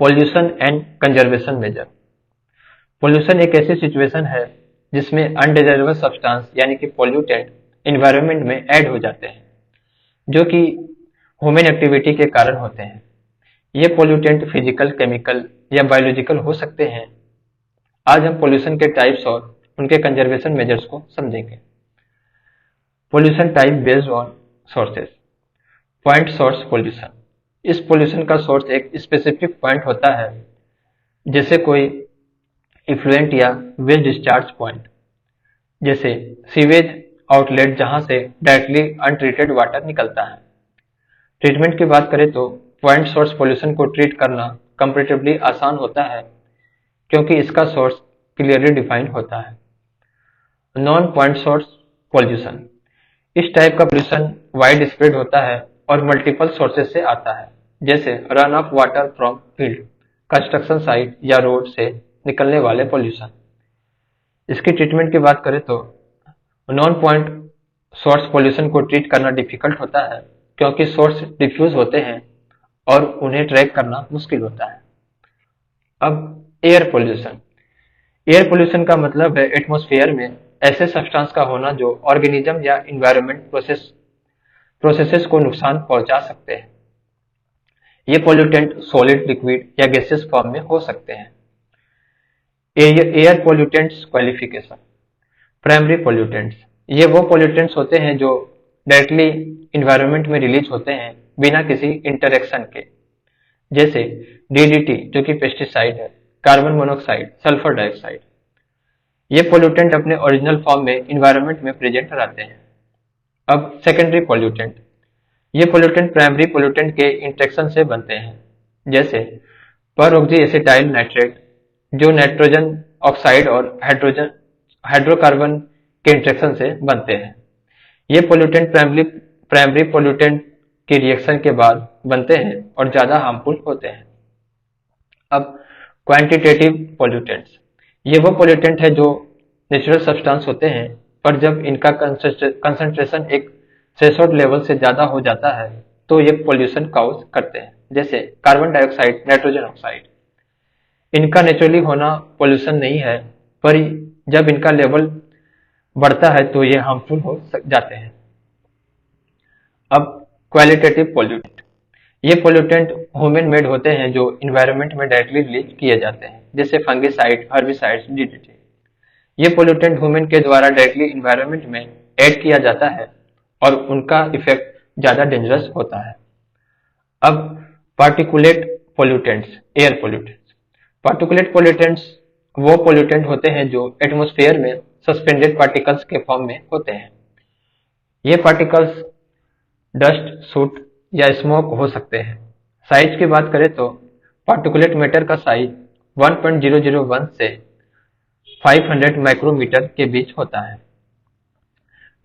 Pollution and conservation major. Pollution एक ऐसी situation है जिसमें अनडिजायरेबल सब्सटेंस यानी कि पोल्यूटेंट इन्वायरमेंट में ऐड हो जाते हैं जो कि ह्यूमन एक्टिविटी के कारण होते हैं। ये पोल्यूटेंट फिजिकल, केमिकल या बायोलॉजिकल हो सकते हैं। आज हम पोल्यूशन के टाइप्स और उनके कंजर्वेशन मेजर्स को समझेंगे। Pollution type based on sources. Point source pollution. इस पोल्यूशन का सोर्स एक स्पेसिफिक पॉइंट होता है, जैसे कोई इफ्लुएंट या वेस्ट डिस्चार्ज पॉइंट, जैसे सीवेज आउटलेट जहां से डायरेक्टली अनट्रीटेड वाटर निकलता है। ट्रीटमेंट की बात करें तो पॉइंट सोर्स पोल्यूशन को ट्रीट करना कंपैरेटिवली आसान होता है क्योंकि इसका सोर्स क्लियरली डिफाइंड होता है। Non point source pollution. इस टाइप का पोल्यूशन वाइड स्प्रेड होता है और मल्टीपल सोर्सेज से आता है, जैसे run of water from field, construction site या रोड से निकलने वाले पोल्यूशन। इसकी ट्रीटमेंट की बात करें तो नॉन पॉइंट सोर्स पोल्यूशन को ट्रीट करना डिफिकल्ट होता है क्योंकि सोर्स डिफ्यूज होते हैं और उन्हें ट्रैक करना मुश्किल होता है। अब एयर पोल्यूशन। एयर पोल्यूशन का मतलब है एटमॉस्फेयर में ऐसे सब्सटेंस का होना जो ऑर्गेनिज्म या इन्वायरमेंट प्रोसेसेस को नुकसान पहुंचा सकते हैं। ये पोल्यूटेंट सॉलिड, लिक्विड या गैसियस फॉर्म में हो सकते हैं। Air pollutants qualification. Primary pollutants. ये वो पोल्यूटेंट्स होते हैं जो डायरेक्टली इन्वायरमेंट में रिलीज होते हैं बिना किसी इंटरेक्शन के, जैसे डीडीटी जो कि पेस्टिसाइड है, कार्बन मोनोऑक्साइड, सल्फर डाइऑक्साइड। ये पोल्यूटेंट अपने ओरिजिनल फॉर्म में इन्वायरमेंट में प्रेजेंट रहते हैं। अब सेकेंडरी पोल्यूटेंट। ये पोल्यूटेंट प्राइमरी पोल्यूटेंट के इंटरेक्शन से बनते हैं, जैसे पर ऑक्सी एसिटाइल नाइट्रेट जो नाइट्रोजन ऑक्साइड और हाइड्रोकार्बन के इंटरेक्शन से बनते हैं। ये पोल्यूटेंट प्राइमरी पोल्यूटेंट के रिएक्शन के बाद बनते हैं और ज्यादा हार्मफुल होते हैं। अब क्वांटिटेटिव पोल्यूटेंट्स। ये वो पोल्यूटेंट है जो नेचुरल सब्सटेंस होते हैं, पर जब इनका कंसंट्रेशन एक थ्रेशोल्ड लेवल से ज्यादा हो जाता है तो ये पोल्यूशन कॉज करते हैं, जैसे कार्बन डाइऑक्साइड, नाइट्रोजन ऑक्साइड। इनका नेचुरली होना पोल्यूशन नहीं है, पर जब इनका लेवल बढ़ता है तो ये हार्मफुल हो जाते हैं। अब क्वालिटेटिव पोल्यूटेंट। ये पोल्यूटेंट ह्यूमन मेड होते हैं जो इन्वायरमेंट में डायरेक्टली रिलीज किए जाते हैं, जैसे फंगिसाइड, हर्बिसाइड्स, डीडीटी। ये पोल्यूटेंट ह्यूमन के द्वारा डायरेक्टली इन्वायरमेंट में ऐड किया जाता है और उनका इफेक्ट ज्यादा डेंजरस होता है। अब particulate pollutants, air pollutants. Particulate pollutants वो पोल्यूटेंट होते हैं जो एटमॉस्फेयर में सस्पेंडेड पार्टिकल्स के फॉर्म में होते हैं। ये पार्टिकल्स डस्ट, सूट या स्मोक हो सकते हैं। साइज की बात करें तो पार्टिकुलेट मैटर का साइज 1.001 से 500 माइक्रोमीटर के बीच होता है।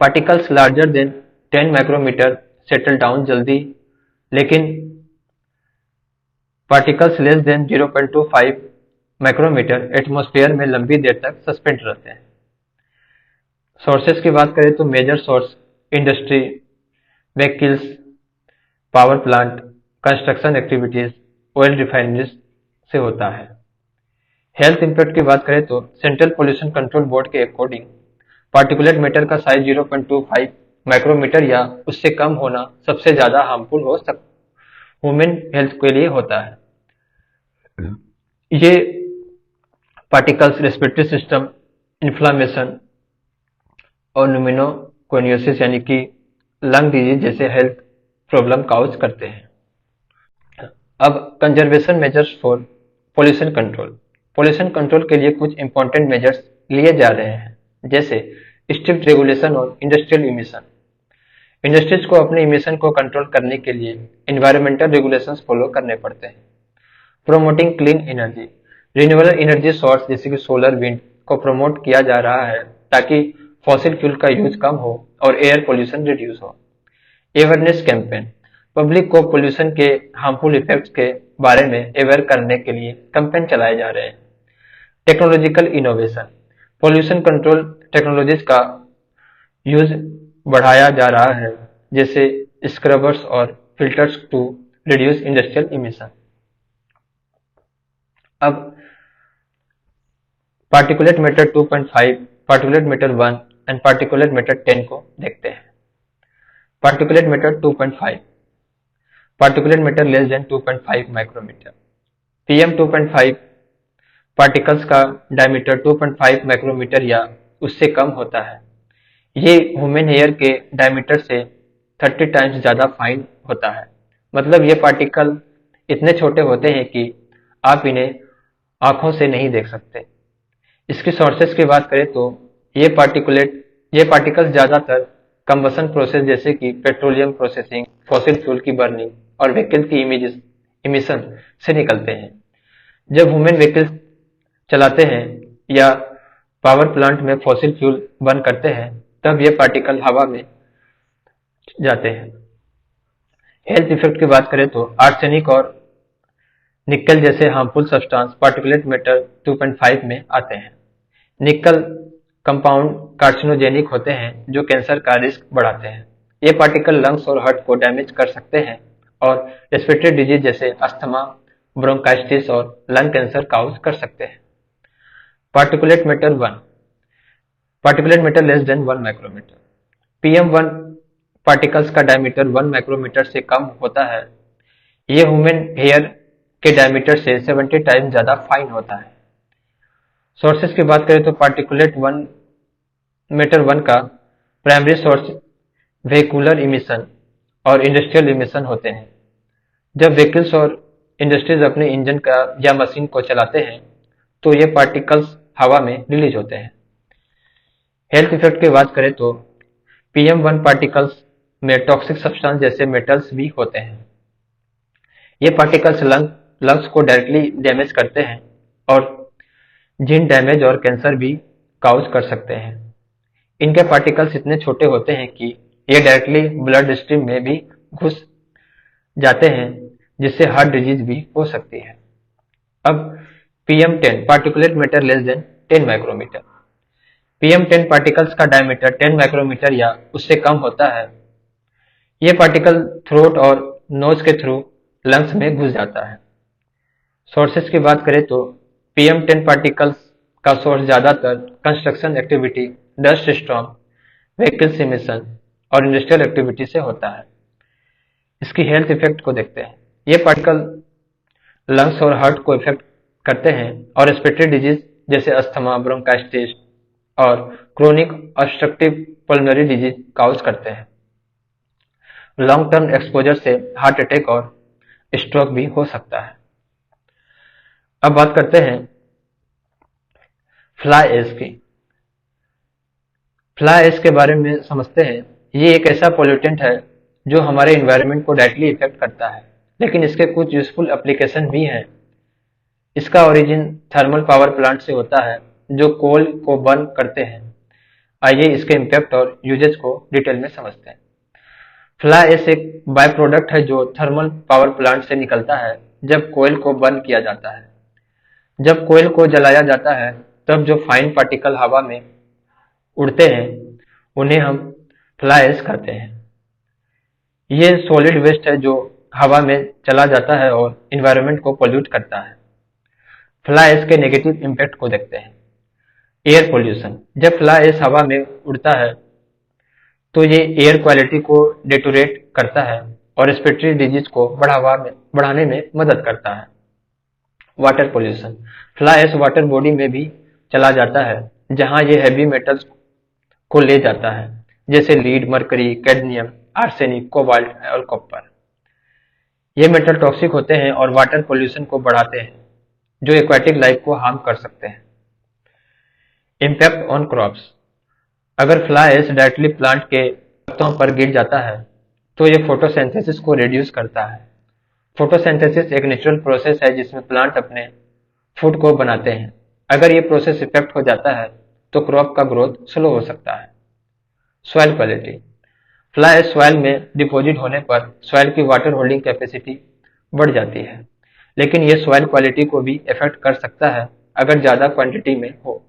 Particles larger than 10 micrometre settle down जल्दी, लेकिन particles less than 0.25 micrometre atmosphere में लंबी देर तक सस्पेंड रहते हैं। सोर्सेस की बात करें तो major source industry, vehicles, power plant, construction activities, oil refineries से होता है। हेल्थ इंपैक्ट की बात करें तो सेंट्रल पोल्यूशन कंट्रोल बोर्ड के अकॉर्डिंग पार्टिकुलेट मैटर का साइज 0.25 माइक्रोमीटर या उससे कम होना सबसे ज्यादा हार्मफुल हो ह्यूमन हेल्थ के लिए होता है। ये पार्टिकल्स रेस्पिरेटरी सिस्टम इन्फ्लामेशन और न्यूमोकोनियोसिस यानी कि लंग डिजीज जैसे हेल्थ प्रॉब्लम काउज करते हैं। अब conservation measures for pollution control. Pollution control के लिए कुछ इंपॉर्टेंट मेजर्स लिए जा रहे हैं, जैसे स्ट्रिक्ट रेगुलेशन और इंडस्ट्रियल इमिशन। इंडस्ट्रीज को अपने इमिशन को कंट्रोल करने के लिए एनवायरमेंटल रेगुलेशंस फॉलो करने पड़ते हैं। Promoting clean energy. Renewable energy source जैसे कि सोलर, विंड को प्रमोट किया जा रहा है ताकि फॉसिल फ्यूल का यूज कम हो और एयर पोल्यूशन रिड्यूस हो। Awareness campaign. पब्लिक को पोल्यूशन के हार्मफुल इफेक्ट्स के बारे में अवेयर करने के लिए कैंपेन चलाए जा रहे हैं। Technological innovation. Pollution control technologies का यूज बढ़ाया जा रहा है, जैसे स्क्रबर्स और filters to reduce industrial emission. अब particulate matter 2.5, particulate matter 1 and particulate matter 10 को देखते हैं। Particulate matter 2.5, particulate matter less than 2.5 micrometer. PM 2.5 particles का डायमीटर 2.5 माइक्रोमीटर या उससे कम होता है। ये ह्यूमन हेयर के डायमीटर से 30 टाइम्स ज्यादा फाइन होता है। मतलब ये पार्टिकल इतने छोटे होते हैं कि आप इन्हें आंखों से नहीं देख सकते। इसकी सोर्सेस की बात करें तो ये पार्टिकल्स ज्यादातर कंबसन प्रोसेस जैसे कि पेट्रोलियम प्रोसेसिंग, फॉसिल फ्यूल की बर्निंग और व्हीकल की इमिशन से निकलते हैं। जब ह्यूमन व्हीकल चलाते हैं या पावर प्लांट में फॉसिल फ्यूल बर्न करते हैं तब ये पार्टिकल हवा में जाते हैं। हेल्थ इफेक्ट की बात करें तो आर्सेनिक और निकल जैसे हार्मफुल सब्सटेंस पार्टिकुलेट मैटर 2.5 में आते हैं। निकल कंपाउंड कार्सिनोजेनिक होते हैं जो कैंसर का रिस्क बढ़ाते हैं। ये पार्टिकल लंग्स और हार्ट को डैमेज कर सकते हैं और रेस्पिरेटरी डिजीज जैसे अस्थमा, ब्रोंकाइटिस और लंग कैंसर काउज कर सकते हैं। Particulate matter 1, particulate matter less than 1 micrometre. PM1 particles का डायमीटर 1 माइक्रोमीटर से कम होता है। ये ह्यूमन हेयर के डायमीटर से 70 टाइम्स ज्यादा फाइन होता है। सोर्सेस की बात करें तो पार्टिकुलेट मैटर 1 का प्राइमरी सोर्स वेहिकुलर इमिशन और इंडस्ट्रियल इमिशन होते हैं। जब व्हीकल्स और इंडस्ट्रीज अपने इंजन का या मशीन को चलाते हैं तो ये पार्टिकल्स हवा में रिलीज होते हैं। हेल्थ इफेक्ट की बात करें तो PM1 पार्टिकल्स में टॉक्सिक सब्सटेंस जैसे मेटल्स भी होते हैं। ये पार्टिकल्स लंग्स को डायरेक्टली डैमेज करते हैं और जीन डैमेज और कैंसर भी काउज कर सकते हैं। इनके पार्टिकल्स इतने छोटे होते हैं कि ये डायरेक्टली ब्लड स्ट्रीम में भी घुस जाते हैं जिससे हार्ट डिजीज भी हो सकती है। अब PM10 particulate matter less than 10 micrometre. PM10 particles का डायमीटर 10 माइक्रोमीटर या उससे कम होता है। ये पार्टिकल थ्रोट और नोज के थ्रू लंग्स में घुस जाता है। सोर्सेस की बात करें तो PM10 पार्टिकल्स का सोर्स ज्यादातर construction activity, dust storm, vehicles emission और इंडस्ट्रियल एक्टिविटी से होता है। इसकी हेल्थ इफेक्ट को देखते हैं। ये पार्टिकल लंग्स और हार्ट को इफेक्ट करते हैं और रेस्पिरेटरी डिजीज जैसे अस्थमा, ब्रोंकाइटिस और chronic obstructive pulmonary disease cause करते हैं। लॉन्ग टर्म एक्सपोजर से हार्ट अटैक और स्ट्रोक भी हो सकता है। अब बात करते हैं फ्लाई ऐश की। फ्लाई ऐश के बारे में समझते हैं। ये एक ऐसा पोल्यूटेंट है जो हमारे एनवायरनमेंट को डायरेक्टली इफेक्ट करता है, लेकिन इसके कुछ यूजफुल एप्लीकेशन भी हैं। इसका ओरिजिन थर्मल पावर प्लांट से होता है जो कोल को बर्न करते हैं। आइए इसके इम्पैक्ट और यूजेज को डिटेल में समझते हैं। फ्लाई ऐश एक बाय प्रोडक्ट है जो थर्मल पावर प्लांट से निकलता है जब कोयल को बर्न किया जाता है। जब कोयल को जलाया जाता है तब जो फाइन पार्टिकल हवा में उड़ते हैं उन्हें हम फ्लाई ऐश कहते हैं। ये सॉलिड वेस्ट है जो हवा में चला जाता है और एनवायरनमेंट को पोल्यूट करता है। फ्लाई ऐश के नेगेटिव इम्पैक्ट को देखते हैं। Air pollution. जब फ्लाई ऐश हवा में उड़ता है तो ये एयर क्वालिटी को डिटोरेट करता है और रेस्पिरेटरी डिजीज को बढ़ाने में मदद करता है। Water pollution. Fly ash water body में भी चला जाता है जहां ये हैवी मेटल्स को ले जाता है जैसे lead, mercury, cadmium, arsenic, cobalt और कॉपर। ये मेटल टॉक्सिक होते हैं और वाटर पोल्यूशन को बढ़ाते हैं जो एक्वाटिक लाइफ को हार्म कर सकते हैं। Impact on crops. अगर फ्लाई ऐश डायरेक्टली प्लांट के पत्तों पर गिर जाता है तो ये फोटोसिंथेसिस को रिड्यूस करता है। फोटोसिंथेसिस एक नेचुरल प्रोसेस है जिसमें प्लांट अपने फूड को बनाते हैं। अगर ये प्रोसेस इफेक्ट हो जाता है तो क्रॉप का ग्रोथ स्लो हो सकता है। Soil quality. Fly ash soil में डिपॉजिट होने पर सॉइल की वाटर होल्डिंग कैपेसिटी बढ़ जाती है, लेकिन ये सॉइल क्वालिटी को भी इफेक्ट कर सकता है अगर ज्यादा क्वांटिटी में हो।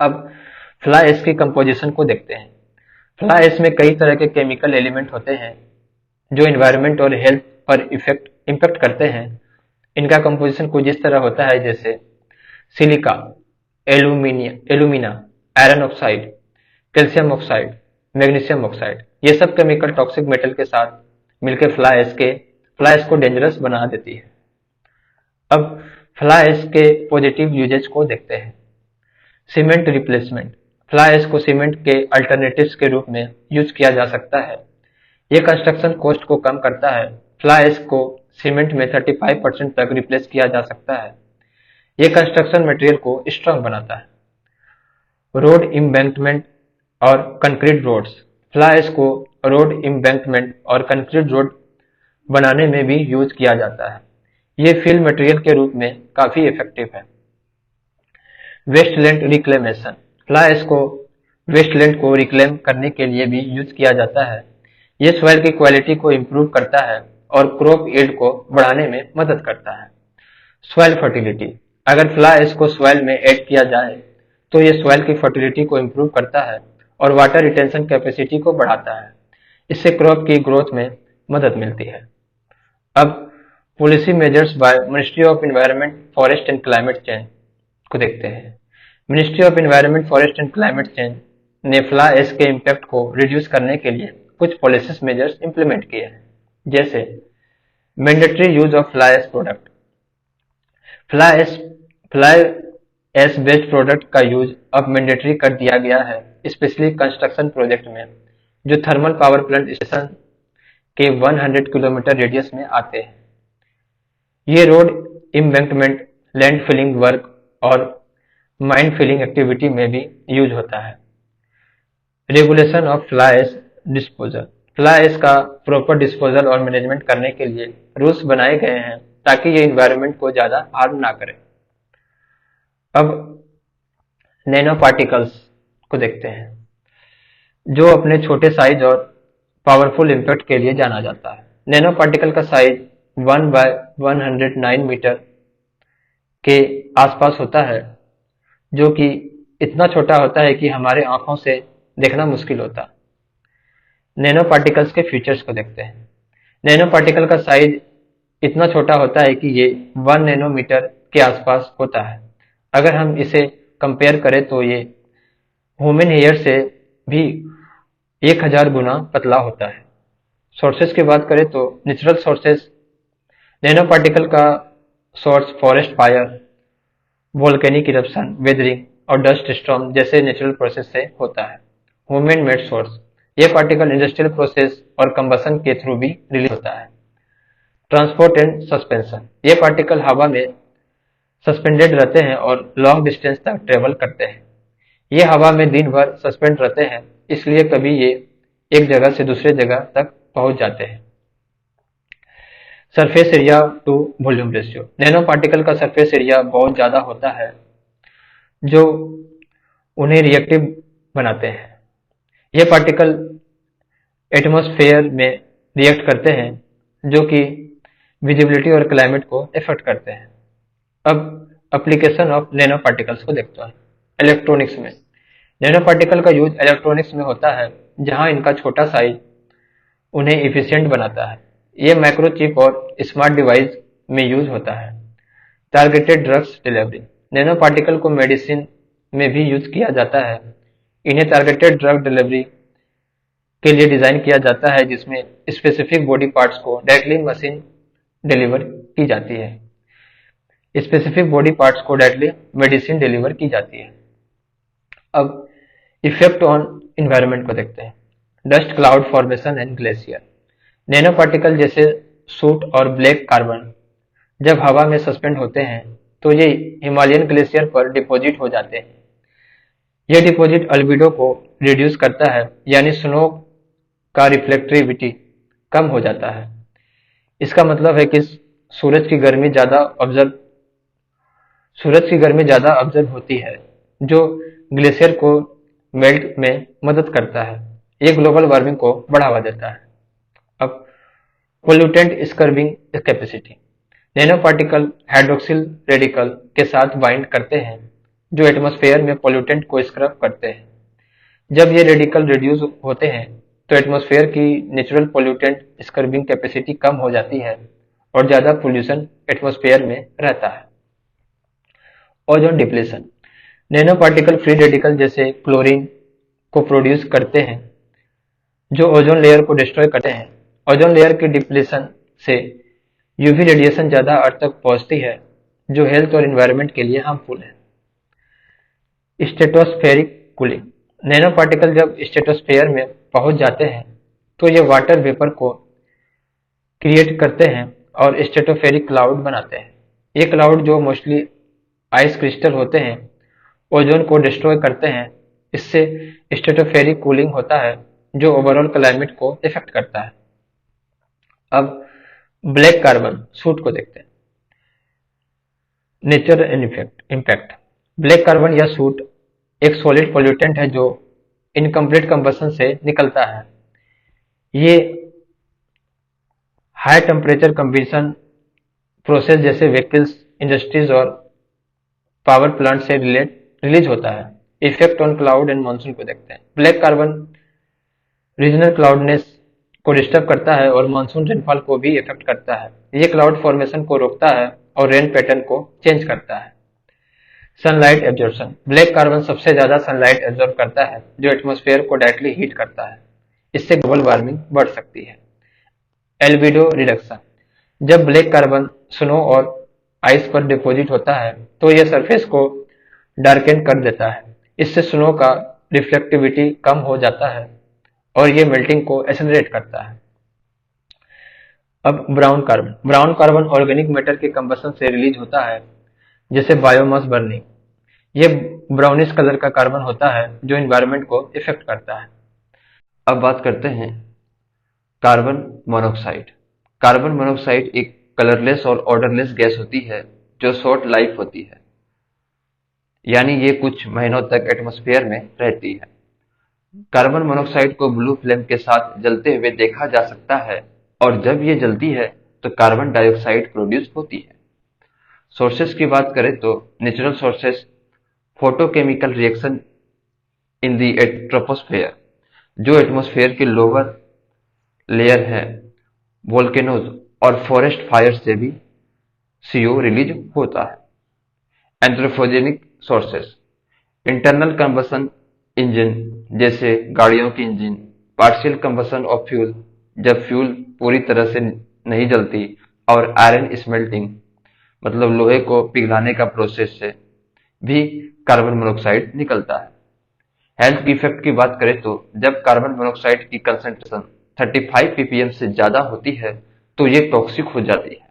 अब फ्लाई ऐश की कंपोजिशन को देखते हैं। फ्लाई ऐश में कई तरह के केमिकल एलिमेंट होते हैं जो एनवायरनमेंट और हेल्थ पर इम्पैक्ट करते हैं। इनका कंपोजिशन कुछ इस तरह होता है जैसे silica, alumina, iron oxide, calcium oxide, magnesium oxide. ये सब केमिकल टॉक्सिक मेटल के साथ मिलकर फ्लाई ऐश को डेंजरस बना देती है। अब फ्लाई ऐश के पॉजिटिव यूजेज को देखते हैं। Cement replacement. फ्लाई ऐश को सीमेंट के अल्टरनेटिव्स के रूप में यूज किया जा सकता है। ये कंस्ट्रक्शन कॉस्ट को कम करता है। फ्लाई ऐश को सीमेंट में 35% तक रिप्लेस किया जा सकता है। ये कंस्ट्रक्शन मटेरियल को स्ट्रांग बनाता है। रोड एम्बैंकमेंट और कंक्रीट रोड्स। फ्लाई ऐश को रोड एम्बैंकमेंट और कंक्रीट रोड बनाने में भी यूज किया जाता है। ये फिल मटेरियल के रूप में काफी इफेक्टिव है। Westland reclamation. फ्लाई ऐश को वेस्टलैंड को रिक्लेम करने के लिए भी यूज किया जाता है। ये सॉइल की क्वालिटी को इम्प्रूव करता है और क्रॉप यील्ड को बढ़ाने में मदद करता है। Soil fertility. अगर फ्लाई ऐश को सॉइल में ऐड किया जाए तो ये सॉइल की फर्टिलिटी को इम्प्रूव करता है और वाटर रिटेंशन कैपेसिटी को बढ़ाता है। इससे क्रॉप की ग्रोथ में मदद मिलती है। अब policy measures by ministry of environment, forest and climate change को देखते हैं। Ministry of environment, forest and climate change ने फ्लाई ऐश के इम्पैक्ट को रिड्यूस करने के लिए कुछ पॉलिसी मेजर्स इंप्लीमेंट किए हैं, जैसे mandatory use of fly ash product. Fly ash based product का यूज अब मैंडेटरी कर दिया गया है, स्पेशली कंस्ट्रक्शन प्रोजेक्ट में जो थर्मल पावर प्लांट स्टेशन के 100 किलोमीटर रेडियस में आते हैं। ये road embankment, land filling work और माइन फिलिंग एक्टिविटी में भी यूज होता है। Regulation of fly ash disposal. Fly ash का प्रॉपर डिस्पोजल और मैनेजमेंट करने के लिए रूल्स बनाए गए हैं ताकि ये इन्वायरमेंट को ज्यादा हार्म ना करे। अब नैनो पार्टिकल्स को देखते हैं, जो अपने छोटे साइज और पावरफुल इम्पैक्ट के लिए जाना जाता है। नैनो पार्टिकल का साइज 1 by 109 मीटर के आसपास होता है, जो कि इतना छोटा होता है कि हमारे आंखों से देखना मुश्किल होता। नैनो पार्टिकल्स के फीचर्स को देखते हैं। नैनो पार्टिकल का साइज इतना छोटा होता है कि ये 1 नैनोमीटर के आसपास होता है। अगर हम इसे कंपेयर करें तो ये ह्यूमन हेयर से भी 1000 गुना पतला होता है। सोर्सेस की बात करें तो नेचुरल सोर्सेस नैनो पार्टिकल का source forest fire, volcanic eruption, weathering और डस्ट स्टॉर्म जैसे नेचुरल प्रोसेस से होता है। ह्यूमन मेड सोर्स, ये पार्टिकल इंडस्ट्रियल प्रोसेस और कंबसन के थ्रू भी रिलीज होता है। ट्रांसपोर्ट एंड सस्पेंशन, ये पार्टिकल हवा में सस्पेंडेड रहते हैं और लॉन्ग डिस्टेंस तक ट्रेवल करते हैं। ये हवा में दिन भर सस्पेंड रहते हैं, इसलिए कभी ये एक जगह से दूसरे जगह तक पहुंच जाते हैं। Surface area to volume ratio, nano particle का सरफेस एरिया बहुत ज्यादा होता है जो उन्हें रिएक्टिव बनाते हैं। ये पार्टिकल एटमॉस्फेयर में रिएक्ट करते हैं, जो कि विजिबिलिटी और क्लाइमेट को इफेक्ट करते हैं। अब एप्लीकेशन ऑफ नैनो पार्टिकल्स को देखते हैं। इलेक्ट्रॉनिक्स में नैनो पार्टिकल का यूज इलेक्ट्रॉनिक्स में होता है, जहां इनका छोटा साइज उन्हें इफिशिएंट बनाता है। ये माइक्रोचिप और स्मार्ट डिवाइस में यूज होता है। Targeted drugs delivery, nano particle को मेडिसिन में भी यूज किया जाता है। इन्हें टारगेटेड ड्रग डिलीवरी के लिए डिजाइन किया जाता है, जिसमें स्पेसिफिक बॉडी पार्ट्स को डायरेक्टली मशीन डिलीवर की जाती है। स्पेसिफिक बॉडी पार्ट्स को डायरेक्टली मेडिसिन डिलीवर की जाती है। अब इफेक्ट ऑन इन्वायरमेंट को देखते हैं। Dust cloud formation and glacier, nano particle जैसे सूट और ब्लैक कार्बन जब हवा में सस्पेंड होते हैं तो ये हिमालयन ग्लेशियर पर डिपॉजिट हो जाते हैं। यह डिपॉजिट अल्बिडो को रिड्यूस करता है, यानी स्नो का रिफ्लेक्टिविटी कम हो जाता है। इसका मतलब है कि सूरज की गर्मी ज्यादा ऑब्जर्व होती है, जो ग्लेशियर को मेल्ट में मदद करता है। ये ग्लोबल वार्मिंग को बढ़ावा देता है। अब pollutant scrubbing capacity, nano particle hydroxyl radical के साथ बाइंड करते हैं, जो एटमॉस्फेयर में पोल्यूटेंट को स्क्रब करते हैं। जब ये रेडिकल रिड्यूस होते हैं तो एटमॉस्फेयर की नेचुरल पोल्यूटेंट स्क्रबिंग कैपेसिटी कम हो जाती है और ज्यादा पोल्यूशन एटमॉस्फेयर में रहता है। Ozone depletion, nano particle free radical जैसे क्लोरीन को प्रोड्यूस करते हैं जो ओजोन लेयर को डिस्ट्रॉय करते हैं। ओजोन लेयर के डिप्लीशन से यूवी रेडिएशन ज्यादा अर्थ तक पहुंचती है जो हेल्थ और एनवायरनमेंट के लिए हार्मफुल है। स्ट्रेटोस्फेरिक कूलिंग, नैनो पार्टिकल जब स्ट्रेटोस्फेयर में पहुंच जाते हैं तो ये वाटर वेपर को क्रिएट करते हैं और स्ट्रेटोस्फेरिक क्लाउड बनाते हैं। ये क्लाउड जो मोस्टली आइस क्रिस्टल होते हैं ओजोन को डिस्ट्रॉय करते हैं। इससे स्ट्रेटोस्फेरिक कूलिंग होता है जो ओवरऑल क्लाइमेट को इफेक्ट करता है। अब ब्लैक कार्बन सूट को देखते हैं। Nature and impact, black carbon या सूट एक सॉलिड पोल्यूटेंट है जो इनकम्प्लीट कंबशन से निकलता है। ये हाई टेम्परेचर कंबशन प्रोसेस जैसे व्हीकल्स, इंडस्ट्रीज और पावर प्लांट से रिलीज होता है। Effect on cloud and monsoon को देखते हैं। ब्लैक कार्बन रीजनल क्लाउडनेस को डिस्टर्ब करता है और मानसून रेनफॉल को भी इफेक्ट करता है। ये क्लाउड फॉर्मेशन को रोकता है और रेन पैटर्न को चेंज करता है। सनलाइट एब्जॉर्प्शन, ब्लैक कार्बन सबसे ज्यादा सनलाइट एब्जॉर्ब करता है जो एटमॉस्फेयर को डायरेक्टली हीट करता है। इससे ग्लोबल वार्मिंग बढ़ सकती है। एल्बिडो रिडक्शन, जब ब्लैक कार्बन स्नो और आइस पर डिपॉजिट होता है तो यह सरफेस को डार्केन कर देता है। इससे स्नो का रिफ्लेक्टिविटी कम हो जाता है और ये मेल्टिंग को एक्सेलरेट करता है। अब ब्राउन कार्बन ऑर्गेनिक मैटर के कंबशन से रिलीज होता है जैसे बायोमास बर्निंग। ये ब्राउनिश कलर का कार्बन होता है जो एनवायरनमेंट को इफेक्ट करता है। अब बात करते हैं कार्बन मोनोऑक्साइड। कार्बन मोनोऑक्साइड एक कलरलेस और ऑर्डरलेस गैस होती है जो शॉर्ट लाइफ होती है, यानी ये कुछ महीनों तक एटमॉस्फेयर में रहती है। कार्बन मोनोऑक्साइड को ब्लू फ्लेम के साथ जलते हुए देखा जा सकता है और जब ये जलती है तो कार्बन डाइऑक्साइड प्रोड्यूस होती है। सोर्सेस की बात करें तो natural sources, photochemical reaction in the troposphere, जो एटमॉस्फेयर के लोअर लेयर है, वोल्केनोज और फॉरेस्ट फायर से भी CO रिलीज होता है। Anthropogenic sources, internal combustion engine जैसे गाड़ियों की engine, partial combustion of fuel जब फ्यूल पूरी तरह से नहीं जलती, और आयरन स्मेल्टिंग मतलब लोहे को पिघलाने का प्रोसेस से भी कार्बन मोनोऑक्साइड निकलता है। हेल्थ की इफेक्ट की बात करें तो जब कार्बन मोनोऑक्साइड की कंसंट्रेशन 35 ppm से ज्यादा होती है तो ये टॉक्सिक हो जाती है।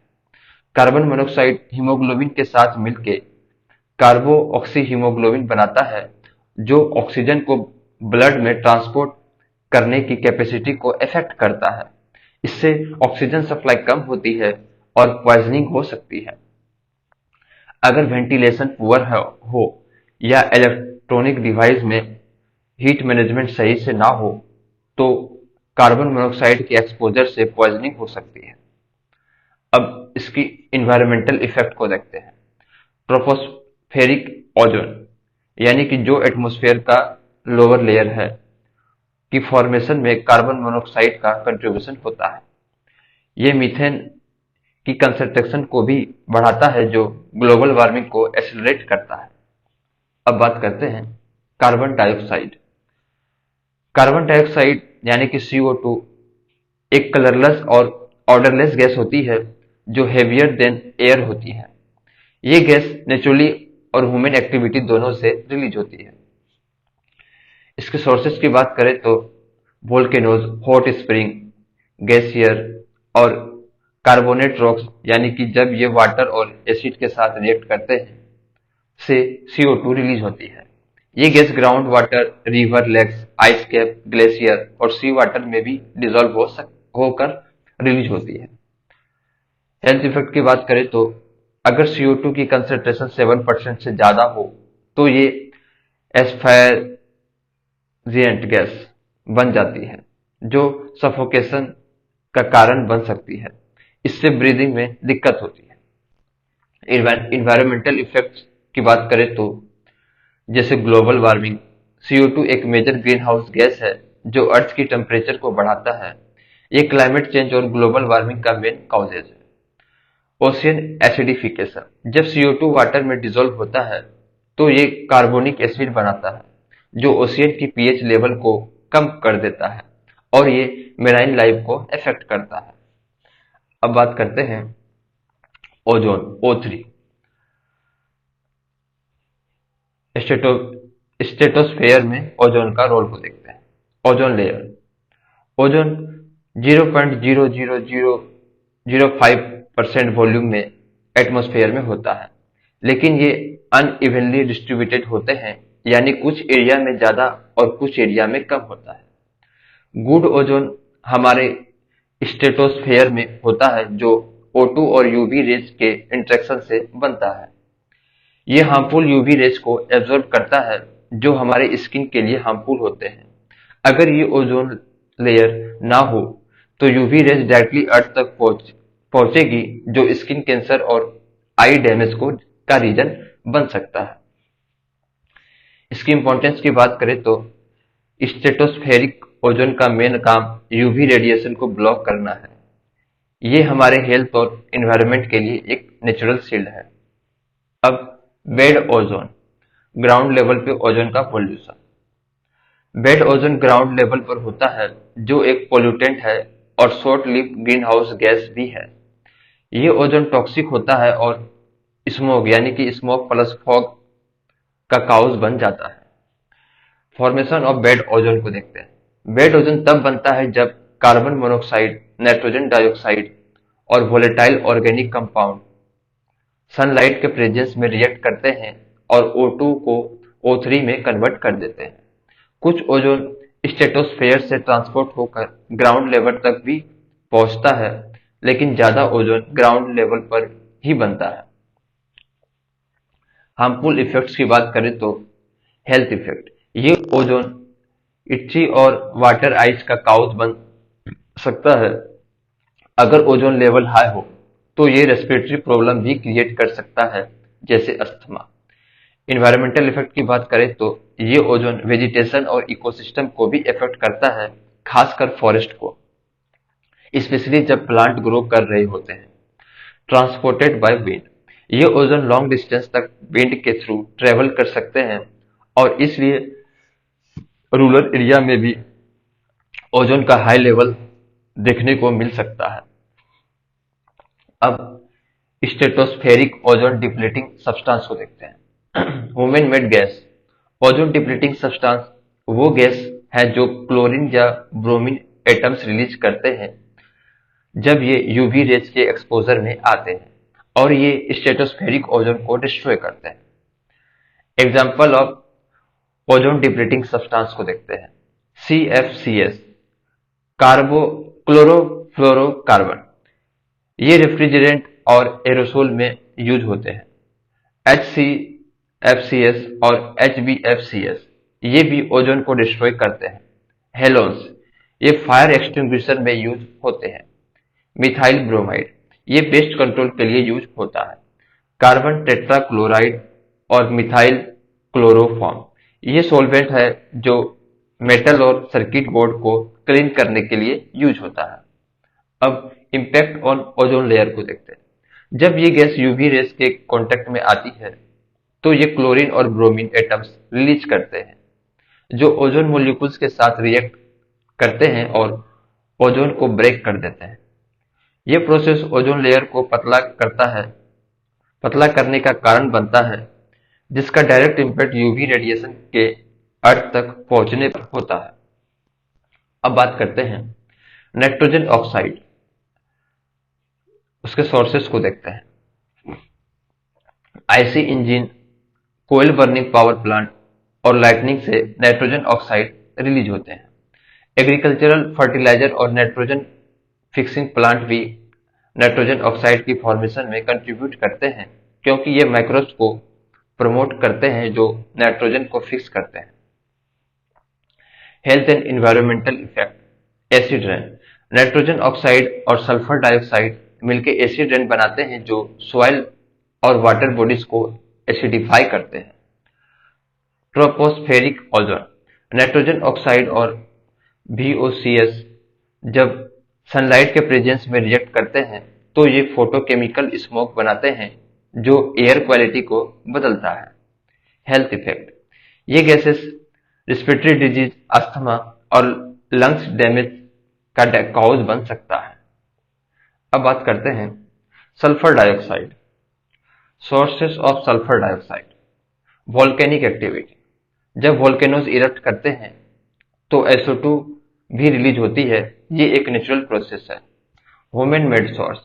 कार्बन मोनोऑक्साइड हीमोग्लोबिन के साथ मिलके कार्बो ऑक्सी हीमोग्लोबिन बनाता है जो ऑक्सीजन को ब्लड में ट्रांसपोर्ट करने की कैपेसिटी को इफेक्ट करता है। इससे ऑक्सीजन सप्लाई कम होती है और पॉइजनिंग हो सकती है। अगर वेंटिलेशन पुअर हो या इलेक्ट्रॉनिक डिवाइस में हीट मैनेजमेंट सही से ना हो तो कार्बन मोनोऑक्साइड के एक्सपोजर से पॉइजनिंग हो सकती है। अब इसकी इन्वायरमेंटल इफेक्ट को देखते हैं। ट्रोपोस्फेरिक ओजोन, यानी कि जो एटमॉस्फेयर का लोअर लेयर है की फॉर्मेशन में कार्बन मोनोऑक्साइड का कंट्रीब्यूशन होता है। ये मीथेन की कंसंट्रेशन को भी बढ़ाता है जो ग्लोबल वार्मिंग को एक्सेलरेट करता है। अब बात करते हैं कार्बन डाइऑक्साइड। कार्बन डाइऑक्साइड यानी कि CO2 एक कलरलेस और ऑर्डरलेस गैस होती है जो हेवियर देन एयर होती है। ये गैस नेचुरली और ह्यूमन एक्टिविटी दोनों से रिलीज होती है। इसके सोर्सेस की बात करें तो वोल्केनोज, हॉट स्प्रिंग, ग्लेशियर और कार्बोनेट रॉक्स, यानी कि जब ये वाटर और एसिड के साथ रिएक्ट करते हैं से CO2 रिलीज होती है। ये gas ground water, river, lakes, ice cap, glacier और सी वाटर में भी डिजोल्व होकर रिलीज होती है। हेल्थ इफेक्ट की बात करें तो अगर CO2 की कंसेंट्रेशन 7% से ज्यादा हो तो ये एस्फायरिएंट गैस बन जाती है जो सफोकेशन का कारण बन सकती है। इससे ब्रीदिंग में दिक्कत होती है। इन्वायरमेंटल इफेक्ट्स की बात करें तो जैसे ग्लोबल वार्मिंग, CO2 एक मेजर ग्रीन हाउस गैस है जो अर्थ की टेम्परेचर को बढ़ाता है। ये क्लाइमेट चेंज और ग्लोबल वार्मिंग का मेन कॉजेज है। Ocean acidification. जब CO2 वाटर में डिसॉल्व होता है तो ये कार्बोनिक एसिड बनाता है जो ओशियन की pH लेवल को कम कर देता है और ये मेराइन लाइफ को अफेक्ट करता है। अब बात करते हैं ओजोन O3। स्ट्रेटोस्फेयर में ओजोन का रोल को देखते हैं। Ozone layer. ओजोन 0.00005% वॉल्यूम में एटमॉस्फेयर में होता है, लेकिन ये अनइवनली डिस्ट्रीब्यूटेड होते हैं, यानी कुछ एरिया में ज्यादा और कुछ एरिया में कम होता है। गुड ओजोन हमारे स्ट्रेटोस्फेयर में होता है जो O2 और यूवी रेज के इंटरेक्शन से बनता है। ये हार्मफुल यूवी रेज को एब्जॉर्ब करता है जो हमारे स्किन के लिए हार्मफुल होते हैं। अगर ये ओजोन लेयर ना हो तो यूवी रेज डायरेक्टली अर्थ तक पहुंचेगी जो स्किन कैंसर और आई डैमेज का रीजन बन सकता है। इसकी इंपॉर्टेंस की बात करें तो स्ट्रेटोस्फेरिक ओजोन का मेन काम यूवी रेडिएशन को ब्लॉक करना है। ये हमारे हेल्थ और एनवायरनमेंट के लिए एक नेचुरल शील्ड है। अब बेड ओजोन, ग्राउंड लेवल पे ओजोन का pollution. Bed ozone ground level पर होता है जो एक पोल्यूटेंट है और short live green house gas भी है। ये ओजोन टॉक्सिक होता है और स्मोक यानी कि स्मोक प्लस फॉग का काउज बन जाता है। फॉर्मेशन ऑफ बेड ओजोन को देखते हैं। बेड ओजोन तब बनता है जब कार्बन मोनोऑक्साइड, नाइट्रोजन डाइऑक्साइड और वोलेटाइल ऑर्गेनिक कंपाउंड सनलाइट के प्रेजेंस में रिएक्ट करते हैं और O2 को O3 में कन्वर्ट कर देते हैं। कुछ ओजोन स्ट्रेटोस्फेयर से ट्रांसपोर्ट होकर ग्राउंड लेवल तक भी पहुंचता है, लेकिन ज्यादा ओजोन ग्राउंड लेवल पर ही बनता है। हार्मफुल इफेक्ट्स की बात करें तो हेल्थ इफेक्ट। ये ओजोन इच्ची और वाटर आइज का काउज बन सकता है। अगर ओजोन लेवल हाई हो तो ये रेस्पिरेटरी प्रॉब्लम भी क्रिएट कर सकता है, जैसे अस्थमा। इन्वायरमेंटल इफेक्ट की बात करें तो ये ओजोन वेजिटेशन और इकोसिस्टम को भी इफेक्ट करता है, खासकर फॉरेस्ट को, स्पेशली जब प्लांट ग्रो कर रहे होते हैं। Transported by wind. ये ओजोन लॉन्ग डिस्टेंस तक विंड के थ्रू ट्रेवल कर सकते हैं और इसलिए रूरल एरिया में भी ओजोन का हाई लेवल देखने को मिल सकता है। अब स्ट्रेटोस्फेरिक ओजोन डिप्लीटिंग सब्सटेंस को देखते हैं। Human made gas. Ozone depleting substance वो गैस है जो क्लोरीन या ब्रोमीन एटम्स रिलीज करते हैं जब ये यूवी रेज के एक्सपोजर में आते हैं और ये स्ट्रेटोस्फेरिक ओजोन को डिस्ट्रॉय करते हैं। Example of ozone depleting substance को देखते हैं। CFCs, कार्बो chlorofluorocarbon. ये रेफ्रिजरेंट और एरोसोल में यूज होते हैं। HCFCs और HBFCs ये भी ओजोन को डिस्ट्रॉय करते हैं। हेलोन्स, ये फायर एक्सटिंग्विशर में यूज होते हैं। मिथाइल ब्रोमाइड, ये पेस्ट कंट्रोल के लिए यूज होता है। कार्बन टेट्राक्लोराइड और मिथाइल क्लोरोफॉर्म, ये सॉल्वेंट है जो मेटल और सर्किट बोर्ड को क्लीन करने के लिए यूज होता है। अब इम्पैक्ट ऑन ओजोन लेयर को देखते हैं। जब ये गैस यूवी रेस के कांटेक्ट में आती है तो ये क्लोरीन और ब्रोमीन एटम्स रिलीज करते हैं जो ओजोन मोलिक्यूल्स के साथ रिएक्ट करते हैं और ओजोन को ब्रेक कर देते हैं। ये प्रोसेस ओजोन लेयर को पतला करने का कारण बनता है, जिसका डायरेक्ट इम्पैक्ट यूवी रेडिएशन के अर्थ तक पहुंचने पर होता है। अब बात करते हैं नाइट्रोजन ऑक्साइड, उसके सोर्सेस को देखते हैं। आईसी इंजन, कोयल बर्निंग पावर प्लांट और लाइटनिंग से नाइट्रोजन ऑक्साइड रिलीज होते हैं। एग्रीकल्चरल फर्टिलाइजर और नाइट्रोजन फिक्सिंग प्लांट भी नाइट्रोजन ऑक्साइड की फॉर्मेशन में कंट्रीब्यूट करते हैं, क्योंकि ये माइक्रोब्स को प्रमोट करते हैं जो नाइट्रोजन को फिक्स करते हैं। Health and environmental effect. Acid rain. Nitrogen oxide और सल्फर डाइऑक्साइड मिलकर एसिड रेन बनाते हैं जो सॉइल और वाटर बॉडीज को एसिडिफाई करते हैं। Tropospheric ozone. नाइट्रोजन ऑक्साइड और VOCs जब सनलाइट के प्रेजेंस में रिएक्ट करते हैं तो ये फोटोकेमिकल स्मोक बनाते हैं जो एयर क्वालिटी को बदलता है। हेल्थ इफेक्ट, ये गैसेस रिस्पिरेटरी डिजीज, अस्थमा और लंग्स डैमेज का कॉज बन सकता है। अब बात करते हैं sulphur dioxide. Sources of sulphur dioxide, volcanic activity, जब वोल्केनोज इरप्ट करते हैं तो SO2 भी रिलीज होती है। ये एक नेचुरल प्रोसेस है। ह्यूमन मेड सोर्स,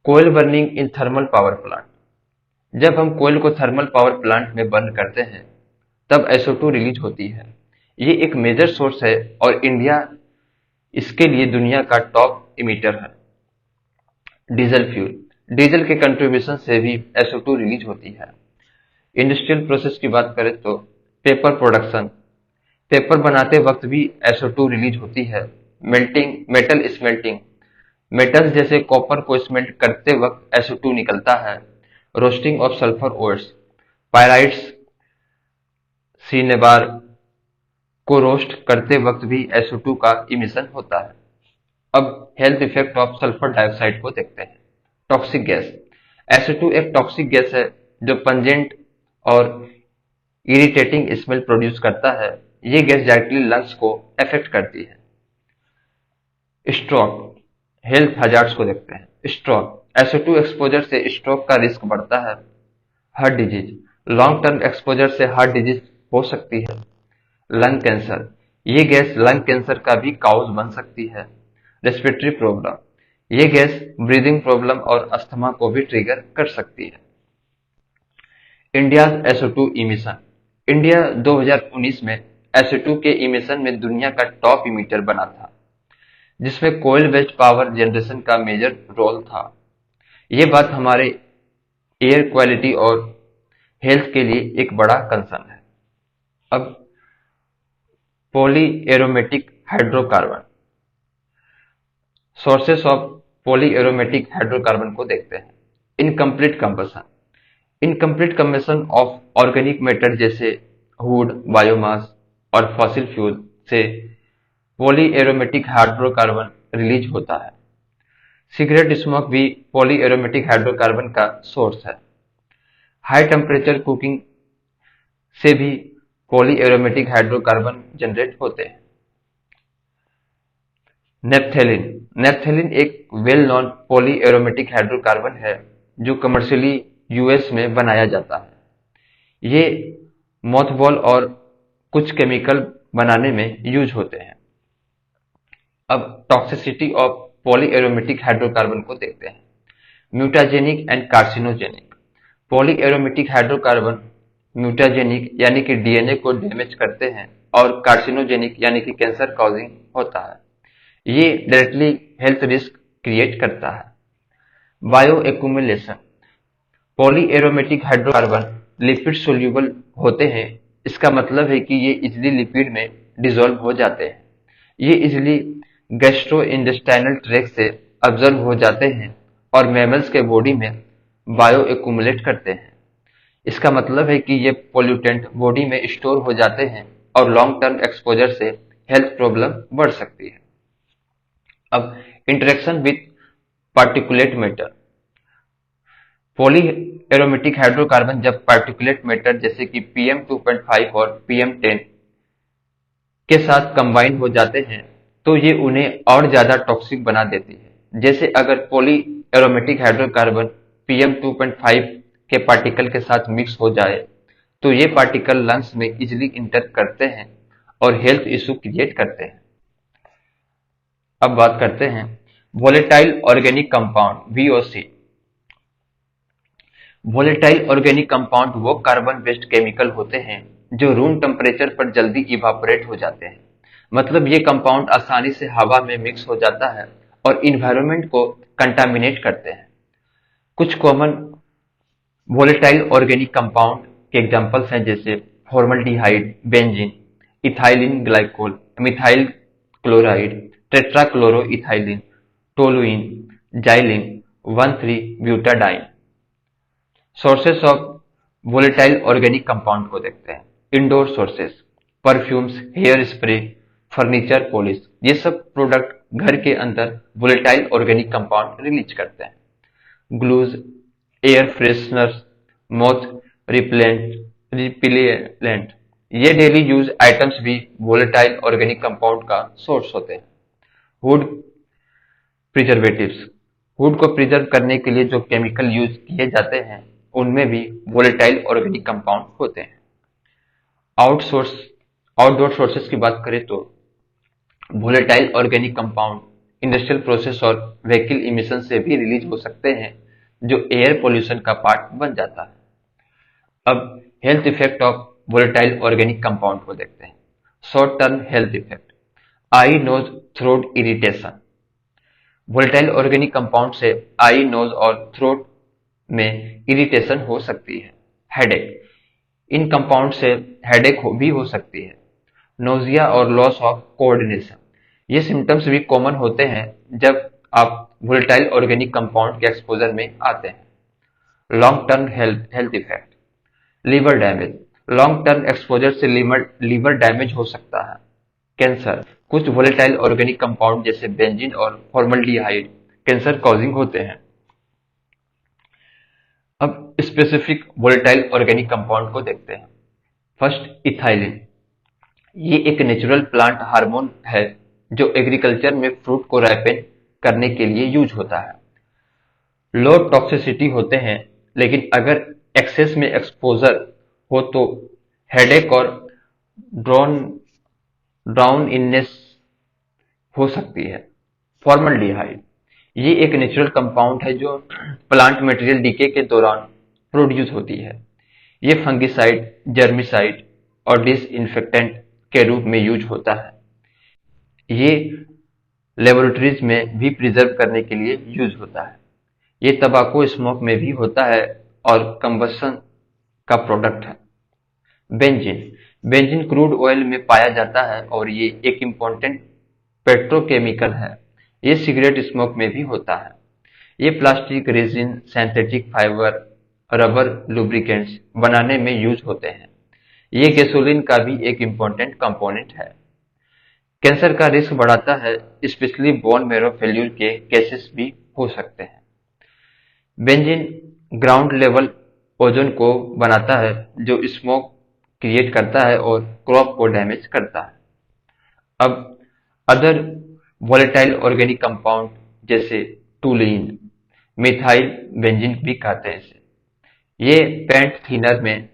कोयल burning in thermal power plant, जब हम कोयल को थर्मल पावर प्लांट में बर्न करते हैं तब SO2 रिलीज होती है। ये एक मेजर सोर्स है और इंडिया इसके लिए दुनिया का टॉप इमिटर है। डीजल फ्यूल, डीजल के कंट्रीब्यूशन से भी SO2 रिलीज होती है। इंडस्ट्रियल प्रोसेस की बात करें तो पेपर प्रोडक्शन, पेपर बनाते वक्त भी SO2 रिलीज होती है। मेल्टिंग, मेटल स्मेल्टिंग, मेटल्स जैसे कॉपर को स्मेल्ट करते वक्त SO2 निकलता है। Roasting of sulphur ores, pyrites, cinnabar को रोस्ट करते वक्त भी SO2 का इमिशन होता है। अब health effect of sulphur dioxide को देखते हैं। टॉक्सिक गैस, SO2 एक टॉक्सिक गैस है जो पंजेंट और इरिटेटिंग स्मेल प्रोड्यूस करता है। ये गैस डायरेक्टली लंग्स को अफेक्ट करती है। स्ट्रोक, हेल्थ हजार्ड्स को देखते हैं। स्ट्रोक, SO2 एक्सपोजर से स्ट्रोक का रिस्क बढ़ता है। Heart disease, long term exposure से हार्ट डिजीज हो सकती है। लंग कैंसर, ये गैस लंग कैंसर का भी काउज बन सकती है। रेस्पिरेटरी प्रॉब्लम, ये गैस ब्रीदिंग प्रॉब्लम और अस्थमा को भी ट्रिगर कर सकती है। इंडिया SO2 इमिशन, इंडिया 2019 में SO2 के इमिशन में दुनिया का टॉप इमिटर बना था, जिसमें कोयल बेस्ड पावर जनरेशन का मेजर रोल था। ये बात हमारे एयर क्वालिटी और हेल्थ के लिए एक बड़ा कंसर्न है। अब poly aromatic hydrocarbon, sources of poly aromatic hydrocarbon को देखते हैं। Incomplete combustion, incomplete combustion of organic matter जैसे वुड, बायोमास और फॉसिल फ्यूल से पॉली एरोमेटिक हाइड्रोकार्बन रिलीज होता है। सिगरेट स्मोक भी पॉली एरोमेटिक हाइड्रोकार्बन का सोर्स है। हाई टेम्परेचर कुकिंग से भी पॉली एरोमेटिक हाइड्रोकार्बन जनरेट होते हैं। नेप्थेलिन, नेप्थेलिन एक well known poly aromatic hydrocarbon है जो कमर्शियली US में बनाया जाता है। ये मोथबॉल और कुछ केमिकल बनाने में यूज होते हैं। अब toxicity of poly aromatic hydrocarbon को देखते हैं। Mutagenic and carcinogenic, poly aromatic hydrocarbon mutagenic यानी कि DNA को डैमेज करते हैं और कार्सिनोजेनिक यानी कि कैंसर कॉजिंग होता है। ये डायरेक्टली हेल्थ रिस्क क्रिएट करता है। Bio accumulation, poly aromatic hydrocarbon lipid soluble होते हैं। इसका मतलब है कि ये इजिली लिपिड में डिसॉल्व हो जाते हैं। ये इजिली गैस्ट्रोइंटेस्टाइनल ट्रैक्ट से ऑब्जर्व हो जाते हैं और मैमल्स के बॉडी में बायो एक्यूमुलेट करते हैं। इसका मतलब है कि ये पोल्यूटेंट बॉडी में स्टोर हो जाते हैं और लॉन्ग टर्म एक्सपोजर से हेल्थ प्रॉब्लम बढ़ सकती है। अब interaction with particulate matter, poly aromatic hydrocarbon जब पार्टिकुलेट मैटर जैसे कि PM2.5 और PM10 के साथ कंबाइन हो जाते हैं तो ये उन्हें और ज्यादा टॉक्सिक बना देती है। जैसे अगर पॉली एरोमेटिक हाइड्रोकार्बन PM2.5 के पार्टिकल के साथ मिक्स हो जाए तो ये पार्टिकल लंग्स में इजिली इंटर करते हैं और हेल्थ इशू क्रिएट करते हैं। अब बात करते हैं volatile organic compound VOC। Volatile organic compound वो कार्बन बेस्ड केमिकल होते हैं जो रूम टेम्परेचर पर जल्दी इवापोरेट हो जाते हैं। मतलब ये कंपाउंड आसानी से हवा में मिक्स हो जाता है और इन्वायरमेंट को कंटामिनेट करते हैं। कुछ कॉमन वोलेटाइल ऑर्गेनिक कंपाउंड के एग्जांपल्स हैं जैसे formaldehyde, benzene, ethylene glycol, methyl chloride, tetrachloroethylene, toluene, xylene, one three butadiene. Sources of volatile organic compound को देखते हैं। Indoor sources, perfumes, hair spray, furniture polish, ये सब प्रोडक्ट घर के अंदर वोलेटाइल ऑर्गेनिक कंपाउंड रिलीज करते हैं। Glues, air fresheners, moth repellent, ये डेली यूज आइटम्स भी वोलेटाइल ऑर्गेनिक कंपाउंड का सोर्स होते हैं। वुड प्रिजर्वेटिव्स, वुड को प्रिजर्व करने के लिए जो केमिकल यूज किए जाते हैं उनमें भी वोलेटाइल ऑर्गेनिक कंपाउंड होते हैं। आउटसोर्स आउटडोर सोर्सेस की बात करें तो volatile organic compound industrial process और व्हीकल इमिशन से भी रिलीज हो सकते हैं, जो एयर पोल्यूशन का पार्ट बन जाता है। अब health effect of volatile organic compound को देखते हैं। Short term health effect, eye nose throat irritation, volatile organic compound से आई नोज और थ्रोट में इरिटेशन हो सकती है। हेडेक, इन कंपाउंड से हेडेक भी हो सकती है। नोजिया और लॉस ऑफ कोऑर्डिनेशन, ये सिम्टम्स भी कॉमन होते हैं जब आप वोलेटाइल ऑर्गेनिक कंपाउंड के एक्सपोजर में आते हैं। Long term health effect, liver damage, long term exposure से लीवर डैमेज हो सकता है। कैंसर, कुछ वोलेटाइल ऑर्गेनिक कंपाउंड जैसे बेंजीन और फॉर्मल्डिहाइड कैंसर कॉजिंग होते हैं। अब स्पेसिफिक वोलेटाइल ऑर्गेनिक कंपाउंड को देखते हैं। फर्स्ट, इथाइलिन, ये एक नेचुरल प्लांट हार्मोन है जो एग्रीकल्चर में फ्रूट को राइपेन करने के लिए यूज होता है। लो टॉक्सिसिटी होते हैं, लेकिन अगर एक्सेस में एक्सपोजर हो तो हेडेक और ड्रॉन ड्राउन इननेस हो सकती है। फॉर्मल्डिहाइड, ये एक नेचुरल कंपाउंड है जो प्लांट मटेरियल डीके के दौरान प्रोड्यूस होती है। ये फंगिसाइड, जर्मिसाइड और डिसइंफेक्टेंट के रूप में यूज होता है। ये लेबोरेटरीज में भी प्रिजर्व करने के लिए यूज होता है। ये तंबाकू स्मोक में भी होता है और कंबशन का प्रोडक्ट है। बेंजीन, बेंजीन क्रूड ऑयल में पाया जाता है और ये एक इम्पोर्टेंट पेट्रोकेमिकल है। ये सिगरेट स्मोक में भी होता है। ये plastic, resin, synthetic fibre, rubber lubricants बनाने में यूज होते हैं। ये गैसोलीन का भी एक इम्पोर्टेंट कंपोनेंट है। कैंसर का रिस्क बढ़ाता है, स्पेशली बोन मैरो फेल्यूर के केसेस भी हो सकते हैं। बेंजीन ग्राउंड लेवल ओजोन को बनाता है जो स्मोक क्रिएट करता है और क्रॉप को डैमेज करता है। अब अदर वोलेटाइल ऑर्गेनिक कंपाउंड जैसे टूलिन, मिथाइल बेंजीन भी कहते हैं इसे, ये पेंट थिनर में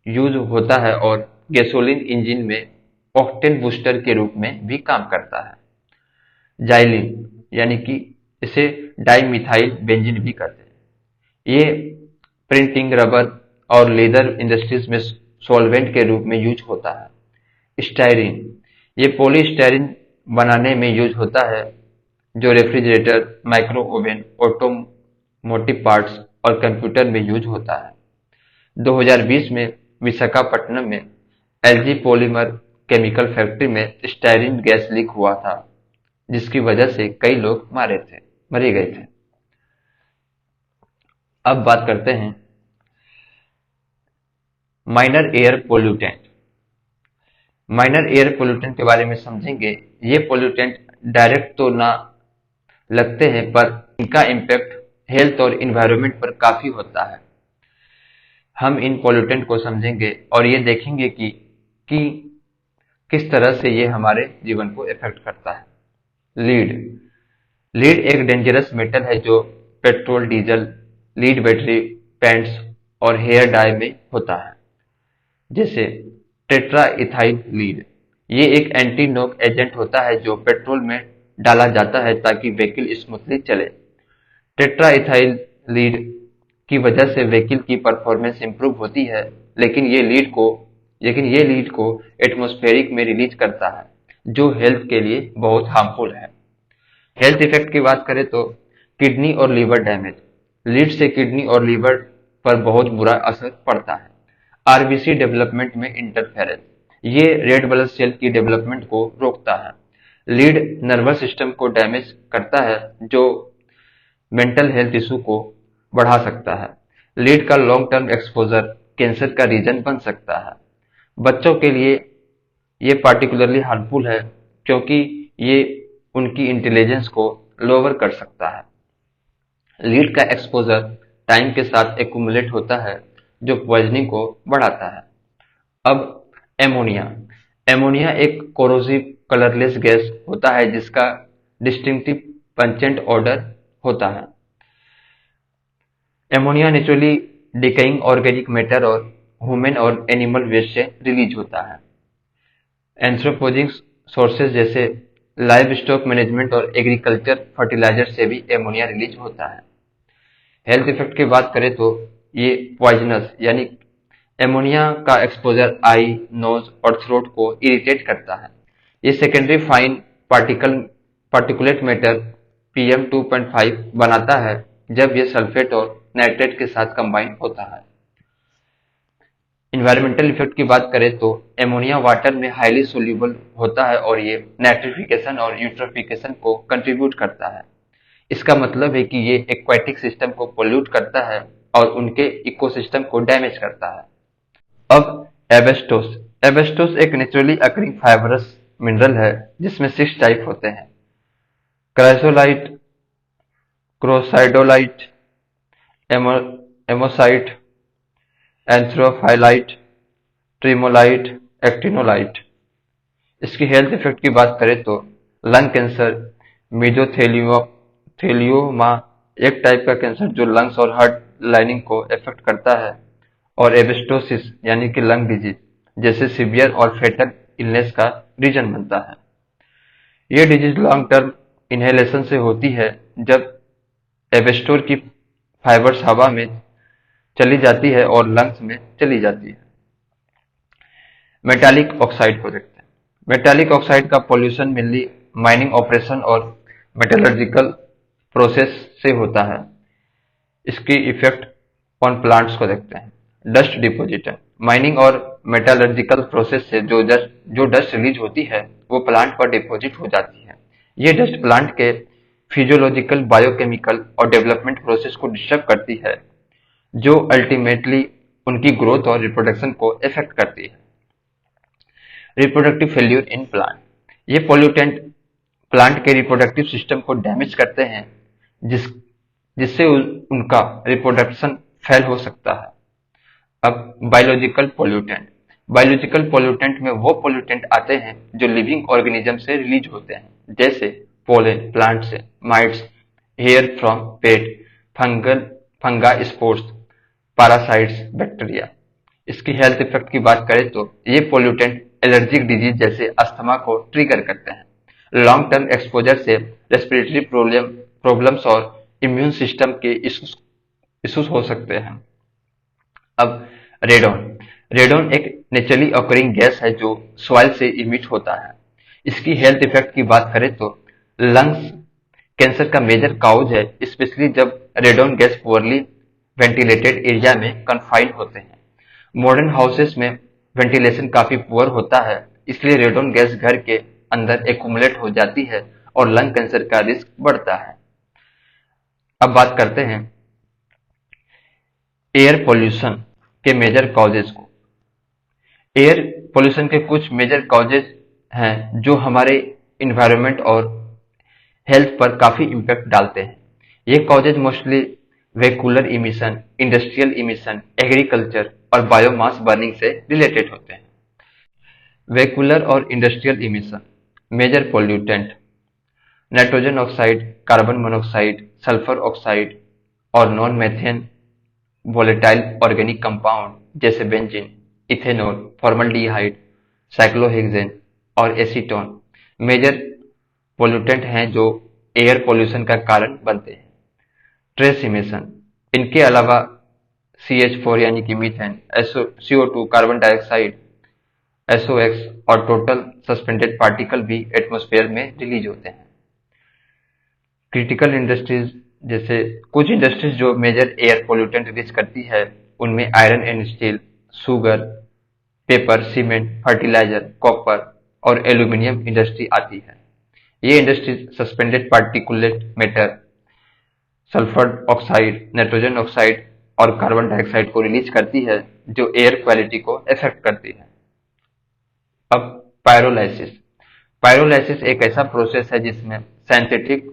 यूज होता है और गैसोलीन इंजन में ऑक्टेन बूस्टर के रूप में भी काम करता है। जाइलिन, यानी कि इसे डाइमिथाइल बेंजीन भी कहते हैं, ये प्रिंटिंग, रबर और लेदर इंडस्ट्रीज में सॉल्वेंट के रूप में यूज होता है। स्टायरीन, ये पॉलीस्टायरीन बनाने में यूज होता है जो refrigerator, micro oven, automotive parts और कंप्यूटर में यूज होता है। 2020 में विशाखापट्टनम में एलजी पॉलीमर केमिकल फैक्ट्री में स्टायरीन गैस लीक हुआ था, जिसकी वजह से कई लोग मरे गए थे। अब बात करते हैं minor air pollutant. Minor air pollutant के बारे में समझेंगे। ये पोल्यूटेंट डायरेक्ट तो ना लगते हैं, पर इनका इम्पैक्ट हेल्थ और इन्वायरमेंट पर काफी होता है। हम इन पोल्यूटेंट को समझेंगे और ये देखेंगे कि किस तरह से ये हमारे जीवन को इफेक्ट करता है। लीड, लीड एक डेंजरस मेटल है जो petrol, diesel, lead battery, paints और हेयर डाई में होता है, जैसे टेट्रा इथाइल लीड। ये एक एंटी नॉक एजेंट होता है जो पेट्रोल में डाला जाता है ताकि व्हीकल स्मूथली चले। टेट्रा इथाइल लीड की वजह से व्हीकल की परफॉर्मेंस इंप्रूव होती है, लेकिन ये लीड को एटमॉस्फेरिक में रिलीज करता है, जो हेल्थ के लिए बहुत हार्मफुल है। हेल्थ इफेक्ट की बात करें तो किडनी और लीवर डैमेज, लीड से किडनी और लीवर पर बहुत बुरा असर पड़ता है। आरबीसी डेवलपमेंट में इंटरफेरेंस, ये रेड ब्लड सेल की डेवलपमेंट को रोकता है। लीड नर्वस सिस्टम को डैमेज करता है, जो मेंटल हेल्थ इशू को बढ़ा सकता है। लीड का लॉन्ग टर्म एक्सपोजर कैंसर का रीजन बन सकता है। बच्चों के लिए ये पार्टिकुलरली हार्मफुल है क्योंकि ये उनकी इंटेलिजेंस को लोअर कर सकता है। लीड का एक्सपोजर टाइम के साथ एक्यूमुलेट होता है, जो पॉइजनिंग को बढ़ाता है। अब एमोनिया एमोनिया एक कोरोसिव कलरलेस गैस होता है जिसका डिस्टिंक्टिव पंचेंट ऑर्डर होता है। Ammonia naturally decaying organic matter और ह्यूमन और एनिमल वेस्ट से रिलीज होता है। एंथ्रोपोजिक सोर्सेज जैसे लाइव स्टॉक मैनेजमेंट और एग्रीकल्चर फर्टिलाइजर से भी एमोनिया रिलीज होता है। हेल्थ इफेक्ट की बात करें तो ये पॉइजनस यानी एमोनिया का एक्सपोजर आई, नोज और थ्रोट को इरिटेट करता है। ये secondary fine particulate matter PM 2.5 बनाता है जब ये सल्फेट और नाइट्रेट के साथ कंबाइन होता है। इन्वायरमेंटल इफेक्ट की बात करें तो एमोनिया वाटर में हाईली सोल्यूबल होता है और ये नाइट्रिफिकेशन और यूट्रोफिकेशन को कंट्रीब्यूट करता है। इसका मतलब है कि ये एक्वाटिक सिस्टम को पोल्यूट करता है और उनके इकोसिस्टम को डैमेज करता है। अब एबेस्टोस एबेस्टोस एक नेचुरली अकरिंग फाइबरस मिनरल है जिसमें 6 टाइप होते हैं: क्राइसोलाइट, क्रोसाइडोलाइट, एमोसाइट, एंथ्रोफाइलाइट, ट्रिमोलाइट, एक्टिनोलाइट। इसकी हेल्थ इफेक्ट की बात करें तो लंग कैंसर, मीजोथेलियोमा एक टाइप का कैंसर जो लंग्स और हार्ट लाइनिंग को इफेक्ट करता है, और एबेस्टोसिस यानी कि लंग डिजीज जैसे सीवियर और फेटल इलनेस का रीजन बनता है। ये डिजीज लॉन्ग टर्म इनहेलेशन से होती है जब एबेस्टोर की फाइबर्स हवा में चली जाती है और लंग्स में चली जाती है। मेटालिक ऑक्साइड को देखते हैं। मेटालिक ऑक्साइड का पॉल्यूशन मेनली माइनिंग ऑपरेशन और मेटलर्जिकल प्रोसेस से होता है। इसकी इफेक्ट ऑन प्लांट्स को देखते हैं। डस्ट डिपोजिटर माइनिंग और मेटलर्जिकल प्रोसेस से जो डस्ट रिलीज होती है वो प्लांट पर डिपोजिट हो जाती है। ये डस्ट प्लांट के फिजियोलॉजिकल, बायोकेमिकल और डेवलपमेंट प्रोसेस को डिस्टर्ब करती है, जो अल्टीमेटली उनकी ग्रोथ और रिप्रोडक्शन को इफेक्ट करती है। रिप्रोडक्टिव फेल्यूर इन प्लांट ये पोल्यूटेंट प्लांट के रिप्रोडक्टिव सिस्टम को डैमेज करते हैं, जिससे उनका रिप्रोडक्शन फेल हो सकता है। अब बायोलॉजिकल पोल्यूटेंट में वो पोल्यूटेंट आते हैं जो लिविंग ऑर्गेनिज्म से रिलीज होते हैं, जैसे पोलन प्लांट से, mites, hair from pet, fungal spores, parasites, bacteria. इसकी हेल्थ इफेक्ट की बात करें तो ये पोल्यूटेंट एलर्जिक डिजीज जैसे अस्थमा को ट्रिगर करते हैं। लॉन्ग टर्म एक्सपोजर से रेस्पिरेटरी प्रॉब्लम्स और इम्यून सिस्टम के इश्यूज हो सकते हैं। अब रेडोन एक नेचुरली ऑकरिंग गैस है जो सॉइल से इमिट होता है। इसकी हेल्थ इफेक्ट की बात करें तो लंग्स कैंसर का मेजर काउज है, स्पेशली जब radon gas poorly ventilated area में कन्फाइंड होते हैं। मॉडर्न हाउसेस में वेंटिलेशन काफी पुअर होता है, इसलिए रेडोन गैस घर के अंदर एक्यूमुलेट हो जाती है और लंग कैंसर का रिस्क बढ़ता है। अब बात करते हैं एयर पोल्यूशन के मेजर कॉजेज को। एयर पोल्यूशन के कुछ मेजर कॉजेज हैं जो हमारे इन्वायरमेंट और हेल्थ पर काफी इम्पैक्ट डालते हैं। ये causes mostly vehicular emission, industrial emission, agriculture और बायोमास बर्निंग से रिलेटेड होते हैं। वेहिकुलर और industrial emission major pollutant nitrogen oxide, carbon monoxide, sulphur oxide और non methane volatile organic compound जैसे बेंजीन, इथेनॉल, फॉर्मल्डिहाइड, साइक्लोहेक्सेन और एसीटोन मेजर पोल्यूटेंट हैं जो एयर पोल्यूशन का कारण बनते हैं। ट्रेस इमिशन इनके अलावा CH4 यानी कि methane, CO2 carbon dioxide, SOx और टोटल सस्पेंडेड पार्टिकल भी एटमॉस्फेयर में रिलीज होते हैं। क्रिटिकल इंडस्ट्रीज जैसे कुछ इंडस्ट्रीज जो मेजर एयर पोल्यूटेंट रिलीज करती है उनमें iron and steel, sugar, paper, cement, fertiliser, copper और एल्यूमिनियम इंडस्ट्री आती है। ये industry suspended particulate matter, sulphur oxide, nitrogen oxide और कार्बन डाइऑक्साइड को रिलीज करती है जो एयर क्वालिटी को इफेक्ट करती है। अब पायरोलाइसिस पायरोलाइसिस एक ऐसा प्रोसेस है जिसमें सिंथेटिक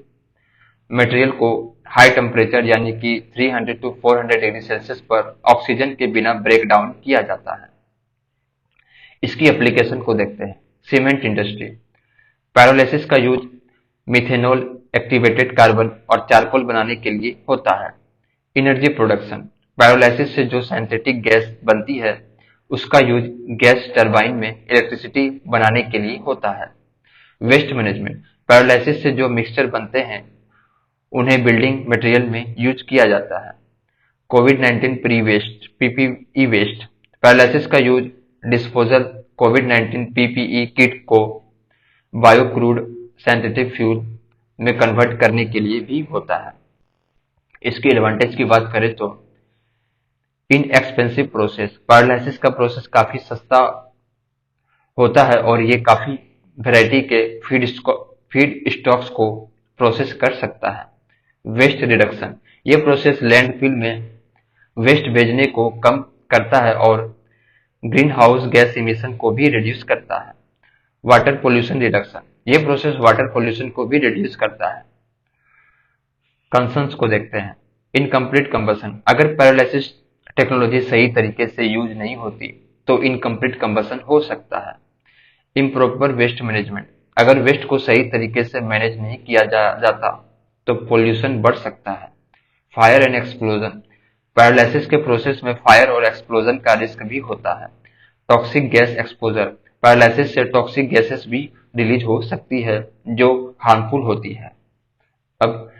मटेरियल को हाई टेम्परेचर यानी कि 300 to 400 डिग्री सेल्सियस पर ऑक्सीजन के बिना ब्रेक डाउन किया जाता है। इसकी एप्लीकेशन को देखते हैं। Cement industry. पायरोलाइसिस का यूज मिथेनॉल, एक्टिवेटेड कार्बन और चारकोल बनाने के लिए होता है। Energy production. पायरोलाइसिस से जो सिंथेटिक गैस बनती है उसका यूज गैस टरबाइन में इलेक्ट्रिसिटी बनाने के लिए होता है। Waste management. पायरोलाइसिस से जो मिक्सचर बनते हैं उन्हें बिल्डिंग मटेरियल में यूज किया जाता है। कोविड-19 pre waste PPE waste. Paralysis का यूज डिस्पोजल कोविड-19 पीपीई किट को बायोक्रूड सिंथेटिक फ्यूल में कन्वर्ट करने के लिए भी होता है। इसकी एडवांटेज की बात करें तो इनएक्सपेंसिव प्रोसेस। पैरालिसिस का प्रोसेस काफी सस्ता होता है और ये काफी वैरायटी के फीड स्टॉक्स को प्रोसेस कर सकता है। Waste reduction. ये प्रोसेस लैंडफिल में वेस्ट भेजने को कम करता है और ग्रीन हाउस गैस इमिशन को भी रिड्यूस करता है। Water pollution reduction. ये प्रोसेस वाटर पोल्यूशन को भी रिड्यूस करता है। कंसर्न्स को देखते हैं। Incomplete combustion. अगर पैरालिसिस टेक्नोलॉजी सही तरीके से यूज नहीं होती तो इनकम्प्लीट कंबसन हो सकता है। Improper waste management. अगर वेस्ट को सही तरीके से मैनेज नहीं किया जाता तो पोल्यूशन बढ़ सकता है। Fire and explosion. पैरालिसिस के प्रोसेस में फायर और एक्सप्लोजन का रिस्क भी होता है। Toxic gas exposure. पैरालिसिस से टॉक्सिक गैसेस भी रिलीज हो सकती है जो हार्मफुल होती है। अब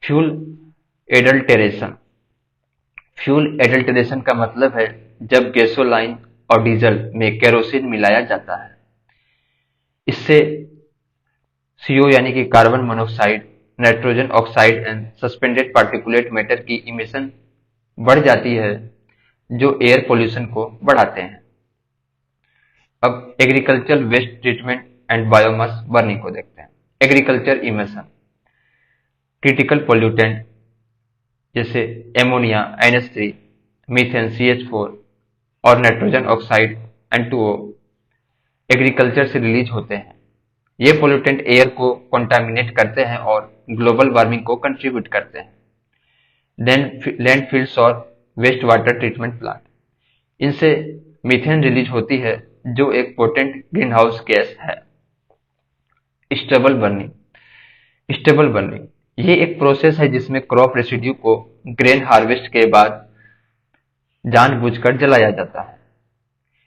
फ्यूल एडल्टेरेशन। फ्यूल एडल्टेरेशन का मतलब है जब गैसोलाइन और डीजल में केरोसिन मिलाया जाता है। इससे CO यानी कि carbon monoxide, nitrogen oxide and suspended particulate matter की इमिशन बढ़ जाती है जो एयर पोल्यूशन को बढ़ाते हैं। अब agriculture waste treatment and biomass burning को देखते हैं। Agriculture emission. क्रिटिकल पोल्यूटेंट जैसे एमोनिया NH3, मीथेन CH4 और नाइट्रोजन ऑक्साइड N2O एग्रीकल्चर से रिलीज होते हैं। ये पोल्यूटेंट एयर को कंटामिनेट करते हैं और ग्लोबल वार्मिंग को कंट्रीब्यूट करते हैं। लैंडफिल्स और वेस्ट वाटर ट्रीटमेंट प्लांट। इनसे मीथेन रिलीज होती है जो एक पोटेंट ग्रीन हाउस गैस है। Stable burning. स्टेबल बर्निंग ये एक प्रोसेस है जिसमें क्रॉप रेसिड्यू को ग्रेन हार्वेस्ट के बाद जानबूझकर जलाया जाता है।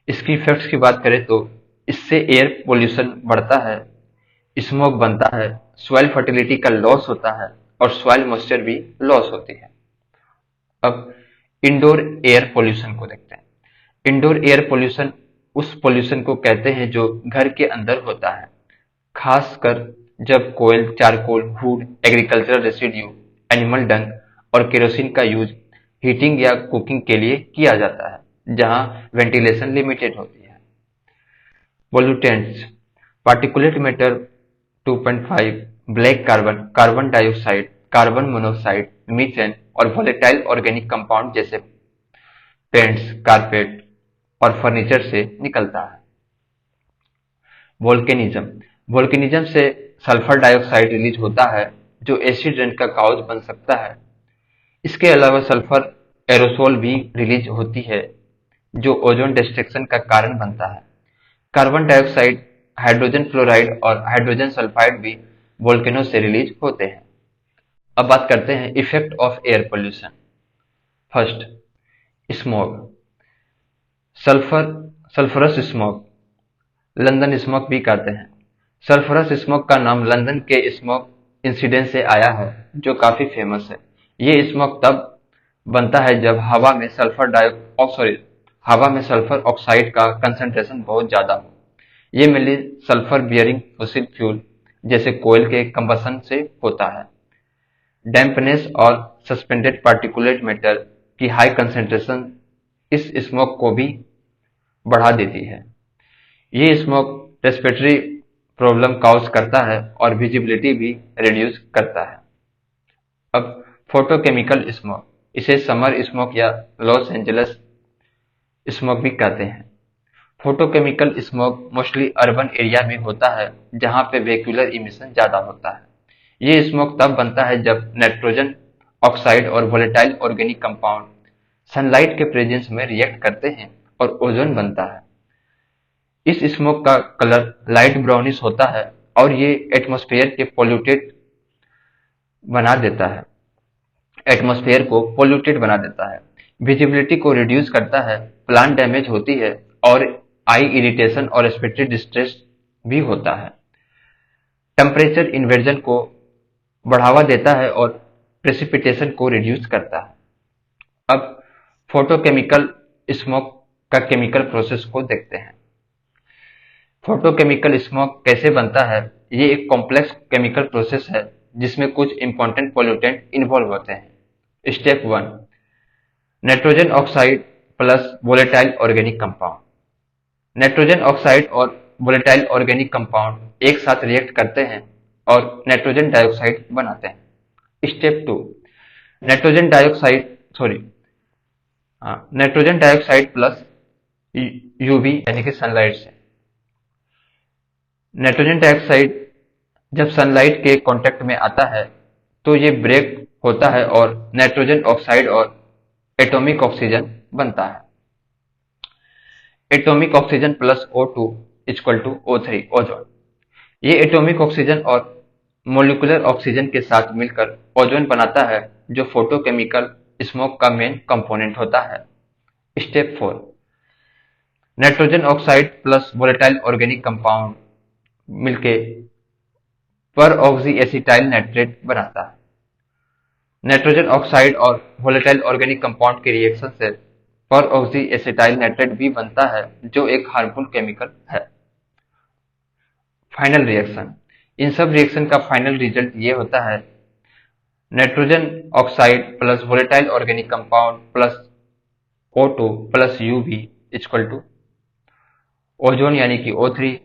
इसकी इफेक्ट्स की बात करें तो इससे एयर पोल्यूशन बढ़ता है, स्मोक बनता है, सॉइल फर्टिलिटी का लॉस होता है और सॉइल मॉइस्चर भी लॉस होती है। अब इंडोर एयर पोल्यूशन को देखते हैं। इंडोर एयर पोल्यूशन उस पोल्यूशन को कहते हैं जो घर के अंदर होता है, खासकर जब कोयल, charcoal, wood, agricultural residue, animal dung और केरोसिन का यूज हीटिंग या कुकिंग के लिए किया जाता है जहां वेंटिलेशन लिमिटेड होती है। Pollutants. Particulate matter 2.5, black carbon, carbon dioxide, carbon monoxide, methane और वोलेटाइल ऑर्गेनिक कंपाउंड जैसे पेंट्स, कारपेट और फर्नीचर से निकलता है। वोल्केनिज्म। वोल्केनिज्म से सल्फर डाइऑक्साइड रिलीज होता है जो एसिड रेन का काउज बन सकता है। इसके अलावा सल्फर एरोसोल भी रिलीज होती है जो ओजोन डिस्ट्रक्शन का कारण बनता है। कार्बन डाइऑक्साइड, हाइड्रोजन फ्लोराइड और हाइड्रोजन सल्फाइड भी वोल्केनो से रिलीज होते हैं। अब बात करते हैं effect of air pollution. First, smog. Sulphurous smog, London smog भी कहते हैं। सल्फरस स्मॉग का नाम लंदन के स्मॉग इंसिडेंट से आया है जो काफी फेमस है। ये स्मॉग तब बनता है जब हवा में सल्फर ऑक्साइड का कंसंट्रेशन बहुत ज्यादा हो। ये mainly sulphur bearing fossil fuel जैसे कोयल के कंबसन से होता है। डैम्पनेस और सस्पेंडेड पार्टिकुलेट मैटर की हाई कंसंट्रेशन इस स्मोक को भी बढ़ा देती है। ये स्मोक रेस्पिरेटरी प्रॉब्लम काउज करता है और विजिबिलिटी भी रिड्यूस करता है। अब फोटोकेमिकल स्मोक, इसे समर स्मोक या लॉस एंजल्स स्मोक भी कहते हैं। Photochemical smoke mostly urban area में होता है जहां पे वेहिकुलर इमिशन ज्यादा होता है। ये स्मोक तब बनता है जब नाइट्रोजन ऑक्साइड और वोलेटाइल ऑर्गेनिक कंपाउंड सनलाइट के प्रेजेंस में रिएक्ट करते हैं और ओजोन बनता है। इस स्मोक का कलर लाइट ब्राउनिश होता है और ये एटमॉस्फेयर के पोल्यूटेड बना देता है एटमॉस्फेयर को पोल्यूटेड बना देता है, विजिबिलिटी को रिड्यूस करता है, प्लांट डैमेज होती है और आई इरिटेशन और रेस्पिरेटरी डिस्ट्रेस भी होता है। टेम्परेचर इन्वर्जन को बढ़ावा देता है और प्रेसिपिटेशन को रिड्यूस करता है। अब फोटोकेमिकल स्मोक का केमिकल प्रोसेस को देखते हैं। फोटोकेमिकल स्मोक कैसे बनता है? ये एक कॉम्प्लेक्स केमिकल प्रोसेस है जिसमें कुछ इंपॉर्टेंट पोल्यूटेंट इन्वॉल्व होते हैं। Step 1, nitrogen oxide plus volatile organic compound. Nitrogen oxide और वोलेटाइल ऑर्गेनिक कंपाउंड एक साथ रिएक्ट करते हैं और नाइट्रोजन डाइऑक्साइड बनाते हैं। Step 2, nitrogen dioxide plus UV यानी कि सनलाइट से। नाइट्रोजन डाइऑक्साइड जब सनलाइट के कांटेक्ट में आता है तो ये ब्रेक होता है और नाइट्रोजन ऑक्साइड और एटॉमिक ऑक्सीजन बनता है। Atomic oxygen plus O2 equal to O3 ozone. ये एटॉमिक ऑक्सीजन और मोलिकुलर ऑक्सीजन के साथ मिलकर ओजोन बनाता है जो फोटोकेमिकल स्मोक का मेन कंपोनेंट होता है। Step 4, nitrogen oxide plus volatile organic compound मिलके पर ऑक्सी एसिटाइल नाइट्रेट बनाता है। नाइट्रोजन ऑक्साइड और वोलेटाइल ऑर्गेनिक कंपाउंड के रिएक्शन से पर ऑक्सी एसिटाइल नाइट्रेट भी बनता है जो एक हार्मफुल केमिकल है। फाइनल रिएक्शन, इन सब रिएक्शन का फाइनल रिजल्ट ये होता है nitrogen oxide plus volatile organic compound plus O2 plus UV equal to ozone यानी कि O3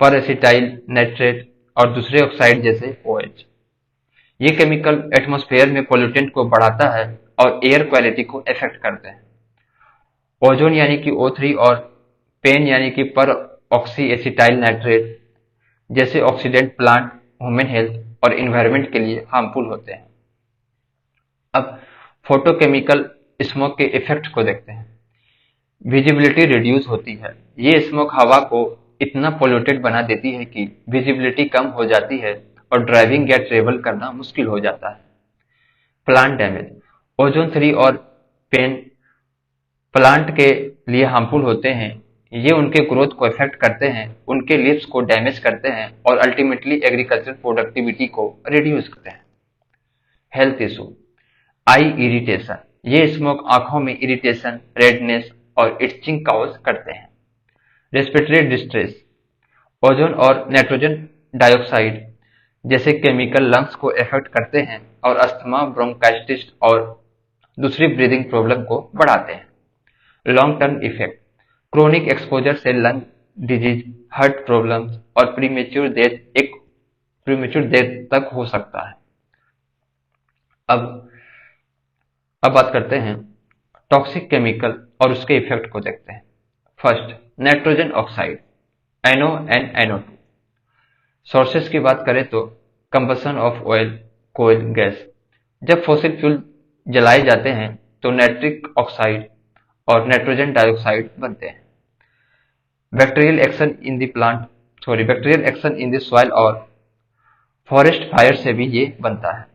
पर एसिटाइल नाइट्रेट और दूसरे ऑक्साइड जैसे OH। ये केमिकल एटमॉस्फेयर में पोल्यूटेंट को बढ़ाता है और एयर क्वालिटी को इफेक्ट करते हैं। ओजोन यानी कि O3 और पेन यानी कि पर ऑक्सी एसिटाइल नाइट्रेट जैसे ऑक्सीडेंट प्लांट, ह्यूमन हेल्थ और इन्वायरमेंट के लिए हार्मफुल होते हैं। अब फोटोकेमिकल स्मोक के इफेक्ट को देखते हैं। विजिबिलिटी रिड्यूस होती है। ये स्मोक हवा को इतना पोल्यूटेड बना देती है कि विजिबिलिटी कम हो जाती है और ड्राइविंग या ट्रेवल करना मुश्किल हो जाता है। प्लांट डैमेज, ओजोन 3 और पेन प्लांट के लिए हार्मफुल होते हैं। ये उनके ग्रोथ को इफेक्ट करते हैं, उनके लीव्स को डैमेज करते हैं और अल्टीमेटली एग्रीकल्चर प्रोडक्टिविटी को रिड्यूस करते हैं। हेल्थ इशू, आई इरिटेशन, ये स्मोक आंखों में इरिटेशन, रेडनेस और इचिंग कॉज करते हैं। रेस्पिरेटरी डिस्ट्रेस, ओजोन और नाइट्रोजन डाइऑक्साइड जैसे केमिकल लंग्स को इफेक्ट करते हैं और अस्थमा, ब्रोंकाइटिस और दूसरी ब्रीदिंग प्रॉब्लम को बढ़ाते हैं। Long term effect, chronic exposure से लंग डिजीज, हार्ट प्रॉब्लम्स और प्रीमेच्योर डेथ तक हो सकता है। अब बात करते हैं टॉक्सिक केमिकल और उसके इफेक्ट को देखते हैं। First, nitrogen oxide NO and NO2। Sources की बात करें तो कंबसन ऑफ ऑयल, कोयल, गैस। जब फॉसिल फ्यूल जलाए जाते हैं तो नाइट्रिक ऑक्साइड और नाइट्रोजन डाइऑक्साइड बनते हैं। Bacterial action in the soil और फॉरेस्ट फायर से भी ये बनता है।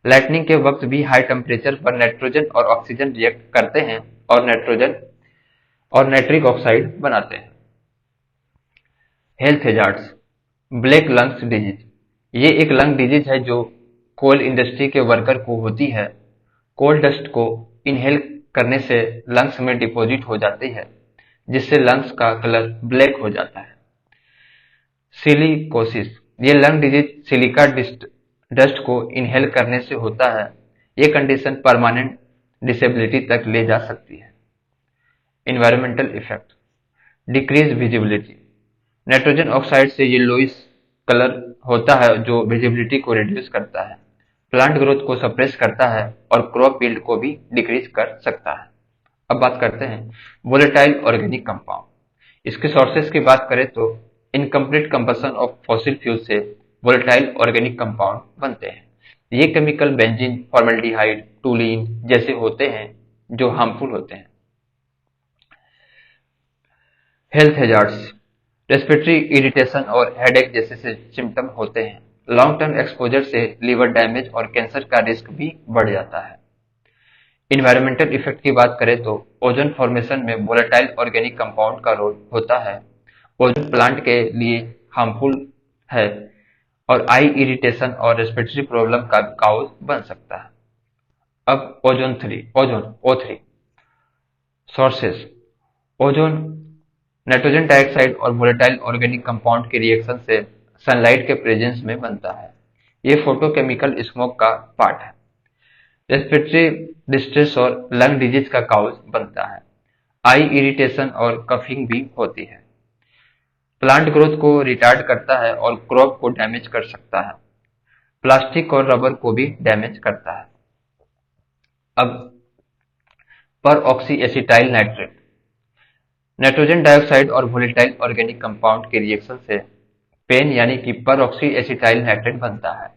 लाइटनिंग के वक्त भी हाई टेम्परेचर पर नाइट्रोजन और ऑक्सीजन रिएक्ट करते हैं और नाइट्रिक ऑक्साइड बनाते हैं। Health hazards, black lungs disease, ये एक लंग डिजीज है जो कोल इंडस्ट्री के वर्कर को होती है। कोल डस्ट को इनहेल करने से लंग्स में डिपॉजिट हो जाती है जिससे लंग्स का कलर ब्लैक हो जाता है। सिलिकोसिस, ये लंग डिजीज सिलिका डस्ट को इनहेल करने से होता है। ये कंडीशन परमानेंट डिसेबिलिटी तक ले जा सकती है। Environmental effect, decrease visibility, nitrogen oxide से येलोइश कलर होता है जो विजिबिलिटी को रिड्यूस करता है, प्लांट ग्रोथ को सप्रेस करता है और क्रॉप यील्ड को भी डिक्रीज कर सकता है। अब बात करते हैं वोलेटाइल ऑर्गेनिक कंपाउंड। इसके सोर्सेस की बात करें तो incomplete combustion of fossil fuel से वोलेटाइल ऑर्गेनिक कंपाउंड बनते हैं। ये केमिकल बेंजीन, फॉर्मेल्डिहाइड, टूलीन जैसे होते हैं जो हार्मफुल होते हैं। हेल्थ हैजार्ड्स, रेस्पिरेटरी इरिटेशन और हेडेक जैसे सिम्टम होते हैं। लॉन्ग टर्म एक्सपोजर से लीवर डैमेज और कैंसर का रिस्क भी बढ़ जाता है। इन्वायरमेंटल इफेक्ट की बात करें तो ओजोन फॉर्मेशन में वोलेटाइल ऑर्गेनिक कंपाउंड का रोल होता है। ओजोन प्लांट के लिए हार्मफुल है और आई इरिटेशन और रेस्पिरेटरी प्रॉब्लम का काउज बन सकता है। अब ozone O3 sources, ozone nitrogen dioxide और वोलेटाइल ऑर्गेनिक कंपाउंड के रिएक्शन से सनलाइट के प्रेजेंस में बनता है। ये फोटोकेमिकल स्मोक का पार्ट है। रेस्पिरेटरी डिस्ट्रेस और लंग डिजीज का काउज बनता है। आई इरिटेशन और कफिंग भी होती है। प्लांट ग्रोथ को रिटार्ड करता है और क्रॉप को डैमेज कर सकता है। प्लास्टिक और रबर को भी डैमेज करता है। अब पर oxy acetyl nitrate, nitrogen dioxide और वोलेटाइल ऑर्गेनिक कंपाउंड के रिएक्शन से पेन यानी कि पर ऑक्सी एसिटाइल नाइट्रेट बनता है।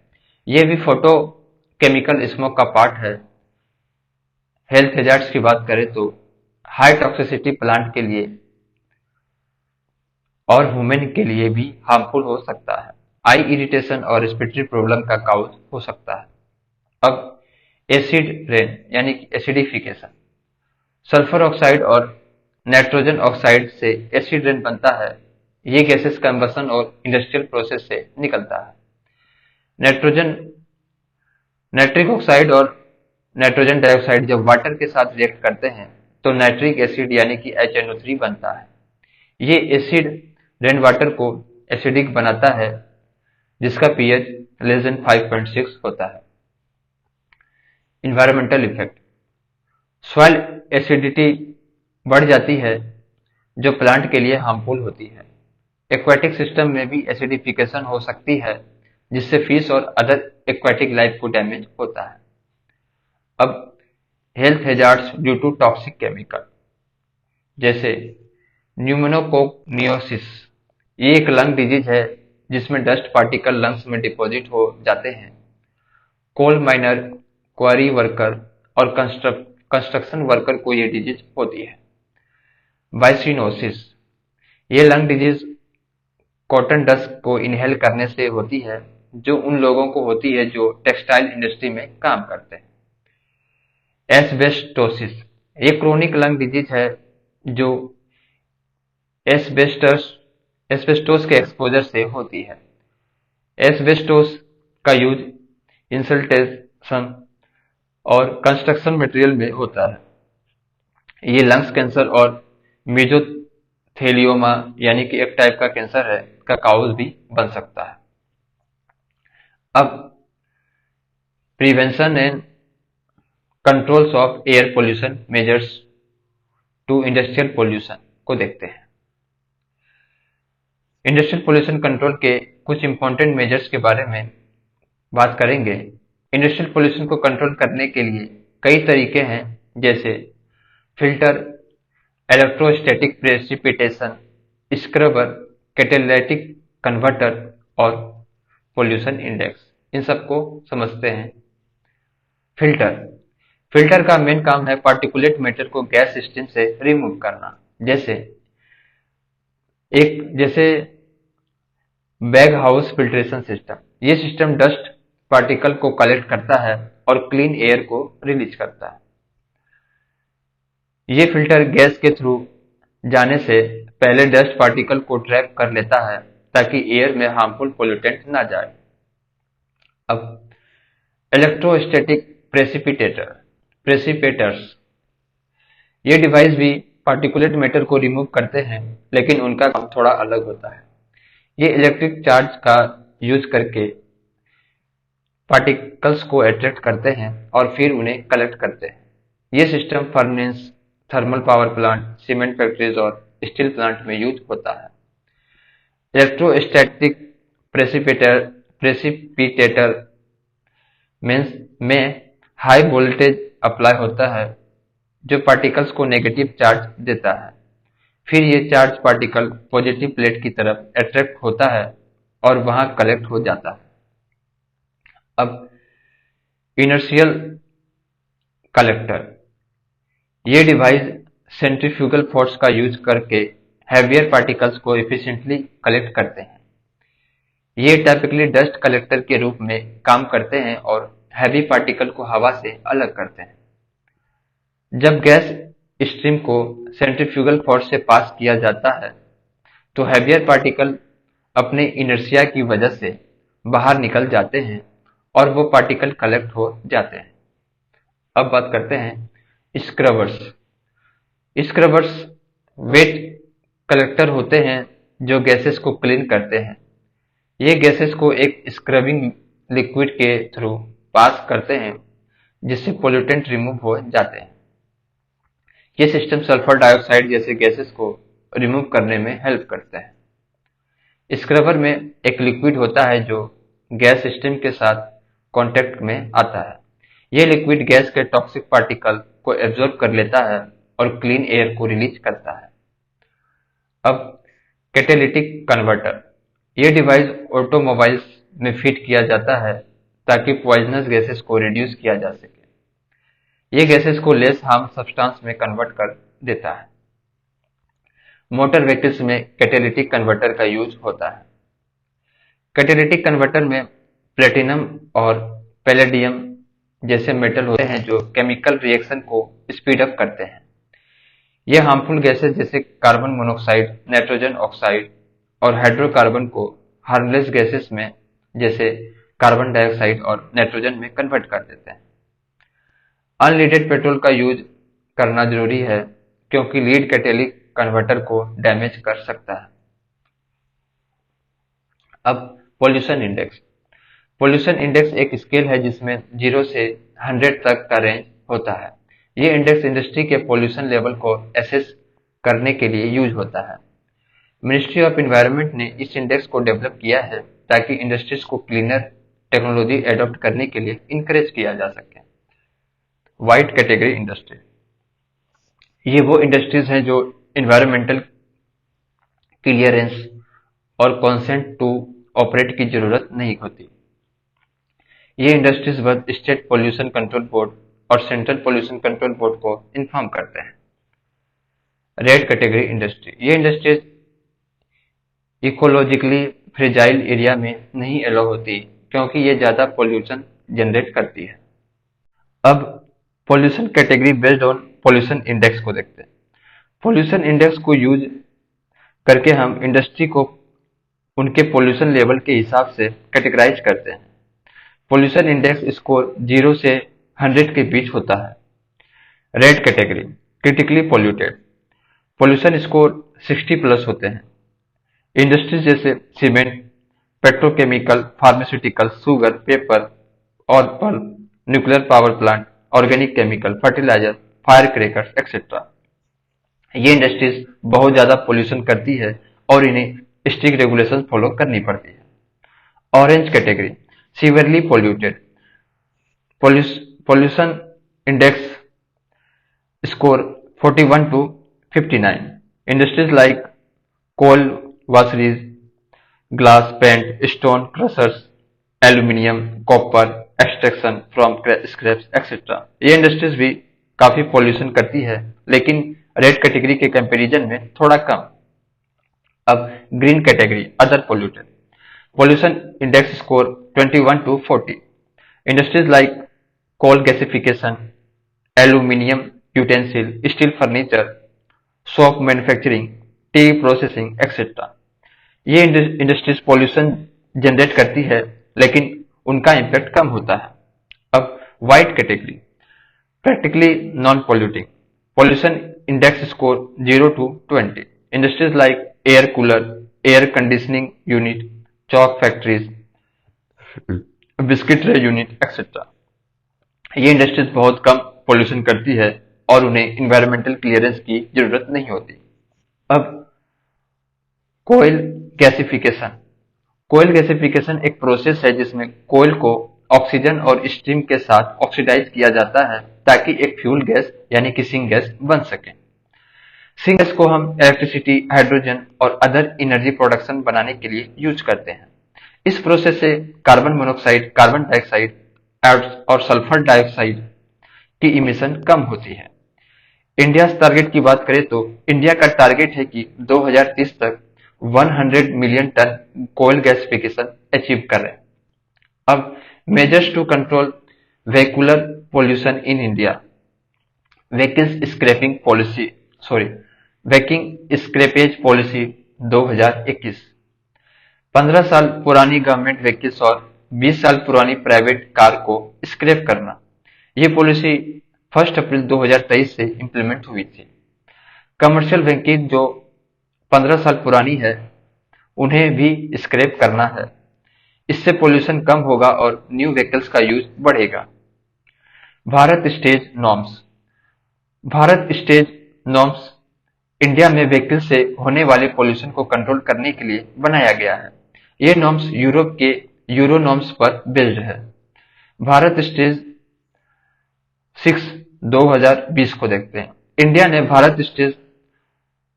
यह भी फोटो केमिकल स्मोक का पार्ट है। हेल्थ हैजार्ड्स की बात करें तो हाई टॉक्सिसिटी प्लांट के लिए और ह्यूमन के लिए भी हार्मफुल हो सकता है। आई इरिटेशन और रेस्पिरेटरी प्रॉब्लम का काउज हो सकता है। अब एसिड रेन यानी कि एसिडिफिकेशन, सल्फर ऑक्साइड और नाइट्रोजन ऑक्साइड से एसिड रेन बनता है। ये गैसेस कंबशन और इंडस्ट्रियल प्रोसेस से निकलता है। नाइट्रोजन नाइट्रिक ऑक्साइड और नाइट्रोजन डाइऑक्साइड जब वाटर के साथ रिएक्ट करते हैं तो नाइट्रिक एसिड यानी कि HNO3 बनता है। ये एसिड रेन वाटर को एसिडिक बनाता है जिसका pH लेस देन 5.6 होता है। इन्वायरमेंटल इफेक्ट, सॉइल एसिडिटी बढ़ जाती है जो प्लांट के लिए हार्मफुल होती है। एक्वाटिक सिस्टम में भी एसिडिफिकेशन हो सकती है जिससे फिश और अदर एक्वाटिक लाइफ को डैमेज होता है। अब health hazards due to toxic chemical, जैसे न्यूमोकोकनियोसिस, ये एक लंग डिजीज है जिसमें डस्ट पार्टिकल लंग्स में डिपॉजिट हो जाते हैं। कोल माइनर, क्वारी वर्कर और कंस्ट्रक्शन वर्कर को ये डिजीज होती है। बाइसिनोसिस, ये लंग डिजीज कॉटन डस्ट को इनहेल करने से होती है जो उन लोगों को होती है जो टेक्सटाइल इंडस्ट्री में काम करते हैं। एस्बेस्टोसिस, ये क्रोनिक लंग डिजीज है जो एस्बेस्टोस के एक्सपोजर से होती है। एस्बेस्टोस का यूज इंसल्टेशन और कंस्ट्रक्शन मटेरियल में होता है। ये लंग्स कैंसर और मेजोथेलियोमा यानी कि एक टाइप का कैंसर है का काउज भी बन सकता है। अब prevention and controls of air pollution measures to industrial pollution को देखते हैं। इंडस्ट्रियल पोल्यूशन कंट्रोल के कुछ इंपॉर्टेंट मेजर्स के बारे में बात करेंगे। इंडस्ट्रियल पोल्यूशन को कंट्रोल करने के लिए कई तरीके हैं, जैसे filter, electrostatic precipitation, scrubber, catalytic converter और पोल्यूशन इंडेक्स। इन सबको समझते हैं। फिल्टर का मेन काम है पार्टिकुलेट मैटर को गैस स्ट्रीम से रिमूव करना। जैसे बैग हाउस फिल्ट्रेशन सिस्टम, ये सिस्टम डस्ट पार्टिकल को कलेक्ट करता है और क्लीन एयर को रिलीज करता है। ये फिल्टर गैस के थ्रू जाने से पहले डस्ट पार्टिकल को ट्रैप कर लेता है ताकि एयर में हार्मफुल पोल्यूटेंट ना जाए। अब इलेक्ट्रोस्टैटिक प्रेसिपिटेटर्स, ये डिवाइस भी पार्टिकुलेट मैटर को रिमूव करते हैं लेकिन उनका काम थोड़ा अलग होता है। ये इलेक्ट्रिक चार्ज का यूज करके पार्टिकल्स को अट्रैक्ट करते हैं और फिर उन्हें कलेक्ट करते हैं। ये system furnace, thermal power plant, cement factories और स्टील प्लांट में यूज होता है। इलेक्ट्रोस्टैटिक प्रेसिपिटेटर में हाई वोल्टेज अप्लाई होता है जो पार्टिकल्स को नेगेटिव चार्ज देता है। फिर ये चार्ज पार्टिकल पॉजिटिव प्लेट की तरफ अट्रैक्ट होता है और वहां कलेक्ट हो जाता है। अब इनर्शियल कलेक्टर, ये डिवाइस सेंट्रीफ्यूगल फोर्स का यूज करके हैवियर पार्टिकल्स को एफिशिएंटली कलेक्ट करते हैं। ये टाइपिकली डस्ट कलेक्टर के रूप में काम करते हैं और हैवी पार्टिकल को हवा से अलग करते हैं। जब गैस स्ट्रीम को सेंट्रीफ्यूगल फोर्स से पास किया जाता है तो हैवियर पार्टिकल अपने इनर्शिया की वजह से बाहर निकल जाते हैं और वो पार्टिकल कलेक्ट हो जाते हैं। अब बात करते हैं स्क्रबर्स। स्क्रबर्स वेट कलेक्टर होते हैं जो गैसेस को क्लीन करते हैं। ये गैसेस को एक स्क्रबिंग लिक्विड के थ्रू पास करते हैं जिससे पोल्यूटेंट रिमूव हो जाते हैं। ये सिस्टम सल्फर डाइऑक्साइड जैसे गैसेस को रिमूव करने में हेल्प करता है। स्क्रबर में एक लिक्विड होता है जो गैस स्ट्रीम के साथ कांटेक्ट में आता है। यह लिक्विड गैस के टॉक्सिक पार्टिकल को एब्जॉर्ब कर लेता है और क्लीन एयर को रिलीज करता है। अब कैटेलिटिक कन्वर्टर, यह डिवाइस ऑटोमोबाइल्स में फिट किया जाता है ताकि पॉइजनस गैसेस को रिड्यूस किया जा सके। ये गैसेस को लेस हार्म सब्सटेंस में कन्वर्ट कर देता है। मोटर व्हीकल्स में कैटेलिटिक कन्वर्टर का यूज होता है। कैटेलिटिक कन्वर्टर में प्लेटिनम और पैलेडियम जैसे मेटल होते हैं जो केमिकल रिएक्शन को स्पीड अप करते हैं। ये हार्मफुल गैसेस जैसे कार्बन मोनोऑक्साइड, नाइट्रोजन ऑक्साइड और हाइड्रोकार्बन को हार्मलेस गैसेस में जैसे कार्बन डाइऑक्साइड और नाइट्रोजन में कन्वर्ट कर देते हैं। अनलीडेड पेट्रोल का यूज करना जरूरी है क्योंकि लीड कैटेलिक कन्वर्टर को डैमेज कर सकता है। अब पोल्यूशन इंडेक्स। पोल्यूशन इंडेक्स एक स्केल है जिसमें 0 से 100 तक का रेंज होता है। ये इंडेक्स इंडस्ट्री के पोल्यूशन लेवल को एसेस करने के लिए यूज होता है। मिनिस्ट्री ऑफ एनवायरनमेंट ने इस इंडेक्स को डेवलप किया है ताकि इंडस्ट्रीज को क्लीनर टेक्नोलॉजी एडॉप्ट करने के लिए इंकरेज किया जा सके। वाइट कैटेगरी इंडस्ट्री, ये वो इंडस्ट्रीज हैं जो एनवायरमेंटल क्लियरेंस और कंसेंट टू ऑपरेट की जरूरत नहीं होती। ये इंडस्ट्रीज बस स्टेट पोल्यूशन कंट्रोल बोर्ड और सेंट्रल पोल्यूशन कंट्रोल बोर्ड को इन्फॉर्म करते हैं। रेड कैटेगरी इंडस्ट्री, ये इंडस्ट्रीज इकोलॉजिकली फ्रेजाइल एरिया में नहीं अलाउ होती क्योंकि ये ज्यादा पोल्यूशन जनरेट करती है। अब pollution category based on pollution index को देखते हैं। पोल्यूशन इंडेक्स को यूज करके हम इंडस्ट्री को उनके पोल्यूशन लेवल के हिसाब से कैटेगराइज करते हैं। पोल्यूशन इंडेक्स स्कोर 0 से 100 के बीच होता है। Red category critically polluted, pollution score 60 plus होते हैं। इंडस्ट्रीज जैसे cement, petrochemical, pharmaceutical, sugar, paper और pulp, nuclear power plant, organic chemical, fertiliser, firecrackers etcetera. ये इंडस्ट्रीज बहुत ज्यादा पोल्यूशन करती है और इन्हें स्ट्रिक्ट रेगुलेशन फॉलो करनी पड़ती है। Orange category severely polluted, pollution index score 41 to 59। Industries like coal washeries, glass, paint, stone crushers, aluminium, copper extraction from scraps etcetera. ये इंडस्ट्रीज भी काफी पोल्यूशन करती है लेकिन रेड कैटेगरी के कंपैरिजन में थोड़ा कम। अब green category other polluted, pollution index score 21 to 40। Industries like coal gasification, aluminium utensil, steel furniture, soap manufacturing, tea processing etcetera. ये इंडस्ट्रीज पोल्यूशन जनरेट करती है लेकिन उनका इम्पैक्ट कम होता है। अब white category practically non polluting, pollution index score 0 to 20। Industries like air cooler, air conditioning unit, chalk factories, biscuit tray unit etcetera. ये इंडस्ट्रीज बहुत कम पोल्यूशन करती है और उन्हें इन्वायरमेंटल क्लियरेंस की जरूरत नहीं होती। अब कोयल गैसिफिकेशन। कोयल गैसिफिकेशन एक प्रोसेस है जिसमें कोयल को ऑक्सीजन और स्टीम के साथ ऑक्सीडाइज किया जाता है ताकि एक फ्यूल गैस यानी कि सिंक गैस बन सके। सिंगेस को हम इलेक्ट्रिसिटी, हाइड्रोजन और अदर एनर्जी प्रोडक्शन बनाने के लिए यूज करते हैं। इस प्रोसेस से कार्बन मोनोऑक्साइड, कार्बन डाइऑक्साइड और सल्फर डाइऑक्साइड की इमिशन कम होती है। इंडिया टारगेट की बात करें तो इंडिया का टारगेट है कि 2030 तक 100 मिलियन टन कोयल गैसिफिकेशन अचीव करें। अब measures to control vehicular pollution in India, vehicle scrapping policy वैकिंग स्क्रैपेज पॉलिसी 2021। 15 साल पुरानी गवर्नमेंट व्हीकल्स और 20 साल पुरानी प्राइवेट कार को स्क्रैप करना, ये पॉलिसी 1 अप्रैल 2023 से इंप्लीमेंट हुई थी। कमर्शियल व्हीकल जो 15 साल पुरानी है उन्हें भी स्क्रैप करना है। इससे पोल्यूशन कम होगा और न्यू व्हीकल्स का यूज बढ़ेगा। Bharat stage norms, Bharat stage norms India में व्हीकल से होने वाले पोल्यूशन को कंट्रोल करने के लिए बनाया गया है। ये नॉर्म्स यूरोप के यूरो नॉर्म्स पर बेस्ड है। भारत स्टेज 6 2020 को देखते हैं। इंडिया ने भारत स्टेज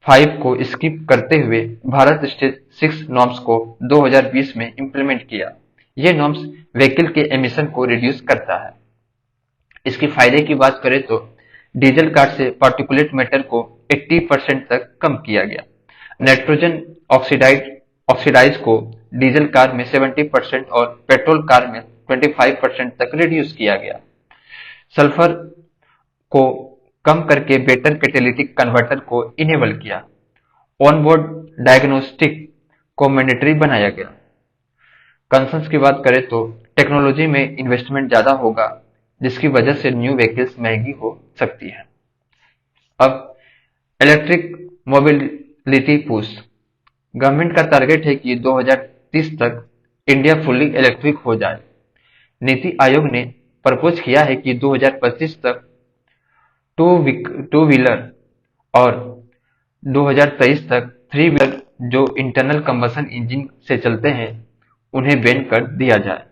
5 को स्किप करते हुए भारत स्टेज 6 नॉर्म्स को 2020 में इंप्लीमेंट किया। ये नॉर्म्स व्हीकल के एमिशन को रिड्यूस करता है। इसके फायदे की बात करें तो डीजल कार से पार्टिकुलेट मैटर को 80% तक कम किया गया। नाइट्रोजन ऑक्सीडाइज को डीजल कार में 70% और पेट्रोल कार में 25% तक रिड्यूस किया गया। सल्फर को कम करके बेटर कैटेलिटिक कन्वर्टर को इनेबल किया। ऑनबोर्ड डायग्नोस्टिक को मैंडेटरी बनाया गया। कंसर्न्स की बात करें तो टेक्नोलॉजी में इन्वेस्टमेंट ज्यादा होगा, जिसकी वजह से न्यू व्हीकल्स महंगी हो सकती है। अब इलेक्ट्रिक मोबिलिटी पुश, गवर्नमेंट का टारगेट है कि 2030 तक इंडिया फुल्ली इलेक्ट्रिक हो जाए। नीति आयोग ने प्रपोज किया है कि 2025 तक टू व्हीलर और 2023 तक 3 व्हीलर जो इंटरनल कंबशन इंजन से चलते हैं उन्हें बैन कर दिया जाए।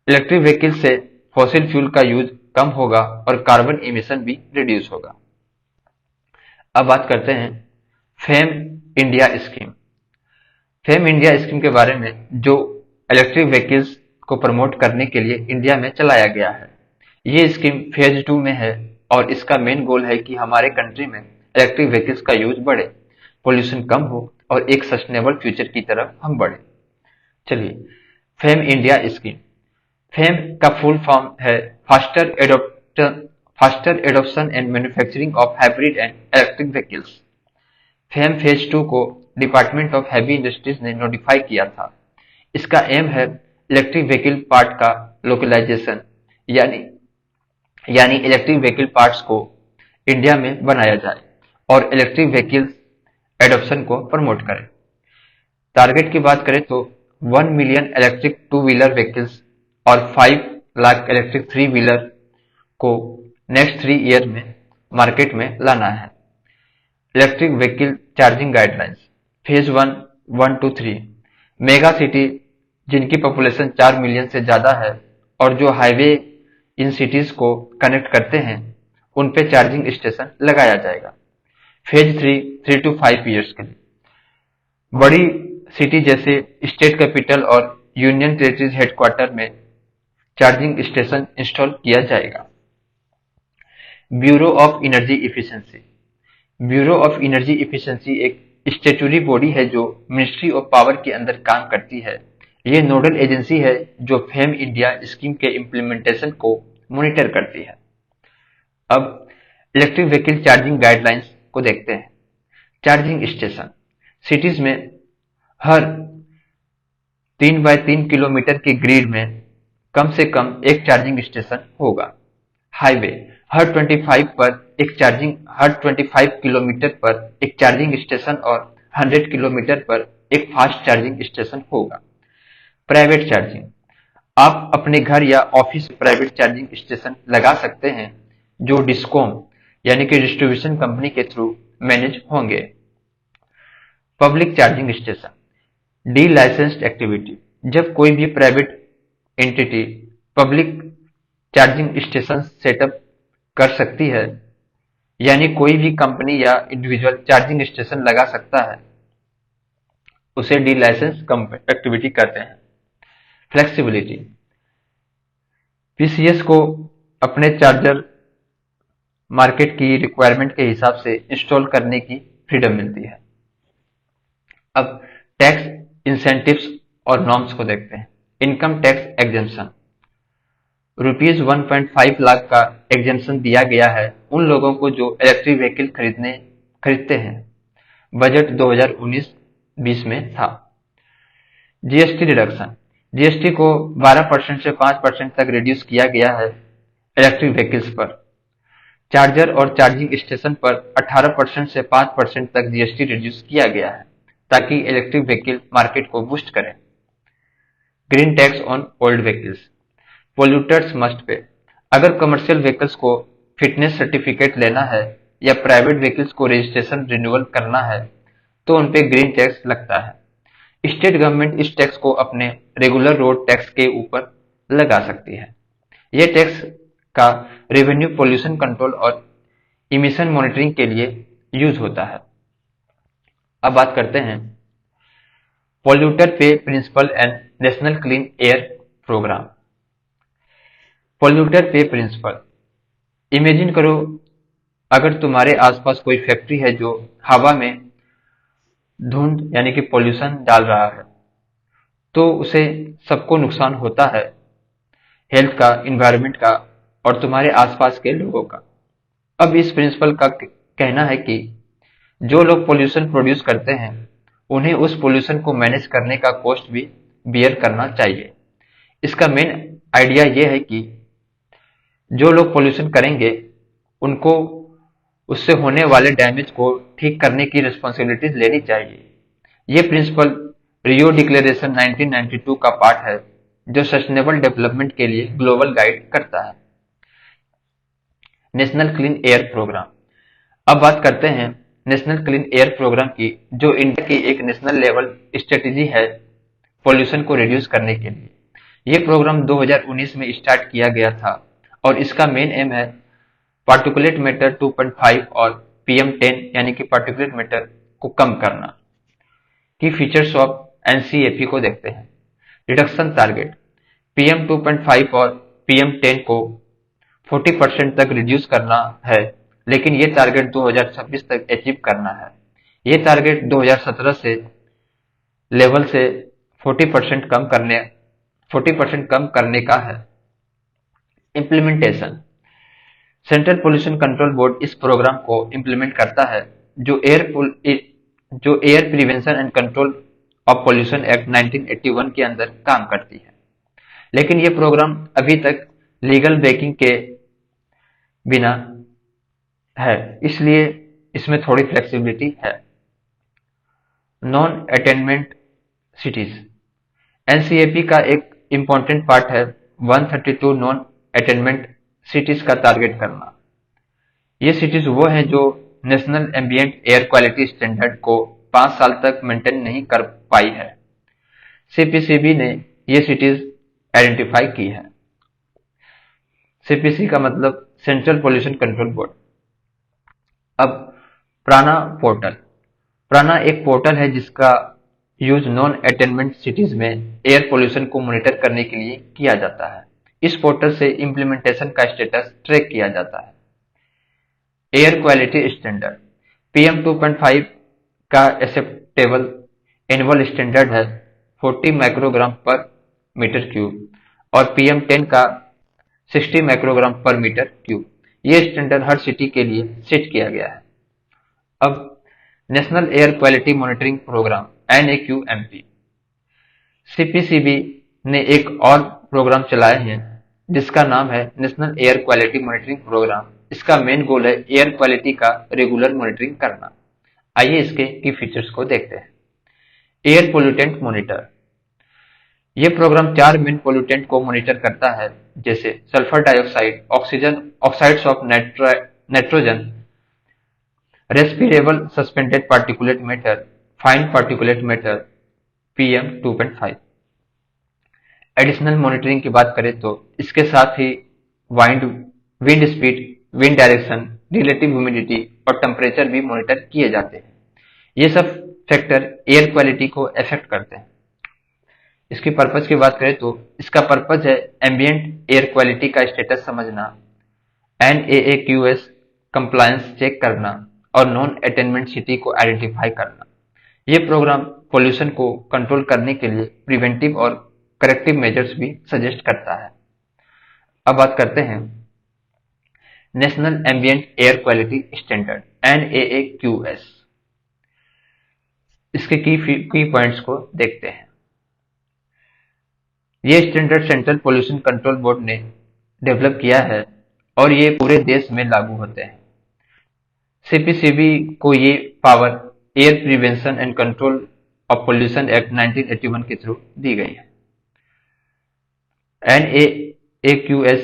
इलेक्ट्रिक व्हीकल से फॉसिल फ्यूल का यूज कम होगा और कार्बन इमिशन भी रिड्यूस होगा। अब बात करते हैं fame India scheme. Fame India scheme के बारे में, जो इलेक्ट्रिक व्हीकल्स को प्रमोट करने के लिए इंडिया में चलाया गया है। ये स्कीम फेज 2 में है और इसका मेन गोल है कि हमारे कंट्री में इलेक्ट्रिक व्हीकल्स का यूज बढ़े, पोल्यूशन कम हो और एक सस्टेनेबल फ्यूचर की तरफ हम बढ़े। चलिए, फेम इंडिया स्कीम। फेम का फुल फॉर्म है faster adoption and manufacturing of hybrid and electric vehicles. Fame phase 2 को डिपार्टमेंट ऑफ हैवी इंडस्ट्रीज ने नोटिफाई किया था। इसका एम है इलेक्ट्रिक व्हीकल पार्ट का लोकलाइजेशन, यानी इलेक्ट्रिक व्हीकल पार्ट्स को इंडिया में बनाया जाए और इलेक्ट्रिक व्हीकल एडॉप्शन को प्रमोट करे। टारगेट की बात करें तो 1 मिलियन इलेक्ट्रिक 2 व्हीलर व्हीकल्स और 5 लाख इलेक्ट्रिक 3 व्हीलर को नेक्स्ट 3 ईयर में मार्केट में लाना है। Electric vehicle charging guidelines phase 1 to 3। Mega city जिनकी पॉपुलेशन 4 मिलियन से ज्यादा है और जो हाईवे इन सिटीज को कनेक्ट करते हैं उन पे चार्जिंग स्टेशन लगाया जाएगा। फेज 3 to 5 ईयर्स के लिए। बड़ी सिटी जैसे स्टेट कैपिटल और यूनियन टेरिटरीज हेडक्वार्टर में चार्जिंग स्टेशन इंस्टॉल किया जाएगा। Bureau of energy efficiency. Bureau of energy efficiency एक स्टेटूरी बॉडी है जो मिनिस्ट्री ऑफ पावर के अंदर काम करती है। ये नोडल एजेंसी है जो फेम इंडिया स्कीम के इम्प्लीमेंटेशन को मॉनिटर करती है। अब इलेक्ट्रिक व्हीकल चार्जिंग गाइडलाइंस को देखते हैं। चार्जिंग स्टेशन सिटीज में हर 3 बाय 3 किलोमीटर के ग्रिड में कम से कम एक चार्जिंग स्टेशन होगा। हाईवे हर 25 किलोमीटर पर एक चार्जिंग स्टेशन और 100 किलोमीटर पर एक फास्ट चार्जिंग स्टेशन होगा। प्राइवेट चार्जिंग, आप अपने घर या ऑफिस में प्राइवेट चार्जिंग स्टेशन लगा सकते हैं जो डिस्कॉम यानी कि डिस्ट्रीब्यूशन कंपनी के थ्रू मैनेज होंगे। Public charging station D licensed activity, जब कोई भी private entity public charging station setup कर सकती है यानी कोई भी कंपनी या इंडिविजुअल चार्जिंग स्टेशन लगा सकता है, उसे डी लाइसेंस कंडक्टिविटी कहते हैं। फ्लेक्सिबिलिटी, पीसीएस को अपने चार्जर मार्केट की रिक्वायरमेंट के हिसाब से इंस्टॉल करने की फ्रीडम मिलती है। अब टैक्स इंसेंटिव्स और नॉर्म्स को देखते हैं। इनकम टैक्स एग्जेम्पशन, ₹1.5 लाख का एग्जेम्पशन दिया गया है उन लोगों को जो इलेक्ट्रिक व्हीकल खरीदते हैं। बजट 2019-20 में था। जीएसटी रिडक्शन, जीएसटी को 12% से 5% तक रिड्यूस किया गया है इलेक्ट्रिक व्हीकल्स पर। चार्जर और चार्जिंग स्टेशन पर 18% से 5% तक जीएसटी रिड्यूस किया गया है ताकि इलेक्ट्रिक व्हीकल मार्केट को बूस्ट करें। Green tax on old vehicles, polluters must pay, अगर कमर्शियल व्हीकल्स को फिटनेस सर्टिफिकेट लेना है या प्राइवेट व्हीकल्स को रजिस्ट्रेशन रिन्यूअल करना है तो उन पे ग्रीन टैक्स लगता है। स्टेट गवर्नमेंट इस टैक्स को अपने रेगुलर रोड टैक्स के ऊपर लगा सकती है। यह टैक्स का रेवेन्यू पोल्यूशन कंट्रोल और इमिशन मॉनिटरिंग के लिए यूज होता है। अब बात करते हैं polluter pay principle and national clean air programme. Polluter pay principle, imagine करो अगर तुम्हारे आसपास कोई फैक्ट्री है जो हवा में धुंध यानी कि पोल्यूशन डाल रहा है, तो उसे सबको नुकसान होता है, हेल्थ का, इन्वायरमेंट का और तुम्हारे आसपास के लोगों का। अब इस प्रिंसिपल का कहना है कि जो लोग पोल्यूशन प्रोड्यूस करते हैं उन्हें उस पोल्यूशन को मैनेज करने का कॉस्ट भी बियर करना चाहिए। इसका मेन आइडिया यह है कि जो लोग पोल्यूशन करेंगे उनको उससे होने वाले डैमेज को ठीक करने की रिस्पॉन्सिबिलिटीज लेनी चाहिए। ये प्रिंसिपल रियो डिक्लेरेशन 1992 का पार्ट है जो सस्टेनेबल डेवलपमेंट के लिए ग्लोबल गाइड करता है। नेशनल क्लीन एयर प्रोग्राम, अब बात करते हैं नेशनल क्लीन एयर प्रोग्राम की, जो इंडिया की एक नेशनल लेवल स्ट्रेटेजी है पोल्यूशन को रिड्यूस करने के लिए। यह प्रोग्राम 2019 में स्टार्ट किया गया था और इसका मेन एम है पार्टिकुलेट मैटर 2.5 और PM10 यानी कि पार्टिकुलेट मैटर को कम करना। की फीचर्स ऑफ एनसीएपी को देखते हैं। रिडक्शन टारगेट, PM 2.5 और PM10 को 40% तक रिड्यूस करना है, लेकिन ये टारगेट 2026 तक अचीव करना है। ये टारगेट 2017 से लेवल से 40% कम करने का है। Implementation, central pollution control board इस प्रोग्राम को इम्प्लीमेंट करता है जो air prevention and control of pollution act 1981 के अंदर काम करती है, लेकिन ये प्रोग्राम अभी तक लीगल बैकिंग के बिना है, इसलिए इसमें थोड़ी फ्लेक्सिबिलिटी है। नॉन अटेनमेंट सिटीज, एनसीएपी का एक इंपॉर्टेंट पार्ट है 132 नॉन अटेनमेंट सिटीज का टारगेट करना। ये सिटीज वो हैं जो national ambient air quality standard को 5 साल तक मेंटेन नहीं कर पाई है। सीपीसीबी ने ये सिटीज आइडेंटिफाई की है। सीपीसी का मतलब सेंट्रल पोल्यूशन कंट्रोल बोर्ड। अब प्राना पोर्टल, प्राना एक पोर्टल है जिसका यूज नॉन अटेनमेंट सिटीज में एयर पोल्यूशन को मॉनिटर करने के लिए किया जाता है। इस पोर्टल से इम्प्लीमेंटेशन का स्टेटस ट्रैक किया जाता है। एयर क्वालिटी स्टैंडर्ड, PM 2.5 का एक्सेप्टेबल एनुअल स्टैंडर्ड है 40 माइक्रोग्राम पर मीटर क्यूब और PM10 का 60 माइक्रोग्राम पर मीटर क्यूब। ये स्टैंडर्ड हर सिटी के लिए सेट किया गया है। अब national air quality monitoring programme NAQMP, CPCB ने एक और प्रोग्राम चलाए हैं जिसका नाम है national air quality monitoring programme. इसका मेन गोल है एयर क्वालिटी का रेगुलर मॉनिटरिंग करना। आइए इसके की फीचर्स को देखते हैं। एयर पोल्यूटेंट मॉनिटर, यह प्रोग्राम 4 मेन पोल्यूटेंट को मॉनिटर करता है जैसे sulphur dioxide, oxygen, oxides of nitrogen, respirable suspended particulate matter, fine particulate matter, PM 2.5। Additional monitoring की बात करें तो इसके साथ ही wind speed, wind direction, relative humidity और टेम्परेचर भी मॉनिटर किए जाते हैं। ये सब फैक्टर एयर क्वालिटी को अफेक्ट करते हैं। इसकी पर्पज की बात करें तो इसका पर्पज है एम्बियंट एयर क्वालिटी का स्टेटस समझना, NAAQS कंप्लायंस चेक करना और नॉन अटेनमेंट सिटी को आइडेंटिफाई करना। ये प्रोग्राम पोल्यूशन को कंट्रोल करने के लिए प्रिवेंटिव और करेक्टिव मेजर्स भी सजेस्ट करता है। अब बात करते हैं national ambient air quality standard NAAQS। इसके की पॉइंट्स को देखते हैं। ये standard central pollution control board ने डेवलप किया है और ये पूरे देश में लागू होते हैं। CPCB को ये power air prevention and control of pollution act 1981 के थ्रू दी गई है। NAAQS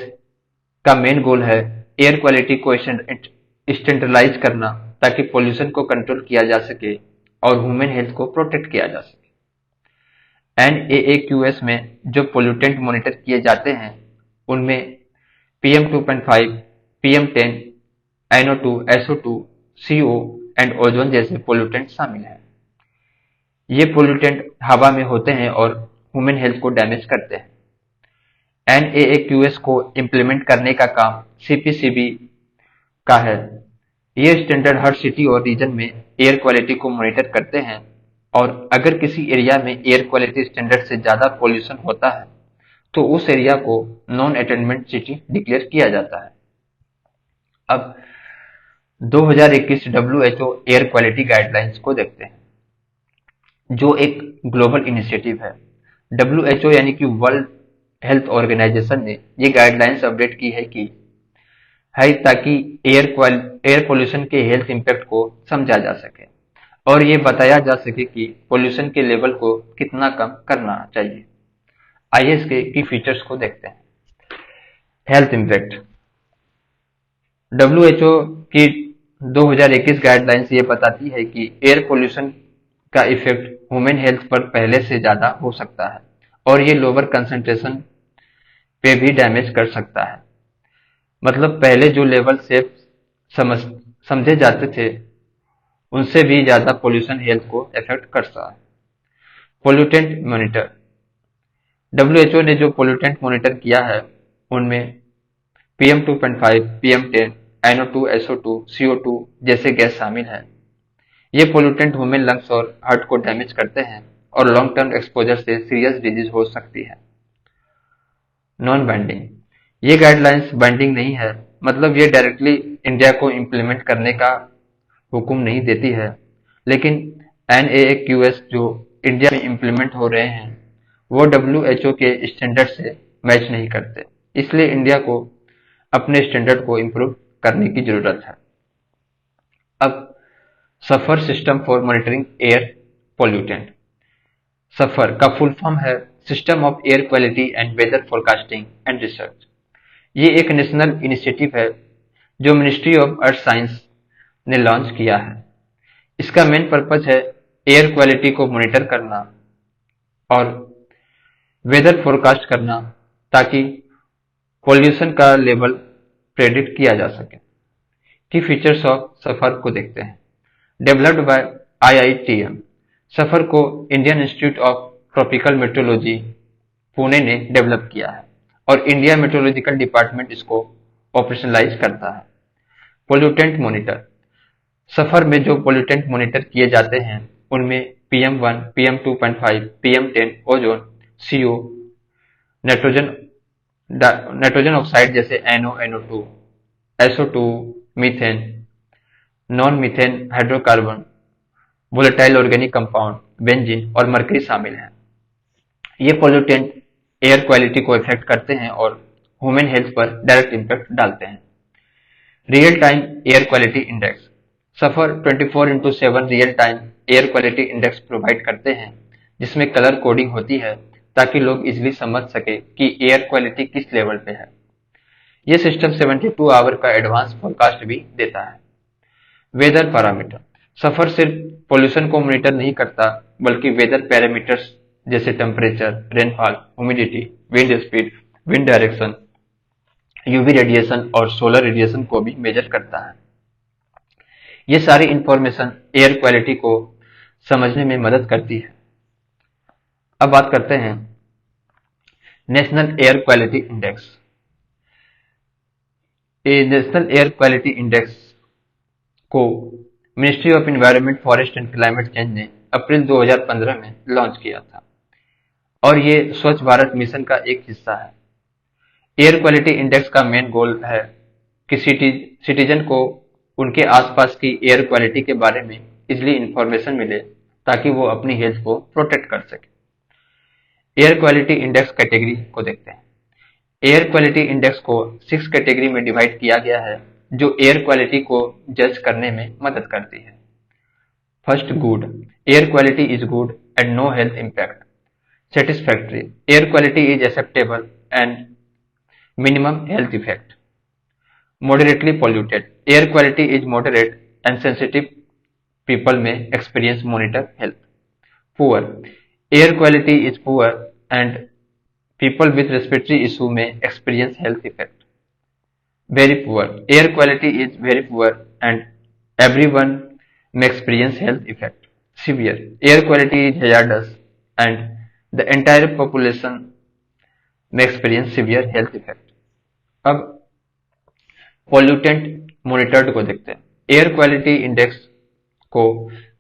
का मेन गोल है एयर क्वालिटी को स्टैंडर्डाइज करना ताकि पोल्यूशन को कंट्रोल किया जा सके और ह्यूमन हेल्थ को प्रोटेक्ट किया जा सके। NAAQS में जो पोल्यूटेंट मॉनिटर किए जाते हैं उनमें PM2.5, PM10, NO2, SO2, CO and ozone जैसे पोल्यूटेंट शामिल हैं। ये पोल्यूटेंट हवा में होते हैं और ह्यूमन हेल्थ को डैमेज करते हैं। NAAQS को इम्प्लीमेंट करने का काम CPCB का है। ये स्टैंडर्ड हर सिटी और रीजन में एयर क्वालिटी को मॉनिटर करते हैं और अगर किसी एरिया में एयर क्वालिटी स्टैंडर्ड से ज्यादा पोल्यूशन होता है तो उस एरिया को नॉन अटेनमेंट सिटी डिक्लेयर किया जाता है। अब 2021 WHO एयर क्वालिटी गाइडलाइंस को देखते हैं, जो एक ग्लोबल इनिशिएटिव है। WHO यानी कि वर्ल्ड हेल्थ ऑर्गेनाइजेशन ने ये गाइडलाइंस अपडेट की है ताकि एयर पोल्यूशन के हेल्थ इम्पैक्ट को समझा जा सके और ये बताया जा सके कि पोल्यूशन के लेवल को कितना कम करना चाहिए। आइए इसके की फीचर्स को देखते हैं। Health impact. WHO की 2021 गाइडलाइंस ये बताती है कि एयर पोल्यूशन का इफेक्ट ह्यूमन हेल्थ पर पहले से ज्यादा हो सकता है और ये लोअर कंसंट्रेशन पे भी डैमेज कर सकता है। मतलब पहले जो लेवल सेफ समझे जाते थे उनसे भी ज्यादा पोल्यूशन हेल्थ को अफेक्ट करता है। Pollutant monitor. WHO ने जो पोल्यूटेंट मॉनिटर किया है उनमें PM2.5, PM10, NO2, SO2, CO2 जैसे गैस शामिल है। ये पोल्यूटेंट ह्यूमन लंग्स और हार्ट को डैमेज करते हैं और लॉन्ग टर्म एक्सपोजर से सीरियस डिजीज हो सकती है। Non binding. ये गाइडलाइंस बाइंडिंग नहीं है, मतलब ये डायरेक्टली इंडिया को इम्प्लीमेंट करने का हुक्म नहीं देती है, लेकिन NAAQS जो इंडिया में इम्प्लीमेंट हो रहे हैं वो WHO के स्टैंडर्ड से मैच नहीं करते, इसलिए इंडिया को अपने स्टैंडर्ड को इम्प्रूव करने की जरूरत है। अब SAFAR system for monitoring air pollutant. SAFAR का फुल फॉर्म है system of air quality and weather forecasting and research. ये एक नेशनल इनिशिएटिव है जो मिनिस्ट्री ऑफ अर्थ साइंस ने लॉन्च किया है। इसका मेन पर्पज है एयर क्वालिटी को मॉनिटर करना और वेदर फोरकास्ट करना ताकि पोल्यूशन का लेवल प्रेडिक्ट किया जा सके। की फीचर्स ऑफ सफर को देखते हैं। Developed by IITM। सफर को Indian institute of tropical meteorology Pune ने डेवलप किया है और इंडिया मेट्रोलॉजिकल डिपार्टमेंट इसको ऑपरेशनलाइज करता है। Pollutant monitor. सफर में जो पोल्यूटेंट मॉनिटर किए जाते हैं उनमें PM1, PM2.5, PM10, ozone, CO, nitrogen oxide जैसे NO, NO2, SO2, methane, non methane hydrocarbon, volatile organic compound, benzene और मरकरी शामिल हैं। ये पोल्यूटेंट एयर क्वालिटी को इफेक्ट करते हैं और ह्यूमन हेल्थ पर डायरेक्ट इम्पैक्ट डालते हैं। Real time air quality index. SAFAR 24/7 real time air quality index provide करते हैं जिसमें कलर कोडिंग होती है ताकि लोग इजिली समझ सके कि एयर क्वालिटी किस लेवल पे है। ये सिस्टम 72 आवर का एडवांस फोरकास्ट भी देता है। Weather parameter. सफर सिर्फ पोल्यूशन को मॉनिटर नहीं करता बल्कि वेदर पैरामीटर्स जैसे temperature, rainfall, humidity, wind speed, wind direction, UV radiation और सोलर रेडिएशन को भी मेजर करता है। ये सारी इंफॉर्मेशन एयर क्वालिटी को समझने में मदद करती है। अब बात करते हैं national air quality index. National air quality index को ministry of environment, forest and climate change ने अप्रैल 2015 में लॉन्च किया था और ये स्वच्छ भारत मिशन का एक हिस्सा है। एयर क्वालिटी इंडेक्स का मेन गोल है कि सिटीजन को उनके आसपास की एयर क्वालिटी के बारे में इजली इंफॉर्मेशन मिले ताकि वो अपनी हेल्थ को प्रोटेक्ट कर सके। एयर क्वालिटी इंडेक्स कैटेगरी को देखते हैं। एयर क्वालिटी इंडेक्स को 6 कैटेगरी में डिवाइड किया गया है जो एयर क्वालिटी को जज करने में मदद करती है। First, good. Air quality is good and no health impact. Satisfactory, air quality is acceptable and minimum health effect. Moderately polluted, air quality is moderate and sensitive people may experience monitor health. Poor, air quality is poor and people with respiratory issue may experience health effect. Very poor, air quality is very poor and everyone may experience health effect. Severe, air quality is hazardous and the entire population may experience severe health effect. अब pollutant monitored को देखते हैं। Air quality index को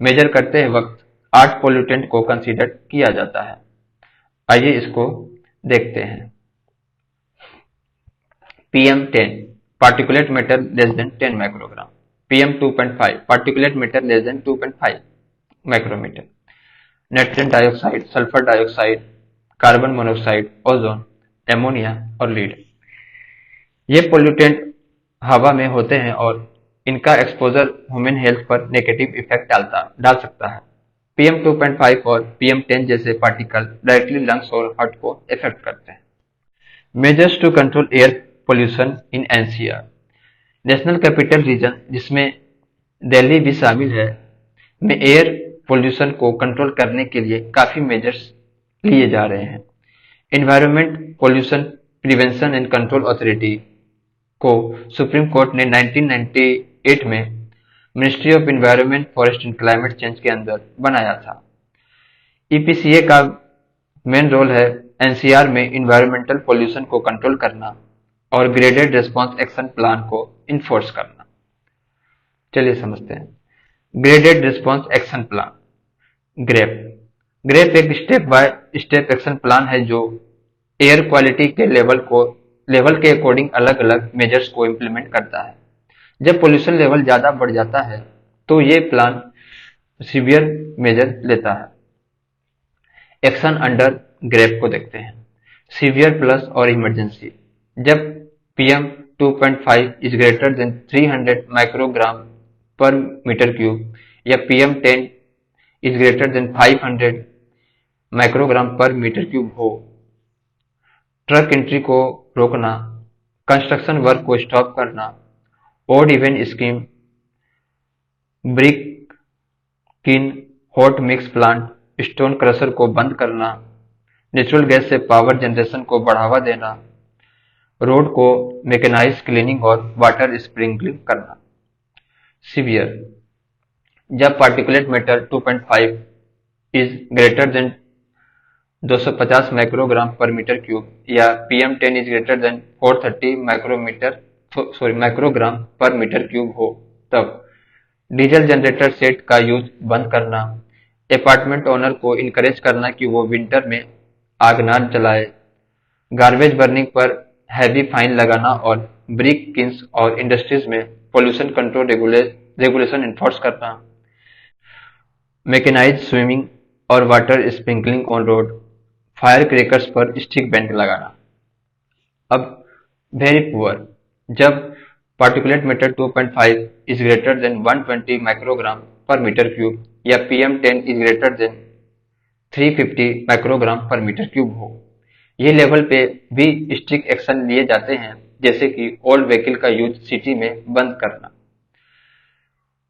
major करते वक्त 8 pollutant को consider किया जाता है। आइए इसको देखते हैं। PM10 particulate matter less than 10 microgram. PM2.5 particulate matter less than 2.5 micrometre. Nitrogen dioxide, sulphur dioxide, carbon monoxide, ozone, ammonia और लीड। ये पॉल्यूटेंट हवा में होते हैं और इनका एक्सपोजर ह्यूमन हेल्थ पर नेगेटिव इफेक्ट डाल सकता है। PM2.5 और PM10 जैसे पार्टिकल डायरेक्टली लंग्स और हार्ट को इफेक्ट करते हैं। Measures to control air pollution in NCR। National capital region, जिसमें दिल्ली भी शामिल है, में एयर पोल्यूशन को कंट्रोल करने के लिए काफी मेजर्स लिए जा रहे हैं। Environment pollution prevention and control authority को सुप्रीम कोर्ट ने 1998 में ministry of environment, forest and climate change के अंदर बनाया था। EPCA का मेन रोल है NCR में एनवायरमेंटल पोल्यूशन को कंट्रोल करना और ग्रेडेड रिस्पांस एक्शन प्लान को इन्फोर्स करना। चलिए समझते हैं। Graded response action plan, GRAP एक step by step action plan है जो एयर क्वालिटी के लेवल के अकॉर्डिंग अलग अलग मेजर्स को इम्प्लीमेंट करता है। जब पोल्यूशन लेवल ज्यादा बढ़ जाता है तो ये प्लान सीवियर मेजर लेता है। एक्शन अंडर ग्रेप को देखते हैं। सीवियर प्लस और इमरजेंसी, जब PM2.5 is greater then 300 microgram per metre cube या PM10 is greater then 500 microgram per metre cube हो। ट्रक एंट्री को रोकना, कंस्ट्रक्शन वर्क को स्टॉप करना, ओड इवन स्कीम, ब्रिक किन hot mix plant, stone crusher को बंद करना, नेचुरल गैस से पावर जनरेशन को बढ़ावा देना, रोड को मैकेनाइज क्लीनिंग और वाटर स्प्रिंकलिंग करना। सीवियर, जब particulate matter 2.5 is greater then 250 microgram per metre cube या PM10 is greater then 430 microgram per metre cube हो, तब डीजल जनरेटर सेट का यूज बंद करना, अपार्टमेंट ओनर को इनकरेज करना कि वो विंटर में आग ना जलाए, गार्बेज बर्निंग पर हैवी फाइन लगाना और ब्रिक किन्स और इंडस्ट्रीज में पोल्यूशन कंट्रोल रेगुलेशन इन्फोर्स करना, मैकेनाइज स्विमिंग और water sprinkling on road, fire crackers पर स्टिक बैन लगाना। अब वेरी पुअर, जब particulate matter 2.5 is greater then 120 microgram per metre cube या PM10 is greater then 350 microgram per metre cube हो। ये level पे भी स्ट्रिक्ट एक्शन लिए जाते हैं, जैसे कि ओल्ड व्हीकल का यूज सिटी में बंद करना।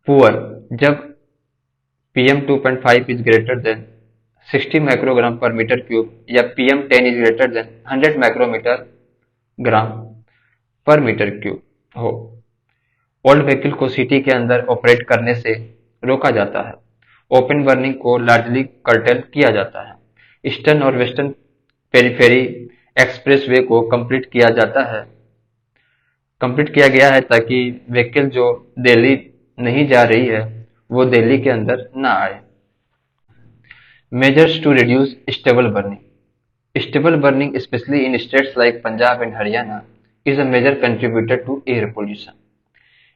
पुअर, जब PM2.5 is greater than 60 microgram per metre cube या PM10 is greater than 100 micrometre gram per metre cube हो। ओल्ड व्हीकल को सिटी के अंदर ऑपरेट करने से रोका जाता है। ओपन बर्निंग को लार्जली कर्टेल किया जाता है। ईस्टर्न और वेस्टर्न पेरीफेरी एक्सप्रेसवे को कंप्लीट किया गया है ताकि व्हीकल जो दिल्ली नहीं जा रही है वो दिल्ली के अंदर ना आए। Measures to reduce stubble burning. Stubble burning, especially in states like Punjab and Haryana, is a major contributor to air pollution.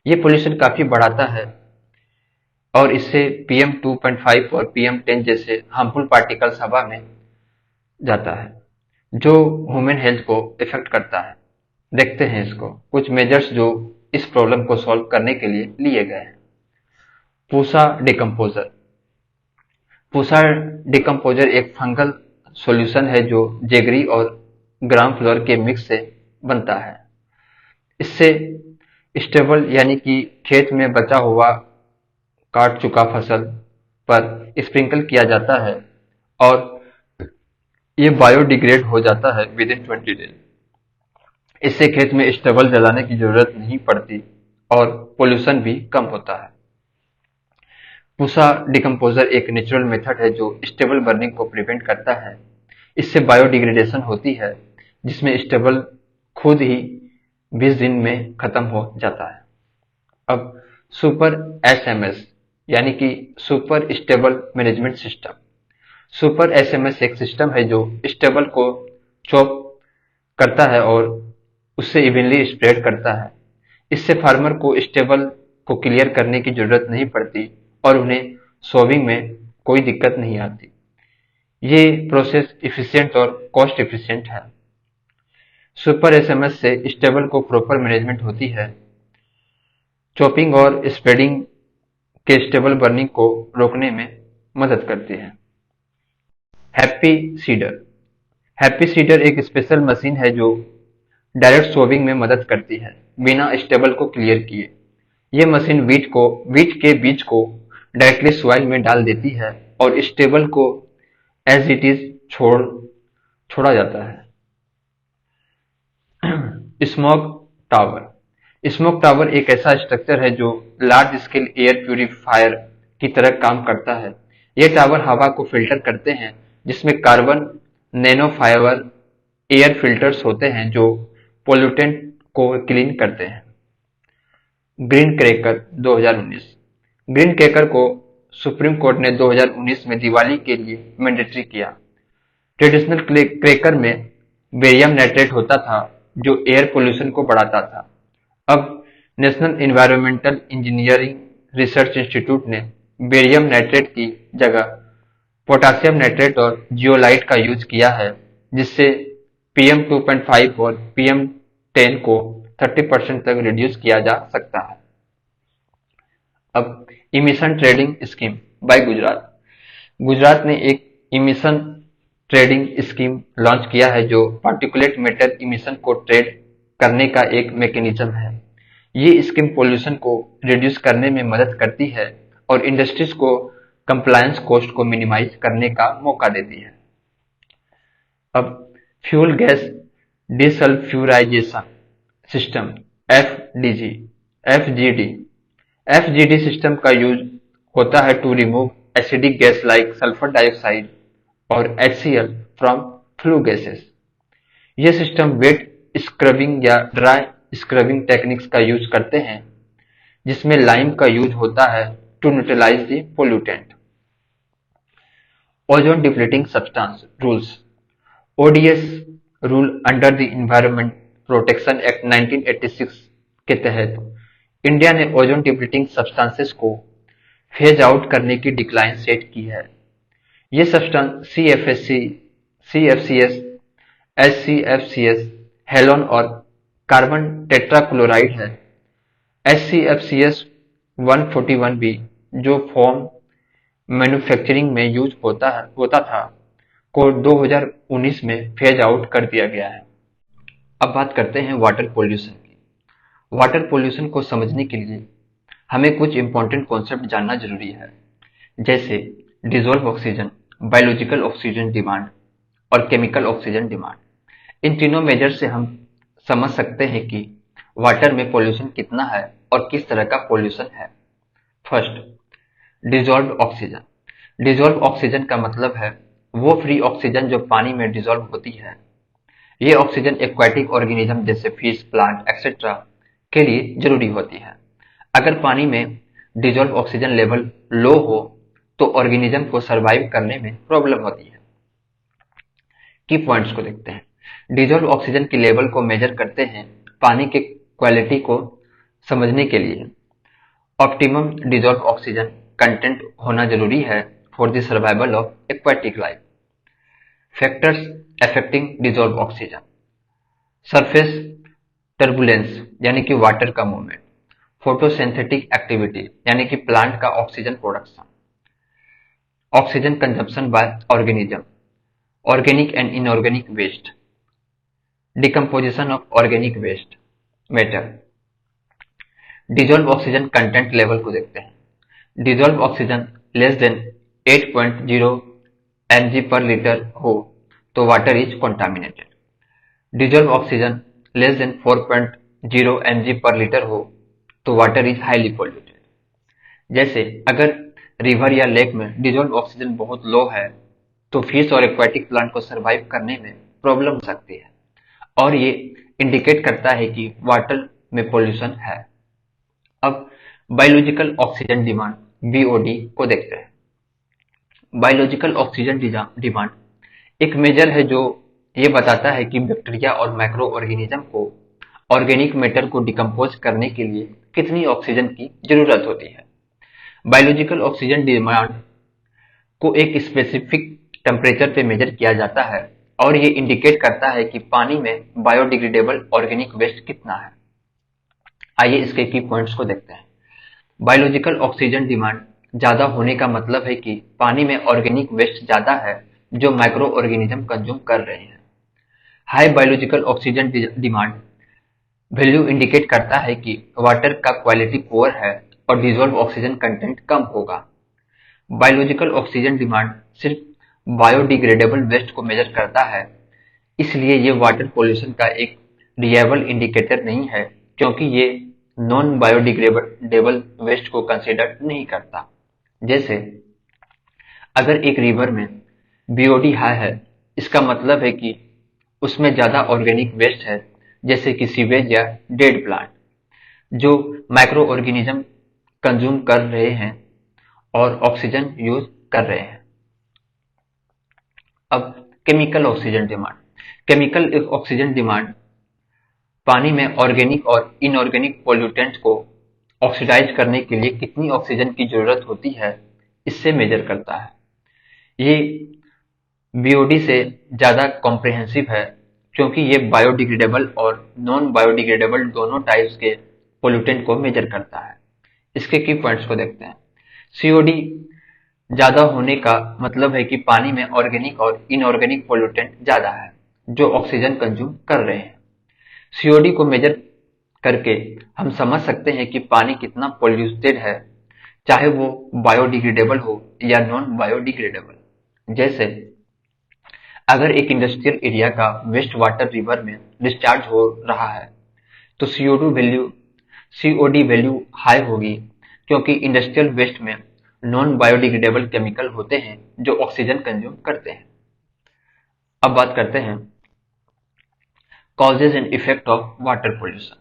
ये पोल्यूशन काफी बढ़ाता है और इससे PM 2.5 और PM 10 जैसे हार्मफुल पार्टिकल्स हवा में जाता है जो ह्यूमन हेल्थ को इफेक्ट करता है। देखते हैं इसको कुछ मेजर्स जो इस प्रॉब्लम को सॉल्व करने के लिए लिए गए हैं। पूसा डिकम्पोजर। पूसा डिकम्पोजर एक फंगल सॉल्यूशन है जो जेगरी और ग्राम फ्लोर के मिक्स से बनता है। इससे स्टेबल यानी कि खेत में बचा हुआ काट चुका फसल पर स्प्रिंकल किया जाता है और ये बायोडिग्रेड हो जाता है विद इन 20 डेज। इससे खेत में स्टेबल जलाने की जरूरत नहीं पड़ती और पोल्यूशन भी कम होता है। पूसा डिकम्पोजर एक नेचुरल मेथड है जो स्टेबल बर्निंग को प्रिवेंट करता है। इससे बायोडिग्रेडेशन होती है जिसमें स्टेबल खुद ही 20 दिन में खत्म हो जाता है। अब सुपर एसएमएस यानी कि super stable management system. Super SMS एक सिस्टम है जो स्टेबल को चॉप करता है और उससे इवनली स्प्रेड करता है। इससे फार्मर को स्टेबल को क्लियर करने की जरूरत नहीं पड़ती और उन्हें सोविंग में कोई दिक्कत नहीं आती। ये प्रोसेस इफिशिएंट और कॉस्ट इफिशिएंट है। सुपर एसएमएस से स्टेबल को प्रॉपर मैनेजमेंट होती है। चॉपिंग और स्प्रेडिंग के स्टेबल बर्निंग को रोकने में मदद करती है। Happy seeder. हैप्पी सीडर एक स्पेशल मशीन है जो डायरेक्ट सोविंग में मदद करती है बिना स्टेबल को क्लियर किए। ये मशीन वीट के बीज को डायरेक्टली सॉइल में डाल देती है और स्टेबल को एज इट इज छोड़ा जाता है। Smoke tower. स्मोक टावर एक ऐसा स्ट्रक्चर है जो लार्ज स्केल एयर प्यूरिफायर की तरह काम करता है। ये टावर हवा को फिल्टर करते हैं जिसमें carbon nano fibre air filters होते हैं जो पोल्यूटेंट को क्लीन करते हैं। Green cracker 2019। ग्रीन क्रैकर को सुप्रीम कोर्ट ने 2019 में दिवाली के लिए मैंडेटरी किया। ट्रेडिशनल क्रैकर में बेरियम नाइट्रेट होता था जो एयर पोल्यूशन को बढ़ाता था। अब national environmental engineering research institute ने बेरियम नाइट्रेट की जगह पोटासियम नाइट्रेट और जियोलाइट का यूज किया है जिससे PM 2.5 और PM 10 को 30% तक रिड्यूस किया जा सकता है। अब emission trading scheme bye Gujarat. Gujarat ने एक इमिशन ट्रेडिंग स्कीम लॉन्च किया है जो पार्टिकुलेट मैटर इमिशन को ट्रेड करने का एक मैकेनिज्म है। ये स्कीम पोल्यूशन को रिड्यूस करने में मदद करती है और इंडस्ट्रीज को कंप्लायंस कॉस्ट को मिनिमाइज करने का मौका देती है। अब fuel gas desulphurisation system FGD system का यूज होता है to remove acidic gas like sulphur dioxide और HCl फ्रॉम फ्लू गैसेस। ये सिस्टम वेट स्क्रबिंग या ड्राई स्क्रबिंग टेक्निक्स का यूज करते हैं जिसमें लाइम का यूज होता है to neutralise the pollutant. Ozone depleting substance rules. ODS rule under the environment protection act 1986 के तहत इंडिया ने ओजोन डिप्लीटिंग सब्सटेंसेस को फेज आउट करने की डिक्लाइन सेट की है। ये सब्सटेंस CFCS, HCFCS, हेलोन और कार्बन टेट्राक्लोराइड है। HCFCS 141b जो फोम मैन्युफैक्चरिंग में यूज होता था को 2019 में फेज आउट कर दिया गया है। अब बात करते हैं वाटर पोल्यूशन की। वाटर पोल्यूशन को समझने के लिए हमें कुछ इंपॉर्टेंट कॉन्सेप्ट जानना जरूरी है जैसे dissolve oxygen, biological oxygen demand और केमिकल ऑक्सीजन डिमांड। इन तीनों मेजर से हम समझ सकते हैं कि वाटर में पोल्यूशन कितना है और किस तरह का पोल्यूशन है। First, dissolve oxygen. Dissolve oxygen का मतलब है वो फ्री ऑक्सीजन जो पानी में डिजॉल्व होती है। ये ऑक्सीजन एक्वाटिक ऑर्गेनिज्म जैसे फिश, प्लांट एक्सेट्रा के लिए जरूरी होती है। अगर पानी में डिजॉल्व ऑक्सीजन लेवल लो हो तो ऑर्गेनिज्म को सरवाइव करने में प्रॉब्लम होती है। की पॉइंट्स को देखते हैं। डिजॉल्व ऑक्सीजन की लेवल को मेजर करते हैं पानी के क्वालिटी को समझने के लिए। ऑप्टिमम डिजॉल्व ऑक्सीजन कंटेंट होना जरूरी है for the survival of aquatic life. Factors affecting dissolve oxygen: surface turbulence यानी कि वाटर का मूवमेंट, फोटोसिंथेटिक एक्टिविटी यानी कि प्लांट का oxygen production, oxygen consumption by organism, organic and inorganic waste, decomposition of organic waste matter. Dissolve oxygen content level को देखते हैं। Dissolve oxygen less than 8.0 mg per litre हो तो water is contaminated. Dissolve oxygen less than 4.0 mg per litre हो तो water is highly polluted. जैसे अगर river या लेक में डिजॉल्व ऑक्सीजन बहुत लो है तो फिश और एक्वाटिक प्लांट को सरवाइव करने में प्रॉब्लम हो सकती है और ये इंडिकेट करता है कि वाटर में पोल्यूशन है। अब बायोलॉजिकल ऑक्सीजन डिमांड बीओडी को देखते हैं। बायोलॉजिकल ऑक्सीजन डिमांड एक मेजर है जो ये बताता है कि बैक्टीरिया और माइक्रो ऑर्गेनिज्म को ऑर्गेनिक मैटर को डिकम्पोज करने के लिए कितनी ऑक्सीजन की जरूरत होती है। बायोलॉजिकल ऑक्सीजन डिमांड को एक स्पेसिफिक टेम्परेचर पे मेजर किया जाता है और ये इंडिकेट करता है कि पानी में बायोडिग्रेडेबल ऑर्गेनिक वेस्ट कितना है। आइए इसके की पॉइंट्स को देखते हैं। बायोलॉजिकल ऑक्सीजन डिमांड ज्यादा होने का मतलब है कि पानी में ऑर्गेनिक वेस्ट ज्यादा है जो माइक्रो ऑर्गेनिज्म कंज्यूम कर रहे हैं। High biological oxygen demand value indicate करता है कि वाटर का क्वालिटी पुअर है और डिजॉल्व ऑक्सीजन कंटेंट कम होगा। बायोलॉजिकल ऑक्सीजन डिमांड सिर्फ बायोडिग्रेडेबल वेस्ट को मेजर करता है, इसलिए ये वाटर पोल्यूशन का एक रिलायबल इंडिकेटर नहीं है क्योंकि ये नॉन बायोडिग्रेडेबल वेस्ट को कंसिडर नहीं करता। जैसे अगर एक रिवर में बीओडी हाई है, इसका मतलब है कि उसमें ज्यादा ऑर्गेनिक वेस्ट है जैसे कि सीवेज या डेड प्लांट जो माइक्रो ऑर्गेनिज्म कंज्यूम कर रहे हैं और ऑक्सीजन यूज कर रहे हैं। अब chemical oxygen demand. Chemical oxygen demand पानी में ऑर्गेनिक और इनऑर्गेनिक पोल्यूटेंट्स को ऑक्सीडाइज करने के लिए कितनी ऑक्सीजन की जरूरत होती है इससे मेजर करता है। ये बीओडी से ज्यादा कॉम्प्रिहेंसिव है क्योंकि ये बायोडिग्रेडेबल और नॉन बायोडिग्रेडेबल दोनों टाइप्स के पोल्यूटेंट को मेजर करता है। इसके की पॉइंट्स को देखते हैं। सीओडी ज्यादा होने का मतलब है कि पानी में ऑर्गेनिक और इनऑर्गेनिक पोल्यूटेंट ज्यादा है जो ऑक्सीजन कंज्यूम कर रहे हैं। सीओडी को मेजर करके हम समझ सकते हैं कि पानी कितना पोल्यूटेड है, चाहे वो बायोडिग्रेडेबल हो या नॉन बायोडिग्रेडेबल। जैसे अगर एक इंडस्ट्रियल एरिया का वेस्ट वाटर रिवर में डिस्चार्ज हो रहा है तो सीओडी वैल्यू हाई होगी क्योंकि इंडस्ट्रियल वेस्ट में नॉन बायोडिग्रेडेबल केमिकल होते हैं जो ऑक्सीजन कंज्यूम करते हैं। अब बात करते हैं causes and effect of water pollution.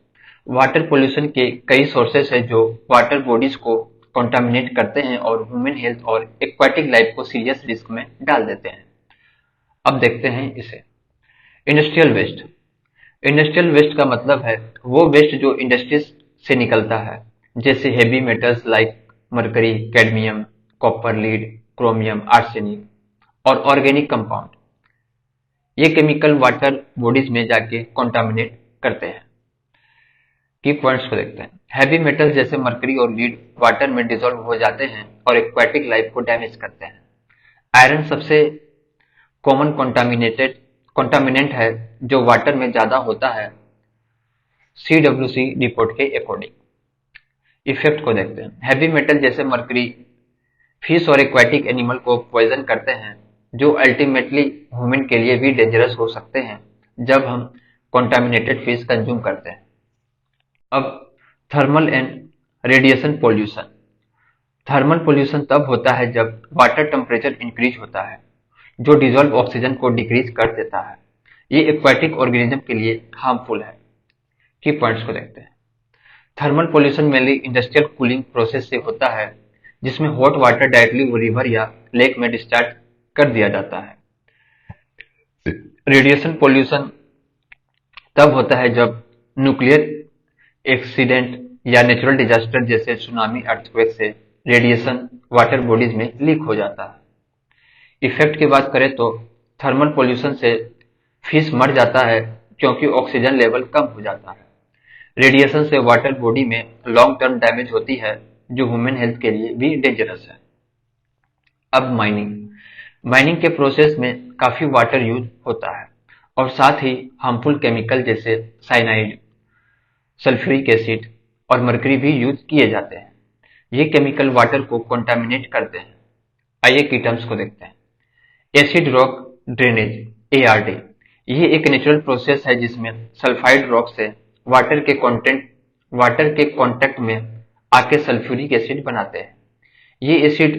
Water pollution के कई सोर्सेस है जो वाटर बॉडीज को कॉन्टामिनेट करते हैं और ह्यूमन हेल्थ और एक्वाटिक लाइफ को सीरियस रिस्क में डाल देते हैं। अब देखते हैं इसे। Industrial waste. इंडस्ट्रियल वेस्ट का मतलब है वो वेस्ट जो इंडस्ट्रीज से निकलता है जैसे heavy metals like mercury, cadmium, copper, lead, chromium, arsenic और ऑर्गेनिक कंपाउंड। ये केमिकल वाटर बॉडीज में जाके कॉन्टामिनेट करते हैं। की पॉइंट्स को देखते हैं। हैवी मेटल्स जैसे मरकरी और लीड वाटर में डिसॉल्व हो जाते हैं और एक्वाटिक लाइफ को डैमेज करते हैं। आयरन सबसे कॉमन कॉन्टामिनेंट है जो वाटर में ज्यादा होता है CWC रिपोर्ट के अकॉर्डिंग। इफेक्ट को देखते हैं। हैवी मेटल जैसे मरकरी फिश और एक्वाटिक एनिमल को पॉइजन करते हैं जो अल्टीमेटली ह्यूमन के लिए भी डेंजरस हो सकते हैं जब हम कॉन्टामिनेटेड फिश कंज्यूम करते हैं। अब thermal and radiation pollution. Thermal pollution तब होता है जब वाटर टेम्परेचर इंक्रीज होता है, जो डिजॉल्व ऑक्सीजन को डिक्रीज कर देता है। ये एक्वाटिक ऑर्गेनिज्म के लिए हार्मफुल है। की पॉइंट्स को देखते हैं। Thermal pollution mainly industrial cooling process से होता है, जिसमें हॉट वाटर डायरेक्टली रिवर या लेक में डिस्चार्ज कर दिया जाता है। रेडिएशन पोल्यूशन तब होता है जब न्यूक्लियर एक्सीडेंट या नेचुरल डिजास्टर जैसे सुनामी, अर्थक्वेक से रेडिएशन वाटर बॉडीज में लीक हो जाता है। इफेक्ट की बात करें तो थर्मल पोल्यूशन से फिश मर जाता है क्योंकि ऑक्सीजन लेवल कम हो जाता है। रेडिएशन से वाटर बॉडी में लॉन्ग टर्म डैमेज होती है, जो ह्यूमन हेल्थ के लिए भी डेंजरस है। अब माइनिंग के प्रोसेस में काफी वाटर यूज होता है और साथ ही हार्मफुल केमिकल जैसे साइनाइड, सल्फ्यूरिक एसिड और मरकरी भी यूज किए जाते हैं। ये केमिकल वाटर को कंटामिनेट करते हैं। आइए की टर्म्स को देखते हैं। एसिड रॉक ड्रेनेज, एआरडी, ये एक नेचुरल प्रोसेस है जिसमें सल्फाइड रॉक से वाटर के कांटेक्ट में आके सल्फ्यूरिक एसिड बनाते हैं। ये एसिड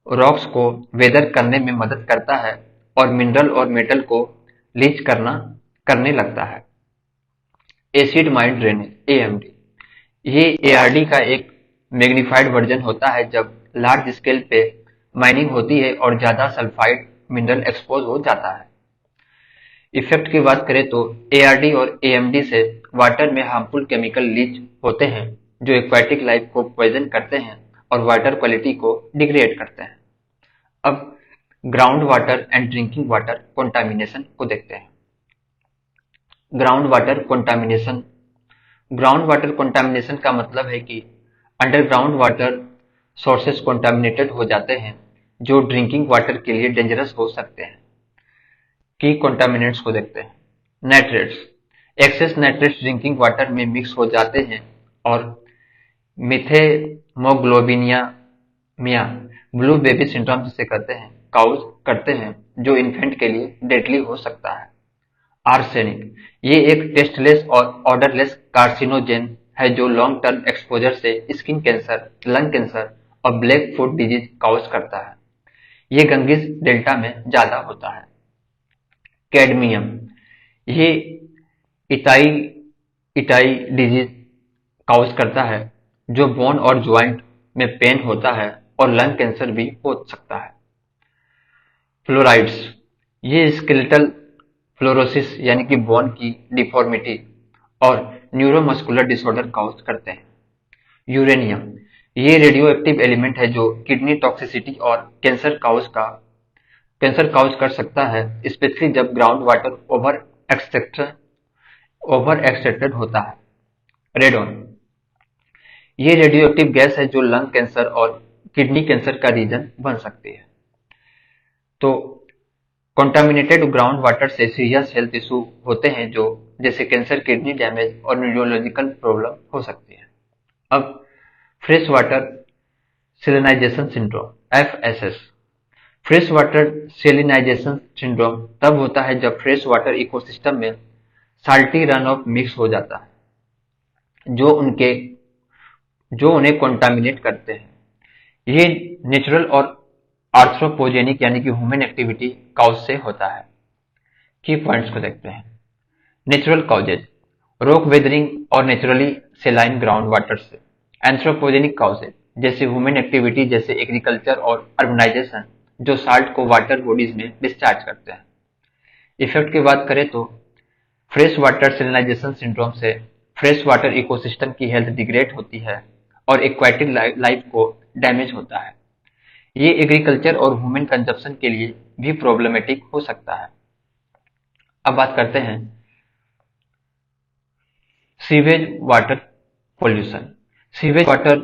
रॉक्स को वेदर करने में मदद करता है और मिनरल और मेटल को लीच करने लगता है। एसिड माइन ड्रेनेज, एएमडी, ये एआरडी का एक मैग्नीफाइड वर्जन होता है जब लार्ज स्केल पे माइनिंग होती है और ज्यादा सल्फाइड मिनरल एक्सपोज हो जाता है। इफेक्ट की बात करें तो एआरडी और एएमडी से वाटर में हार्मफुल केमिकल लीच होते हैं, जो एक्वाटिक लाइफ को पॉइजन करते हैं और वाटर क्वालिटी को डिग्रेड करते हैं। अब ground water and drinking water contamination को देखते हैं। ग्राउंड वाटर कंटामिनेशन का मतलब है कि अंडरग्राउंड वाटर सोर्सेस कंटामिनेटेड हो जाते हैं, जो ड्रिंकिंग वाटर के लिए डेंजरस हो सकते हैं। की कंटामिनेंट्स को देखते हैं। Nitrates, excess nitrates drinking water में मिक्स हो जाते हैं और मिथेमोग्लोबिनिया ब्लू बेबी सिंड्रोम जिसे कहते हैं काउज करते हैं, जो इन्फेंट के लिए डेडली हो सकता है। आर्सेनिक, ये एक टेस्टलेस और ऑर्डरलेस कार्सिनोजेन है जो लॉन्ग टर्म एक्सपोजर से स्किन कैंसर, लंग कैंसर और ब्लैक फुट डिजीज काउज करता है। ये गंगीज डेल्टा में ज्यादा होता है। कैडमियम, ये इटाई डिजीज काउज करता है, जो बोन और ज्वाइंट में पेन होता है और लंग कैंसर भी हो सकता है। फ्लोराइड्स, ये स्केलेटल फ्लोरोसिस यानी कि बोन की डिफॉर्मिटी और न्यूरोमस्कुलर डिसऑर्डर काउज करते हैं। यूरेनियम, ये रेडियो एक्टिव एलिमेंट है जो किडनी टॉक्सिसिटी और कैंसर काउज कर सकता है, स्पेशली जब ग्राउंड वाटर ओवर एक्सट्रैक्टेड होता है। रेडोन, ये रेडियो एक्टिव गैस है जो लंग कैंसर और किडनी कैंसर का रीजन बन सकती है। तो कंटामिनेटेड ग्राउंड वाटर से सीरियस हेल्थ इशू होते हैं, जो जैसे कैंसर, किडनी डैमेज और न्यूरोलॉजिकल प्रॉब्लम हो सकती है। अब fresh water salinization syndrome, FSS. Fresh water salinization syndrome तब होता है जब फ्रेश वाटर इकोसिस्टम में साल्टी रन ऑफ मिक्स हो जाता है, जो उन्हें कंटामिनेट करते हैं। ये नेचुरल और आर्थ्रोपोजेनिक यानी कि ह्यूमन एक्टिविटी काउज से होता है। की पॉइंट्स को देखते हैं। नेचुरल काउजेज, रॉक वेदरिंग और नेचुरली सेलाइन ग्राउंड वाटर से। एंथ्रोपोजेनिक काउजेज, जैसे ह्यूमन एक्टिविटी जैसे एग्रीकल्चर और अर्बनाइजेशन, जो साल्ट को वाटर बॉडीज में डिस्चार्ज करते हैं। इफेक्ट की बात करें तो फ्रेश वाटर सेलिनाइजेशन सिंड्रोम से फ्रेश वाटर इकोसिस्टम की हेल्थ डिग्रेड होती है और एक्वाटिक लाइफ को डैमेज होता है। ये एग्रीकल्चर और ह्यूमन कंजप्शन के लिए भी प्रॉब्लमेटिक हो सकता है। अब बात करते हैं sewage water pollution. Sewage water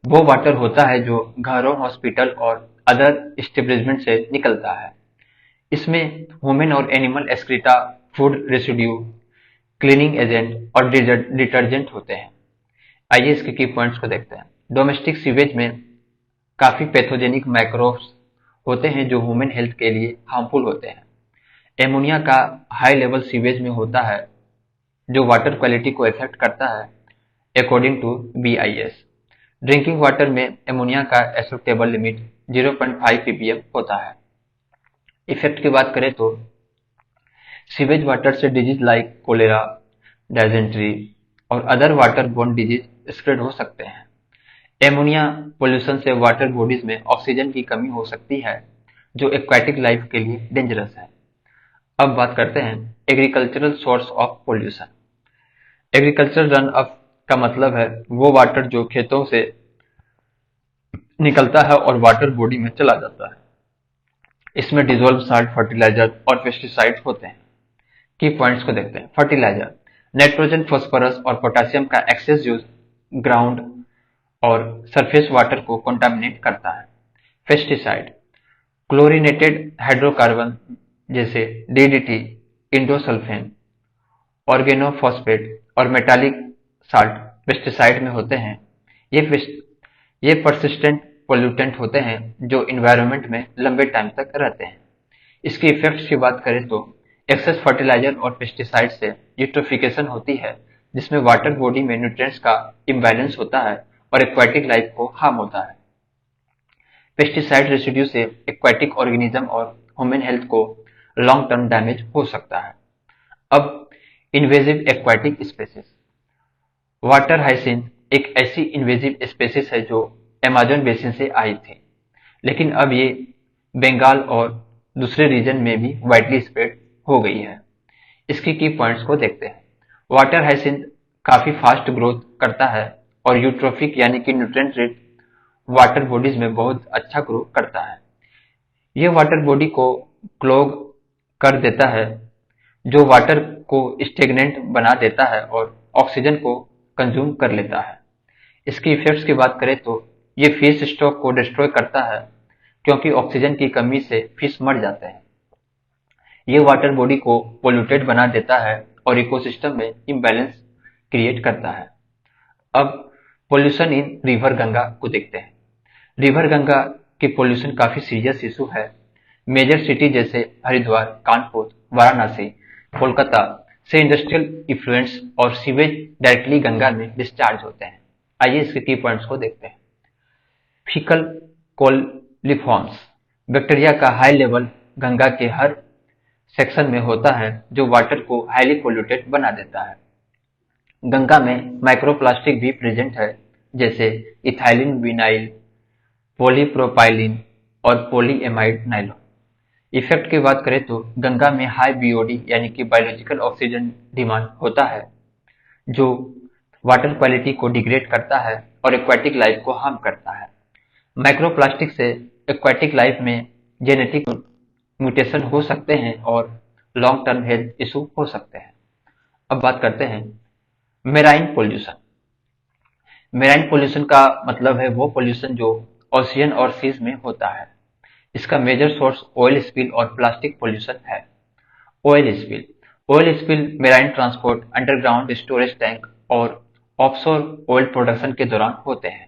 वो वाटर होता है जो घरों, हॉस्पिटल और अदर एस्टेब्लिशमेंट से निकलता है। इसमें ह्यूमन और animal excreta, food residue, cleaning agent और डिटर्जेंट होते हैं। आइए इसके की पॉइंट्स को देखते हैं। डोमेस्टिक सीवेज में काफी पैथोजेनिक माइक्रोब्स होते हैं जो ह्यूमन हेल्थ के लिए हार्मफुल होते हैं। एमोनिया का हाई लेवल सीवेज में होता है, जो वाटर क्वालिटी को इफेक्ट करता है। according to BIS। Drinking water में एमोनिया का एक्सेप्टेबल लिमिट 0.5 ppm होता है। इफेक्ट की बात करें तो सीवेज वाटर से डिजीज लाइक कोलेरा, डायजेंट्री और other water borne disease spread हो सकते हैं। एमोनिया पोल्यूशन से वाटर बॉडीज में ऑक्सीजन की कमी हो सकती है, जो एक्वाटिक लाइफ के लिए डेंजरस है। अब बात करते हैं agricultural source of pollution. Agricultural run of का मतलब है वो वाटर जो खेतों से निकलता है और वाटर बॉडी में चला जाता है। इसमें डिजोल्व साल्ट, फर्टिलाइजर और पेस्टिसाइड होते हैं। की पॉइंट्स को देखते हैं। फर्टिलाइजर, नाइट्रोजन, फास्फोरस और पोटेशियम का एक्सेस यूज ग्राउंड और सरफेस वाटर को कंटामिनेट करता है। पेस्टिसाइड, क्लोरीनेटेड हाइड्रोकार्बन जैसे डीडीटी, इंडोसल्फेन, ऑर्गेनोफॉस्फेट और मेटालिक साल्ट पेस्टिसाइड में होते हैं। ये परसिस्टेंट पोल्यूटेंट होते हैं जो इन्वायरमेंट में लंबे टाइम तक रहते हैं। इसकी इफेक्ट्स की बात करें तो एक्सेस फर्टिलाइजर और पेस्टिसाइड से यूट्रोफिकेशन होती है, जिसमें वाटर बॉडी में न्यूट्रिएंट्स का इम्बैलेंस होता है और एक्वाटिक लाइफ को हार्म होता है। पेस्टिसाइड रेसिड्यू से एक्वाटिक ऑर्गेनिज्म और ह्यूमन हेल्थ को लॉन्ग टर्म डैमेज हो सकता है। अब invasive aquatic species. Water hyacinth एक ऐसी इन्वेजिव स्पेसीज है जो अमेज़न बेसिन से आई थी, लेकिन अब ये बंगाल और दूसरे रीजन में भी वाइडली स्प्रेड हो गई है। इसकी की पॉइंट्स को देखते हैं। वाटर हाइसिंथ काफी फास्ट ग्रोथ करता है और यूट्रोफिक यानी कि न्यूट्रिएंट रिच वाटर बॉडीज में बहुत अच्छा ग्रो करता है। ये वाटर बॉडी को क्लॉग कर देता है, जो वाटर को स्टेगनेंट बना देता है और ऑक्सीजन को कंज्यूम कर लेता है। इसकी इफेक्ट्स की बात करें तो ये फिश स्टॉक को डिस्ट्रॉय करता है, क्योंकि ऑक्सीजन की कमी से फिश मर जाते हैं। ये वाटर बॉडी को पोल्यूटेड बना देता है और इकोसिस्टम में इम्बैलेंस क्रिएट करता है। अब पोल्यूशन इन रिवर गंगा को देखते हैं। रिवर गंगा की पोल्यूशन काफी सीरियस इशू है। मेजर सिटी जैसे हरिद्वार, कानपुर, वाराणसी, कोलकाता से इंडस्ट्रियल इफ्लुएंस और सीवेज डायरेक्टली गंगा में डिस्चार्ज होते हैं। आइए इसके की पॉइंट्स को देखते हैं। फीकल कोलिफॉर्म्स बैक्टीरिया का हाई लेवल गंगा के हर सेक्शन में होता है, जो वाटर को हाईली पोल्यूटेड बना देता है। गंगा में माइक्रोप्लास्टिक भी प्रेजेंट है, जैसे इथाइलिन विनाइल, पॉलीप्रोपाइलिन और पॉलीएमाइड नाइलॉन। इफेक्ट की बात करें तो गंगा में हाई बीओडी यानी कि बायोलॉजिकल ऑक्सीजन डिमांड होता है, जो वाटर क्वालिटी को डिग्रेड करता है और एक्वाटिक लाइफ को हार्म करता है। माइक्रोप्लास्टिक से एक्वाटिक लाइफ में जेनेटिक म्यूटेशन हो सकते हैं और लॉन्ग टर्म हेल्थ इशू हो सकते हैं। अब बात करते हैं मेराइन पोल्यूशन। मेराइन पोल्यूशन का मतलब है वो पोल्यूशन जो ओशियन और सीज में होता है। इसका मेजर सोर्स ऑयल स्पिल और प्लास्टिक पोल्यूशन है। Oil spill marine transport, underground storage tank और ऑफशोर ऑयल प्रोडक्शन के दौरान होते हैं।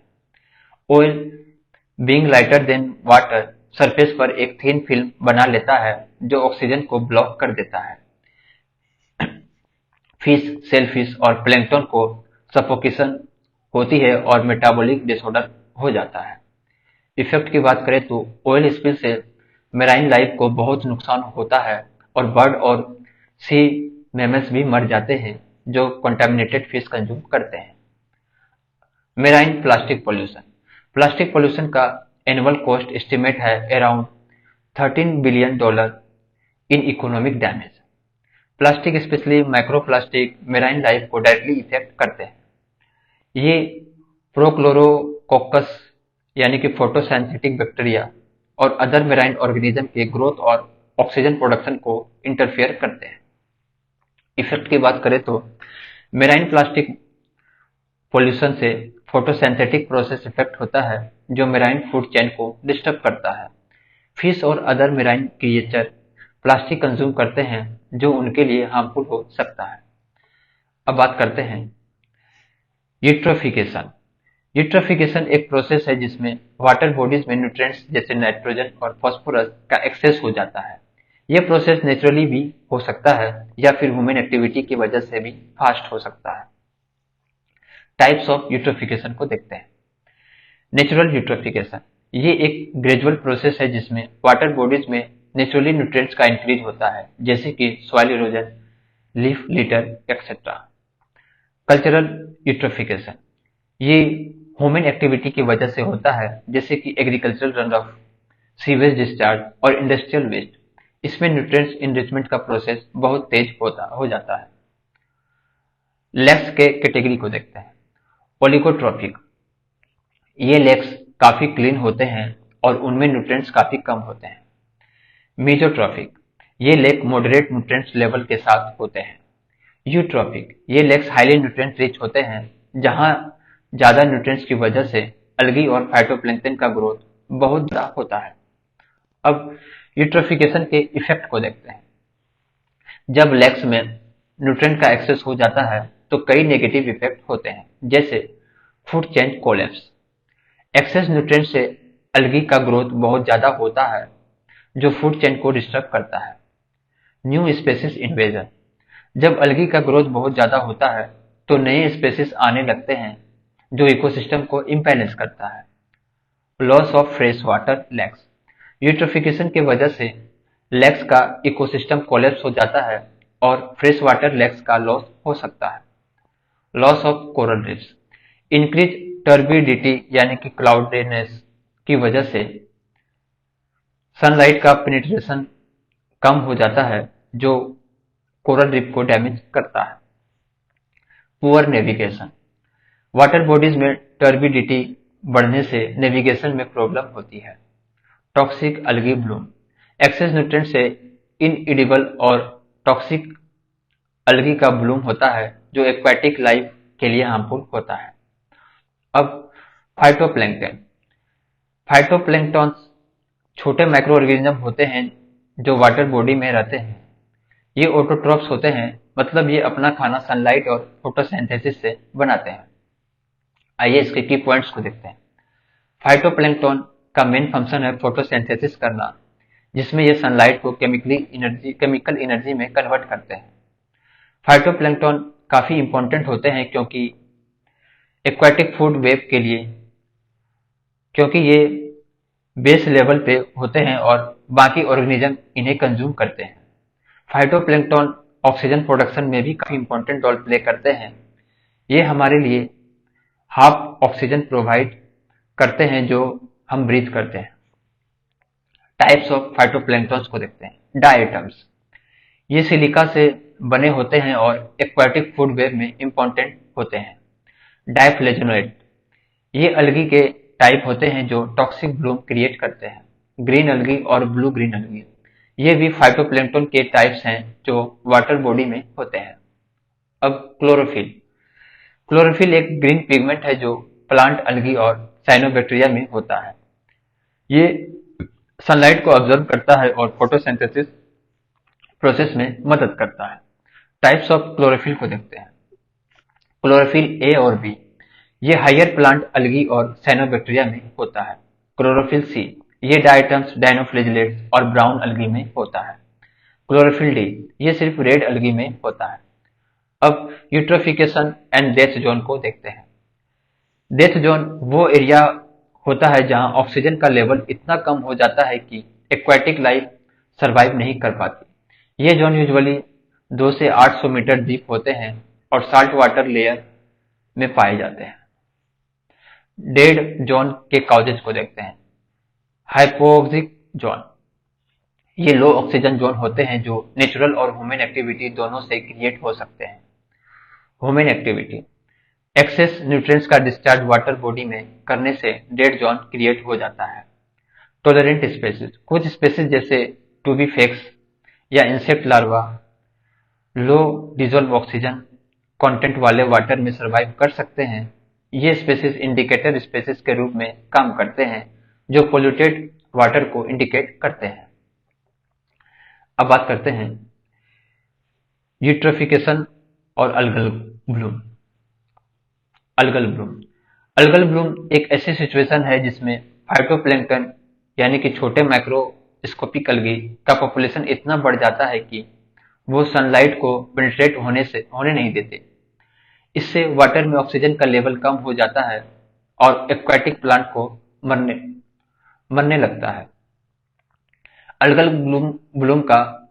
Oil being lighter than water surface पर एक थिन फिल्म बना लेता है, जो ऑक्सीजन को ब्लॉक कर देता है। फिश, सेलफिश और प्लैंकटन को सफोकेशन होती है और मेटाबॉलिक डिसऑर्डर हो जाता है। इफेक्ट की बात करें तो ऑयल स्पिल से मेराइन लाइफ को बहुत नुकसान होता है और बर्ड और सी मैमल्स भी मर जाते हैं, जो कंटामिनेटेड फिश कंज्यूम करते हैं। Marine plastic pollution. Plastic pollution का एनुअल कॉस्ट एस्टिमेट है around $13 billion in economic damage. Plastic specially microplastic marine life को डायरेक्टली इफेक्ट करते हैं। ये प्रोक्लोरोकोकस यानी कि फोटोसिंथेटिक बैक्टीरिया और अदर मेराइन ऑर्गेनिज्म के ग्रोथ और ऑक्सीजन प्रोडक्शन को इंटरफेयर करते हैं। इफेक्ट की बात करें तो मेराइन प्लास्टिक पोल्यूशन से फोटोसिंथेटिक प्रोसेस इफेक्ट होता है, जो मेराइन फूड चेन को डिस्टर्ब करता है। फिश और other marine creature plastic consume करते हैं, जो उनके लिए हार्मफुल हो सकता है। अब बात करते हैं यूट्रोफिकेशन। यूट्रोफिकेशन एक प्रोसेस है जिसमें वाटर बॉडीज में न्यूट्रिएंट्स जैसे नाइट्रोजन और फास्फोरस का एक्सेस हो जाता है। यह प्रोसेस नेचुरली भी हो सकता है या फिर ह्यूमन एक्टिविटी की वजह से भी फास्ट हो सकता है। टाइप्स ऑफ यूट्रोफिकेशन को देखते हैं। नेचुरल यूट्रोफिकेशन, ये एक ग्रेजुअल प्रोसेस है जिसमें वाटर बॉडीज में नेचुरली न्यूट्रिएंट्स का इंक्रीज होता है, जैसे कि soil erosion, leaf litre etcetera. Cultural eutrophication, ये ह्यूमन एक्टिविटी की वजह से होता है, जैसे कि agricultural run of, sewage discharge और इंडस्ट्रियल वेस्ट। इसमें न्यूट्रिएंट्स इनरिचमेंट का प्रोसेस बहुत तेज हो जाता है। लेक्स के कैटेगरी को देखते हैं। ओलिगोट्रॉफिक, ये लेक्स काफी क्लीन होते हैं और उनमें न्यूट्रिएंट्स काफी कम होते हैं। मीजोट्रॉफिक, ये लेक मॉडरेट न्यूट्रिएंट्स लेवल के साथ होते हैं। यूट्रॉफिक, ये लेक्स हाईली न्यूट्रिएंट रिच होते हैं, जहां ज्यादा न्यूट्रिएंट्स की वजह से अलगी और फाइटोप्लैंक्टन का ग्रोथ बहुत ज्यादा होता है। अब यूट्रोफिकेशन के इफेक्ट को देखते हैं। जब लेक्स में न्यूट्रिएंट का एक्सेस हो जाता है तो कई नेगेटिव इफेक्ट होते हैं, जैसे food chain collapse. Excess nutrient से अलगी का ग्रोथ बहुत ज्यादा होता है, जो फूड चेन को डिस्टर्ब करता है। न्यू स्पेसीज इन्वेजन, जब अलगी का ग्रोथ बहुत ज्यादा होता है तो नए स्पेसीज आने लगते हैं, जो इकोसिस्टम को इम्बैलेंस करता है। Loss of fresh water lakes, eutrophication की वजह से लेक्स का इकोसिस्टम कोलैप्स हो जाता है और फ्रेश वाटर लेक्स का लॉस हो सकता है। Loss of coral reefs, increase turbidity यानी कि क्लाउडीनेस की वजह से सनलाइट का पेनिट्रेशन कम हो जाता है, जो कोरल रीफ को डैमेज करता है। पुअर नेविगेशन, वाटर बॉडीज में टर्बिडिटी बढ़ने से नेविगेशन में प्रॉब्लम होती है। टॉक्सिक अलगी ब्लूम, एक्सेस न्यूट्रिएंट से इनएडिबल और टॉक्सिक अलगी का ब्लूम होता है, जो एक्वाटिक लाइफ के लिए हार्मफुल होता है। अब फाइटोप्लैंक्टन, फाइटोप्लैंक्टन्स छोटे माइक्रो ऑर्गेनिज्म होते हैं जो वाटर बॉडी में रहते हैं। ये ऑटोट्रॉफ्स होते हैं, मतलब ये अपना खाना सनलाइट और फोटोसिंथेसिस से बनाते हैं। आइए इसके की पॉइंट्स को देखते हैं। फाइटोप्लैंक्टन का मेन फंक्शन है फोटोसिंथेसिस करना, जिसमें ये सनलाइट को केमिकल एनर्जी में कन्वर्ट करते हैं। फाइटोप्लैंक्टन काफी इंपॉर्टेंट होते हैं क्योंकि एक्वाटिक फूड वेब के लिए, क्योंकि ये बेस लेवल पे होते हैं और बाकी ऑर्गेनिज्म इन्हें कंज्यूम करते हैं। फाइटोप्लैंक्टन ऑक्सीजन प्रोडक्शन में भी काफी इंपॉर्टेंट रोल प्ले करते हैं। ये हमारे लिए हाफ ऑक्सीजन प्रोवाइड करते हैं जो हम ब्रीथ करते हैं। टाइप्स ऑफ फाइटोप्लैंक्टन्स को देखते हैं। डायटम्स, ये सिलिका से बने होते हैं और एक्वाटिक फूड वेब में इंपॉर्टेंट होते हैं। डायफ्लेजोनोइड, ये अलगी के टाइप होते हैं जो टॉक्सिक ब्लूम क्रिएट करते हैं। ग्रीन अलगी और ब्लू ग्रीन अलगी, ये भी फाइटोप्लैंक्टन के टाइप्स हैं जो वाटर बॉडी में होते हैं। अब क्लोरोफिल, क्लोरोफिल एक ग्रीन पिगमेंट है जो प्लांट अलगी और साइनोबैक्टीरिया में होता है। ये सनलाइट को ऑब्जर्व करता है और फोटोसिंथेसिस प्रोसेस में मदद करता है। टाइप्स ऑफ क्लोरोफिल को देखते हैं। क्लोरोफिल ए और बी, ये हायर प्लांट अलगी और साइनोबैक्टीरिया में होता है। क्लोरोफिल सी, ये डायटम्स, डायनोफ्लेजिलेट्स और ब्राउन अलगी में होता है। क्लोरोफिल डी, ये सिर्फ रेड अलगी में होता है। अब यूट्रोफिकेशन एंड डेथ जोन को देखते हैं। डेथ जोन वो एरिया होता है जहां ऑक्सीजन का लेवल इतना कम हो जाता है कि एक्वाटिक लाइफ सरवाइव नहीं कर पाती। ये जोन यूजुअली 2 से 800 मीटर डीप होते हैं और साल्ट वाटर लेयर में पाए जाते हैं। डेड जोन के काउजेज को देखते हैं। हाइपोक्सिक जोन, ये लो ऑक्सीजन जोन होते हैं जो नेचुरल और ह्यूमन एक्टिविटी दोनों से क्रिएट हो सकते हैं। ह्यूमन एक्टिविटी, एक्सेस न्यूट्रिएंट्स का डिस्चार्ज वाटर बॉडी में करने से डेड जोन क्रिएट हो जाता है। टॉलरेंट स्पेसीज, कुछ स्पेसीज जैसे टूबीफेक्स या इंसेक्ट लार्वा लो डिजोल्व ऑक्सीजन कंटेंट वाले वाटर में सर्वाइव कर सकते हैं। ये स्पेसीज इंडिकेटर स्पेसीज के रूप में काम करते हैं जो पोल्यूटेड वाटर को इंडिकेट करते हैं। अब बात करते हैं यूट्रोफिकेशन और algal Bloom. Algal Bloom, algal Bloom एक ऐसी सिचुएशन है जिसमें फाइटोप्लैंक्टन यानी कि छोटे माइक्रोस्कोपिक अलगी का पॉपुलेशन इतना बढ़ जाता है कि वो सनलाइट को पेनिट्रेट होने नहीं देते। इससे वाटर में ऑक्सीजन का लेवल कम हो जाता है और एक्वाटिक प्लांट को मरने मरने लगता है। अल्गल ब्लूम का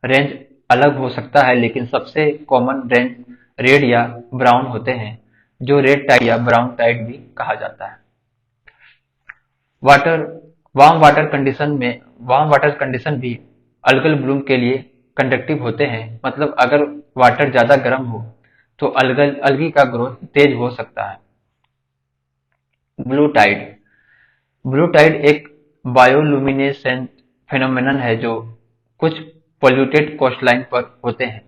रेंज अलग हो सकता है, लेकिन सबसे कॉमन रेंज रेड या ब्राउन होते हैं, जो रेड टाइड या ब्राउन टाइड भी कहा जाता है। वाटर वार्म वाटर कंडीशन भी अल्गल ब्लूम के लिए कंडक्टिव होते हैं। मतलब अगर वाटर ज्यादा गर्म हो तो अलगी का ग्रोथ तेज हो सकता है। ब्लू टाइड ब्लू टाइड एक बायोलुमिनेसेंट फेनोमेनन है जो कुछ पोल्यूटेड कोस्टलाइन पर होते हैं।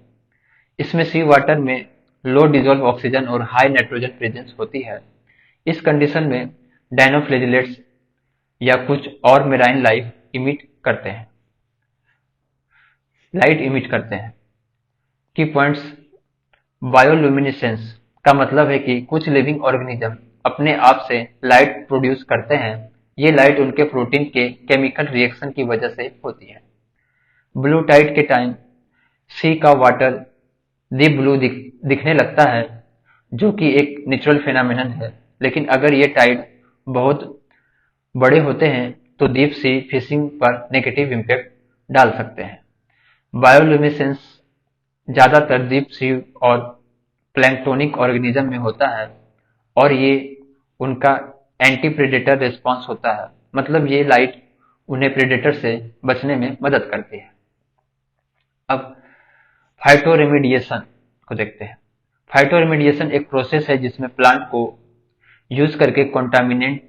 इसमें सी वाटर में लो डिजोल्व ऑक्सीजन और हाई नाइट्रोजन प्रेजेंस होती है। इस कंडीशन में डायनोफ्लेजिलेट्स या कुछ और मेराइन लाइट इमिट करते हैं। की पॉइंट्स: बायोलुमिनेसेंस का मतलब है कि कुछ लिविंग ऑर्गेनिज्म अपने आप से लाइट प्रोड्यूस करते हैं। ये लाइट उनके प्रोटीन के केमिकल रिएक्शन की वजह से होती है। ब्लू टाइड के टाइम सी का वाटर डीप ब्लू दिखने लगता है, जो कि एक नेचुरल फेनोमेनन है। लेकिन अगर ये टाइड बहुत बड़े होते हैं तो डीप सी फिशिंग पर नेगेटिव इम्पैक्ट डाल सकते हैं। बायोल्यूमिनेसेंस ज्यादातर डीप सी और प्लैंक्टोनिक ऑर्गेनिज्म में होता है और ये उनका एंटी प्रेडेटर रिस्पॉन्स होता है। मतलब ये लाइट उन्हें प्रेडेटर से बचने में मदद करती है। अब फाइटोरेमिडिएशन को देखते हैं। फाइटोरेमिडिएशन एक प्रोसेस है जिसमें प्लांट को यूज करके कॉन्टामिनेंट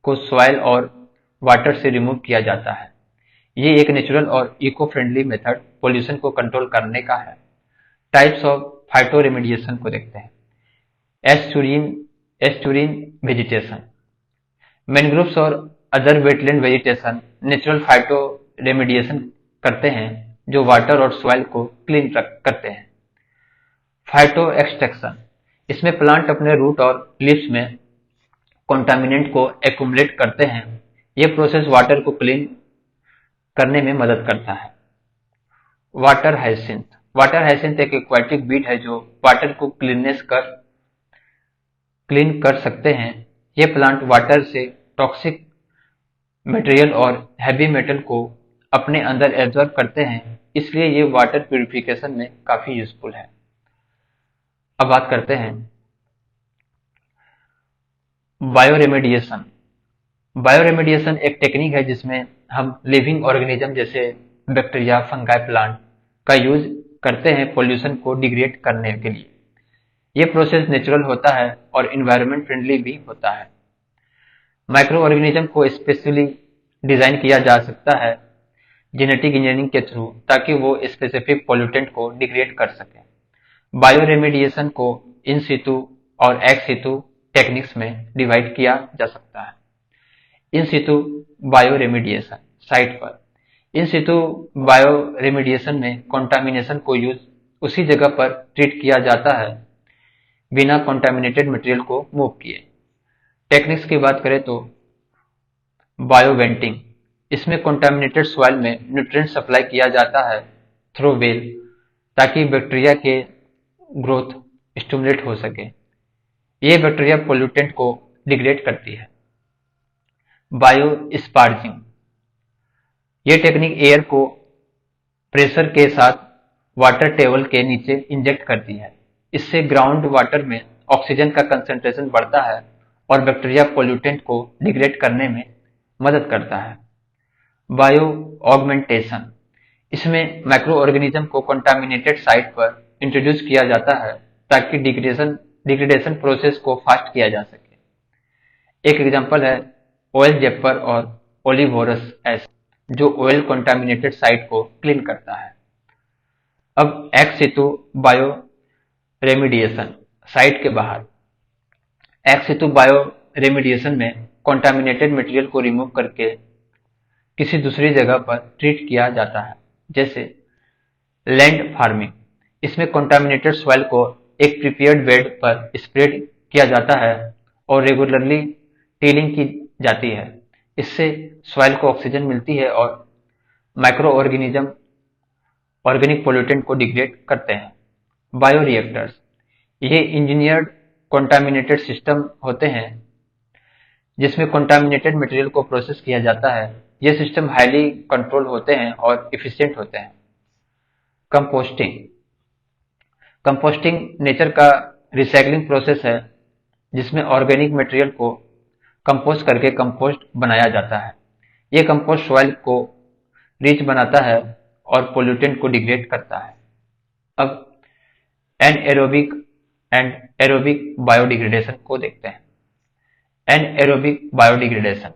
को सॉइल और वाटर से रिमूव किया जाता है। ये एक नेचुरल और इको फ्रेंडली मेथड पोल्यूशन को कंट्रोल करने का है। टाइप्स ऑफ फाइटोरेमिडिएशन को देखते हैं। एस्चुरीन वेजिटेशन, मैनग्रोव्स और other wetland vegetation natural phyto remediation करते हैं जो वाटर और सॉइल को क्लीन करते हैं। फाइटो एक्सट्रैक्शन, इसमें प्लांट अपने रूट और लीव्स में कॉन्टामिनेंट को एक्युमुलेट करते हैं। यह प्रोसेस वाटर को क्लीन करने में मदद करता है। वाटर हाइसिंथ एक एक्वाटिक वीड है जो वाटर को क्लीन कर सकते हैं। ये प्लांट वाटर से टॉक्सिक मटेरियल और हैवी मेटल को अपने अंदर एब्जॉर्ब करते हैं, इसलिए ये वाटर प्यूरिफिकेशन में काफी यूजफुल है। अब बात करते हैं बायोरेमेडिएशन। बायोरेमेडिएशन एक टेक्निक है जिसमें हम लिविंग ऑर्गेनिज्म जैसे बैक्टीरिया, फंगाई, प्लांट का यूज करते हैं पोल्यूशन को डिग्रेड करने के लिए। यह प्रोसेस नेचुरल होता है और इन्वायरमेंट फ्रेंडली भी होता है। माइक्रो ऑर्गेनिज्म को स्पेशली डिजाइन किया जा सकता है जेनेटिक इंजीनियरिंग के थ्रू, ताकि वो स्पेसिफिक पोल्यूटेंट को डिग्रेड कर सके। बायोरेमेडिएशन को इन सितु और एक्स सितु टेक्निक्स में डिवाइड किया जा सकता है। इन सितु बायोरेमेडिएशन साइट पर, इन सितु बायोरेमेडिएशन में कॉन्टामिनेशन को उसी जगह पर ट्रीट किया जाता है बिना कॉन्टामिनेटेड मटेरियल को मूव किए। टेक्निक्स की बात करें तो बायोवेंटिंग, इसमें कॉन्टामिनेटेड सॉइल में न्यूट्रिएंट सप्लाई किया जाता है थ्रू वेल, ताकि बैक्टीरिया के ग्रोथ स्टिमुलेट हो सके। ये बैक्टीरिया पोल्यूटेंट को डिग्रेड करती है। बायो स्पार्जिंग, ये टेक्निक एयर को प्रेशर के साथ वाटर टेबल के नीचे इंजेक्ट करती है। इससे ग्राउंड वाटर में ऑक्सीजन का कंसंट्रेशन बढ़ता है और बैक्टीरिया पोल्यूटेंट को डिग्रेड करने में मदद करता है। बायो ऑगमेंटेशन, इसमें माइक्रो ऑर्गेनिज्म को कॉन्टामिनेटेड साइट पर इंट्रोड्यूस किया जाता है ताकि डिग्रेडेशन प्रोसेस को फास्ट किया जा सके। एक एग्जांपल है ऑयल जेपर और ओलिवोरस एस, जो ऑयल कॉन्टामिनेटेड साइट को क्लीन करता है। अब एक्स सितु बायो रेमिडिएशन साइट के बाहर, एक्स सितु बायो रेमिडिएशन में कॉन्टामिनेटेड मटेरियल को रिमूव करके किसी दूसरी जगह पर ट्रीट किया जाता है, जैसे लैंड फार्मिंग। इसमें कॉन्टामिनेटेड सॉइल को एक प्रिपेयर्ड बेड पर स्प्रेड किया जाता है और रेगुलरली टिलिंग की जाती है। इससे सॉइल को ऑक्सीजन मिलती है और माइक्रो ऑर्गेनिज्म ऑर्गेनिक पोल्यूटेंट को डिग्रेड करते हैं। बायोरिएक्टर्स, ये इंजीनियर्ड कॉन्टामिनेटेड सिस्टम होते हैं जिसमें कॉन्टामिनेटेड मटेरियल को प्रोसेस किया जाता है। ये सिस्टम हाईली कंट्रोल होते हैं और इफिशिएंट होते हैं। कंपोस्टिंग कंपोस्टिंग नेचर का रिसाइकलिंग प्रोसेस है जिसमें ऑर्गेनिक मटेरियल को कंपोस्ट करके कंपोस्ट बनाया जाता है। ये कंपोस्ट सॉइल को रिच बनाता है और पोल्यूटेंट को डिग्रेड करता है। अब एनएरोबिक एंड एरोबिक बायोडिग्रेडेशन को देखते हैं। एनएरोबिक बायोडिग्रेडेशन,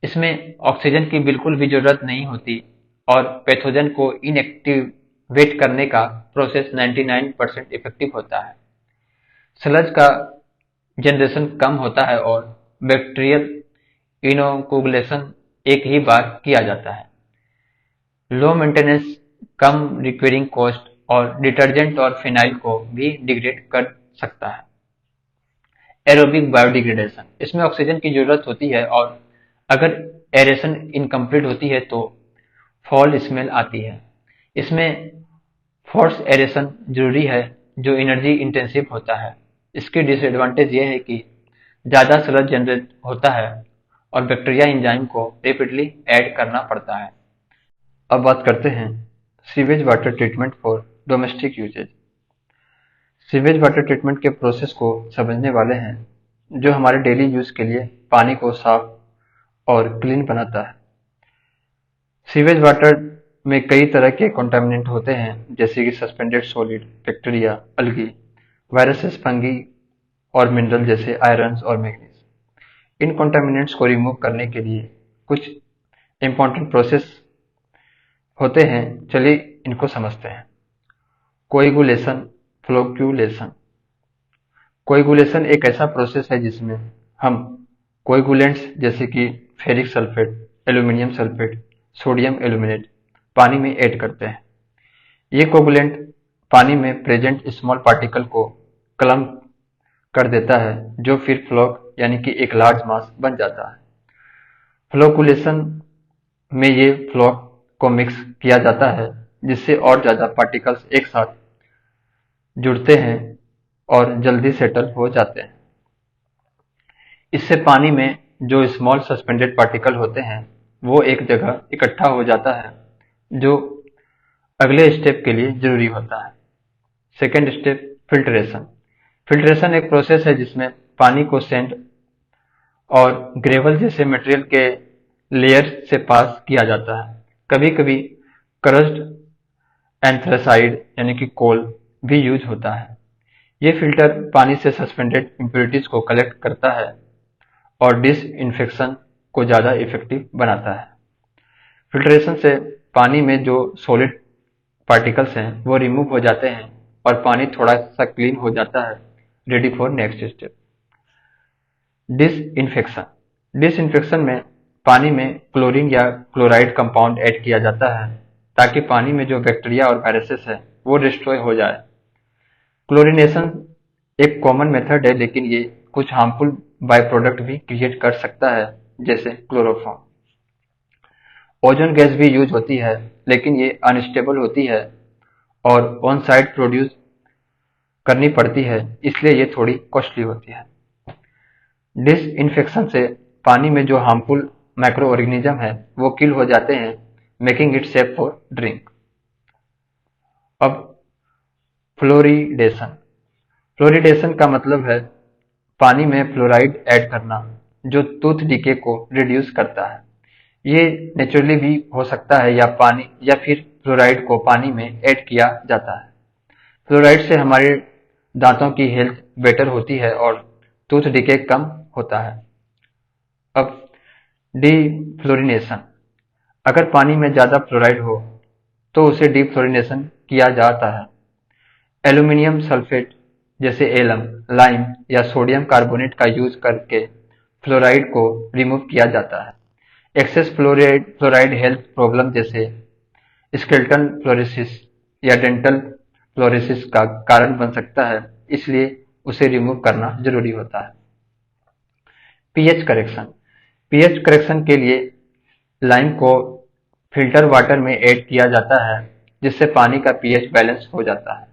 इसमें ऑक्सीजन की बिल्कुल भी जरूरत नहीं होती और पैथोजन को इनएक्टिवेट करने का प्रोसेस 99% इफेक्टिव होता है। स्लज का जनरेशन कम होता है और बैक्टीरियल इनोकुलेशन एक ही बार किया जाता है। लो मेंटेनेंस, कम रिक्वायरिंग कॉस्ट और डिटर्जेंट और फिनाइल को भी डिग्रेड कर सकता है। एरोबिक बायोडिग्रेडेशन, इसमें ऑक्सीजन की जरूरत होती है और अगर एरेशन इनकम्प्लीट होती है तो फॉल स्मेल आती है। इसमें फोर्स एरेशन जरूरी है जो एनर्जी इंटेंसिव होता है। इसकी डिसएडवांटेज यह है कि ज़्यादा स्लज जनरेट होता है और बैक्टीरिया एंजाइम को रेपिडली ऐड करना पड़ता है। अब बात करते हैं sewage water treatment for domestic uses. Sewage water treatment के प्रोसेस को समझने वाले हैं जो हमारे डेली यूज के लिए पानी को साफ और क्लीन बनाता है। सीवेज वाटर में कई तरह के कंटामिनेंट होते हैं जैसे कि suspended solid, bacteria, algae, viruses, fungi और मिनरल जैसे आयरन और मैग्नीज। इन कंटामिनेंट्स को रिमूव करने के लिए कुछ इंपॉर्टेंट प्रोसेस होते हैं, चलिए इनको समझते हैं। Coagulation, flocculation. कोएगुलेशन एक ऐसा प्रोसेस है जिसमें हम कोएगुलेंट्स जैसे कि ferric sulphate, aluminium sulphate, sodium aluminate पानी में ऐड करते हैं। ये कोएगुलेंट पानी में प्रेजेंट स्मॉल पार्टिकल को क्लम्प कर देता है जो फिर फ्लोक यानी कि एक लार्ज मास बन जाता है। फ्लोकुलेशन में ये फ्लोक को मिक्स किया जाता है जिससे और ज्यादा पार्टिकल्स एक साथ जुड़ते हैं और जल्दी सेटल हो जाते हैं। इससे पानी में जो स्मॉल सस्पेंडेड पार्टिकल होते हैं वो एक जगह इकट्ठा हो जाता है जो अगले स्टेप के लिए जरूरी होता है। Second step, filtration. फिल्ट्रेशन एक प्रोसेस है जिसमें पानी को सैंड और ग्रेवल जैसे मटेरियल के लेयर से पास किया जाता है। कभी कभी क्रस्ड एंथ्रासाइड यानी कि कोल भी यूज होता है। ये फिल्टर पानी से सस्पेंडेड इम्प्योरिटीज को कलेक्ट करता है और डिसइंफेक्शन को ज्यादा इफेक्टिव बनाता है। फिल्ट्रेशन से पानी में जो सॉलिड पार्टिकल्स हैं वो रिमूव हो जाते हैं और पानी थोड़ा सा क्लीन हो जाता है, ready for next step. Disinfection. Disinfection में पानी में क्लोरीन या क्लोराइड कंपाउंड ऐड किया जाता है ताकि पानी में जो बैक्टीरिया और वायरसेस है वो डिस्ट्रॉय हो जाए। क्लोरीनेशन एक कॉमन मेथड है लेकिन ये कुछ हार्मफुल बाय प्रोडक्ट भी क्रिएट कर सकता है जैसे क्लोरोफॉर्म। ओजोन गैस भी यूज होती है लेकिन ये अनस्टेबल होती है और ऑन साइट प्रोड्यूस करनी पड़ती है इसलिए ये थोड़ी कॉस्टली होती है। डिसइंफेक्शन से पानी में जो हार्मफुल माइक्रो ऑर्गेनिज्म है वो किल हो जाते हैं, making it safe for drink. अब फ्लोरिडेशन। फ्लोरिडेशन का मतलब है पानी में फ्लोराइड ऐड करना जो टूथ डीके को रिड्यूस करता है। ये नेचुरली भी हो सकता है या फिर फ्लोराइड को पानी में ऐड किया जाता है। फ्लोराइड से हमारे दांतों की हेल्थ बेटर होती है और टूथ डीके कम होता है। अब डीफ्लोरिनेशन। अगर पानी में ज्यादा फ्लोराइड हो तो उसे डीफ्लोरिनेशन किया जाता है। एल्यूमिनियम सल्फेट जैसे एलम, लाइम या सोडियम कार्बोनेट का यूज करके फ्लोराइड को रिमूव किया जाता है। एक्सेस फ्लोराइड हेल्थ प्रॉब्लम जैसे स्केलेटल फ्लोरोसिस या डेंटल फ्लोरोसिस का कारण बन सकता है, इसलिए उसे रिमूव करना जरूरी होता है। PH correction. पीएच करेक्शन के लिए लाइम को फिल्टर वाटर में ऐड किया जाता है जिससे पानी का पीएच बैलेंस हो जाता है।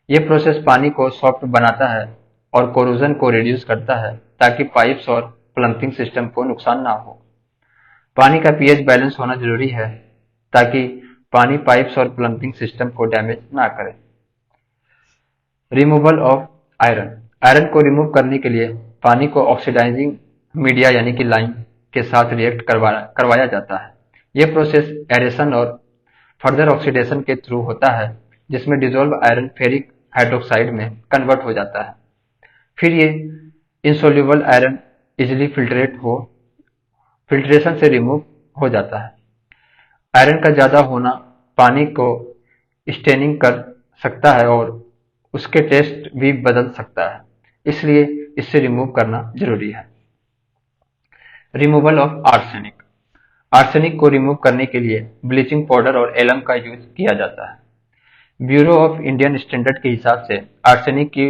ये प्रोसेस पानी को सॉफ्ट बनाता है और कोरोजन को रिड्यूस करता है ताकि पाइप्स और प्लम्बिंग सिस्टम को नुकसान ना हो। पानी का पीएच बैलेंस होना जरूरी है ताकि पानी पाइप्स और प्लम्बिंग सिस्टम को डैमेज ना करे। Removal of iron. आयरन को रिमूव करने के लिए पानी को ऑक्सीडाइजिंग मीडिया यानी कि लाइम के साथ रिएक्ट करवाया जाता है। यह प्रोसेस एरेशन और फर्दर ऑक्सीडेशन के थ्रू होता है, जिसमें डिसॉल्व आयरन फेरिक हाइड्रोक्साइड में कन्वर्ट हो जाता है। फिर ये इंसोल्यूबल आयरन इजिली फिल्ट्रेशन से रिमूव हो जाता है। आयरन का ज्यादा होना पानी को स्टेनिंग कर सकता है और उसके टेस्ट भी बदल सकता है, इसलिए इसे रिमूव करना जरूरी है। Removal of arsenic. आर्सेनिक को रिमूव करने के लिए ब्लीचिंग पाउडर और एलम का यूज किया जाता है। ब्यूरो ऑफ इंडियन स्टैंडर्ड के हिसाब से आर्सेनिक की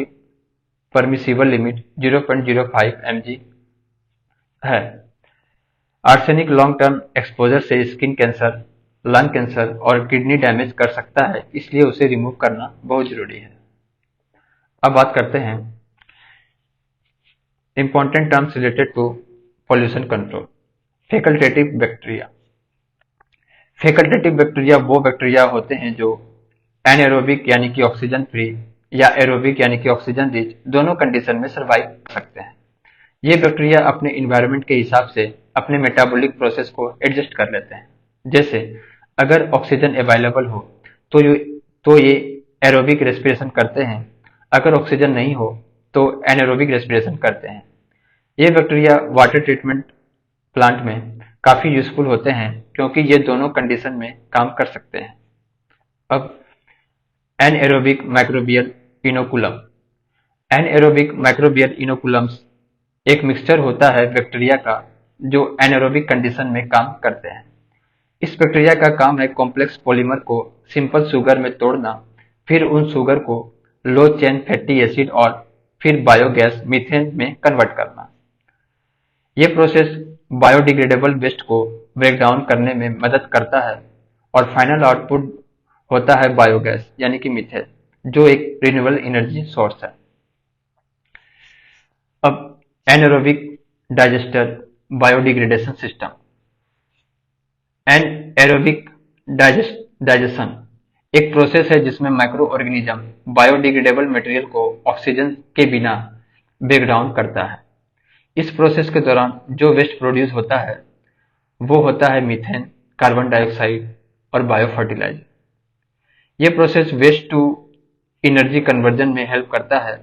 परमिसिबल लिमिट 0.05 mg है। आर्सेनिक लॉन्ग टर्म एक्सपोजर से स्किन कैंसर, लंग कैंसर और किडनी डैमेज कर सकता है, इसलिए उसे रिमूव करना बहुत जरूरी है। अब बात करते हैं important terms related to pollution control. Facultative bacteria. Facultative bacteria वो बैक्टीरिया होते हैं जो एनएरोबिक यानी कि ऑक्सीजन फ्री या एरोबिक यानी कि ऑक्सीजन रिच दोनों कंडीशन में सर्वाइव कर सकते हैं। ये बैक्टीरिया अपने इन्वायरमेंट के हिसाब से अपने मेटाबॉलिक प्रोसेस को एडजस्ट कर लेते हैं। जैसे अगर ऑक्सीजन अवेलेबल हो तो ये एरोबिक रेस्पिरेशन करते हैं, अगर ऑक्सीजन नहीं हो तो एनारोबिक रेस्पिरेशन करते हैं। ये बैक्टीरिया वाटर ट्रीटमेंट प्लांट में काफी यूजफुल होते हैं क्योंकि ये दोनों कंडीशन में काम कर सकते हैं। अब anaerobic microbial inoculum. Anaerobic microbial inoculums एक मिक्सचर होता है बैक्टीरिया का जो एनारोबिक कंडीशन में काम करते हैं। इस बैक्टीरिया का काम है कॉम्प्लेक्स पॉलीमर को सिंपल शुगर में तोड़ना, फिर उन शुगर को लो चेन फैटी एसिड और फिर बायोगैस मीथेन में कन्वर्ट करना। यह प्रोसेस बायोडिग्रेडेबल वेस्ट को ब्रेक डाउन करने में मदद करता है और फाइनल आउटपुट होता है बायोगैस यानी कि मीथेन, जो एक रिन्यूएबल एनर्जी सोर्स है। अब anaerobic digester biodegradation system. Anaerobic digestion एक प्रोसेस है जिसमें माइक्रो ऑर्गेनिज्म बायोडिग्रेडेबल मटेरियल को ऑक्सीजन के बिना ब्रेक डाउन करता है। इस प्रोसेस के दौरान जो वेस्ट प्रोड्यूस होता है वो होता है मीथेन, कार्बन डाइऑक्साइड और बायो फर्टिलाइजर। ये process waste to energy conversion में हेल्प करता है।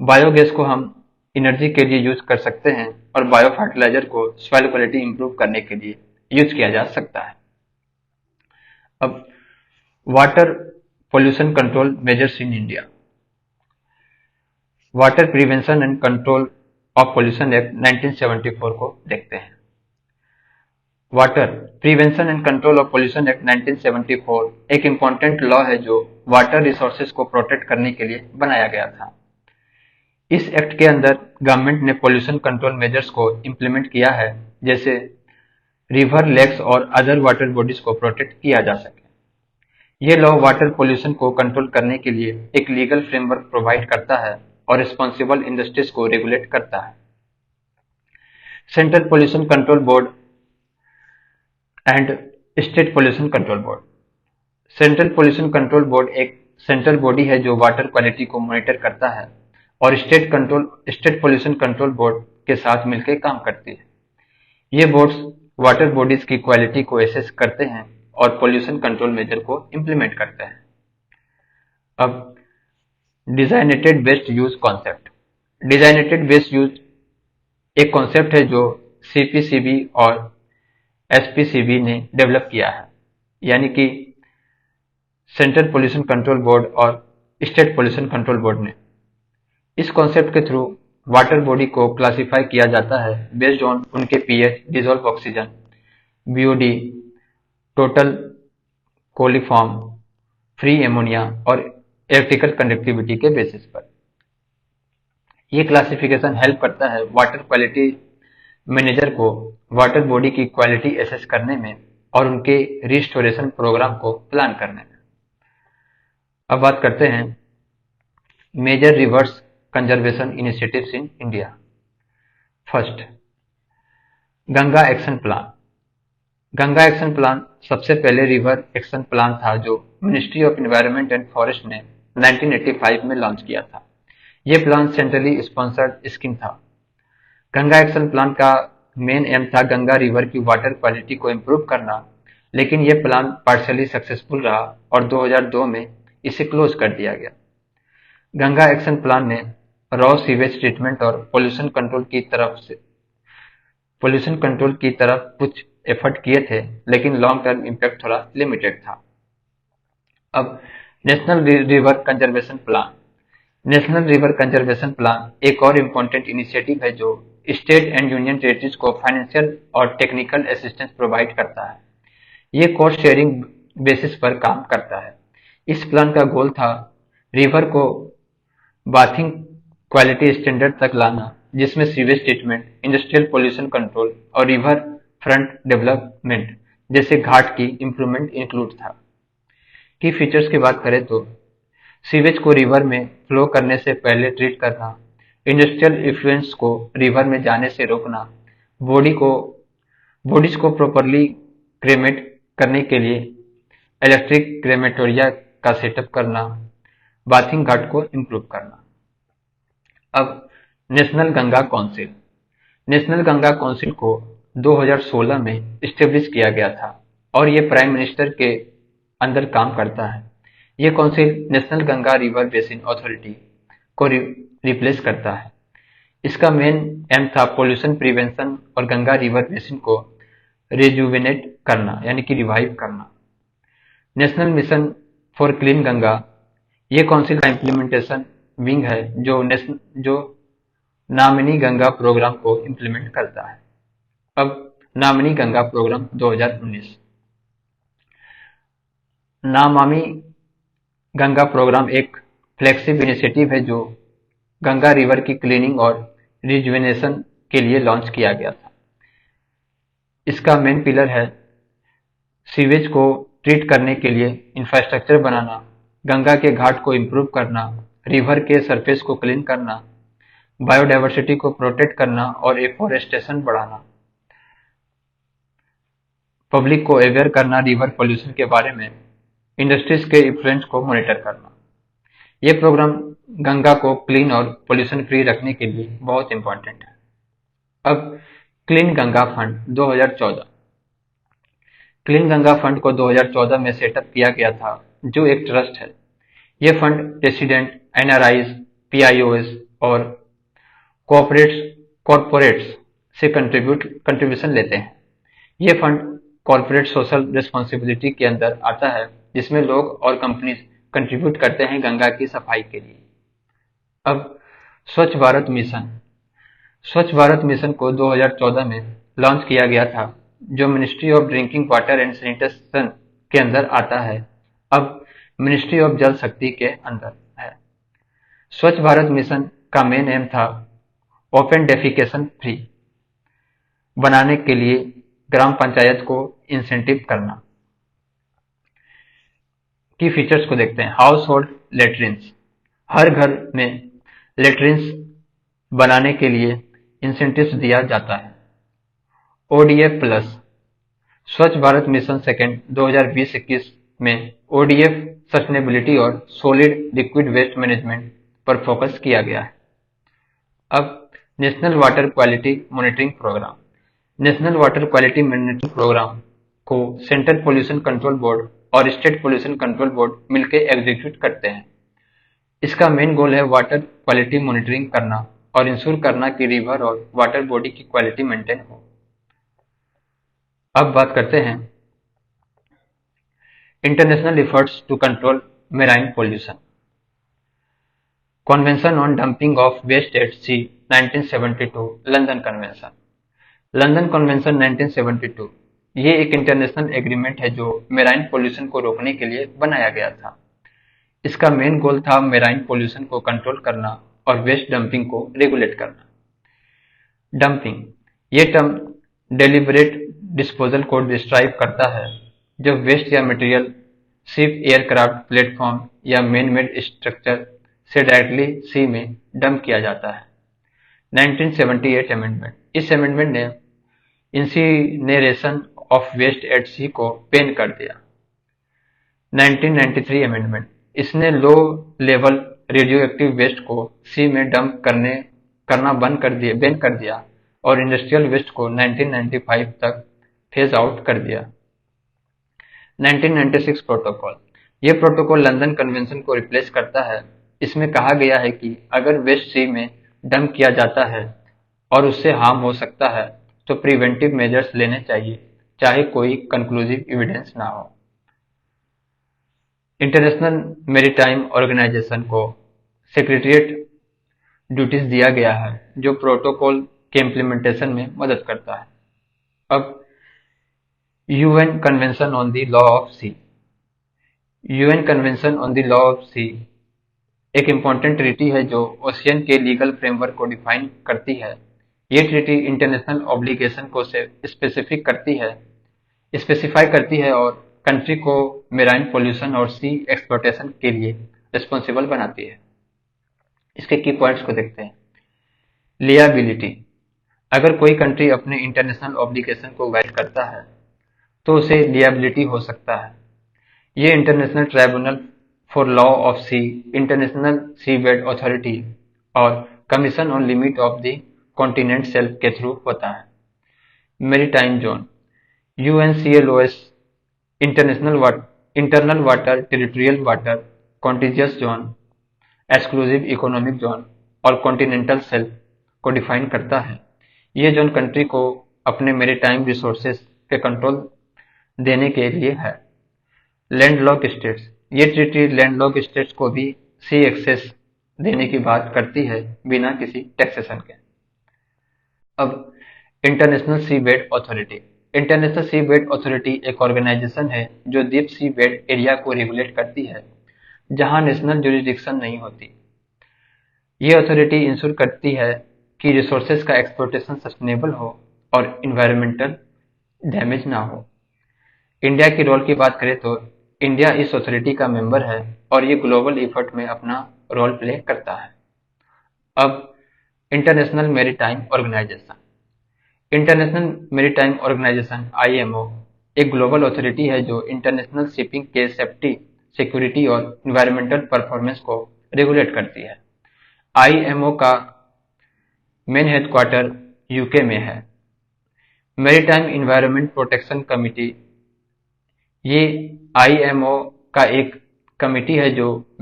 बायोगैस को हम एनर्जी के लिए यूज कर सकते हैं और बायो फर्टिलाइजर को सॉइल क्वालिटी इंप्रूव करने के लिए यूज किया जा सकता है। अब water pollution control measures in India. Water prevention and control of pollution act 1974 को देखते हैं। Water prevention and control of pollution act 1974 एक इम्पॉर्टेंट लॉ है जो वाटर रिसोर्सेज को प्रोटेक्ट करने के लिए बनाया गया था। इस एक्ट के अंदर गवर्नमेंट ने पोल्यूशन कंट्रोल मेजर्स को इम्प्लीमेंट किया है, जैसे रिवर, लेक्स और अदर वाटर बॉडीज को प्रोटेक्ट किया जा सके। ये लॉ वाटर पोल्यूशन को कंट्रोल करने के लिए एक लीगल फ्रेमवर्क प्रोवाइड करता है और रिस्पॉन्सिबल इंडस्ट्रीज को रेगुलेट करता है। Central pollution control board and state pollution control board. Central pollution control board एक सेंट्रल बॉडी है जो वाटर क्वालिटी को मॉनिटर करता है और स्टेट पोल्यूशन कंट्रोल बोर्ड के साथ मिलकर काम करती है। ये बोर्ड्स वाटर बॉडीज की क्वालिटी को एसेस करते हैं और पोल्यूशन कंट्रोल मेजर को इम्प्लीमेंट करते हैं। अब designated waste use concept. Designated waste use एक कॉन्सेप्ट है जो सीपीसीबी और एसपीसीबी ने डेवलप किया है, यानी कि सेंट्रल पोल्यूशन कंट्रोल बोर्ड और स्टेट पोल्यूशन कंट्रोल बोर्ड ने। इस कॉन्सेप्ट के थ्रू वाटर बॉडी को क्लासिफाई किया जाता है बेस्ड ऑन उनके pH, dissolve oxygen, BOD, total coliform, free ammonia और इलेक्ट्रिकल कंडक्टिविटी के बेसिस पर। यह क्लासिफिकेशन हेल्प करता है वाटर क्वालिटी मैनेजर को वाटर बॉडी की क्वालिटी एसेस करने में और उनके रिस्टोरेशन प्रोग्राम को प्लान करने में। अब बात करते हैं major rivers conservation initiatives in India. First, Ganga action plan. Ganga action plan सबसे पहले रिवर एक्शन प्लान था जो ministry of environment and forest ने 1985 में लॉन्च किया था। यह प्लान सेंट्रली स्पॉन्सर्ड स्कीम था। गंगा एक्शन प्लान का मेन एम था गंगा रिवर की वाटर क्वालिटी को इम्प्रूव करना, लेकिन यह प्लान पार्शियली सक्सेसफुल रहा और 2002 में इसे क्लोज कर दिया गया। गंगा एक्शन प्लान ने रॉ सीवेज ट्रीटमेंट और पोल्यूशन कंट्रोल की तरफ कुछ एफर्ट किए थे, लेकिन लॉन्ग टर्म इम्पैक्ट थोड़ा लिमिटेड था। अब national river conservation plan. National river conservation plan एक और इम्पोर्टेंट इनिशिएटिव है जो स्टेट एंड यूनियन टेरिटरीज को फाइनेंशियल और टेक्निकल असिस्टेंस प्रोवाइड करता है। ये कॉस्ट शेयरिंग बेसिस पर काम करता है। इस प्लान का गोल था रिवर को बाथिंग क्वालिटी स्टैंडर्ड तक लाना, जिसमें sewage treatment, industrial pollution control और रिवर फ्रंट डेवलपमेंट जैसे घाट की इंप्रूवमेंट इंक्लूड था। की फीचर्स की बात करें तो सीवेज को रिवर में फ्लो करने से पहले ट्रीट करना, इंडस्ट्रियल इफ्लुएंस को रिवर में जाने से रोकना, बॉडीज को प्रॉपरली क्रेमेट करने के लिए इलेक्ट्रिक क्रेमेटोरिया का सेटअप करना, बाथिंग घाट को इम्प्रूव करना। अब national Ganga council. National Ganga council को 2016 में इस्टेब्लिश किया गया था और ये प्राइम मिनिस्टर के अंदर काम करता है। ये council national Ganga river basin authority को रिप्लेस करता है। इसका मेन एम था पोल्यूशन प्रिवेंशन और गंगा रिवर बेसिन को रिजुवेनेट करना, यानी कि रिवाइव करना। National mission for clean Ganga ये काउंसिल का इम्प्लीमेंटेशन विंग है जो नामिनी गंगा प्रोग्राम को इम्प्लीमेंट करता है। अब नामिनी गंगा प्रोग्राम 2019। नामामी गंगा प्रोग्राम एक फ्लैगशिप इनिशिएटिव है जो गंगा रिवर की क्लीनिंग और रिजुवेनेशन के लिए लॉन्च किया गया था। इसका मेन पिलर है सीवेज को ट्रीट करने के लिए इंफ्रास्ट्रक्चर बनाना, गंगा के घाट को इम्प्रूव करना, रिवर के सरफेस को क्लीन करना, बायोडायवर्सिटी को प्रोटेक्ट करना और एफोरेस्टेशन बढ़ाना, पब्लिक को अवेयर करना रिवर पोल्यूशन के बारे में, इंडस्ट्रीज के इन्फ्लुएंस को मॉनिटर करना। ये प्रोग्राम गंगा को क्लीन और पोल्यूशन फ्री रखने के लिए बहुत इंपॉर्टेंट है। अब clean Ganga fund 2014। Clean Ganga fund को 2014 में सेटअप किया गया था, जो एक ट्रस्ट है। यह फंड रेसिडेंट, एनआरआईज, पीआईओएस और कॉरपोरेट्स से कंट्रीब्यूशन लेते हैं। ये फंड कॉरपोरेट सोशल रिस्पॉन्सिबिलिटी के अंदर आता है, जिसमें लोग और कंपनीज कंट्रीब्यूट करते हैं गंगा की सफाई के लिए। अब स्वच्छ भारत मिशन। स्वच्छ भारत मिशन को 2014 में लॉन्च किया गया था, जो ministry of drinking water and sanitation के अंदर आता है, अब मिनिस्ट्री ऑफ जल शक्ति के अंदर है। स्वच्छ भारत मिशन का मेन एम था ओपन डेफिकेशन फ्री बनाने के लिए ग्राम पंचायत को इंसेंटिव करना। की फीचर्स को देखते हैं। हाउस होल्ड लेटरिन्स, हर घर में लेटरिन्स बनाने के लिए इंसेंटिव्स दिया जाता है। ओडीएफ प्लस, स्वच्छ भारत मिशन सेकेंड 2020-21 में ओडीएफ सस्टेनेबिलिटी और सॉलिड लिक्विड वेस्ट मैनेजमेंट पर फोकस किया गया है। अब national water quality monitoring programme. National water quality monitoring programme को सेंट्रल पोल्यूशन कंट्रोल बोर्ड और स्टेट पोल्यूशन कंट्रोल बोर्ड मिलकर एग्जीक्यूट करते हैं। इसका मेन गोल है वाटर क्वालिटी मॉनिटरिंग करना और इंश्योर करना कि रिवर और वाटर बॉडी की क्वालिटी मेंटेन हो। अब बात करते हैं international efforts to control marine pollution. Convention on dumping of waste at sea 1972 London convention. London convention 1972 ये एक इंटरनेशनल एग्रीमेंट है जो मेराइन पोल्यूशन को रोकने के लिए बनाया गया था। इसका मेन गोल था मेराइन पोल्यूशन को कंट्रोल करना और वेस्ट डंपिंग को रेगुलेट करना। डंपिंग ये टर्म डेलिबरेट डिस्पोजल को डिस्क्राइब करता है, जब वेस्ट या मटेरियल शिप, एयरक्राफ्ट, प्लेटफॉर्म या मैन मेड स्ट्रक्चर से डायरेक्टली सी में डंप किया जाता है। 1978 अमेंडमेंट, इस अमेंडमेंट ने incineration of waste at sea को बैन कर दिया। 1993 अमेंडमेंट, इसने low level radio active waste को सी में डंप करना बैन कर दिया और इंडस्ट्रियल वेस्ट को 1995 तक फेज आउट कर दिया। 1996 प्रोटोकॉल, यह प्रोटोकॉल लंदन कन्वेंशन को रिप्लेस करता है। इसमें कहा गया है कि अगर वेस्ट सी में डंप किया जाता है और उससे हार्म हो सकता है तो प्रिवेंटिव मेजर्स लेने चाहिए, चाहे कोई कंक्लूसिव एविडेंस ना हो। इंटरनेशनल मैरीटाइम ऑर्गेनाइजेशन को सेक्रेटरिएट ड्यूटीज दिया गया है जो प्रोटोकॉल के इम्प्लीमेंटेशन में मदद करता है। अब UN convention on the law of sea, UN convention on the law of sea एक इम्पॉर्टेंट ट्रीटी है जो ओशियन के लीगल फ्रेमवर्क को डिफाइन करती है। ये ट्रीटी इंटरनेशनल ऑब्लिगेशन को स्पेसिफाई करती है और कंट्री को मेराइन पोल्यूशन और सी एक्सप्लोटेशन के लिए रिस्पॉन्सिबल बनाती है। इसके की पॉइंट्स को देखते हैं। लियाबिलिटी, अगर कोई कंट्री अपने इंटरनेशनल ऑब्लिगेशन को वायलेट करता है तो उसे लियाबिलिटी हो सकता है। ये international tribunal for law of sea, international seabed authority और commission on limit of the continent shelf के थ्रू होता है। Maritime zone, UNCLOS internal water, territorial water, contiguous zone, exclusive economic zone और कॉन्टिनेंटल शेल्फ को define करता है। ये zone country को अपने मैरीटाइम रिसोर्सेज पे कंट्रोल देने के लिए है। लैंडलॉक स्टेट्स, ये ट्रीटी लैंडलॉक स्टेट्स को भी सी एक्सेस देने की बात करती है बिना किसी टैक्सेशन के। अब international seabed authority, international seabed authority एक ऑर्गेनाइजेशन है जो डीप सीबेड एरिया को रेगुलेट करती है जहां नेशनल जुरिडिक्शन नहीं होती। ये अथॉरिटी इंश्योर करती है कि रिसोर्सेज का एक्सप्लोटेशन सस्टेनेबल हो और इन्वायरमेंटल डैमेज ना हो। इंडिया की रोल की बात करें तो इंडिया इस अथॉरिटी का मेंबर है और ये ग्लोबल इफर्ट में अपना रोल प्ले करता है। अब international maritime organisation, international maritime organisation IMO एक ग्लोबल अथॉरिटी है जो इंटरनेशनल शिपिंग के सेफ्टी, सिक्योरिटी और इन्वायरमेंटल परफॉर्मेंस को रेगुलेट करती है। आईएमओ का मेन हेडक्वार्टर यूके में है। मैरीटाइम इन्वायरमेंट प्रोटेक्शन कमिटी, ये आईएमओ का एक कमिटी है जो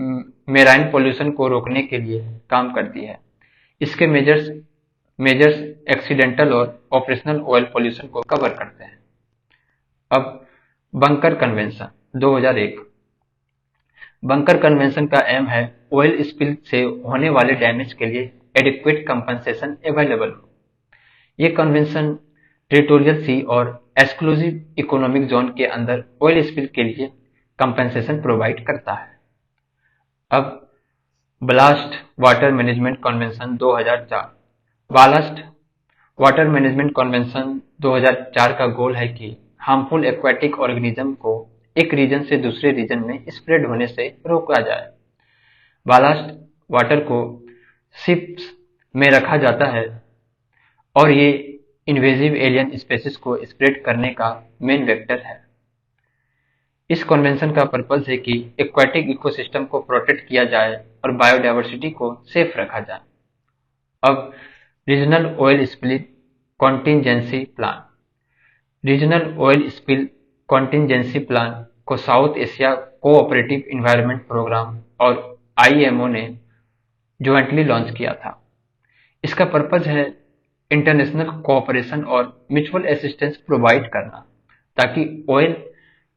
मेराइन पोल्यूशन को रोकने के लिए काम करती है। इसके मेजर्स एक्सीडेंटल और ऑपरेशनल ऑयल पोल्यूशन को कवर करते हैं। अब बंकर कन्वेंशन 2001, बंकर कन्वेंशन का एम है ऑयल स्पिल से होने वाले डैमेज के लिए एडिक्वेट कंपनसेशन अवेलेबल हो। ये कन्वेंशन टेरिटोरियल सी और एक्सक्लूसिव इकोनॉमिक जोन के अंदर ऑयल स्पिल के लिए कंपनसेशन प्रोवाइड करता है। अब blast water management convention 2004, ballast water management convention 2004 का गोल है कि हार्मफुल एक्वाटिक ऑर्गेनिज्म को एक रीजन से दूसरे रीजन में स्प्रेड होने से रोका जाए। बालास्ट वाटर को शिप्स में रखा जाता है और ये इन्वेजिव एलियन स्पेसीज को स्प्रेड करने का मेन वेक्टर है। इस कन्वेंशन का पर्पस है कि एक्वाटिक इकोसिस्टम को प्रोटेक्ट किया जाए और बायोडायवर्सिटी को सेफ रखा जाए। अब regional oil spill contingency plan, regional oil spill contingency plan को South Asia cooperative environment programme और आईएमओ ने ज्वाइंटली लॉन्च किया था। इसका पर्पस है इंटरनेशनल कोऑपरेशन और म्यूचुअल असिस्टेंस प्रोवाइड करना ताकि ऑयल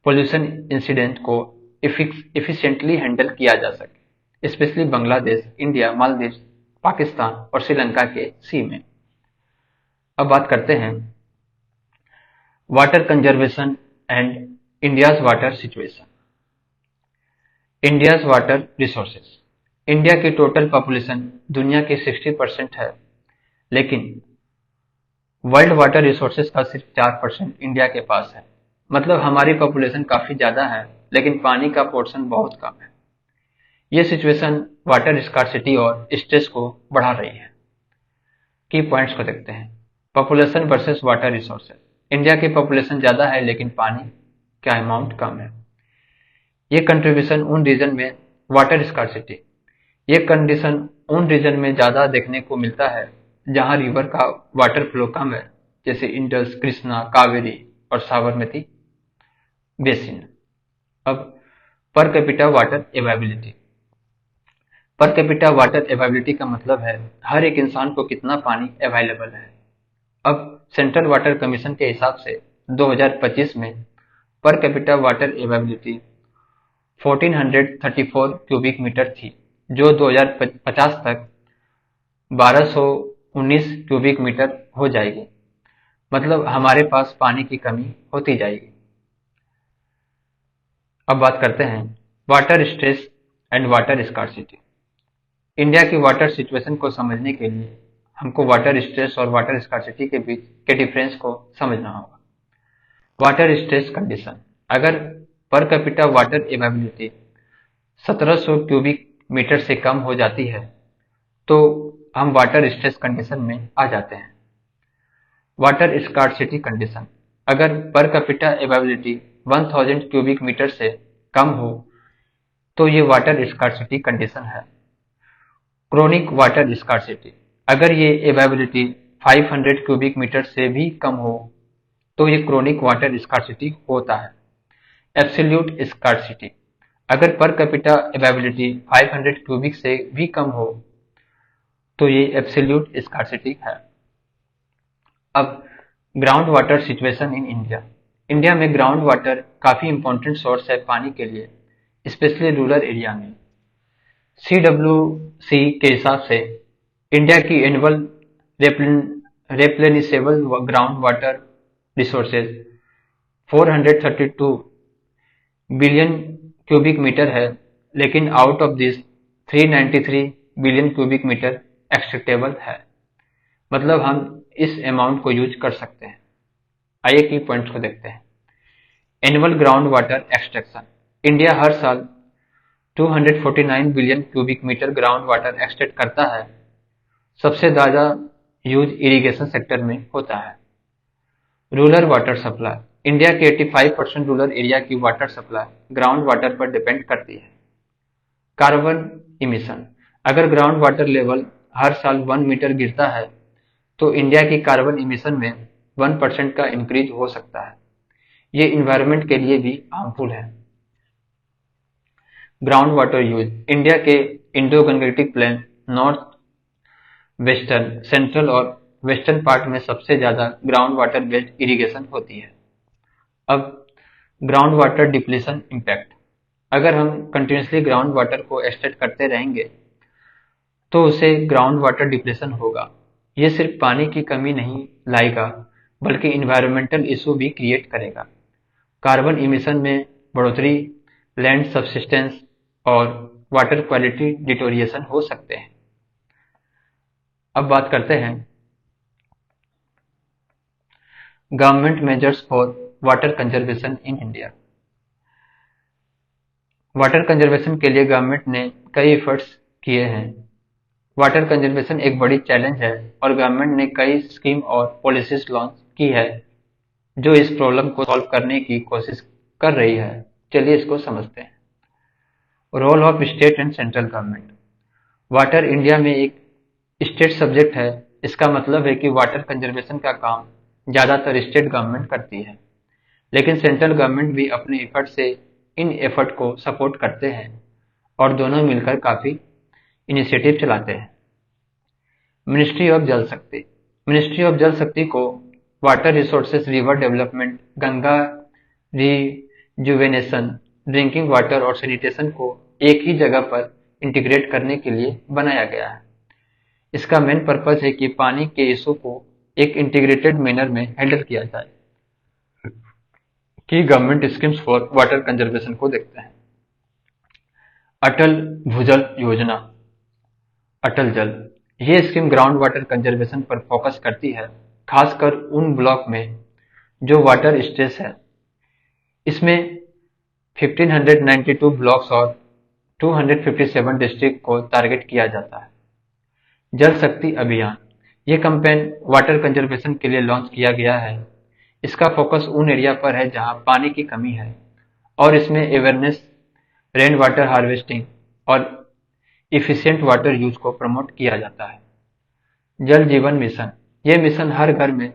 पोल्यूशन इंसिडेंट को एफिशिएंटली हैंडल किया जा सके, स्पेशली बांग्लादेश, इंडिया, मालदीव, पाकिस्तान और श्रीलंका के सी में। अब बात करते हैं water conservation and India's water situation. India's water resources, India की टोटल पॉपुलेशन दुनिया के 60% है, लेकिन वर्ल्ड वाटर रिसोर्सेज का सिर्फ 4% इंडिया के पास है। मतलब हमारी पॉपुलेशन काफी ज्यादा है लेकिन पानी का पोर्शन बहुत कम है। ये सिचुएशन वाटर स्कार्सिटी और स्ट्रेस को बढ़ा रही है। की पॉइंट्स को देखते हैं। Population versus water resources. India की पॉपुलेशन ज़्यादा है लेकिन पानी का अमाउंट कम है। ये कंट्रीब्यूशन उन रीजन में वाटर स्कार्सिटी, ये कंडीशन उन रीजन में ज़्यादा देखने को मिलता है जहाँ रिवर का वाटर फ्लो कम है, जैसे इंडस, कृष्णा, कावेरी और साबरमती बेसिन। अब पर कैपिटा वाटर अवेलेबिलिटी। पर कैपिटा वाटर अवेलेबिलिटी का मतलब है हर एक इंसान को कितना पानी अवेलेबल है। अब सेंट्रल वाटर कमीशन के हिसाब से 2025 में per capita water availability 1434 cubic metre थी, जो 2050 तक 1219 क्यूबिक मीटर हो जाएगी। मतलब हमारे पास पानी की कमी होती जाएगी। अब बात करते हैं water stress and water scarcity. India की वाटर सिचुएशन को समझने के लिए हमको वाटर स्ट्रेस और वाटर स्कार्सिटी के बीच के डिफरेंस को समझना होगा। वाटर स्ट्रेस कंडीशन, अगर per capita water availability 1700 cubic metre से कम हो जाती है तो हम वाटर स्ट्रेस कंडीशन में आ जाते हैं। वाटर स्कार्सिटी कंडीशन, अगर per capita availability 1000 cubic metre से कम हो तो ये वाटर स्कार्सिटी कंडीशन है। क्रोनिक वाटर स्कार्सिटी, अगर ये अवेलेबिलिटी 500 क्यूबिक मीटर से भी कम हो तो ये क्रोनिक वाटर स्कार्सिटी होता है। एब्सोल्यूट स्कार्सिटी, अगर पर कैपिटा अवेलेबिलिटी 500 क्यूबिक से भी कम हो तो ये एब्सोल्यूट स्कार्सिटी है। अब ground water situation in India. India में ग्राउंड वाटर काफी इंपॉर्टेंट सोर्स है पानी के लिए, स्पेशली रूरल एरिया में। CWC के हिसाब से इंडिया की annual replenishable ground water resources 432 billion cubic metre है, लेकिन out of this 393 billion cubic metre acceptable है। मतलब हम इस अमाउंट को यूज कर सकते हैं। आइए की पॉइंट्स को देखते हैं। Annual ground water extraction, India हर साल 249 billion cubic metre ground water extract करता है। सबसे ज़्यादा यूज इरिगेशन सेक्टर में होता है। रूरल वाटर सप्लाई, इंडिया के 85% रूरल एरिया की वाटर सप्लाई ग्राउंड वाटर पर डिपेंड करती है। कार्बन इमिशन, अगर ग्राउंड वाटर लेवल हर साल 1 मीटर गिरता है तो इंडिया की कार्बन इमिशन में 1% का इंक्रीज हो सकता है। ये इन्वायरमेंट के लिए भी हार्मफुल है। ग्राउंड वाटर यूज, इंडिया के Indo Gangetic plain, north western, central और वेस्टर्न पार्ट में सबसे ज्यादा ग्राउंड वाटर बेस्ड इरिगेशन होती है। अब ग्राउंड वाटर डिप्लीशन इम्पैक्ट, अगर हम कंटिन्यूसली ग्राउंड वाटर को एक्सट्रैक्ट करते रहेंगे तो उसे ग्राउंड वाटर डिप्लीशन होगा। ये सिर्फ पानी की कमी नहीं लाएगा बल्कि इन्वायरमेंटल इशू भी क्रिएट करेगा। कार्बन इमिशन में बढ़ोतरी, लैंड सबसिस्टेंस और वाटर क्वालिटी डिटोरिएशन हो सकते हैं। अब बात करते हैं government measures for water conservation in India. Water conservation के लिए गवर्नमेंट ने कई एफर्ट्स किए हैं। वाटर कंजर्वेशन एक बड़ी चैलेंज है और गवर्नमेंट ने कई स्कीम और पॉलिसीज लॉन्च की है जो इस प्रॉब्लम को सॉल्व करने की कोशिश कर रही है। चलिए इसको समझते हैं। Role of state and central government, water India में एक स्टेट सब्जेक्ट है। इसका मतलब है कि वाटर कंजर्वेशन का काम ज़्यादातर स्टेट गवर्नमेंट करती है, लेकिन सेंट्रल गवर्नमेंट भी अपने एफर्ट से इन एफर्ट को सपोर्ट करते हैं और दोनों मिलकर काफ़ी इनिशिएटिव चलाते हैं। मिनिस्ट्री ऑफ जल शक्ति, मिनिस्ट्री ऑफ जल शक्ति को water resources, river development, Ganga rejuvenation, drinking water और सैनिटेशन को एक ही जगह पर इंटीग्रेट करने के लिए बनाया गया है। इसका मेन पर्पज है कि पानी के इशू को एक इंटीग्रेटेड मैनर में हैंडल किया जाए। की government schemes for water conservation को देखते हैं। अटल भूजल योजना, अटल जल, ये स्कीम ग्राउंड वाटर कंजर्वेशन पर फोकस करती है, खासकर उन ब्लॉक में जो वाटर स्ट्रेस है। इसमें 1592 ब्लॉक्स और 257 डिस्ट्रिक्ट को टारगेट किया जाता है। जल शक्ति अभियान, ये कैंपेन वाटर कंजर्वेशन के लिए लॉन्च किया गया है। इसका फोकस उन एरिया पर है जहां पानी की कमी है और इसमें अवेयरनेस, रेन वाटर हार्वेस्टिंग और इफिशिएंट वाटर यूज को प्रमोट किया जाता है। जल जीवन मिशन, ये मिशन हर घर में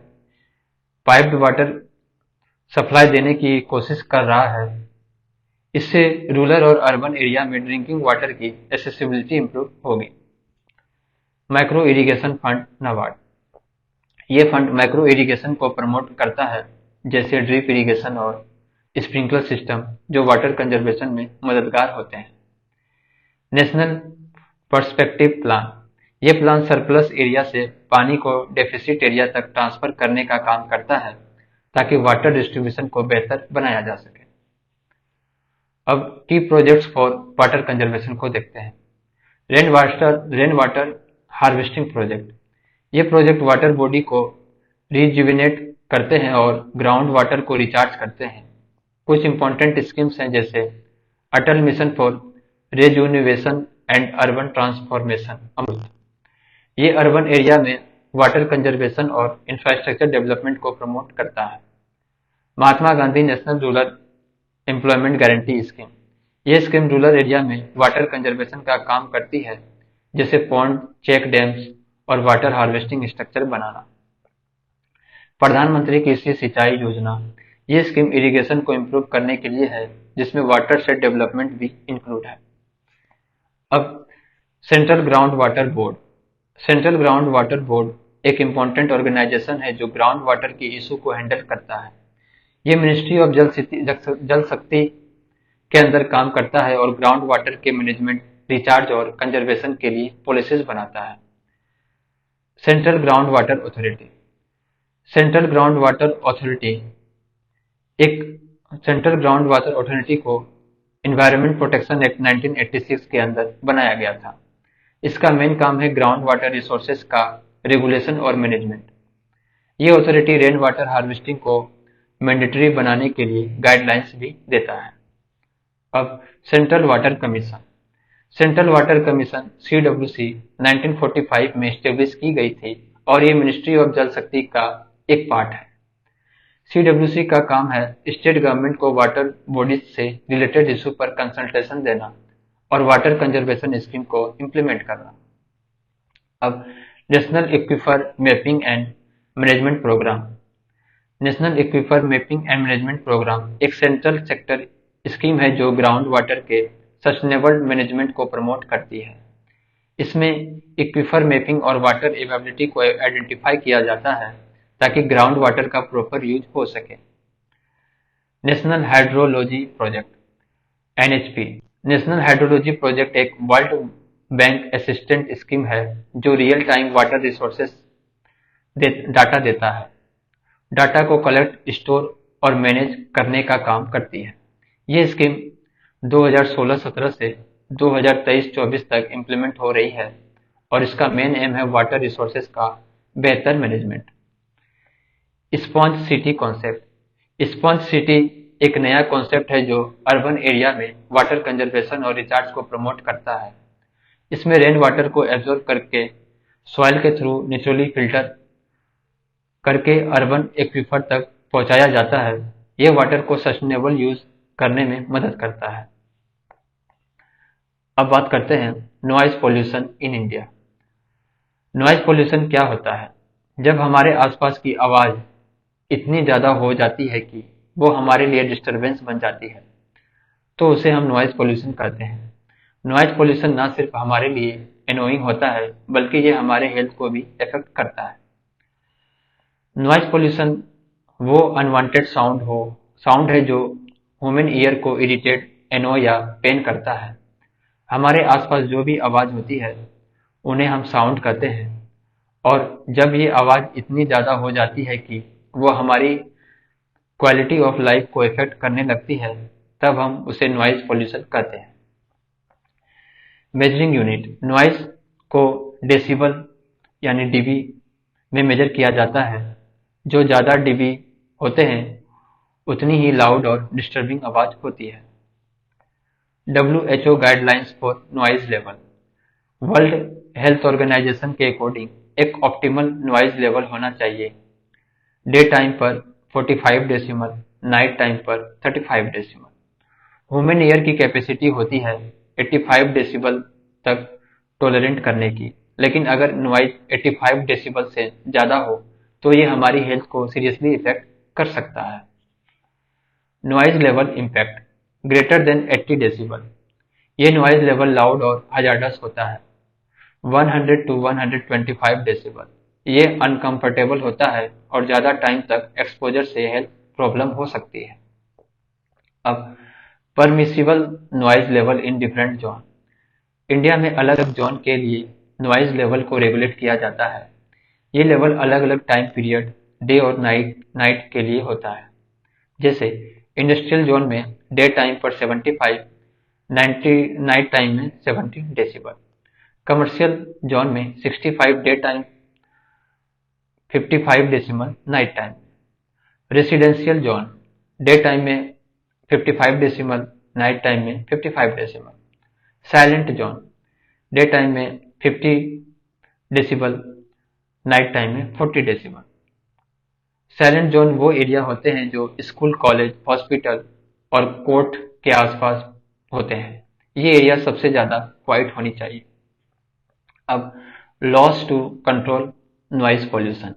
पाइप्ड वाटर सप्लाई देने की कोशिश कर रहा है। इससे रूरल और अर्बन एरिया में ड्रिंकिंग वाटर की एक्सेसिबिलिटी इंप्रूव होगी। माइक्रो इरिगेशन फंड नाबार्ड, ये फंड माइक्रो इरिगेशन को प्रमोट करता है, जैसे ड्रिप इरिगेशन और स्प्रिंकलर सिस्टम, जो वाटर कंजर्वेशन में मददगार होते हैं। नेशनल पर्सपेक्टिव प्लान, ये प्लान सरप्लस एरिया से पानी को डेफिसिट एरिया तक ट्रांसफर करने का काम करता है ताकि वाटर डिस्ट्रीब्यूशन को बेहतर बनाया जा सके। अब की प्रोजेक्ट्स फॉर वाटर कंजर्वेशन को देखते हैं। रेन वाटर हार्वेस्टिंग प्रोजेक्ट, ये प्रोजेक्ट वाटर बॉडी को रिजुविनेट करते हैं और ग्राउंड वाटर को रिचार्ज करते हैं। कुछ इंपॉर्टेंट स्कीम्स हैं, जैसे Atal mission for rejuvenation and urban transformation AMRUT, ये अर्बन एरिया में वाटर कंजर्वेशन और इंफ्रास्ट्रक्चर डेवलपमेंट को प्रमोट करता है। Mahatma Gandhi national rural employment guarantee scheme, ये स्कीम रूरल एरिया में वाटर कंजर्वेशन का काम करती है, जैसे पॉन्ड, चेक डैम्स और वाटर हार्वेस्टिंग स्ट्रक्चर बनाना। प्रधानमंत्री कृषि सिंचाई योजना, ये स्कीम इरिगेशन को इम्प्रूव करने के लिए है, जिसमें वाटर शेड डेवलपमेंट भी इंक्लूड है। अब central ground water board, central ground water board एक इम्पॉर्टेंट ऑर्गेनाइजेशन है जो ग्राउंड वाटर की इशू को हैंडल करता है। ये मिनिस्ट्री ऑफ जल शक्ति के अंदर काम करता है और ग्राउंड वाटर के मैनेजमेंट, रिचार्ज और कंजर्वेशन के लिए पॉलिसीज बनाता है। Central ground water authority, central ground water authority एक सेंट्रल ग्राउंड वाटर अथॉरिटी को एनवायरनमेंट प्रोटेक्शन एक्ट 1986 के अंदर बनाया गया था। इसका मेन काम है ग्राउंड वाटर रिसोर्सेज का रेगुलेशन और मैनेजमेंट। ये अथॉरिटी रेन वाटर हार्वेस्टिंग को मैंडेटरी बनाने के लिए गाइडलाइंस भी देता है। अब central water commission, central water commission CWC 1945 में स्टेब्लिश की गई थी और ये मिनिस्ट्री ऑफ जल शक्ति का एक पार्ट है। CWC का काम है स्टेट गवर्नमेंट को वाटर बॉडीज से रिलेटेड इशू पर कंसल्टेशन देना और वाटर कंजर्वेशन स्कीम को इम्प्लीमेंट करना। अब national aquifer mapping and management programme, national aquifer mapping and management programme एक सेंट्रल सेक्टर स्कीम है जो ग्राउंड वाटर के सस्टेनेबल मैनेजमेंट को प्रमोट करती है। इसमें एक्वीफर मैपिंग और वाटर अवेलेबिलिटी को आइडेंटिफाई किया जाता है ताकि ग्राउंड वाटर का प्रॉपर यूज हो सके। National hydrology project NHP, national hydrology project एक वर्ल्ड बैंक असिस्टेंट स्कीम है जो real time water resources data देता है। डाटा को कलेक्ट, स्टोर और मैनेज करने का काम करती है। ये स्कीम 2016-17 से 2023-24 तक इम्प्लीमेंट हो रही है और इसका मेन एम है वाटर रिसोर्सेज का बेहतर management. Sponge city concept, sponge city एक नया कॉन्सेप्ट है जो अर्बन एरिया में वाटर कंजर्वेशन और रिचार्ज को प्रमोट करता है। इसमें रेन वाटर को एब्जॉर्ब करके सॉइल के थ्रू नेचुरली फिल्टर करके अर्बन एक्वीफर तक पहुंचाया जाता है। यह वाटर को सस्टेनेबल यूज करने में मदद करता है। अब बात करते हैं noise pollution in India. Noise pollution क्या होता है? जब हमारे आसपास की आवाज इतनी ज्यादा हो जाती है कि वो हमारे लिए डिस्टरबेंस बन जाती है, तो उसे हम नॉइज पोल्यूशन कहते हैं। नॉइज पोल्यूशन ना सिर्फ हमारे लिए एनोइंग होता है, बल्कि ये हमारे हेल्थ को भी इफेक्ट करता है। नॉइज पोल्यूशन वो अनवांटेड साउंड है जो ह्यूमन ईयर को इरिटेट, एनो या पेन करता है। हमारे आसपास जो भी आवाज होती है उन्हें हम साउंड कहते हैं, और जब ये आवाज इतनी ज्यादा हो जाती है कि वो हमारी क्वालिटी ऑफ लाइफ को इफेक्ट करने लगती है, तब हम उसे नॉइज पोल्यूशन कहते हैं। मेजरिंग यूनिट, नॉइज को डेसिबल यानी डीबी में मेजर किया जाता है। जो ज्यादा डीबी होते हैं उतनी ही लाउड और डिस्टर्बिंग आवाज होती है। WHO guidelines for noise level. World health organisation के अकॉर्डिंग एक ऑप्टिमल नॉइज लेवल होना चाहिए डे टाइम पर 45 डेसिमल, नाइट टाइम पर 35 डेसिमल। ह्यूमन ईयर की कैपेसिटी होती है 85 डेसिबल तक टॉलरेंट करने की, लेकिन अगर नॉइज 85 डेसिबल से ज़्यादा हो तो ये हमारी हेल्थ को सीरियसली इफेक्ट कर सकता है। Noise level impact greater than 80 decibel. ये नॉइज लेवल लाउड और हजार्डस होता है 100 to 125 डेसिबल। ये अनकंफर्टेबल होता है और ज़्यादा टाइम तक एक्सपोजर से हेल्थ प्रॉब्लम हो सकती है। अब permissible noise level in different zone. India में अलग अलग जोन के लिए नॉइज लेवल को रेगुलेट किया जाता है। ये लेवल अलग अलग टाइम पीरियड, डे और नाइट के लिए होता है। जैसे इंडस्ट्रियल जोन में डे टाइम पर 75, नाइट टाइम में 70 डेसिबल। कमर्शियल जोन में 65 day time, 55 decimal night time. Residential zone day time में 55 डेसिमल, नाइट टाइम में 55 decimal. Silent zone day time में 50 डेसिबल, नाइट टाइम में 40 डेसिमल। साइलेंट जोन वो area होते हैं जो स्कूल, कॉलेज, हॉस्पिटल और कोर्ट के आसपास होते हैं। ये एरिया सबसे ज्यादा क्वाइट होनी चाहिए। अब laws to control noise pollution.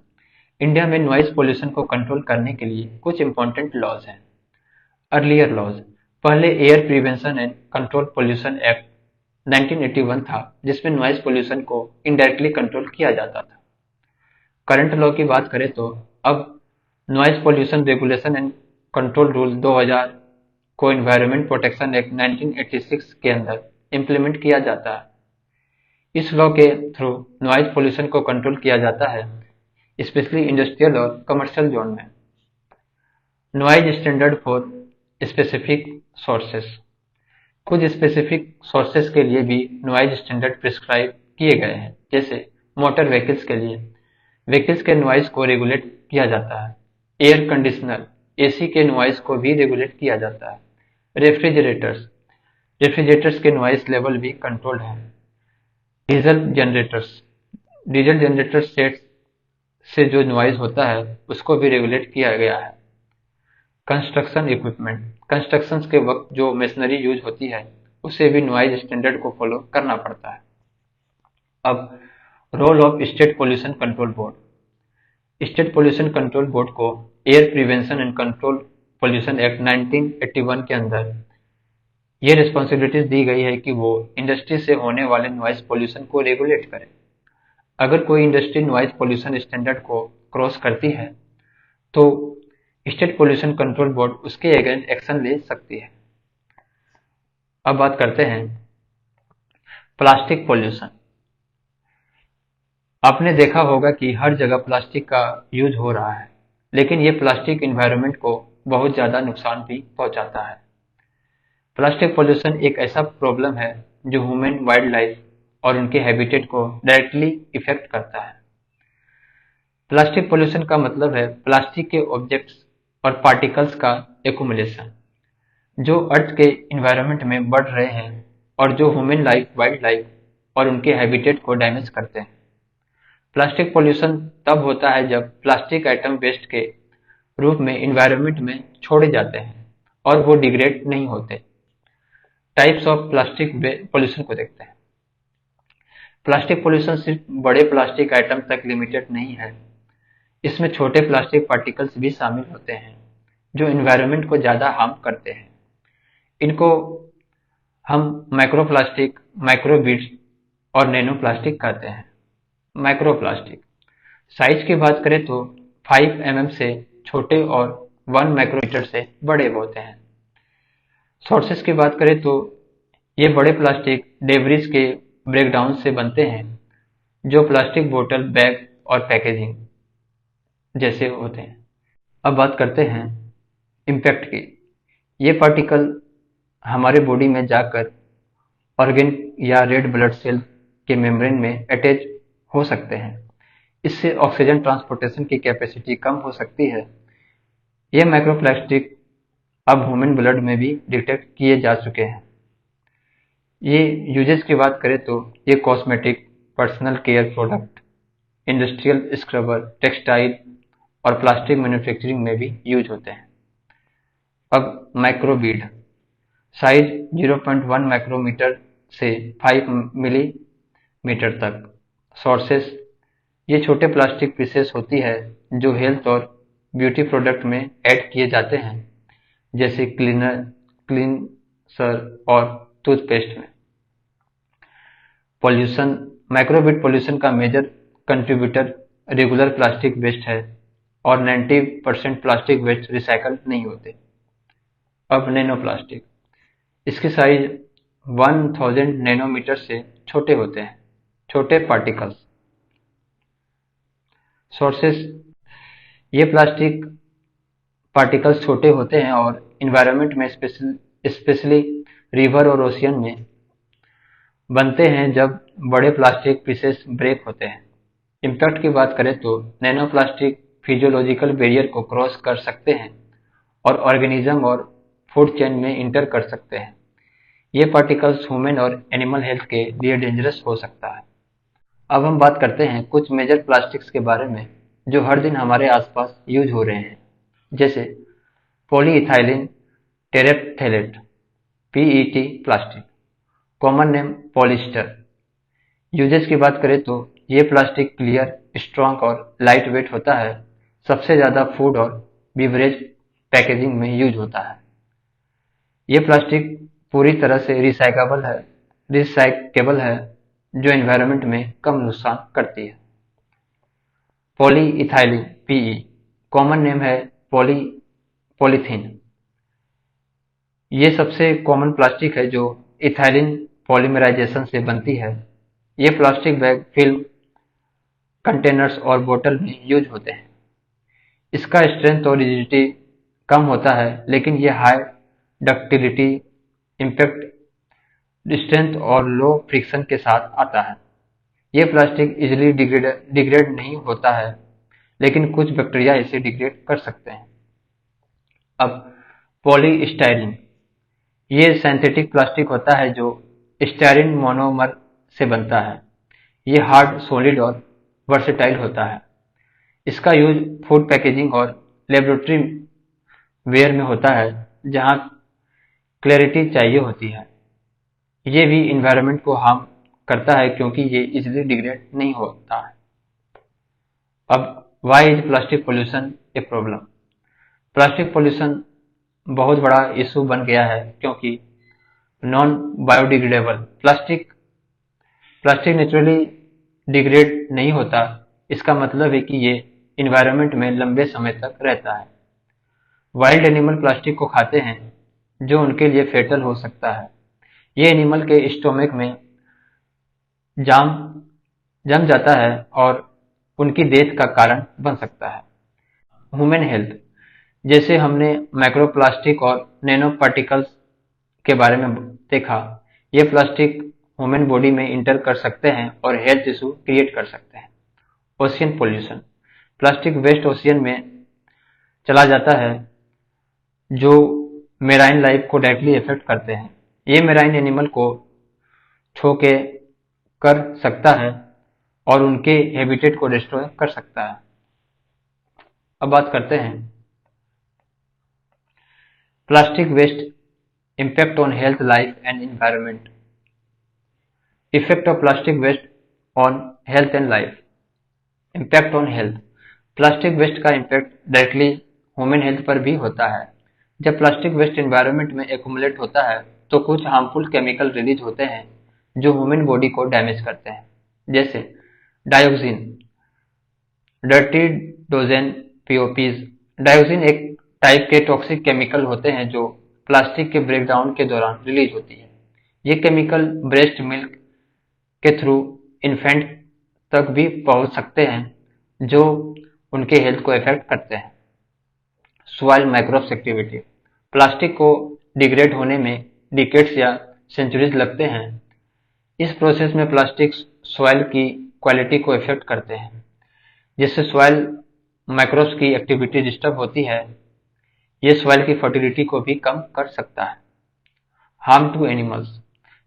India में नॉइज पोल्यूशन को कंट्रोल करने के लिए कुछ इंपॉर्टेंट लॉज हैं। अर्लियर लॉज, पहले air prevention and control pollution act 1981 था, जिसमें नॉइज पोल्यूशन को इनडायरेक्टली कंट्रोल किया जाता था। करंट लॉ की बात करें तो अब noise pollution regulation and control rule 2000 को एनवायरनमेंट प्रोटेक्शन एक्ट 1986 के अंदर इम्प्लीमेंट किया जाता है। इस लॉ के थ्रू नॉइज पोल्यूशन को कंट्रोल किया जाता है, स्पेशली इंडस्ट्रियल और कमर्शियल जोन में। Noise standard for specific sources. कुछ स्पेसिफिक सोर्सेस के लिए भी नॉइज स्टैंडर्ड प्रिस्क्राइब किए गए हैं। जैसे मोटर व्हीकल्स के लिए व्हीकल्स के नॉइज को रेगुलेट किया जाता है। एयर कंडीशनर, एसी के नॉइज को भी रेगुलेट किया जाता है। रेफ्रिजरेटर्स के नॉइज लेवल भी कंट्रोल्ड है। डीजल जनरेटर सेट से जो नॉइज होता है उसको भी रेगुलेट किया गया है। कंस्ट्रक्शन इक्विपमेंट, कंस्ट्रक्शन के वक्त जो मशीनरी यूज होती है उसे भी नॉइज स्टैंडर्ड को फॉलो करना पड़ता है। अब role of state pollution control board. State pollution control board को air prevention and control pollution act 1981 के अंदर ये रिस्पॉन्सिबिलिटीज दी गई है कि वो इंडस्ट्री से होने वाले नॉइज पोल्यूशन को रेगुलेट करे। अगर कोई इंडस्ट्री नॉइज पोल्यूशन स्टैंडर्ड को क्रॉस करती है तो स्टेट पोल्यूशन कंट्रोल बोर्ड उसके अगेंस्ट एक्शन ले सकती है। अब बात करते हैं प्लास्टिक पोल्यूशन। आपने देखा होगा कि हर जगह प्लास्टिक का यूज हो रहा है, लेकिन ये प्लास्टिक इन्वायरमेंट को बहुत ज्यादा नुकसान भी पहुंचाता है। प्लास्टिक पोल्यूशन एक ऐसा प्रॉब्लम है जो ह्यूमन, वाइल्ड लाइफ और उनके हैबिटेट को डायरेक्टली इफेक्ट करता है। प्लास्टिक पोल्यूशन का मतलब है प्लास्टिक के ऑब्जेक्ट्स और पार्टिकल्स का एक्यूमुलेशन जो अर्थ के इन्वायरमेंट में बढ़ रहे हैं और जो ह्यूमन लाइफ, वाइल्ड लाइफ और उनके हैबिटेट को डैमेज करते हैं। प्लास्टिक पोल्यूशन तब होता है जब प्लास्टिक आइटम वेस्ट के रूप में इन्वायरमेंट में छोड़े जाते हैं और वो डिग्रेड नहीं होते। टाइप्स ऑफ प्लास्टिक पोल्यूशन को देखते हैं। प्लास्टिक पोल्यूशन सिर्फ बड़े प्लास्टिक आइटम तक लिमिटेड नहीं है, इसमें छोटे प्लास्टिक पार्टिकल्स भी शामिल होते हैं जो इन्वायरमेंट को ज्यादा हार्म करते हैं। इनको हम माइक्रोप्लास्टिक, माइक्रोबीड्स और नैनो प्लास्टिक कहते हैं। माइक्रोप्लास्टिक साइज की बात करें तो 5 mm से छोटे और 1 माइक्रोमीटर से बड़े होते हैं। सोर्सेस की बात करें तो ये बड़े प्लास्टिक डेब्रिज के ब्रेकडाउन से बनते हैं जो प्लास्टिक बोतल, बैग और पैकेजिंग जैसे होते हैं। अब बात करते हैं इम्पैक्ट की। ये पार्टिकल हमारे बॉडी में जाकर ऑर्गेन या रेड ब्लड सेल के मेम्ब्रेन में अटैच हो सकते हैं। इससे ऑक्सीजन ट्रांसपोर्टेशन की कैपेसिटी कम हो सकती है। ये माइक्रोप्लास्टिक अब ह्यूमन ब्लड में भी डिटेक्ट किए जा चुके हैं। ये यूजेस की बात करें तो ये cosmetic, personal care product, industrial scrubber, textile और प्लास्टिक मैन्युफैक्चरिंग में भी यूज होते हैं। अब माइक्रोबीड, साइज 0.1 माइक्रोमीटर से 5 मिलीमीटर तक। सोर्सेस, ये छोटे प्लास्टिक पीसेस होती है जो हेल्थ और ब्यूटी प्रोडक्ट में ऐड किए जाते हैं, जैसे क्लींसर और टूथपेस्ट में। पॉल्यूशन, माइक्रोबीड पॉल्यूशन का major contributor regular plastic waste है और 90% प्लास्टिक वेस्ट रिसाइकल नहीं होते। अब नैनो प्लास्टिक, इसकी साइज 1000 नैनोमीटर से छोटे होते हैं, छोटे पार्टिकल्स। सोर्सेस, ये प्लास्टिक पार्टिकल्स छोटे होते हैं और इन्वायरमेंट में स्पेशली रिवर और ओशियन में बनते हैं जब बड़े प्लास्टिक पीसेस ब्रेक होते हैं। इम्पैक्ट की बात करें तो नैनो प्लास्टिक फिजियोलॉजिकल बैरियर को क्रॉस कर सकते हैं और ऑर्गेनिज्म और फूड चेन में इंटर कर सकते हैं। ये पार्टिकल्स ह्यूमन और एनिमल हेल्थ के लिए डेंजरस हो सकता है। अब हम बात करते हैं कुछ मेजर प्लास्टिक्स के बारे में जो हर दिन हमारे आसपास यूज हो रहे हैं, जैसे polyethylene terephthalate (PET) plastic, common name polyester. Uses की बात करें तो ये प्लास्टिक क्लियर, स्ट्रॉन्ग और लाइट वेट होता है। सबसे ज़्यादा फूड और बीवरेज पैकेजिंग में यूज होता है। ये प्लास्टिक पूरी तरह से रिसाइकेबल है जो एनवायरनमेंट में कम नुकसान करती है। पॉलीइथाइलिन (पीई), कॉमन नेम है पॉलीथीन। ये सबसे कॉमन प्लास्टिक है जो इथाइलिन पॉलीमराइजेशन से बनती है। ये प्लास्टिक बैग, फिल्म, कंटेनर्स और बोतल में यूज होते हैं। इसका स्ट्रेंथ और रिजिडिटी कम होता है, लेकिन ये हाई डक्टिलिटी, इम्पैक्ट स्ट्रेंथ और लो फ्रिक्शन के साथ आता है। ये प्लास्टिक इजिली डिग्रेड नहीं होता है, लेकिन कुछ बैक्टीरिया इसे डिग्रेड कर सकते हैं। अब पॉलीस्टाइरीन, ये सिंथेटिक प्लास्टिक होता है जो स्टाइरिन मोनोमर से बनता है। ये हार्ड, सॉलिड और वर्सेटाइल होता है। इसका यूज फूड पैकेजिंग और लेबोरेटरी वेयर में होता है जहां क्लैरिटी चाहिए होती है। ये भी इन्वायरमेंट को हार्म करता है क्योंकि ये इजिली डिग्रेड नहीं होता है। अब why is plastic pollution a problem? Plastic pollution बहुत बड़ा इशू बन गया है क्योंकि non biodegradable plastic naturally degrade नहीं होता। इसका मतलब है कि ये इन्वायरमेंट में लंबे समय तक रहता है। वाइल्ड एनिमल प्लास्टिक को खाते हैं जो उनके लिए फेटल हो सकता है। ये एनिमल के स्टोमक में जम जाता है और उनकी डेथ का कारण बन सकता है। ह्यूमन हेल्थ, जैसे हमने माइक्रोप्लास्टिक और नैनो पार्टिकल्स के बारे में देखा, ये प्लास्टिक ह्यूमन बॉडी में इंटर कर सकते हैं और हेल्थ इशू क्रिएट कर सकते हैं। Ocean pollution, plastic waste ocean में चला जाता है जो मेराइन लाइफ को डायरेक्टली इफेक्ट करते हैं। ये मेराइन एनिमल को छोके कर सकता है और उनके हैबिटेट को डिस्ट्रॉय कर सकता है। अब बात करते हैं plastic waste impact on health, life and environment. Effect of plastic waste on health and life. Impact on health, plastic waste का इम्पैक्ट डायरेक्टली ह्यूमन हेल्थ पर भी होता है। जब प्लास्टिक वेस्ट एनवायरनमेंट में एक्यूमुलेट होता है तो कुछ हार्मफुल केमिकल रिलीज होते हैं जो ह्यूमन बॉडी को डैमेज करते हैं, जैसे डायोक्सिन, डर्टी डोजेन पीओपीज। डायोक्सिन एक टाइप के टॉक्सिक केमिकल होते हैं जो प्लास्टिक के ब्रेकडाउन के दौरान रिलीज होती है। ये केमिकल ब्रेस्ट मिल्क के थ्रू इन्फेंट तक भी पहुंच सकते हैं जो उनके हेल्थ को इफेक्ट करते हैं। सॉइल माइक्रोब्स एक्टिविटी, प्लास्टिक को डिग्रेड होने में डिकेड्स या सेंचुरीज लगते हैं। इस प्रोसेस में प्लास्टिक सॉइल की क्वालिटी को इफेक्ट करते हैं, जिससे सॉइल माइक्रोब्स की एक्टिविटी डिस्टर्ब होती है। ये सॉइल की फर्टिलिटी को भी कम कर सकता है। हार्म टू एनिमल्स,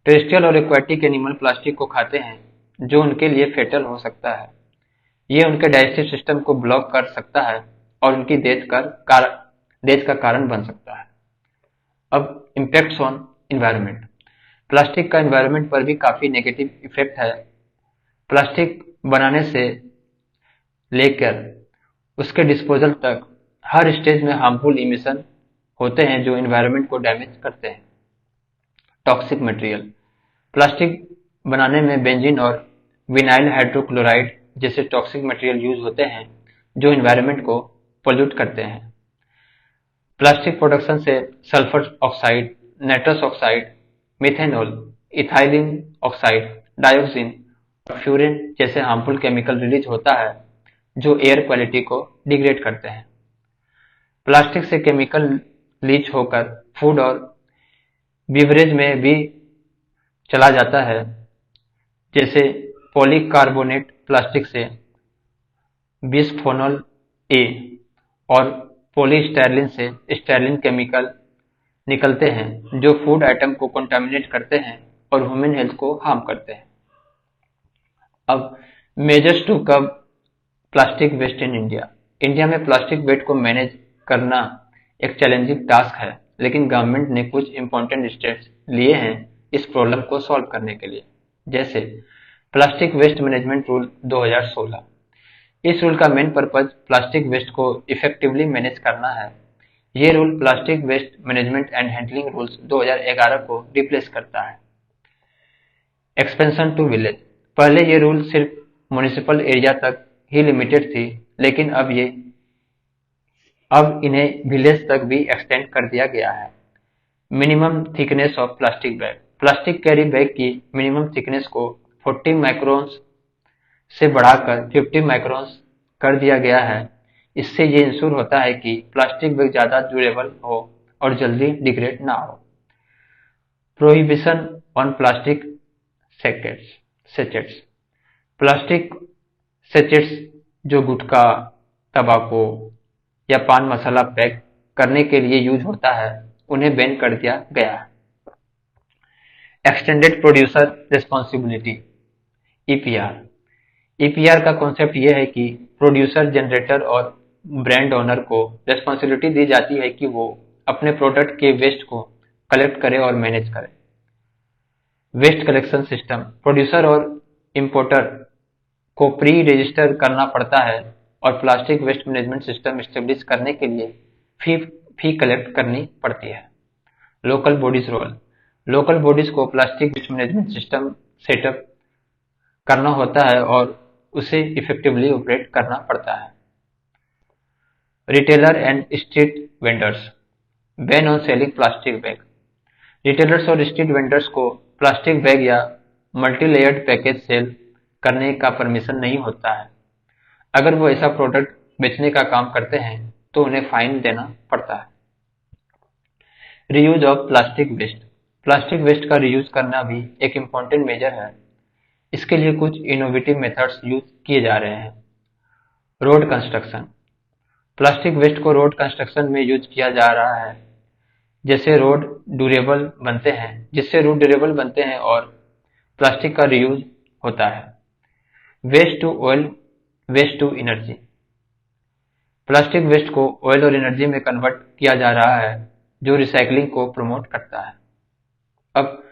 टेरेस्ट्रियल और एक्वाटिक एनिमल प्लास्टिक को खाते हैं जो उनके लिए फेटल हो सकता है। ये उनके डाइजेस्टिव सिस्टम को ब्लॉक कर सकता है और उनकी डेथ का कारण बन सकता है। अब इम्पैक्ट्स ऑन इन्वायरमेंट। प्लास्टिक का इन्वायरमेंट पर भी काफी नेगेटिव इफेक्ट है। प्लास्टिक बनाने से लेकर उसके डिस्पोजल तक हर स्टेज में हार्मफुल इमिशन होते हैं जो इन्वायरमेंट को डैमेज करते हैं। Toxic material. प्लास्टिक बनाने में बेंजीन और विनाइल हाइड्रोक्लोराइड जैसे टॉक्सिक मटेरियल यूज होते हैं जो इन्वायरमेंट को पोल्यूट करते हैं। प्लास्टिक प्रोडक्शन से sulphur oxide, nitrous oxide, methanol, ethylene oxide, dioxin और फ्यूरेन जैसे हार्मफुल केमिकल रिलीज होता है जो एयर क्वालिटी को डिग्रेड करते हैं। प्लास्टिक से केमिकल लीच होकर फूड और बीवरेज में भी चला जाता है, जैसे पॉलीकार्बोनेट प्लास्टिक से बिस्फेनॉल ए और पॉलीस्टाइरीन से स्टाइरीन केमिकल निकलते हैं जो फूड आइटम को कंटामिनेट करते हैं और ह्यूमन हेल्थ को हार्म करते हैं। अब measures to curb plastic waste in India. India में प्लास्टिक वेस्ट को मैनेज करना एक चैलेंजिंग टास्क है, लेकिन गवर्नमेंट ने कुछ इंपॉर्टेंट स्टेप्स लिए हैं इस प्रॉब्लम को सॉल्व करने के लिए, जैसे प्लास्टिक वेस्ट मैनेजमेंट रूल 2016। इस रूल का मेन पर्पज प्लास्टिक वेस्ट को इफेक्टिवली मैनेज करना है। ये rule plastic waste management and handling rules 2011 को रिप्लेस करता है। Expansion to village. पहले ये रूल सिर्फ म्युनिसिपल एरिया तक ही लिमिटेड थी, लेकिन अब इन्हें विलेज तक भी एक्सटेंड कर दिया गया है। Minimum thickness of plastic bag. Plastic carry bag की मिनिमम थिकनेस को 40 माइक्रोन्स से बढ़ाकर 50 माइक्रोन्स कर दिया गया है। इससे ये इंश्योर होता है कि प्लास्टिक बैग ज्यादा ड्यूरेबल हो और जल्दी डिग्रेड ना हो। Prohibition on plastic sachets. Plastic sachets जो गुटखा, तंबाकू या पान मसाला पैक करने के लिए यूज होता है, उन्हें बैन कर दिया गया है। Extended producer responsibility EPR. EPR का कॉन्सेप्ट यह है कि प्रोड्यूसर, जनरेटर और ब्रांड ओनर को रिस्पॉन्सिबिलिटी दी जाती है कि वो अपने प्रोडक्ट के वेस्ट को कलेक्ट करे और मैनेज करे। Waste collection system. प्रोड्यूसर और इंपोर्टर को प्री रजिस्टर करना पड़ता है और plastic waste management system establish करने के लिए फी कलेक्ट करनी पड़ती है। Local bodies role. Local bodies को plastic waste management system setup करना होता है और उसे इफेक्टिवली ऑपरेट करना पड़ता है। Retailer and street vendors. Ban on selling plastic bag. Retailers और स्ट्रीट वेंडर्स को प्लास्टिक बैग या मल्टीलेयर्ड पैकेज सेल करने का परमिशन नहीं होता है। अगर वो ऐसा प्रोडक्ट बेचने का काम करते हैं तो उन्हें फाइन देना पड़ता है। Reuse of plastic waste. Plastic waste का रीयूज करना भी एक इम्पोर्टेंट मेजर है। इसके लिए कुछ इनोवेटिव मेथड्स यूज किए जा रहे हैं। Road construction. प्लास्टिक वेस्ट को रोड कंस्ट्रक्शन में यूज किया जा रहा है, जिससे रोड ड्यूरेबल बनते हैं और प्लास्टिक का रीयूज होता है। Waste to oil, waste to energy. Plastic waste को ऑयल और एनर्जी में कन्वर्ट किया जा रहा है, जो रिसाइकलिंग को प्रमोट करता है। अब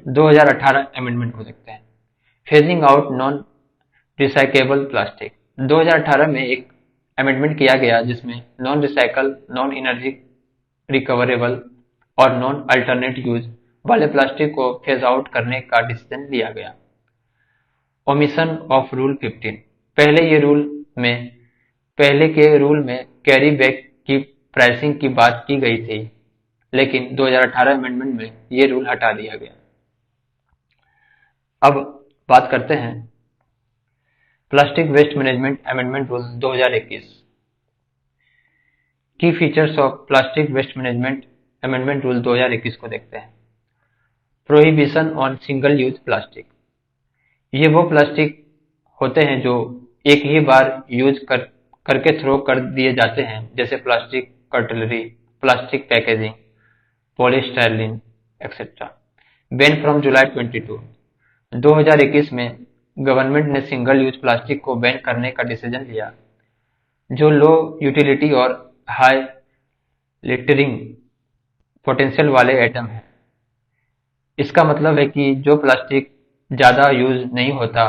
2018 अमेंडमेंट को देखते हैं। Phasing out non recyclable plastic. 2018 में एक अमेंडमेंट किया गया जिसमें non recycle, non energy recoverable और नॉन अल्टरनेट यूज वाले प्लास्टिक को फेज आउट करने का डिसीजन लिया गया। Omission of rule 15। पहले के रूल में कैरी बैग की प्राइसिंग की बात की गई थी, लेकिन 2018 अमेंडमेंट में ये रूल हटा दिया गया। अब बात करते हैं plastic waste management amendment rule 2021। Key features of plastic waste management amendment rule 2021 को देखते हैं। Prohibition on single use plastic. ये वो प्लास्टिक होते हैं जो एक ही बार यूज करके थ्रो कर दिए जाते हैं, जैसे plastic cutlery, plastic packaging, polystyrene etcetera. Ban from जुलाई 22। 2021 में गवर्नमेंट ने सिंगल यूज प्लास्टिक को बैन करने का डिसीजन लिया, जो लो यूटिलिटी और हाई लिटरिंग पोटेंशियल वाले एटम हैं। इसका मतलब है कि जो प्लास्टिक ज़्यादा यूज नहीं होता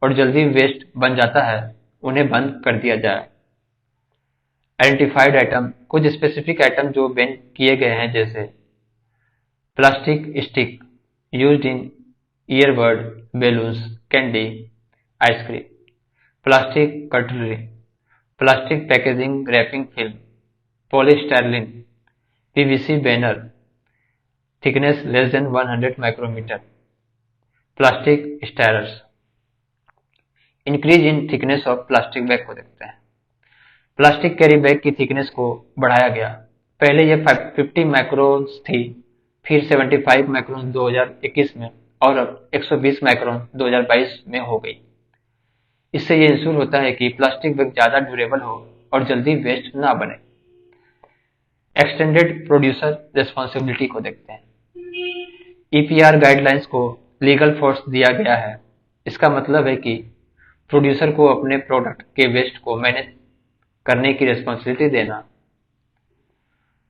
और जल्दी वेस्ट बन जाता है, उन्हें बंद कर दिया जाए। आइडेंटिफाइड एटम, कुछ स्पेसिफिक एटम जो बैन किए गए हैं, जैसे plastic stick used in earbud, balloons, candy, ice cream, plastic cutlery, plastic packaging wrapping film, polystyrene, PVC banner, thickness less than 100 micrometre, plastic stirrers. Increase in thickness of plastic bag को देखते हैं। Plastic carry bag की thickness को बढ़ाया गया। पहले यह 50 microns थी, फिर 75 माइक्रोन 2021 में और अब 120 माइक्रोन 2022 में हो गई। इससे यह इंश्योर होता है कि प्लास्टिक बैग ज़्यादा ड्यूरेबल हो और जल्दी वेस्ट ना बने। एक्सटेंडेड प्रोड्यूसर रिस्पॉन्सिबिलिटी को देखते हैं। ईपीआर गाइडलाइंस को लीगल फोर्स दिया गया है। इसका मतलब है कि प्रोड्यूसर को अपने प्रोडक्ट के वेस्ट को मैनेज करने की रिस्पॉन्सिबिलिटी देना।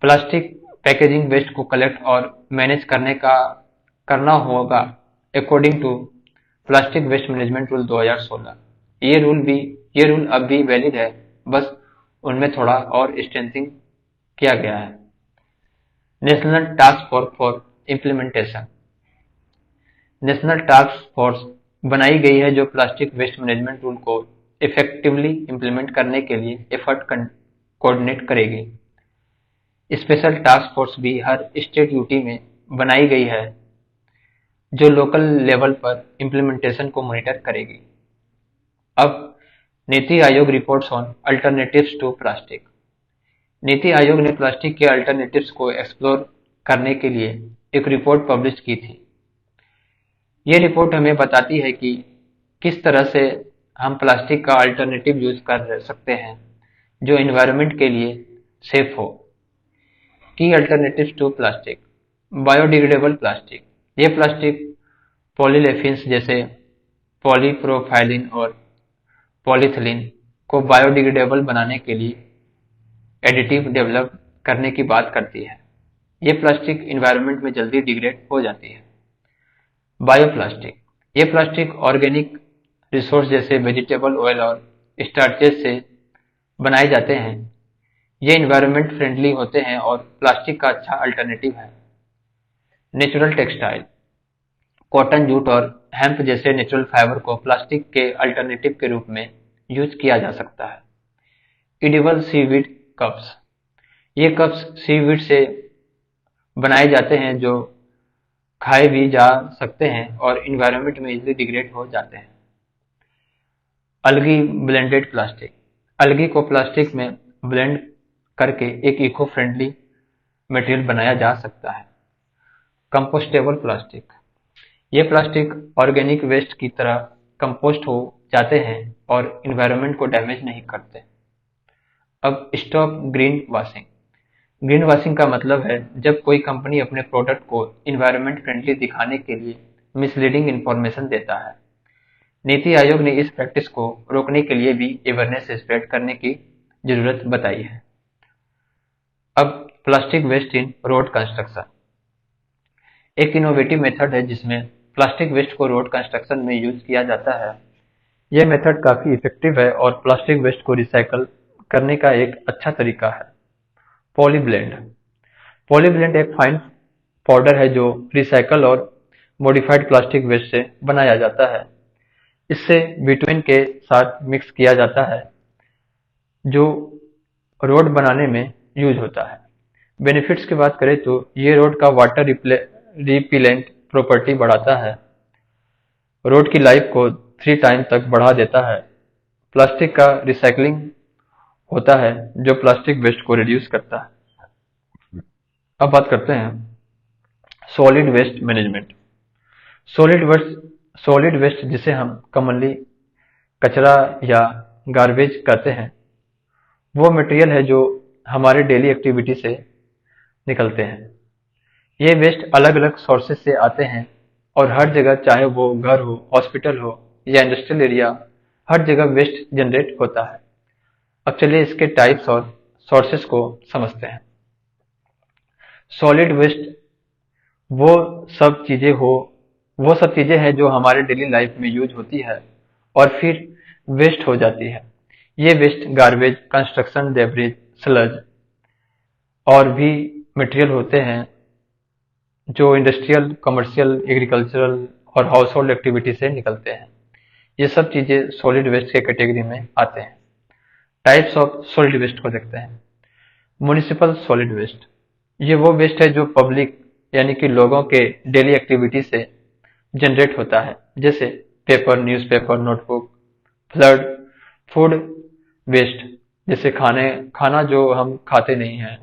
प्लास्टिक पैकेजिंग वेस्ट को कलेक्ट और मैनेज करना होगा according to plastic waste management rule 2016। ये रूल अब भी वैलिड है, बस उनमें थोड़ा और स्ट्रेंथिंग किया गया है। National task force for implementation, national task force बनाई गई है जो प्लास्टिक वेस्ट मैनेजमेंट रूल को इफेक्टिवली इम्प्लीमेंट करने के लिए एफर्ट कोऑर्डिनेट करेगी। स्पेशल टास्क फोर्स भी हर स्टेट यूटी में बनाई गई है, जो लोकल लेवल पर इम्प्लीमेंटेशन को मॉनिटर करेगी। अब NITI Aayog reports on alternatives to plastic. NITI Aayog ने प्लास्टिक के अल्टरनेटिव्स को एक्सप्लोर करने के लिए एक रिपोर्ट पब्लिश की थी। ये रिपोर्ट हमें बताती है कि किस तरह से हम प्लास्टिक का अल्टरनेटिव यूज कर सकते हैं जो एनवायरनमेंट के लिए सेफ हो। Key alternatives to plastic, biodegradable plastic. ये प्लास्टिक पॉलीलेफिन्स जैसे पॉलीप्रोफाइलिन और पॉलीथिलीन को बायोडिग्रेडेबल बनाने के लिए एडिटिव डेवलप करने की बात करती है। ये प्लास्टिक एनवायरनमेंट में जल्दी डिग्रेड हो जाती है। बायोप्लास्टिक, ये प्लास्टिक ऑर्गेनिक रिसोर्स जैसे वेजिटेबल ऑयल और स्टार्चेस से बनाए जाते हैं। ये एनवायरनमेंट फ्रेंडली होते हैं और प्लास्टिक का अच्छा अल्टरनेटिव है। नेचुरल टेक्सटाइल, कॉटन, जूट और हेम्प जैसे नेचुरल फाइबर को प्लास्टिक के अल्टरनेटिव के रूप में यूज किया जा सकता है। एडिबल सीवीड कप्स, ये कप्स सीवीड से बनाए जाते हैं जो खाए भी जा सकते हैं और एनवायरनमेंट में इजीली डिग्रेड हो जाते हैं। अलगी ब्लेंडेड प्लास्टिक, अलगी को प्लास्टिक में ब्लेंड करके एक इको फ्रेंडली मटेरियल बनाया जा सकता है। कंपोस्टेबल प्लास्टिक, ये प्लास्टिक ऑर्गेनिक वेस्ट की तरह कंपोस्ट हो जाते हैं और एनवायरनमेंट को डैमेज नहीं करते। अब stop green washing. Green washing का मतलब है जब कोई कंपनी अपने प्रोडक्ट को एनवायरनमेंट फ्रेंडली दिखाने के लिए मिसलीडिंग इंफॉर्मेशन देता है। नीति आयोग ने इस प्रैक्टिस को रोकने के लिए भी अवेयरनेस स्प्रेड करने की जरूरत बताई है। अब प्लास्टिक वेस्ट इन रोड कंस्ट्रक्शन, एक इनोवेटिव मेथड है जिसमें प्लास्टिक वेस्ट को रोड कंस्ट्रक्शन में यूज किया जाता है। यह मेथड काफी इफेक्टिव है और प्लास्टिक वेस्ट को रिसाइकल करने का एक अच्छा तरीका है। पॉलीब्लेंड, पॉलीब्लेंड एक फाइन पाउडर है जो रिसाइकल और मॉडिफाइड प्लास्टिक वेस्ट से बनाया जाता है। इससे बिटुइन के साथ मिक्स किया जाता है जो रोड बनाने में यूज होता है। बेनिफिट्स की बात करें तो ये रोड का वाटर रिपीलेंट प्रॉपर्टी बढ़ाता है, रोड की लाइफ को 3 टाइम तक बढ़ा देता है। प्लास्टिक का रिसाइकलिंग होता है जो प्लास्टिक वेस्ट को रिड्यूस करता है। अब बात करते हैं solid waste management. Solid waste जिसे हम कॉमनली कचरा या गार्बेज कहते हैं, वो मटेरियल है जो हमारे डेली एक्टिविटी से निकलते हैं। ये वेस्ट अलग अलग सोर्सेज से आते हैं और हर जगह, चाहे वो घर हो, हॉस्पिटल हो या इंडस्ट्रियल एरिया, हर जगह वेस्ट जनरेट होता है। अब चलिए इसके टाइप्स और सोर्सेस को समझते हैं। सॉलिड वेस्ट वो सब चीजें हो वो सब चीजें हैं जो हमारे डेली लाइफ में यूज होती है और फिर वेस्ट हो जाती है। ये waste garbage, construction debris, sludge और भी मटेरियल होते हैं जो इंडस्ट्रियल, कमर्शियल, एग्रीकल्चरल और हाउस होल्ड एक्टिविटी से निकलते हैं। ये सब चीजें सॉलिड वेस्ट के कैटेगरी में आते हैं। टाइप्स ऑफ सॉलिड वेस्ट को देखते हैं। म्युनिसिपल सॉलिड वेस्ट, ये वो वेस्ट है जो पब्लिक यानी कि लोगों के डेली एक्टिविटी से जनरेट होता है, जैसे paper, newspaper, notebook. Flood, food waste, जैसे खाना जो हम खाते नहीं हैं,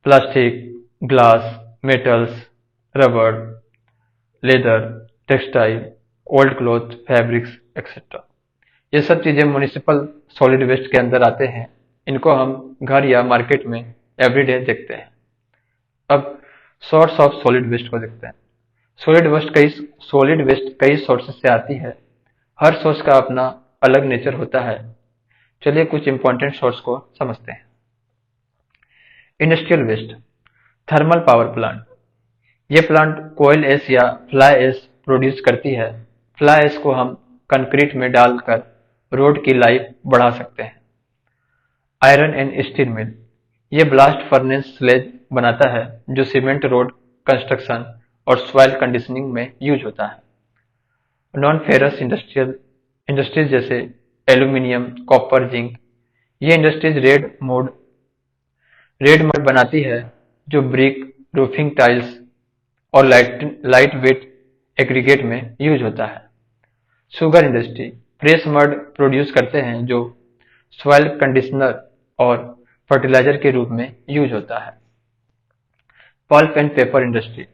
प्लास्टिक, ग्लास, मेटल्स, रबड़, leather, textile, old cloth, fabrics etcetera. ये सब चीजें म्युनिसिपल सॉलिड वेस्ट के अंदर आते हैं। इनको हम घर या मार्केट में एवरीडे देखते हैं। अब सोर्स ऑफ सॉलिड वेस्ट को देखते हैं। सॉलिड वेस्ट कई सोर्सेस से आती है। हर सोर्स का अपना अलग नेचर होता है। चलिए कुछ इंपॉर्टेंट सोर्स को समझते हैं। Industrial waste, thermal power plant. ये प्लांट कोयल ऐश या फ्लाई ऐश प्रोड्यूस करती है। फ्लाई ऐश को हम कंक्रीट में डालकर रोड की लाइफ बढ़ा सकते हैं। आयरन एंड स्टील मिल, ये ब्लास्ट फर्नेस स्लेज बनाता है जो सीमेंट रोड कंस्ट्रक्शन और सॉइल कंडीशनिंग में यूज होता है। नॉन फेरस इंडस्ट्रीज जैसे एल्यूमिनियम, कॉपर, जिंक, ये इंडस्ट्रीज रेड मड बनाती है जो ब्रिक, रूफिंग टाइल्स और लाइट वेट एग्रीगेट में यूज होता है। Sugar industry fresh mud produce करते हैं जो सॉइल कंडीशनर और फर्टिलाइजर के रूप में यूज होता है। Pulp and paper industry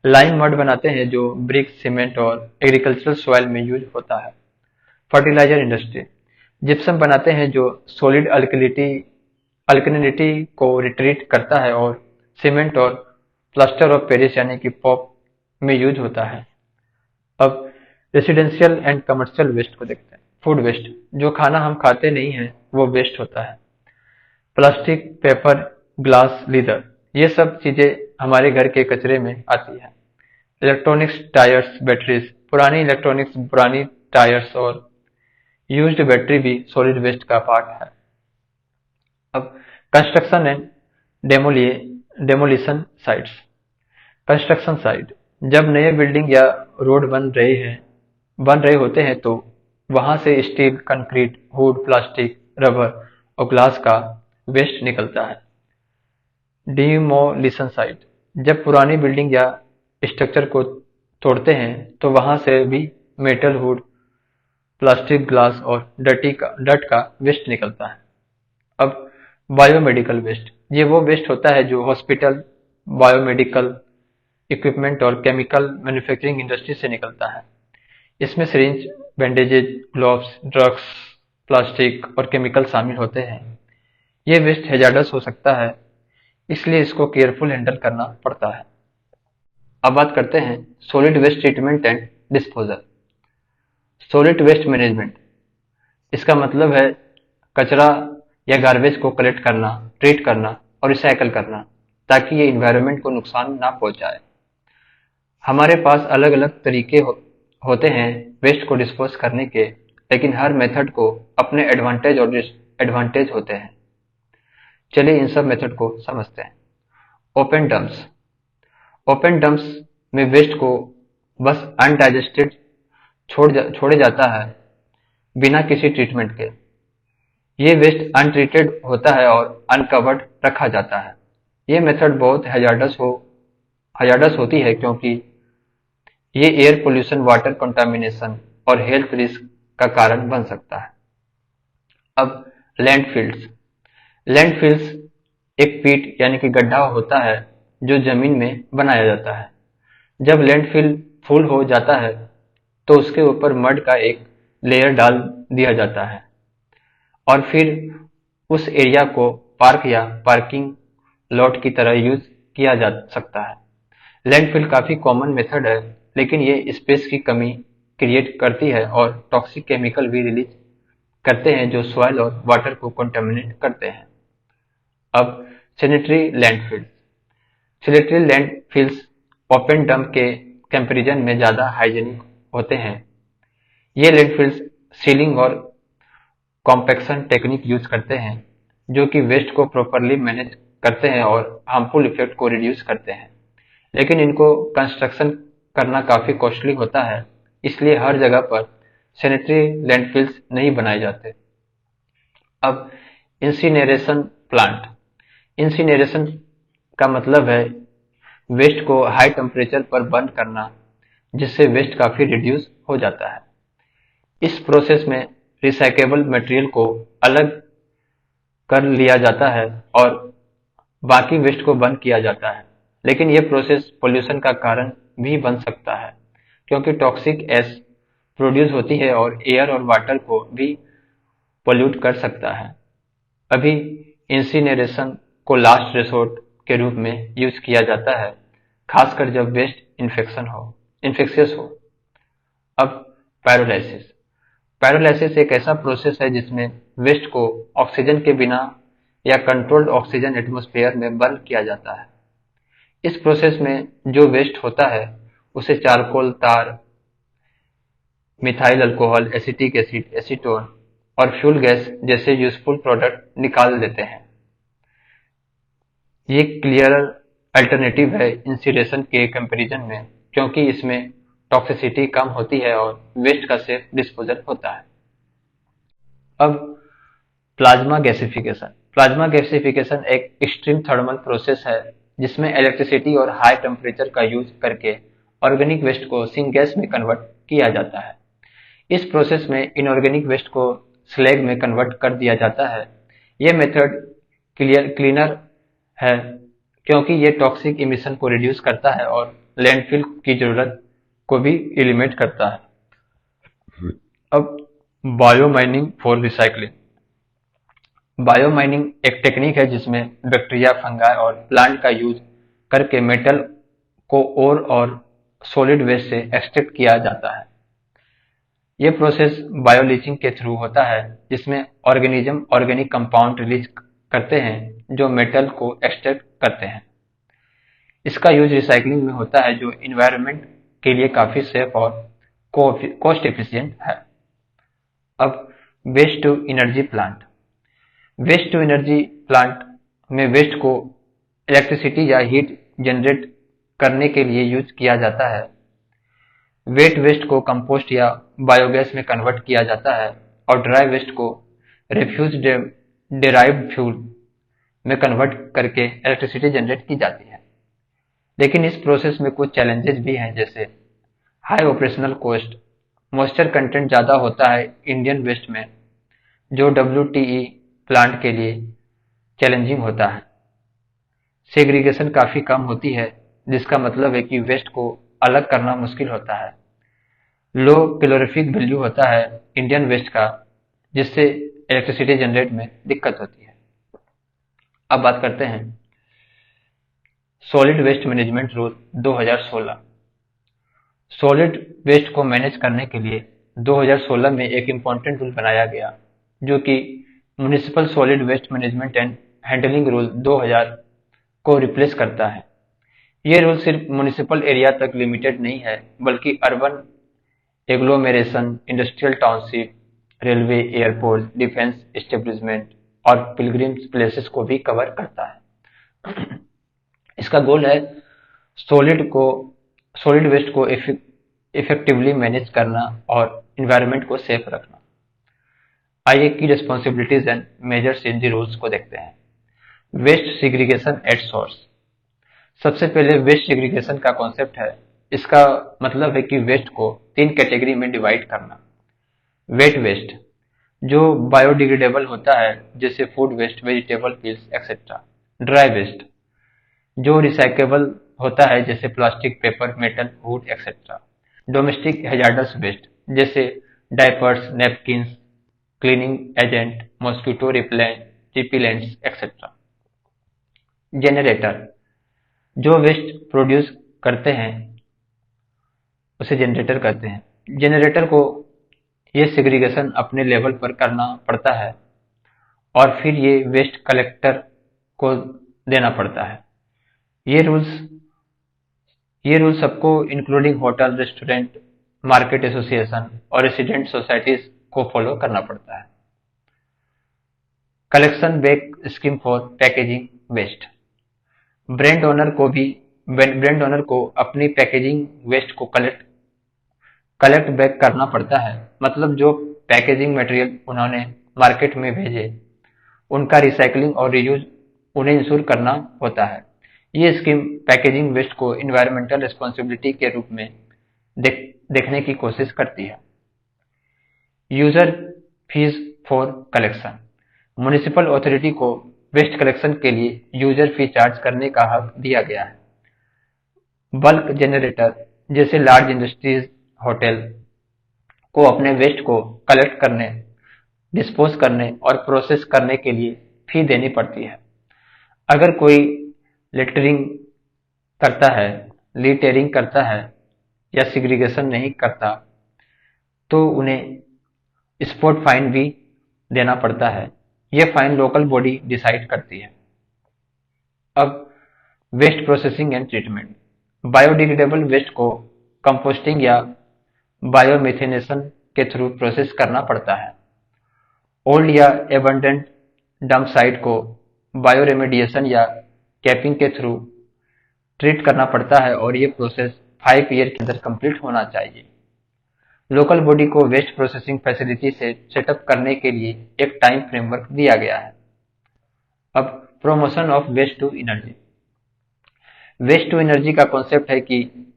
lime mud बनाते हैं जो ब्रिक, सीमेंट और एग्रीकल्चरल सॉइल में यूज होता है। फर्टिलाइजर इंडस्ट्री जिप्सम बनाते हैं जो सॉलिड अल्कलिनिटी को रिट्रीट करता है और सीमेंट और प्लास्टर ऑफ पेरिस यानी कि पॉप में यूज होता है। अब रेसिडेंशियल एंड कमर्शियल वेस्ट को देखते हैं। फूड वेस्ट, जो खाना हम खाते नहीं हैं वो वेस्ट होता है। प्लास्टिक, पेपर, ग्लास, लीदर, ये सब चीजें हमारे घर के कचरे में आती है। इलेक्ट्रॉनिक्स, टायर्स, बैटरीज, पुरानी इलेक्ट्रॉनिक्स, पुरानी टायर्स और यूज्ड बैटरी भी सॉलिड वेस्ट का पार्ट है। अब construction and demolition sites. Construction site, जब नए बिल्डिंग या रोड बन रहे होते हैं तो वहां से steel, concrete, would, plastic, rubber और ग्लास का वेस्ट निकलता है। डिमोलिशन साइट, जब पुरानी बिल्डिंग या स्ट्रक्चर को तोड़ते हैं तो वहां से भी मेटल, वुड, प्लास्टिक, ग्लास और डर्ट का वेस्ट निकलता है। अब बायोमेडिकल वेस्ट, ये वो वेस्ट होता है जो हॉस्पिटल, बायोमेडिकल इक्विपमेंट और केमिकल मैन्युफैक्चरिंग इंडस्ट्री से निकलता है। इसमें syringe, bandages, gloves, drugs, plastic और केमिकल शामिल होते हैं। ये वेस्ट हैजार्डस हो सकता है, इसलिए इसको केयरफुल हैंडल करना पड़ता है। अब बात करते हैं solid waste treatment and disposal. Solid waste management, इसका मतलब है कचरा या गार्बेज को कलेक्ट करना, ट्रीट करना और रिसाइकल करना ताकि ये इन्वायरमेंट को नुकसान ना पहुंचाए। हमारे पास अलग अलग तरीके होते हैं वेस्ट को डिस्पोज करने के, लेकिन हर मेथड को अपने एडवांटेज और डिसएडवांटेज होते हैं। चलिए इन सब मेथड को समझते हैं। ओपन डंप्स, ओपन डंप्स में वेस्ट को बस अनडाइजेस्टेड छोड़े जाता है बिना किसी ट्रीटमेंट के। ये वेस्ट अनट्रीटेड होता है और अनकवर्ड रखा जाता है। ये मेथड बहुत हैजार्डस होती है क्योंकि ये एयर पोल्यूशन, वाटर कंटामिनेशन और हेल्थ रिस्क का कारण बन सकता है। अब लैंडफिल्स, लैंडफिल्स एक पीट यानी कि गड्ढा होता है जो जमीन में बनाया जाता है। जब लैंडफिल फुल हो जाता है तो उसके ऊपर मड का एक लेयर डाल दिया जाता है और फिर उस एरिया को पार्क या पार्किंग लॉट की तरह यूज किया जा सकता है। लैंडफिल काफी कॉमन मेथड है, लेकिन ये स्पेस की कमी क्रिएट करती है और टॉक्सिक केमिकल भी रिलीज करते हैं जो सॉइल और वाटर को कंटेमिनेट करते हैं। अब sanitary landfill. Sanitary landfills open dump के कंपैरिजन में ज्यादा हाइजीनिक होते हैं। ये लैंडफिल्स सीलिंग और कॉम्पैक्शन टेक्निक यूज करते हैं जो कि वेस्ट को प्रॉपरली मैनेज करते हैं और हार्मफुल इफेक्ट को रिड्यूस करते हैं, लेकिन इनको कंस्ट्रक्शन करना काफी कॉस्टली होता है, इसलिए हर जगह पर सैनिटरी लैंडफिल्स नहीं बनाए जाते। अब इंसिनेरेशन प्लांट। इंसिनेरेशन का मतलब है वेस्ट को हाई टेम्परेचर पर बर्न करना, जिससे वेस्ट काफी रिड्यूस हो जाता है। इस प्रोसेस में रिसाइकेबल मटेरियल को अलग कर लिया जाता है और बाकी वेस्ट को बर्न किया जाता है, लेकिन यह प्रोसेस पोल्यूशन का कारण भी बन सकता है क्योंकि टॉक्सिक एश प्रोड्यूस होती है और एयर और वाटर को भी पोल्यूट कर सकता है। अभी इंसिनेरेशन को लास्ट रिसोर्ट के रूप में यूज किया जाता है, खासकर जब वेस्ट इन्फेक्शियस हो। अब पायरोलाइसिस। पायरोलाइसिस एक ऐसा प्रोसेस है जिसमें वेस्ट को ऑक्सीजन के बिना या कंट्रोल्ड ऑक्सीजन एटमॉस्फेयर में बर्न किया जाता है। इस प्रोसेस में जो वेस्ट होता है उसे चारकोल, तार, methyl alcohol, acetic acid, acetone और फ्यूल गैस जैसे यूजफुल प्रोडक्ट निकाल देते हैं। ये क्लियरर अल्टरनेटिव है इंसिनेरेशन के कंपैरिजन में क्योंकि इसमें टॉक्सिसिटी कम होती है और वेस्ट का सेफ डिस्पोजल होता है। अब प्लाज्मा गैसिफिकेशन। प्लाज्मा गैसिफिकेशन एक एक्सट्रीम थर्मल प्रोसेस है जिसमें इलेक्ट्रिसिटी और हाई टेम्परेचर का यूज करके ऑर्गेनिक वेस्ट को सिंगैस में कन्वर्ट किया जाता है। इस प्रोसेस में इनऑर्गेनिक वेस्ट को स्लैग में कन्वर्ट कर दिया जाता है। यह मेथड क्लीनर है क्योंकि ये टॉक्सिक इमिशन को रिड्यूस करता है और लैंडफिल की जरूरत को भी एलिमिनेट करता है। अब बायोमाइनिंग फॉर रिसाइकलिंग। बायोमाइनिंग एक टेक्निक है जिसमें बैक्टीरिया, फंगाई और प्लांट का यूज करके मेटल को ओर और सॉलिड वेस्ट से एक्सट्रैक्ट किया जाता है। यह प्रोसेस बायोलीचिंग के थ्रू होता है जिसमें ऑर्गेनिज्म ऑर्गेनिक कंपाउंड रिलीज करते हैं जो मेटल को एक्सट्रैक्ट करते हैं। इसका यूज रिसाइकलिंग में होता है जो इन्वायरमेंट के लिए काफी सेफ और कॉस्ट एफिशिएंट है। अब waste to energy plant. Waste to energy plant में वेस्ट को इलेक्ट्रिसिटी या हीट जनरेट करने के लिए यूज किया जाता है। वेट वेस्ट को कंपोस्ट या बायोगैस में कन्वर्ट किया जाता है और ड्राई वेस्ट को रिफ्यूज डेराइव्ड फ्यूल में कन्वर्ट करके इलेक्ट्रिसिटी जनरेट की जाती है। लेकिन इस प्रोसेस में कुछ चैलेंजेस भी हैं, जैसे high operational cost, moisture content ज्यादा होता है इंडियन वेस्ट में जो WTE प्लांट के लिए चैलेंजिंग होता है। सेग्रीगेशन काफी कम होती है जिसका मतलब है कि वेस्ट को अलग करना मुश्किल होता है। लो कैलोरीफिक वैल्यू होता है इंडियन वेस्ट का जिससे इलेक्ट्रिसिटी जनरेट में दिक्कत होती है। अब बात करते हैं solid waste management rule 2016। Solid waste को मैनेज करने के लिए 2016 में एक इम्पोर्टेंट रूल बनाया गया जो कि municipal solid waste management and handling rule 2000 को रिप्लेस करता है। ये रूल सिर्फ म्युनिसिपल एरिया तक लिमिटेड नहीं है बल्कि urban agglomeration, industrial township, railway, airport, defence establishment और पिलग्रिम्स प्लेसेस को भी कवर करता है। इसका गोल है सॉलिड वेस्ट को इफेक्टिवली मैनेज करना और इन्वायरमेंट को सेफ रखना। आइए key responsibilities and measures in the rules को देखते हैं। Waste segregation at source. सबसे पहले वेस्ट सेग्रीगेशन का कॉन्सेप्ट है। इसका मतलब है कि वेस्ट को 3 कैटेगरी में डिवाइड करना। वेट वेस्ट जो बायोडिग्रेडेबल होता है जैसे food waste, vegetable peels etcetera. Dry waste जो रिसाइकेबल होता है जैसे plastic, paper, metal, wood etcetera. Domestic hazardous waste जैसे diapers, napkins, cleaning agent, mosquito repellents etcetera. Generator जो वेस्ट प्रोड्यूस करते हैं उसे जनरेटर कहते हैं। जनरेटर को ये सेग्रीगेशन अपने लेवल पर करना पड़ता है और फिर ये वेस्ट कलेक्टर को देना पड़ता है। ये रूल्स ये रूल सबको including hotel, restaurant, market association और रेसिडेंट सोसाइटीज को फॉलो करना पड़ता है। Collection back scheme for packaging waste. Brand owner को अपनी पैकेजिंग वेस्ट को कलेक्ट बैक करना पड़ता है। मतलब जो पैकेजिंग मटेरियल उन्होंने मार्केट में भेजे उनका रिसाइकलिंग और रीयूज उन्हें इंश्योर करना होता है। ये स्कीम पैकेजिंग वेस्ट को इन्वायरमेंटल रिस्पॉन्सिबिलिटी के रूप में देखने की कोशिश करती है। User fees for collection. Municipal authority को वेस्ट कलेक्शन के लिए यूजर फी चार्ज करने का हक दिया गया है। बल्क जनरेटर जैसे लार्ज इंडस्ट्रीज, होटल को अपने वेस्ट को कलेक्ट करने, डिस्पोज करने और प्रोसेस करने के लिए फी देनी पड़ती है। अगर कोई लिटरिंग करता है या सिग्रीगेशन नहीं करता तो उन्हें स्पॉट फाइन भी देना पड़ता है। यह फाइन लोकल बॉडी डिसाइड करती है। अब waste processing and treatment. Biodegradable waste को कंपोस्टिंग या बायोमिथेनेशन के थ्रू प्रोसेस करना पड़ता है। ओल्ड या एबंडेंट डंप साइट को बायोरेमेडिएशन या कैपिंग के थ्रू ट्रीट करना पड़ता है और ये प्रोसेस 5 ईयर के अंदर कंप्लीट होना चाहिए। लोकल बॉडी को वेस्ट प्रोसेसिंग फैसिलिटी से सेटअप करने के लिए एक टाइम फ्रेमवर्क दिया गया है। अब promotion of waste to energy. Waste to energy का कॉन्सेप्ट है कि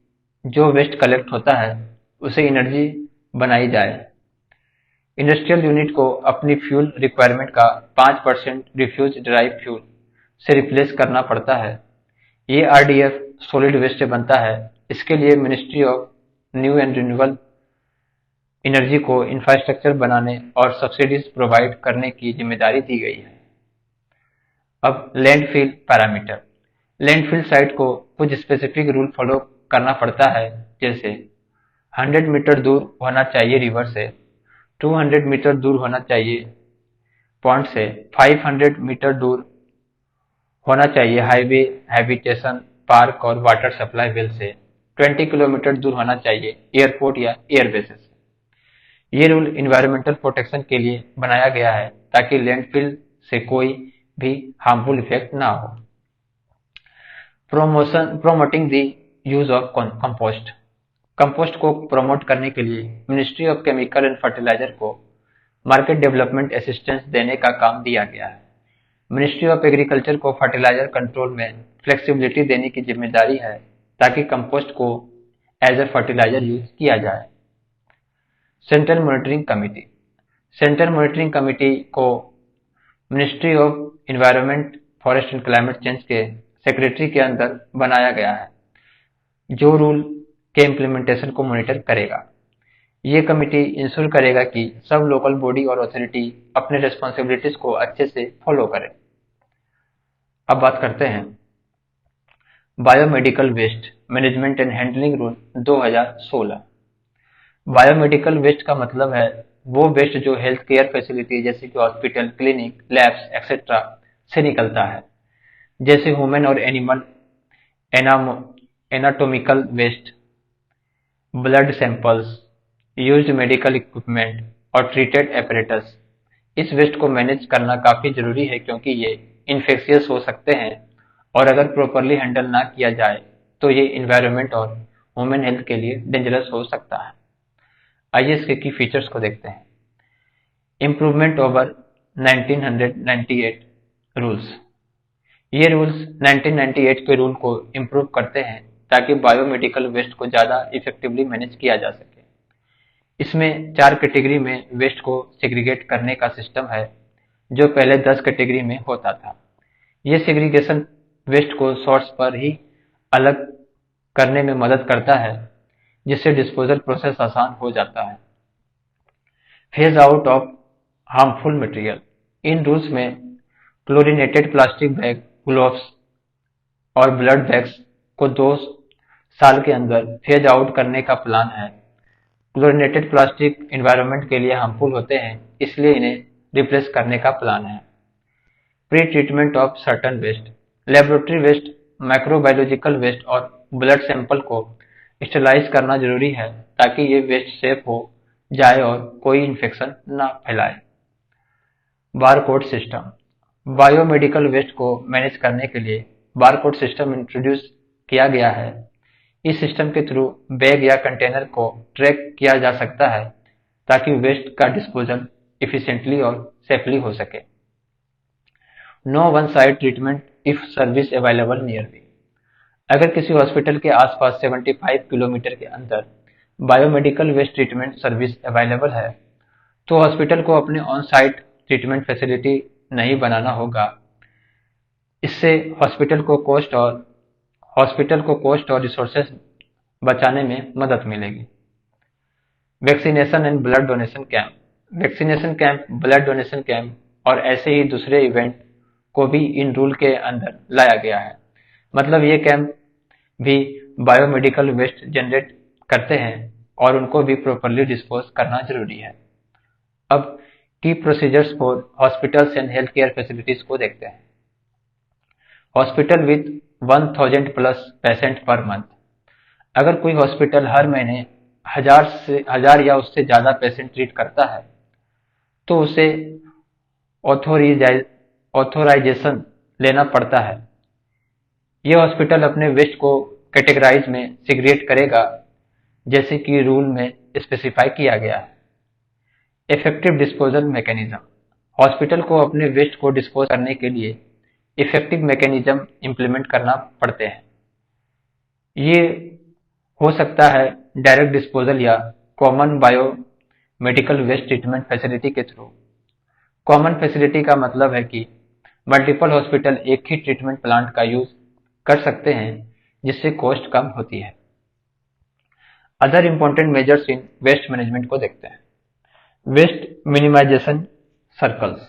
जो वेस्ट कलेक्ट होता है उसे एनर्जी बनाई जाए। इंडस्ट्रियल यूनिट को अपनी फ्यूल रिक्वायरमेंट का 5% रिफ्यूज ड्राइव फ्यूल से रिप्लेस करना पड़ता है। ये आरडीएफ सॉलिड वेस्ट से बनता है। इसके लिए ministry of new and renewable energy को इंफ्रास्ट्रक्चर बनाने और सब्सिडीज प्रोवाइड करने की जिम्मेदारी दी गई है। अब लैंडफिल पैरामीटर। लैंडफिल साइट को कुछ स्पेसिफिक रूल फॉलो करना पड़ता है, जैसे 100 मीटर दूर होना चाहिए रिवर से, 200 मीटर दूर होना चाहिए पॉइंट से, 500 मीटर दूर होना चाहिए हाईवे, हैबिटेशन, पार्क और वाटर सप्लाई वेल से, 20 किलोमीटर दूर होना चाहिए एयरपोर्ट या एयरबेस से। ये रूल इन्वायरमेंटल प्रोटेक्शन के लिए बनाया गया है ताकि लैंडफिल से कोई भी हार्मफुल इफेक्ट ना हो। Promoting the use of compost. Compost को प्रमोट करने के लिए ministry of chemical and fertiliser को मार्केट डेवलपमेंट असिस्टेंस देने का काम दिया गया है। मिनिस्ट्री ऑफ एग्रीकल्चर को फर्टिलाइजर कंट्रोल में फ्लेक्सिबिलिटी देने की जिम्मेदारी है ताकि कंपोस्ट को एज ए फर्टिलाइजर यूज किया जाए। Central monitoring committee. Central monitoring committee को ministry of environment, forest and climate change के सेक्रेटरी के अंदर बनाया गया है, जो रूल के इम्प्लीमेंटेशन को मॉनिटर करेगा। ये कमिटी इंश्योर करेगा कि सब लोकल बॉडी और अथॉरिटी अपने रिस्पॉन्सिबिलिटीज को अच्छे से फॉलो करें। अब बात करते हैं biomedical waste management and handling rule 2016। Biomedical waste का मतलब है वो वेस्ट जो हेल्थ केयर फैसिलिटी जैसे कि हॉस्पिटल, क्लिनिक, लैब्स एक्सेट्रा से निकलता है, जैसे ह्यूमन और animal anatomical waste, blood samples, used medical equipment और ट्रीटेड एपरेटस। इस वेस्ट को मैनेज करना काफी जरूरी है क्योंकि ये इन्फेक्शियस हो सकते हैं और अगर प्रॉपरली हैंडल ना किया जाए तो ये एनवायरनमेंट और ह्यूमन हेल्थ के लिए डेंजरस हो सकता है। आइए इसके की फीचर्स को देखते हैं। Improvement over 1998 rules. ये रूल्स 1998 के रूल को इम्प्रूव करते हैं ताकि बायोमेडिकल वेस्ट को ज्यादा इफेक्टिवली मैनेज किया जा सके। इसमें 4 कैटेगरी में वेस्ट को सेग्रीगेट करने का सिस्टम है, जो पहले 10 कैटेगरी में होता था। ये सेग्रीगेशन वेस्ट को सोर्स पर ही अलग करने में मदद करता है, जिससे डिस्पोजल प्रोसेस आसान हो जाता है। Phase out of harmful material. In rules में क्लोरीनेटेड प्लास्टिक बैग, ग्लोव्स और ब्लड बैग्स को 2 साल के अंदर फेज आउट करने का प्लान है। क्लोरीनेटेड प्लास्टिक एनवायरनमेंट के लिए हार्मफुल होते हैं, इसलिए इन्हें रिप्लेस करने का प्लान है। Pre treatment of certain waste, laboratory waste, microbiological waste और ब्लड सैंपल को स्टरलाइज करना जरूरी है ताकि ये वेस्ट सेफ हो जाए और कोई इन्फेक्शन न फैलाए। बारकोड सिस्टम, बायोमेडिकल वेस्ट को मैनेज करने के लिए बारकोड सिस्टम इंट्रोड्यूस किया गया है। इस सिस्टम के थ्रू बैग या कंटेनर को ट्रैक किया जा सकता है ताकि वेस्ट का डिस्पोजल इफिशिएंटली और सेफली हो सके। No on site treatment if service available nearby, अगर किसी हॉस्पिटल के आसपास 75 किलोमीटर के अंदर biomedical waste treatment service available है तो हॉस्पिटल को अपने ऑन साइट ट्रीटमेंट फैसिलिटी नहीं बनाना होगा। इससे हॉस्पिटल को कॉस्ट और रिसोर्सेज बचाने में मदद मिलेगी। Vaccination and blood donation camp, vaccination camp, blood donation camp और ऐसे ही दूसरे इवेंट को भी इन रूल के अंदर लाया गया है। मतलब ये कैंप भी बायोमेडिकल वेस्ट जनरेट करते हैं और उनको भी प्रॉपरली डिस्पोज करना जरूरी है। अब की procedures for hospitals and health care facilities को देखते हैं। Hospital with 1000 plus patient per month, अगर कोई हॉस्पिटल हर महीने 1000 या उससे ज्यादा पेशेंट ट्रीट करता है तो उसे ऑथोराइजेशन लेना पड़ता है। यह हॉस्पिटल अपने वेस्ट को कैटेगराइज में सेग्रीगेट करेगा जैसे कि रूल में स्पेसिफाई किया गया है। इफेक्टिव डिस्पोजल मैकेनिज्म, हॉस्पिटल को अपने वेस्ट को डिस्पोज करने के लिए इफेक्टिव मैकेनिज्म इंप्लीमेंट करना पड़ते हैं। ये हो सकता है डायरेक्ट डिस्पोजल या common bio medical waste treatment facility के थ्रू। कॉमन फैसिलिटी का मतलब है कि मल्टीपल हॉस्पिटल एक ही ट्रीटमेंट प्लांट का यूज कर सकते हैं जिससे कॉस्ट कम होती है। Other important measures in waste management को देखते हैं। वेस्ट मिनिमाइजेशन सर्कल्स,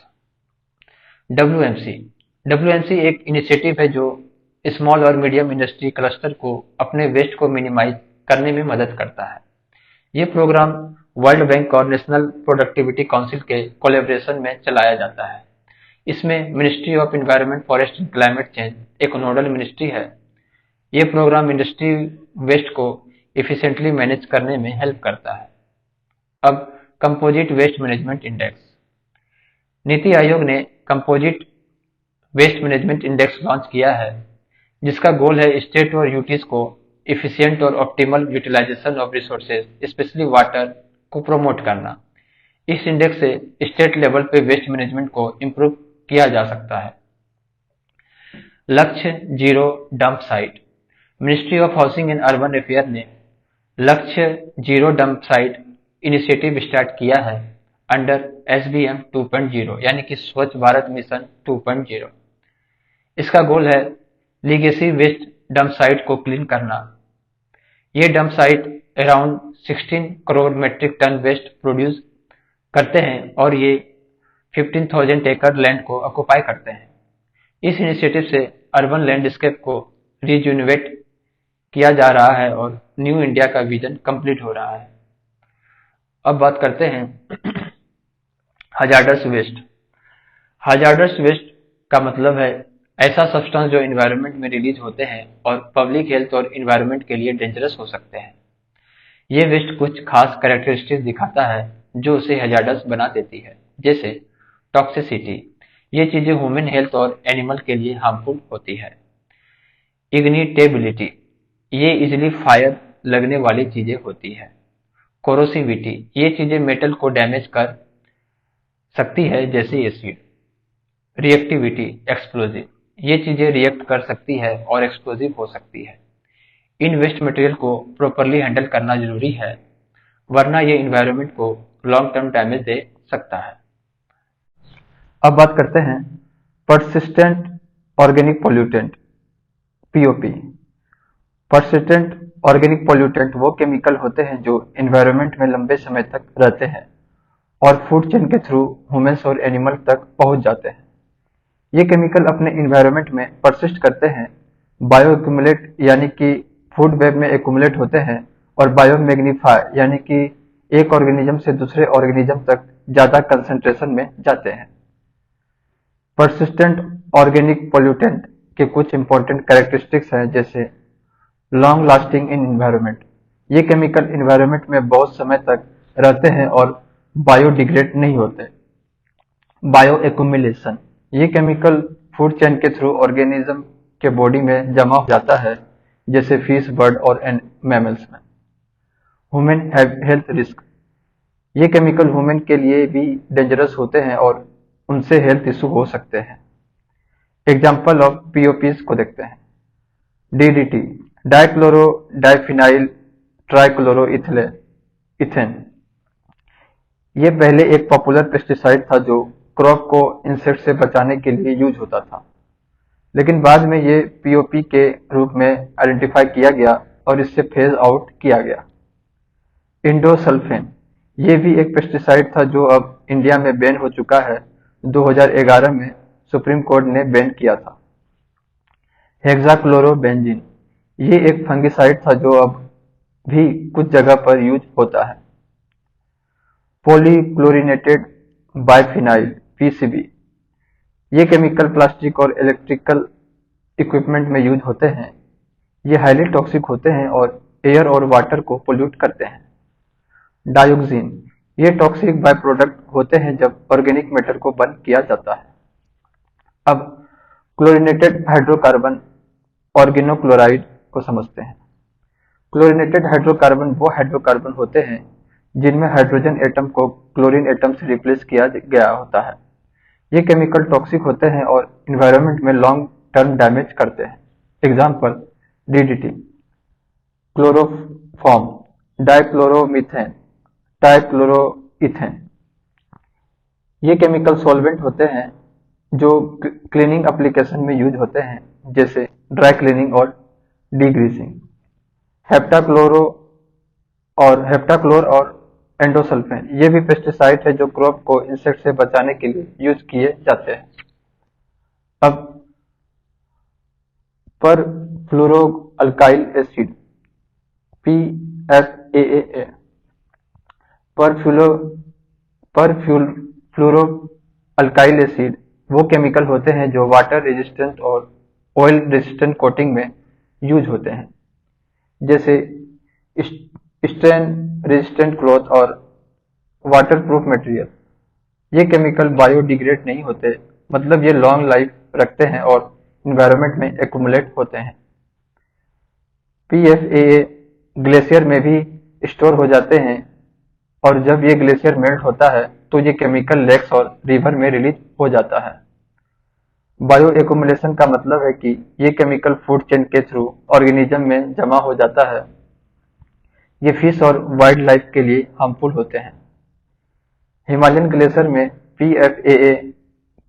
WMC एक इनिशिएटिव है जो स्मॉल और मीडियम इंडस्ट्री क्लस्टर को अपने वेस्ट को मिनिमाइज करने में मदद करता है। ये प्रोग्राम वर्ल्ड बैंक और नेशनल प्रोडक्टिविटी काउंसिल के कोलैबोरेशन में चलाया जाता है। इसमें ministry of environment, forest and climate change एक नोडल मिनिस्ट्री है। ये प्रोग्राम इंडस्ट्री वेस्ट को इफिशिएंटली मैनेज करने में हेल्प करता है। अब composite waste management index, NITI Aayog ने composite waste management index launch किया है जिसका गोल है स्टेट और यूटीज को इफिशिएंट और optimal utilisation of resources specially water को प्रमोट करना। इस इंडेक्स से स्टेट लेवल पे वेस्ट मैनेजमेंट को इम्प्रूव किया जा सकता है। Lakshya zero dump site, ministry of housing and urban affair ने Lakshya zero dump site initiative start किया है अंडर SBM 2.0 यानी कि स्वच्छ भारत मिशन 2.0। इसका गोल है लीगेसी वेस्ट डंप साइट को क्लीन करना। ये dump site around 16 crore metric ton waste produce करते हैं और ये 15,000 एकड़ लैंड को ऑक्युपाई करते हैं। इस इनिशिएटिव से अर्बन लैंडस्केप को रिजुविनेट किया जा रहा है और न्यू इंडिया का विजन कंप्लीट हो रहा है। अब बात करते हैं हजार्डस वेस्ट। हजार्डस वेस्ट का मतलब है ऐसा सब्सटेंस जो एनवायरनमेंट में रिलीज होते हैं और पब्लिक हेल्थ और एनवायरनमेंट के लिए डेंजरस हो सकते हैं। ये वेस्ट कुछ खास कैरेक्टरिस्टिक्स दिखाता है जो उसे हजार्डस बना देती है, जैसे टॉक्सिसिटी, ये चीजें ह्यूमन हेल्थ और एनिमल के लिए हार्मफुल होती है। इग्निटेबिलिटी, ये इजिली फायर लगने वाली चीजें होती है। कोरोसिविटी, ये चीजें मेटल को डैमेज कर सकती है जैसे एसिड। रिएक्टिविटी, एक्सप्लोजिव, ये चीजें रिएक्ट कर सकती है और एक्सप्लोजिव हो सकती है। इन वेस्ट मटेरियल को प्रॉपरली हैंडल करना जरूरी है वरना ये एनवायरनमेंट को लॉन्ग टर्म डैमेज दे सकता है। अब बात करते हैं persistent organic pollutant POP। Persistent organic pollutant वो केमिकल होते हैं जो एनवायरनमेंट में लंबे समय तक रहते हैं और फूड चेन के थ्रू ह्यूमंस और एनिमल तक पहुंच जाते हैं। ये केमिकल अपने एनवायरनमेंट में परसिस्ट करते हैं, बायोअक्यूमुलेट यानी कि फूड वेब में एक्युमुलेट होते हैं और बायोमैग्नीफाई यानी कि एक ऑर्गेनिज्म से दूसरे ऑर्गेनिज्म तक ज्यादा कंसंट्रेशन में जाते हैं। परसिस्टेंट ऑर्गेनिक पोल्यूटेंट के कुछ इंपॉर्टेंट कैरेक्टरिस्टिक्स हैं, जैसे लॉन्ग लास्टिंग इन एनवायरनमेंट। ये केमिकल एनवायरनमेंट में बहुत समय तक रहते हैं और बायोडिग्रेड नहीं होते। बायो एक्युमुलेशन, ये केमिकल फूड चेन के थ्रू ऑर्गेनिज्म के बॉडी में जमा हो जाता है, जैसे फिश, बर्ड और मैमल्स में। ह्यूमन हेल्थ रिस्क, ये केमिकल ह्यूमन के लिए भी डेंजरस होते हैं और उनसे हेल्थ इशू हो सकते हैं। एग्जाम्पल ऑफ पीओपीज को देखते हैं। DDT, dichloro diphenyl trichloroethane. ये पहले एक पॉपुलर पेस्टिसाइड था जो क्रॉप को इंसेक्ट से बचाने के लिए यूज होता था, लेकिन बाद में ये पीओपी के रूप में आइडेंटिफाई किया गया और इससे फेज आउट किया गया। इंडोसल्फेन, ये भी एक पेस्टिसाइड था जो अब इंडिया में बैन हो चुका है। 2011 में सुप्रीम कोर्ट ने बैन किया था। हेक्साक्लोरोबेंजीन, ये एक फंगिसाइड था जो अब भी कुछ जगह पर यूज होता है। पॉलीक्लोरिनेटेड बाइफिनाइल पीसीबी, ये केमिकल प्लास्टिक और इलेक्ट्रिकल इक्विपमेंट में यूज होते हैं। ये हाईली टॉक्सिक होते हैं और एयर और वाटर को पोल्यूट करते हैं। डायोक्सिन, ये टॉक्सिक बाय प्रोडक्ट होते हैं जब ऑर्गेनिक मैटर को बर्न किया जाता है। अब क्लोरीनेटेड हाइड्रोकार्बन ऑर्गेनोक्लोराइड को समझते हैं। क्लोरीनेटेड हाइड्रोकार्बन वो हाइड्रोकार्बन होते हैं जिनमें हाइड्रोजन एटम को क्लोरीन एटम से रिप्लेस किया गया होता है। ये केमिकल टॉक्सिक होते हैं और इन्वायरमेंट में लॉन्ग टर्म डैमेज करते हैं। Example DDT, chloroform, dichloromethane, trichloroethane. ये केमिकल सॉल्वेंट होते हैं जो क्लीनिंग एप्लीकेशन में यूज होते हैं, जैसे ड्राई क्लीनिंग और डीग्रीसिंग। हेप्टाक्लोर और एंडोसल्फेन, ये भी पेस्टिसाइड है जो क्रॉप को इंसेक्ट से बचाने के लिए यूज किए जाते हैं। अब पर फ्लोरोअल्काइल एसिड PFAA, परफ्लोरोअल्काइल एसिड वो केमिकल होते हैं जो वाटर रेजिस्टेंट और ऑयल रेजिस्टेंट कोटिंग में यूज होते हैं, जैसे स्ट्रेन रेजिस्टेंट क्लॉथ और वाटरप्रूफ मटेरियल। ये केमिकल बायोडिग्रेड नहीं होते, मतलब ये लॉन्ग लाइफ रखते हैं और इन्वायरमेंट में एक्युमुलेट होते हैं। PFAA ग्लेशियर में भी स्टोर हो जाते हैं और जब ये ग्लेशियर मेल्ट होता है तो ये केमिकल लेक्स और रिवर में रिलीज हो जाता है। बायो एक्युमुलेशन का मतलब है कि ये केमिकल फूड चेन के थ्रू ऑर्गेनिज्म में जमा हो जाता है। ये फिश और वाइल्ड लाइफ के लिए हार्मफुल होते हैं। हिमालयन ग्लेशियर में PFAA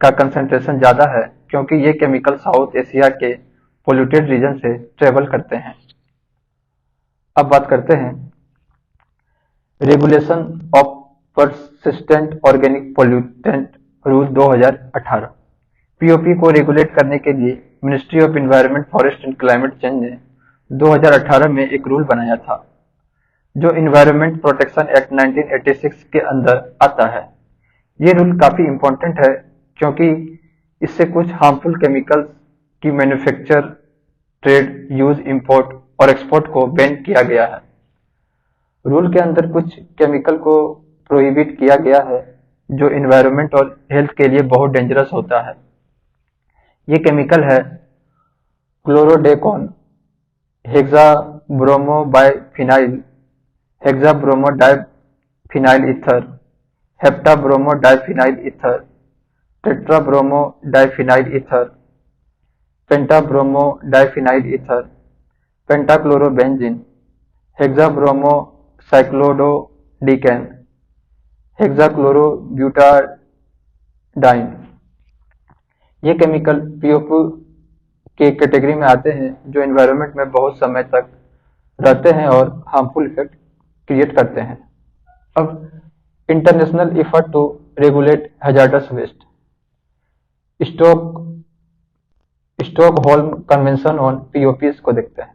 का कंसंट्रेशन ज्यादा है क्योंकि ये केमिकल साउथ एशिया के पोल्यूटेड रीजन से ट्रेवल करते हैं। अब बात करते हैं regulation of persistent organic pollutant rule 2018। POP को रेगुलेट करने के लिए ministry of environment, forest and climate change ने 2018 में एक रूल बनाया था जो एनवायरनमेंट प्रोटेक्शन एक्ट 1986 के अंदर आता है। ये रूल काफी इंपॉर्टेंट है क्योंकि इससे कुछ हार्मफुल केमिकल्स की मैन्युफैक्चर, ट्रेड, यूज, इंपोर्ट और एक्सपोर्ट को बैन किया गया है। रूल के अंदर कुछ केमिकल को प्रोहिबिट किया गया है जो एनवायरनमेंट और हेल्थ के लिए बहुत डेंजरस होता है। ये केमिकल है क्लोरोडेकॉन, हेक्साब्रोमोबाइफिनाइल, हेक्साब्रोमोडाइफिनाइल ईथर, हेप्टाब्रोमोडाइफिनाइल ईथर, टेट्राब्रोमोडाइफिनाइल ईथर, पेंटाब्रोमोडाइफिनाइल ईथर, पेंटाक्लोरोबेंजीन, हेक्साब्रोमोसाइक्लोडोडिकेन, हेक्साक्लोरोब्यूटाडाइन। ये केमिकल पीओपी के कैटेगरी में आते हैं जो एनवायरनमेंट में बहुत समय तक रहते हैं और हार्मफुल इफेक्ट क्रिएट करते हैं। अब international effort to regulate hazardous waste, Stockholm convention on POPs को देखते हैं।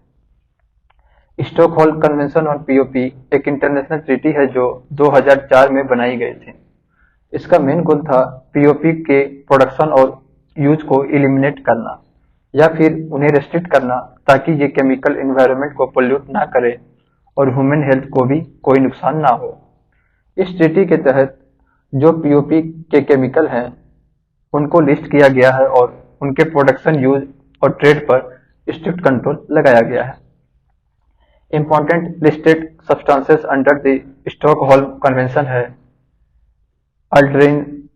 स्टॉकहोल्म कन्वेंशन ऑन पीओपी एक इंटरनेशनल ट्रीटी है जो 2004 में बनाई गई थी। इसका मेन गोल था पीओपी के प्रोडक्शन और यूज को इलिमिनेट करना या फिर उन्हें रेस्ट्रिक्ट करना ताकि ये केमिकल एनवायरनमेंट को पोल्यूट ना करे और ह्यूमन हेल्थ को भी कोई नुकसान ना हो। इस ट्रीटी के तहत जो पीओपी के केमिकल हैं उनको लिस्ट किया गया है और उनके प्रोडक्शन, यूज और ट्रेड पर स्ट्रिक्ट कंट्रोल लगाया गया है। Important listed substances under the Stockholm convention है अल्ड्रीन,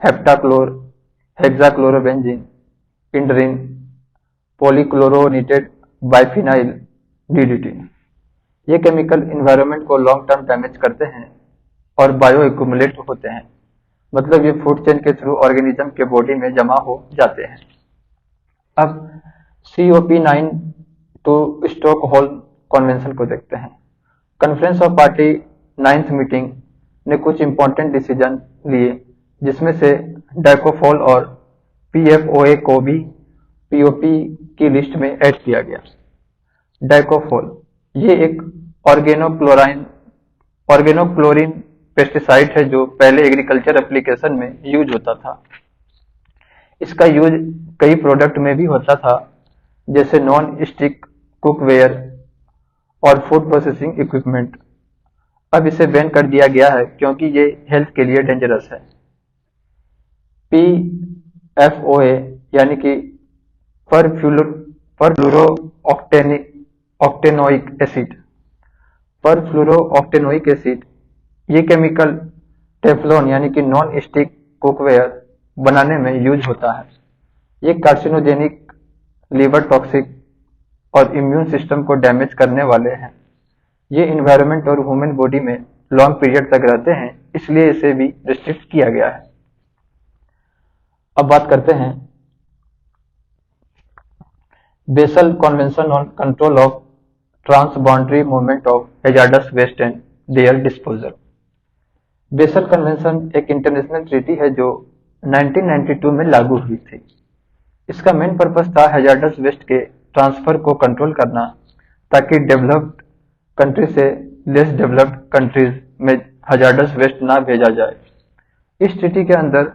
हेप्टाक्लोर, हेक्साक्लोरोबेंजीन, इंडरीन, पॉलीक्लोरोनेटेड बाइफिनाइल, डीडीटी। ये केमिकल एनवायरनमेंट को लॉन्ग टर्म डैमेज करते हैं और बायो एक्यूमुलेट होते हैं, मतलब ये फूड चेन के थ्रू ऑर्गेनिज्म के बॉडी में जमा हो जाते हैं। अब COP9 टू स्टॉकहोल्म कन्वेंशन को देखते हैं। Conference of party 9th meeting ने कुछ इंपॉर्टेंट डिसीजन लिए जिसमें से डाइकोफॉल और PFOA को भी पीओपी की लिस्ट में ऐड किया गया। डाइकोफॉल ये एक ऑर्गेनोक्लोरीन पेस्टिसाइड है जो पहले एग्रीकल्चर एप्लीकेशन में यूज होता था। इसका यूज कई प्रोडक्ट में भी होता था जैसे नॉन स्टिक कुकवेयर और फूड प्रोसेसिंग इक्विपमेंट। अब इसे बैन कर दिया गया है क्योंकि ये हेल्थ के लिए डेंजरस है। PFOA यानी कि परफ्लूरोऑक्टेनोइक एसिड ये केमिकल टेफ्लॉन यानी कि नॉन स्टिक कुकवेयर बनाने में यूज होता है। ये कार्सिनोजेनिक, लिवर टॉक्सिक और इम्यून सिस्टम को डैमेज करने वाले हैं। ये इन्वायरमेंट और ह्यूमन बॉडी में लॉन्ग पीरियड तक रहते हैं, इसलिए इसे भी रिस्ट्रिक्ट किया गया है। अब बात करते हैं Basel convention on control of transboundary movement of hazardous waste and their disposal. Basel convention एक इंटरनेशनल ट्रीटी है जो 1992 में लागू हुई थी। इसका मेन पर्पस था हैजार्डस वेस्ट के ट्रांसफर को कंट्रोल करना ताकि डेवलप्ड कंट्री से लेस डेवलप्ड कंट्रीज में हैजार्डस वेस्ट ना भेजा जाए। इस ट्रीटी के अंदर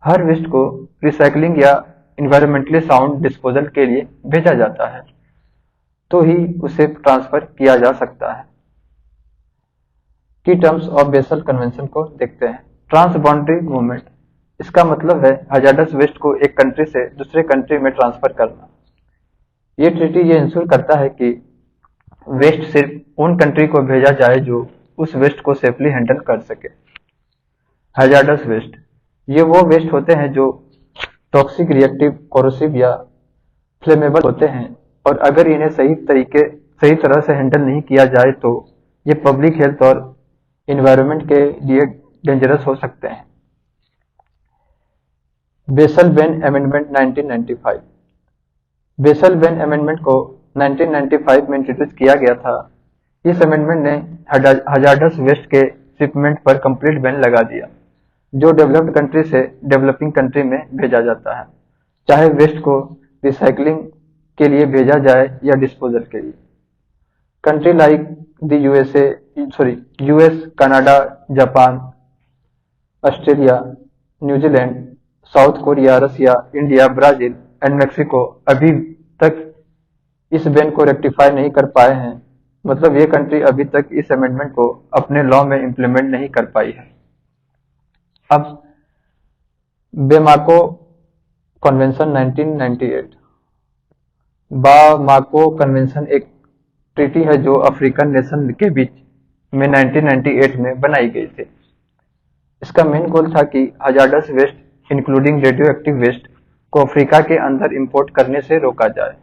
हर वेस्ट को रिसाइकलिंग या इन्वायरमेंटली साउंड डिस्पोजल के लिए भेजा जाता है तो ही उसे ट्रांसफर किया जा सकता है। की टर्म्स ऑफ बेसल कन्वेंशन को देखते हैं। ट्रांसबाउंड्री मूवमेंट, इसका मतलब है हैजार्डस वेस्ट को एक कंट्री से दूसरे कंट्री में ट्रांसफर करना। ये ट्रीटी ये इंश्योर करता है कि वेस्ट सिर्फ उन कंट्री को भेजा जाए जो उस वेस्ट को सेफली हैंडल कर सके। हैजार्डस वेस्ट, ये वो वेस्ट होते हैं जो टॉक्सिक, रिएक्टिव, कोरोसिव या फ्लेमेबल होते हैं और अगर इन्हें सही तरह से हैंडल नहीं किया जाए तो ये पब्लिक हेल्थ और इन्वायरमेंट के लिए डेंजरस हो सकते हैं। Basel ban amendment 1995। Basel ban amendment को 1995 में इंट्रोड्यूस किया गया था। इस अमेंडमेंट ने हैजार्डस वेस्ट के शिपमेंट पर कंप्लीट बैन लगा दिया जो डेवलप्ड कंट्री से डेवलपिंग कंट्री में भेजा जाता है, चाहे वेस्ट को रिसाइकलिंग के लिए भेजा जाए या डिस्पोजल के लिए। Country like the US, Canada, Japan, Australia, New Zealand, South Korea, Russia, India, Brazil and Mexico अभी तक इस बैन को रेक्टिफाई नहीं कर पाए हैं, मतलब ये कंट्री अभी तक इस अमेंडमेंट को अपने लॉ में इंप्लीमेंट नहीं कर पाई है। अब बेमाको कन्वेंशन 1998। बामाको कन्वेंशन एक ट्रीटी है जो अफ्रीकन नेशन के बीच में 1998 में बनाई गई थी। इसका मेन गोल था कि hazardous waste including radio active waste को अफ्रीका के अंदर इंपोर्ट करने से रोका जाए।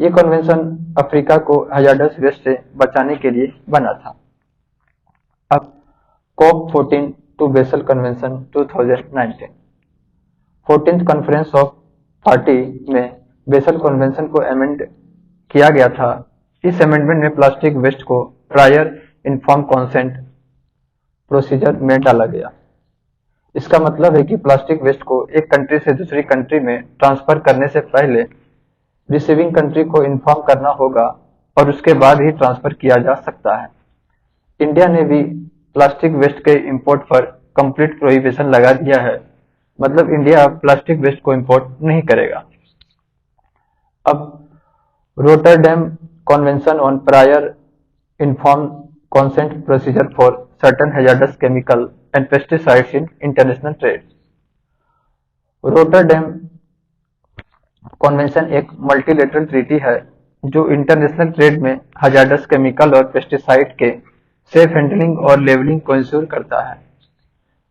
ये कन्वेंशन अफ्रीका को हैजार्डस वेस्ट से बचाने के लिए बना था। अब COP14 to Basel convention 2019। 14th conference of party में बेसल कन्वेंशन को अमेंड किया गया था। इस अमेंडमेंट में प्लास्टिक वेस्ट को प्रायर इन्फॉर्म कॉन्सेंट प्रोसीजर में डाला गया। इसका मतलब है कि प्लास्टिक वेस्ट को एक कंट्री से दूसरी कंट्री में ट्रांसफर करने से पहले रिसीविंग कंट्री को इन्फॉर्म करना होगा और उसके बाद ही ट्रांसफर किया जा सकता है। इंडिया ने भी प्लास्टिक वेस्ट के इंपोर्ट पर कंप्लीट प्रोहिबिशन लगा दिया है, मतलब इंडिया अब प्लास्टिक वेस्ट को इंपोर्ट नहीं करेगा। अब Rotterdam convention on prior informed consent procedure for certain hazards chemical and pesticides in international trade. Rotterdam convention एक मल्टीलेटरल ट्रीटी है जो इंटरनेशनल ट्रेड में हैजार्डस केमिकल और पेस्टिसाइड के सेफ हैंडलिंग और लेवलिंग को इंश्योर करता है।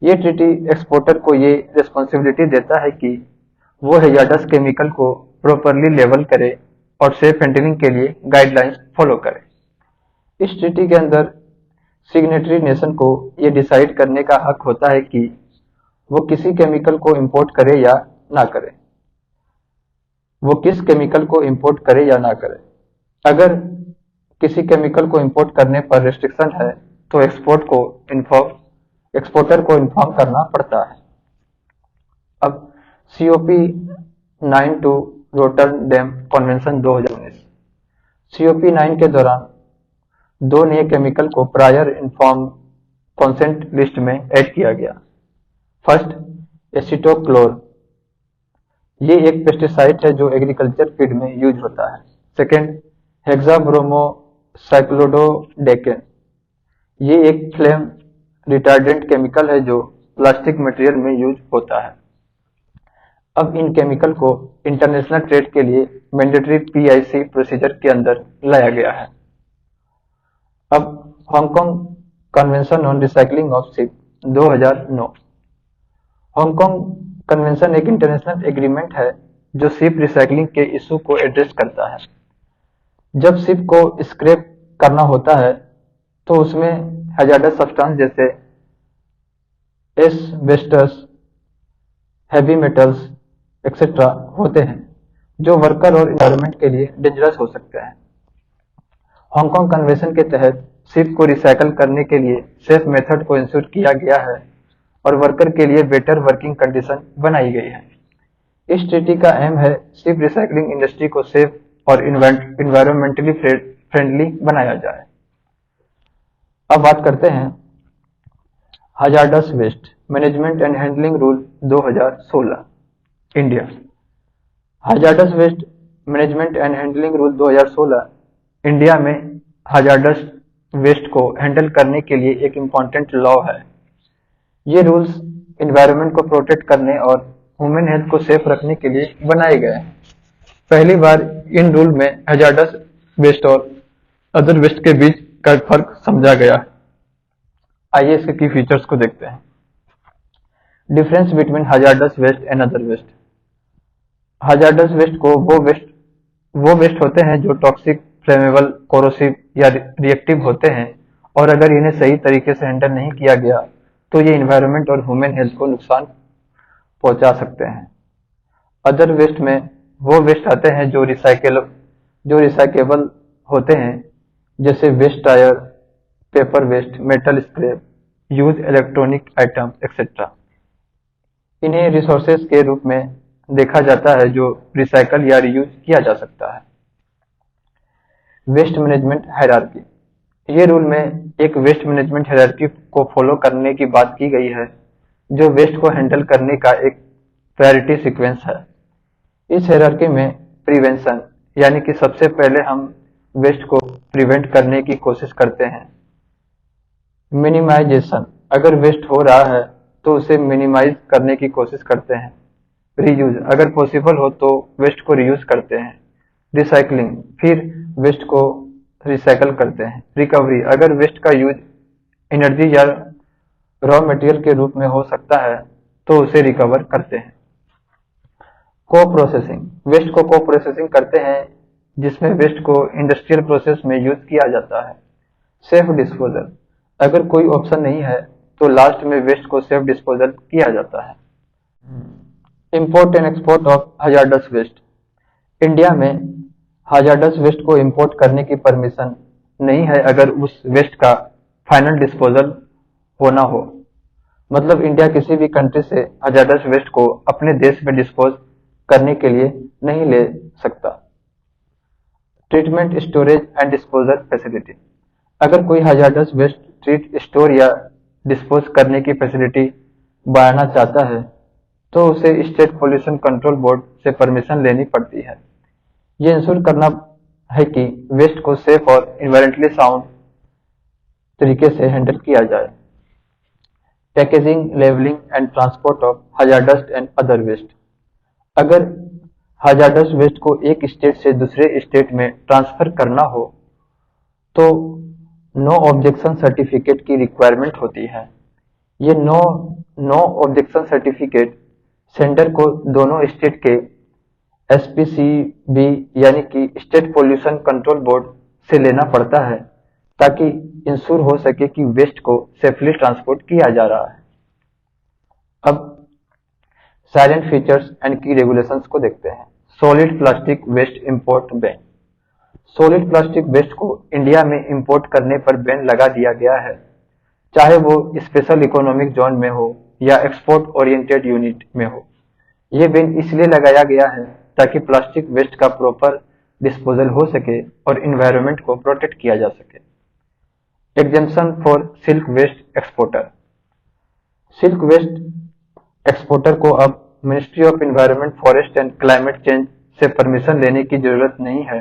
ये ट्रीटी एक्सपोर्टर को ये रिस्पॉन्सिबिलिटी देता है कि वो हैजार्डस केमिकल को प्रॉपरली लेवल करे और सेफ हैंडलिंग के लिए गाइडलाइंस फॉलो करे। इस ट्रीटी के अंदर सिग्नेटरी नेशन को ये डिसाइड करने का हक होता है कि वो किसी केमिकल को इंपोर्ट करे या ना करे, वो किस केमिकल को इंपोर्ट करे या ना करे। अगर किसी केमिकल को इंपोर्ट करने पर रिस्ट्रिक्शन है तो एक्सपोर्टर को इन्फॉर्म करना पड़ता है। अब COP 92 रोटरडैम कन्वेंशन 2019। COP 9 के दौरान दो नए केमिकल को प्रायर इन्फॉर्म कंसेंट लिस्ट में ऐड किया गया। फर्स्ट एसीटोक्लोर, ये एक पेस्टिसाइड है जो एग्रीकल्चर फीड में यूज होता है। सेकेंड हेक्साब्रोमोसाइक्लोडोडेकेन, ये एक फ्लेम रिटार्डेंट केमिकल है जो प्लास्टिक मटेरियल में यूज होता है। अब इन केमिकल को इंटरनेशनल ट्रेड के लिए मैंडेटरी PIC प्रोसीजर के अंदर लाया गया है। अब Hong Kong convention on recycling of ship 2009। Hong Kong convention एक इंटरनेशनल एग्रीमेंट है जो शिप रिसाइकलिंग के इशू को एड्रेस करता है। जब शिप को स्क्रैप करना होता है तो उसमें हैजार्डस सब्सटेंस जैसे एस्बेस्टस, हैवी मेटल्स एक्सेट्रा होते हैं जो वर्कर और एनवायरनमेंट के लिए डेंजरस हो सकते हैं। हांगकांग कन्वेंशन के तहत शिप को रिसाइकल करने के लिए सेफ मेथड को इंश्योर किया गया है और वर्कर के लिए बेटर वर्किंग कंडीशन बनाई गई है। इस ट्रीटी का एम है शिप रिसाइकलिंग इंडस्ट्री को सेफ और इन्वायरमेंटली फ्रेंडली बनाया जाए। अब बात करते हैं hazardous waste management and handling rule 2016 India. Hazardous waste management and handling rule 2016 India में हैजार्डस वेस्ट को हैंडल करने के लिए एक इम्पोर्टेंट लॉ है। ये रूल्स एनवायरनमेंट को प्रोटेक्ट करने और ह्यूमन हेल्थ को सेफ रखने के लिए बनाए गए हैं। पहली बार इन रूल में हैजार्डस वेस्ट और अदर वेस्ट के बीच का फर्क समझा गया है। आइए इसके की फीचर्स को देखते हैं। Difference between hazardous waste and other waste. Hazardous waste को वो वेस्ट होते हैं जो टॉक्सिक, फ्लेमेबल, कोरोसिव या रिएक्टिव होते हैं और अगर इन्हें सही तरीके से हैंडल नहीं किया गया तो ये इन्वायरमेंट और ह्यूमन हेल्थ को नुकसान पहुंचा सकते हैं। अदर वेस्ट में वो वेस्ट आते हैं जो रिसाइकेबल होते हैं जैसे waste tyre, paper waste, metal scrap, use electronic item etcetera. इन्हें रिसोर्सेज के रूप में देखा जाता है जो रिसाइकल या रीयूज किया जा सकता है। Waste management hierarchy. ये रूल में एक वेस्ट मैनेजमेंट हायरार्की को फॉलो करने की बात की गई है जो वेस्ट को हैंडल करने का एक प्रायोरिटी सीक्वेंस है। इस हायरार्की में प्रिवेंशन यानी कि सबसे पहले हम वेस्ट को प्रिवेंट करने की कोशिश करते हैं। मिनिमाइजेशन, अगर वेस्ट हो रहा है तो उसे मिनिमाइज करने की कोशिश करते हैं। रीयूज, अगर पॉसिबल हो तो वेस्ट को रीयूज करते हैं। रिसाइकलिंग, फिर वेस्ट को रिसाइकल करते हैं। रिकवरी, अगर वेस्ट का यूज एनर्जी या रॉ मटेरियल के रूप में हो सकता है तो उसे रिकवर करते हैं। को प्रोसेसिंग, वेस्ट को प्रोसेसिंग करते हैं जिसमें वेस्ट को इंडस्ट्रियल प्रोसेस में यूज किया जाता है। सेफ डिस्पोजल, अगर कोई ऑप्शन नहीं है तो लास्ट में वेस्ट को सेफ डिस्पोजल किया जाता है। Import and export of hazardous waste. India में हैजार्डस वेस्ट को इंपोर्ट करने की परमिशन नहीं है अगर उस वेस्ट का फाइनल डिस्पोजल होना हो। मतलब इंडिया किसी भी कंट्री से हैजार्डस वेस्ट को अपने देश में डिस्पोज करने के लिए नहीं ले सकता। Treatment, storage and disposal facility. अगर कोई हजार्डस वेस्ट ट्रीट, स्टोर या डिस्पोज करने की फैसिलिटी बढ़ाना चाहता है तो उसे स्टेट पोल्यूशन कंट्रोल बोर्ड से परमिशन लेनी पड़ती है। ये इंश्योर करना है कि वेस्ट को सेफ और इन्वायरमेंटली साउंड तरीके से हैंडल किया जाए। Packaging, labelling and transport of hazardous and other waste. अगर हजार्डस वेस्ट को एक स्टेट से दूसरे स्टेट में ट्रांसफर करना हो तो नो ऑब्जेक्शन सर्टिफिकेट की रिक्वायरमेंट होती है। ये नो ऑब्जेक्शन सर्टिफिकेट सेंडर को दोनों स्टेट के एसपीसीबी यानी कि स्टेट पोल्यूशन कंट्रोल बोर्ड से लेना पड़ता है ताकि इंश्योर हो सके कि वेस्ट को सेफली ट्रांसपोर्ट किया जा रहा है। अब salient features and key regulations को देखते हैं। Solid plastic waste import ban. Solid plastic waste को इंडिया में इंपोर्ट करने पर बैन लगा दिया गया है, चाहे वो स्पेशल इकोनॉमिक जोन में हो या एक्सपोर्ट ओरिएंटेड यूनिट में हो। ये बैन इसलिए लगाया गया है ताकि प्लास्टिक वेस्ट का प्रॉपर डिस्पोजल हो सके और इन्वायरमेंट को प्रोटेक्ट किया जा सके। Exemption for silk waste exporter. Silk waste exporter को अब ministry of environment, forest and climate change से परमिशन लेने की जरूरत नहीं है।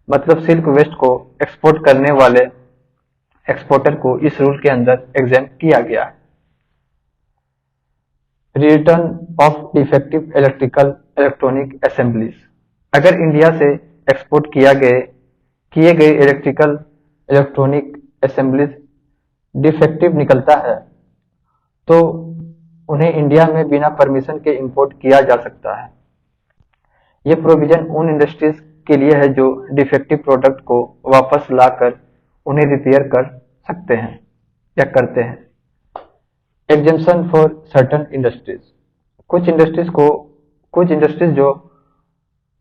मतलब सिल्क वेस्ट को एक्सपोर्ट करने वाले एक्सपोर्टर को इस रूल के अंदर एग्जेम्प्ट किया गया है। Return of defective electronic assemblies. अगर इंडिया से एक्सपोर्ट किए गए इलेक्ट्रॉनिक असेंबलीज डिफेक्टिव निकलता है तो उन्हें इंडिया में बिना परमिशन के इंपोर्ट किया जा सकता है। यह प्रोविजन उन इंडस्ट्रीज के लिए है जो डिफेक्टिव प्रोडक्ट को वापस लाकर उन्हें रिपेयर कर सकते हैं या करते हैं। Exemption for certain industries. कुछ इंडस्ट्रीज जो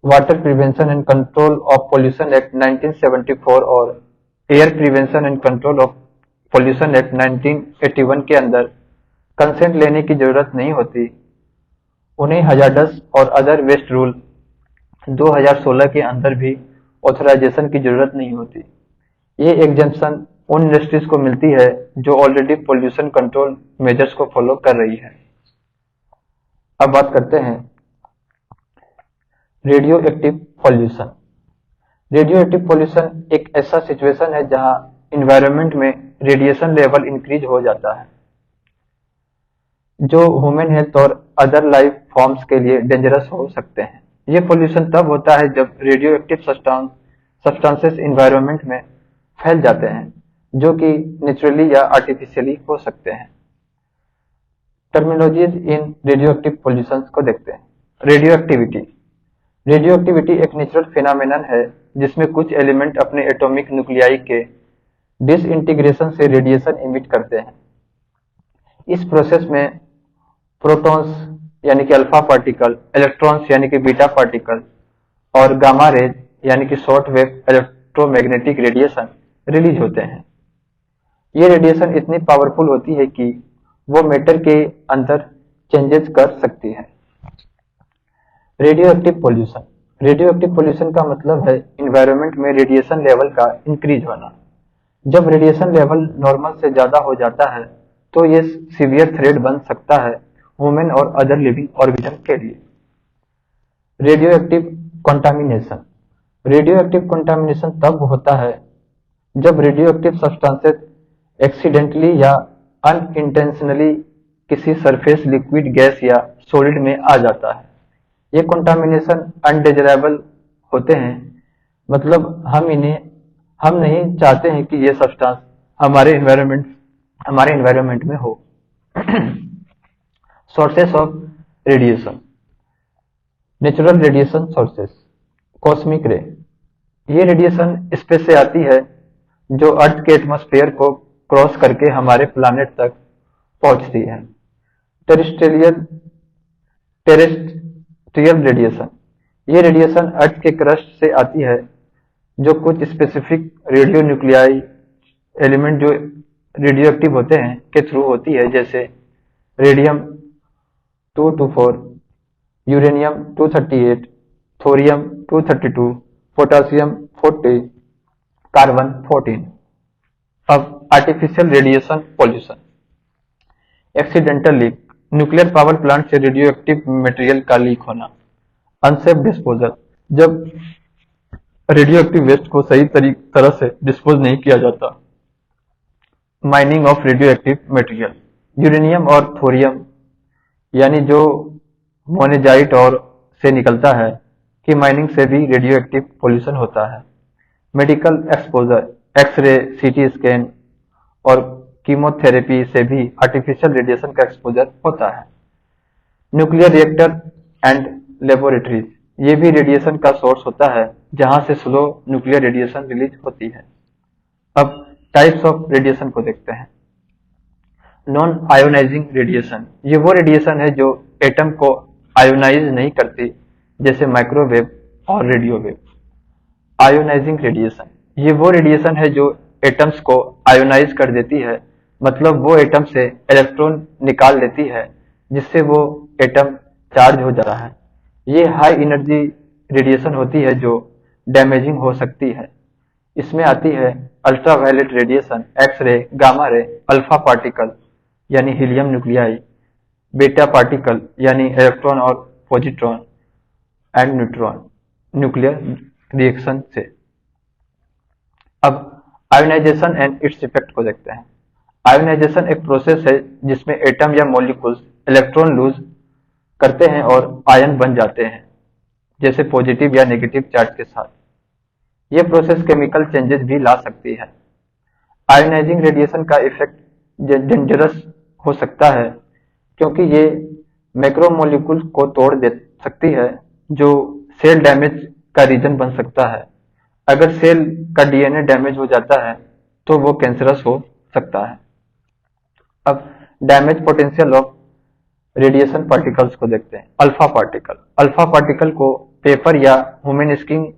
water prevention and control of pollution act 1974 और air prevention and control of pollution act 1981 के अंदर कंसेंट लेने की जरूरत नहीं होती, उन्हें हजार्डस और अदर वेस्ट रूल 2016 के अंदर भी ऑथराइजेशन की जरूरत नहीं होती। ये एग्जेम्पशन उन इंडस्ट्रीज को मिलती है जो ऑलरेडी पोल्यूशन कंट्रोल मेजर्स को फॉलो कर रही है। अब बात करते हैं radio active pollution. Radio active pollution एक ऐसा सिचुएशन है जहां इन्वायरमेंट में रेडिएशन लेवल इंक्रीज हो जाता है जो ह्यूमन हेल्थ और अदर लाइफ फॉर्म्स के लिए डेंजरस हो सकते हैं। ये पॉल्यूशन तब होता है जब रेडियो एक्टिव सब्सटेंसेस इन्वायरमेंट में फैल जाते हैं जो कि नेचुरली या आर्टिफिशियली हो सकते हैं। टर्मिनोलॉजीज इन रेडियो एक्टिव पॉल्यूशन को देखते हैं। रेडियो एक्टिविटी एक नेचुरल फिनोमेनन है जिसमें कुछ एलिमेंट अपने एटॉमिक न्यूक्लियाई के डिसइंटीग्रेशन से रेडिएशन इमिट करते हैं। इस प्रोसेस में प्रोटॉन्स यानी कि अल्फा पार्टिकल, इलेक्ट्रॉन्स यानी कि बीटा पार्टिकल और गामा रेज यानी कि short wave electromagnetic radiation release होते हैं। ये रेडिएशन इतनी पावरफुल होती है कि वो मैटर के अंदर चेंजेस कर सकती है। रेडियो एक्टिव पॉल्यूशन का मतलब है इन्वायरमेंट में रेडिएशन लेवल का इंक्रीज होना। जब रेडिएशन लेवल नॉर्मल से ज्यादा हो जाता है तो ये सीवियर थ्रेट बन सकता है ह्यूमन और अदर लिविंग ऑर्गेनिज्म के लिए। रेडियो एक्टिव कंटामिनेशन तब होता है जब रेडियो एक्टिव सब्सटेंसेस एक्सीडेंटली या अनइंटेंशनली किसी सरफेस लिक्विड, गैस या सॉलिड में आ जाता है। ये कंटामिनेशन अनडिजायरेबल होते हैं, मतलब हम नहीं चाहते हैं कि ये सब्सटेंस हमारे एनवायरनमेंट में हो। Sources of radiation. Natural radiation sources. Cosmic रे। ये रेडिएशन स्पेस से आती है जो अर्थ के एटमॉस्फेयर को क्रॉस करके हमारे प्लैनेट तक पहुंचती है। Terrestrial radiation. ये रेडिएशन अर्थ के क्रस्ट से आती है जो कुछ स्पेसिफिक रेडियो न्यूक्लियाई एलिमेंट जो रेडियो एक्टिव होते हैं के थ्रू होती है, जैसे radium 224, uranium 238, thorium 232, potassium 40, carbon 14। अब artificial radiation pollution. Accidental leak, nuclear power plant से रेडियो एक्टिव मटेरियल का लीक होना। अनसेफ डिस्पोजल, जब रेडियो एक्टिव वेस्ट को सही तरह से डिस्पोज नहीं किया जाता। Mining of radio active material, uranium और थोरियम यानी जो मोनेजाइट और से निकलता है कि माइनिंग से भी रेडियो एक्टिव पॉल्यूशन होता है। Medical exposure, X ray, CT scan और कीमोथेरेपी से भी आर्टिफिशियल रेडिएशन का एक्सपोजर होता है। न्यूक्लियर रिएक्टर एंड लेबोरेटरीज, ये भी रेडिएशन का सोर्स होता है जहां से स्लो न्यूक्लियर रेडिएशन रिलीज होती है। अब टाइप्स ऑफ रेडिएशन को देखते हैं। नॉन आयोनाइजिंग रेडिएशन, ये वो रेडिएशन है जो एटम को आयोनाइज नहीं करती, जैसे माइक्रोवेव और रेडियो वेव। आयोनाइजिंग रेडिएशन, ये वो रेडिएशन है जो एटम्स को आयोनाइज कर देती है, मतलब वो एटम से इलेक्ट्रॉन निकाल लेती है जिससे वो एटम चार्ज हो जाता है। ये हाई एनर्जी रेडिएशन होती है जो डैमेजिंग हो सकती है। इसमें आती है ultraviolet radiation, X ray, gamma ray, alpha particle यानी हीलियम न्यूक्लियाई, बीटा पार्टिकल यानी इलेक्ट्रॉन और positron and neutron nuclear reaction से। अब आयोनाइजेशन एंड इट्स इफेक्ट को देखते हैं। आयोनाइजेशन एक प्रोसेस है जिसमें एटम या मॉलिक्यूल्स इलेक्ट्रॉन लूज करते हैं और आयन बन जाते हैं, जैसे पॉजिटिव या नेगेटिव चार्ज के साथ। यह प्रोसेस केमिकल चेंजेस भी ला सकती है। आयोनाइजिंग रेडिएशन का इफेक्ट डेंजरस हो सकता है क्योंकि ये मैक्रोमोलिक्यूल को तोड़ दे सकती है जो सेल डैमेज का रीजन बन सकता है। अगर सेल का डीएनए डैमेज हो जाता है तो वो कैंसरस हो सकता है। अब damage potential of radiation particles को देखते हैं। अल्फा पार्टिकल, अल्फा पार्टिकल को पेपर या ह्यूमन स्किन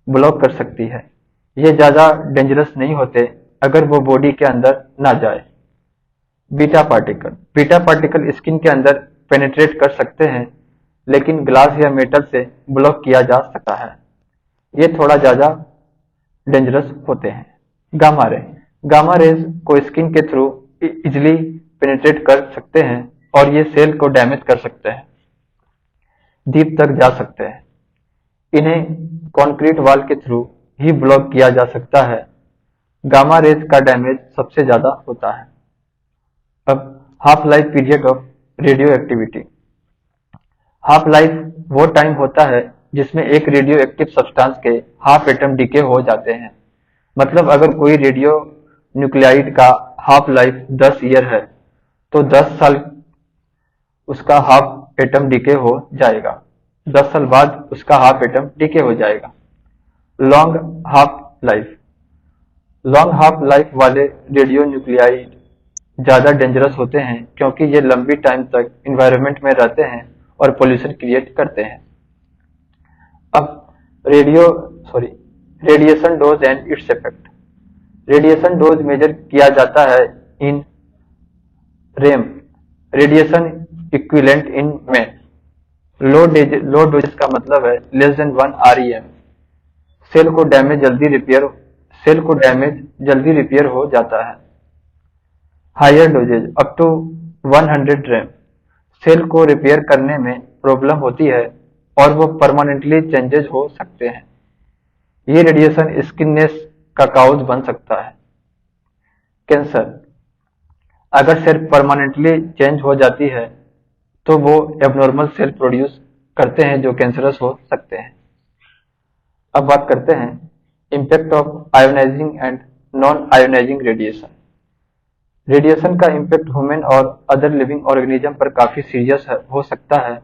ब्लॉक कर सकती है। ये ज्यादा डेंजरस नहीं होते अगर वो बॉडी के अंदर ना जाए। Beta particle, beta particle skin के अंदर पेनिट्रेट कर सकते हैं लेकिन ग्लास या मेटल से ब्लॉक किया जा सकता है। ये थोड़ा ज्यादा डेंजरस होते हैं। गामा रे, गामा रेज को स्किन के थ्रू इजिली पेनिट्रेट कर सकते हैं और ये सेल को डैमेज कर सकते हैं, डीप तक जा सकते हैं। इन्हें कंक्रीट वॉल के थ्रू ही ब्लॉक किया जा सकता है। गामा रेज का डैमेज सबसे ज्यादा होता है। अब half life period of radio activity. Half life वो टाइम होता है जिसमें एक रेडियो एक्टिव सब्सटेंस के हाफ एटम डीके हो जाते हैं। मतलब अगर कोई रेडियो न्यूक्लियाइड का हाफ लाइफ 10 ईयर है तो 10 साल उसका हाफ एटम डीके हो जाएगा। 10 साल बाद उसका हाफ एटम डीके हो जाएगा। Long half life, long half life वाले रेडियो न्यूक्लियाइड ज्यादा डेंजरस होते हैं क्योंकि ये लंबी टाइम तक एनवायरनमेंट में रहते हैं और पोल्यूशन क्रिएट करते हैं। अब radiation dose and its effect. Radiation dose measure किया जाता है in rem, radiation equivalent in man. Low doses का मतलब है लेस देन 1 REM। सेल को डैमेज जल्दी रिपेयर हो जाता है। Higher doses up to 100 rem, cell को रिपेयर करने में प्रॉब्लम होती है और वो परमानेंटली चेंजेस हो सकते हैं। ये रेडिएशन स्किननेस का काउज बन सकता है। कैंसर, अगर सेल परमानेंटली चेंज हो जाती है तो वो एबनॉर्मल सेल प्रोड्यूस करते हैं जो कैंसरस हो सकते हैं। अब बात करते हैं impact of ionising and non ionising radiation. Radiation का इम्पैक्ट ह्यूमन और अदर लिविंग ऑर्गेनिज्म पर काफी सीरियस हो सकता है।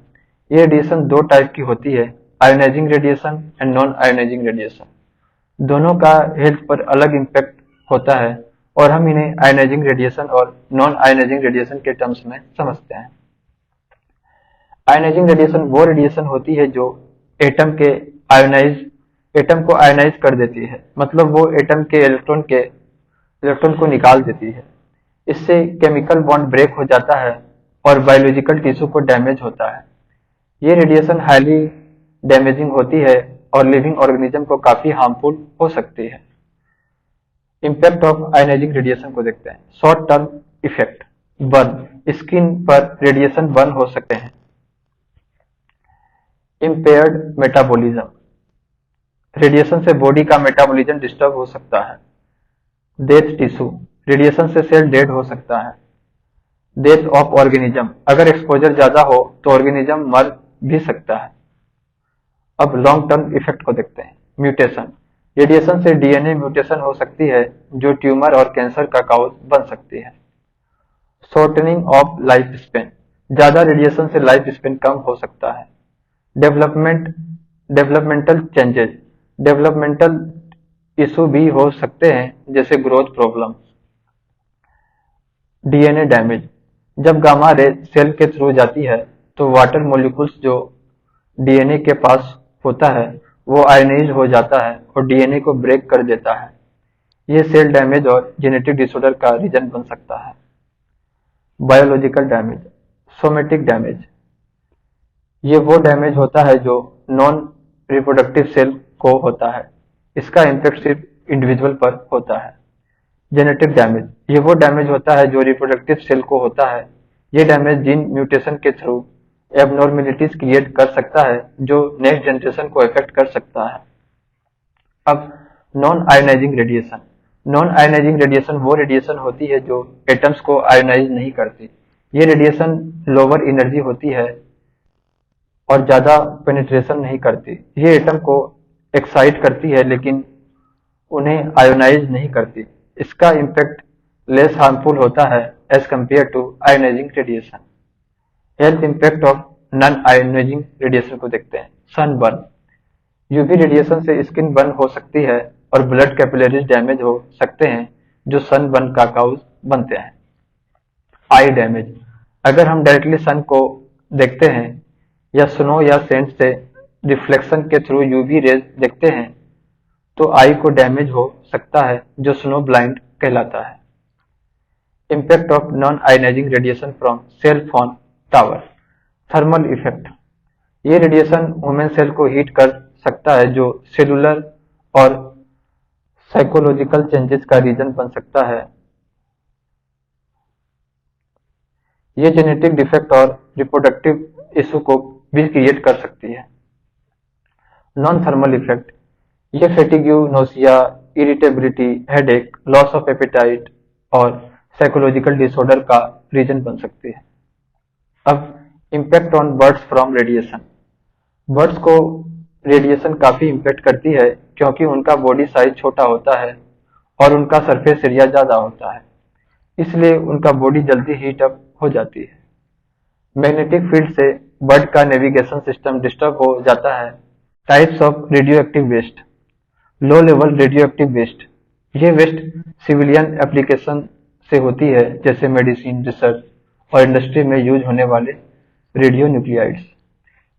ये रेडिएशन दो टाइप की होती है, ionising radiation and non ionising radiation. दोनों का हेल्थ पर अलग इम्पैक्ट होता है और हम इन्हें आयोनाइजिंग रेडिएशन और नॉन आयोनाइजिंग रेडिएशन के टर्म्स में समझते हैं। आयोनाइजिंग रेडिएशन वो रेडिएशन होती है जो एटम को आयोनाइज कर देती है, मतलब वो एटम के इलेक्ट्रॉन को निकाल देती है। इससे केमिकल बॉन्ड ब्रेक हो जाता है और बायोलॉजिकल टिश्यू को डैमेज होता है। ये रेडिएशन हाईली डैमेजिंग होती है और लिविंग ऑर्गेनिज्म को काफी हार्मफुल हो सकती है। इम्पैक्ट ऑफ आयोनाइजिंग रेडिएशन को देखते हैं। Short term effect, burn, skin पर रेडिएशन बर्न हो सकते हैं। इम्पेयर्ड मेटाबॉलिज्म, रेडिएशन से बॉडी का मेटाबॉलिज्म डिस्टर्ब हो सकता है। डेथ टिश्यू, रेडिएशन से सेल डेड हो सकता है। डेथ ऑफ ऑर्गेनिज्म, अगर एक्सपोजर ज्यादा हो तो ऑर्गेनिज्म मर भी सकता है। अब लॉन्ग टर्म इफेक्ट को देखते हैं। म्यूटेशन, रेडिएशन से डीएनए म्यूटेशन हो सकती है जो ट्यूमर और कैंसर का काउज बन सकती है। शॉर्टनिंग ऑफ लाइफ स्पेन, ज्यादा रेडिएशन से लाइफ स्पेन कम हो सकता है। डेवलपमेंटल चेंजेस, डेवलपमेंटल इशू भी हो सकते हैं जैसे ग्रोथ प्रॉब्लम। डीएनए डैमेज, जब गामा रे सेल के थ्रू जाती है तो वाटर मॉलिक्यूल्स जो डीएनए के पास होता है वो आयनाइज हो जाता है और डीएनए को ब्रेक कर देता है। ये सेल डैमेज और जेनेटिक डिसऑर्डर का रीजन बन सकता है। बायोलॉजिकल डैमेज, सोमेटिक डैमेज, ये वो डैमेज होता है जो नॉन रिप्रोडक्टिव सेल को होता है। इसका इम्पैक्ट सिर्फ इंडिविजुअल पर होता है। जेनेटिक डैमेज, ये वो डैमेज होता है जो रिप्रोडक्टिव सेल को होता है। ये डैमेज जीन म्यूटेशन के थ्रू एबनॉर्मेलिटीज क्रिएट कर सकता है जो नेक्स्ट जनरेशन को इफेक्ट कर सकता है। अब non ionising radiation, non ionising radiation वो रेडिएशन होती है जो एटम्स को आयोनाइज नहीं करती। ये रेडिएशन लोअर एनर्जी होती है और ज्यादा पेनिट्रेशन नहीं करती। ये एटम को एक्साइट करती है लेकिन उन्हें आयोनाइज नहीं करती। इसका इम्पैक्ट लेस हार्मफुल होता है as compare to ionising radiation. Health impact of non ionising radiation को देखते हैं। सनबर्न, यूवी रेडिएशन से स्किन बर्न हो सकती है और ब्लड कैपिलरीज डैमेज हो सकते हैं जो सनबर्न का काउज बनते हैं। आई डैमेज, अगर हम डायरेक्टली सन को देखते हैं या स्नो या सेंट से रिफ्लेक्शन के थ्रू यूवी रेज देखते हैं तो आई को डैमेज हो सकता है जो स्नो ब्लाइंड कहलाता है। Impact of non ionising radiation from cell phone tower, thermal effect, ये रेडिएशन ह्यूमन सेल को हीट कर सकता है जो सेलुलर और साइकोलॉजिकल चेंजेस का रीजन बन सकता है। ये जेनेटिक डिफेक्ट और रिप्रोडक्टिव इशू को भी क्रिएट कर सकती है। नॉन थर्मल इफेक्ट, ये fatigue, nausea, irritability, headache, loss of appetite और साइकोलॉजिकल डिसऑर्डर का रीजन बन सकती है। अब impact on birds from radiation, birds को रेडिएशन काफी इम्पैक्ट करती है क्योंकि उनका बॉडी साइज छोटा होता है और उनका सरफेस एरिया ज्यादा होता है, इसलिए उनका बॉडी जल्दी हीट अप हो जाती है। मैग्नेटिक फील्ड से बर्ड का नेविगेशन सिस्टम डिस्टर्ब हो जाता है। Types of radio active waste, low level radio active waste, ये वेस्ट सिविलियन एप्लीकेशन से होती है जैसे मेडिसिन, रिसर्च और इंडस्ट्री में यूज होने वाले रेडियो न्यूक्लियाइड्स।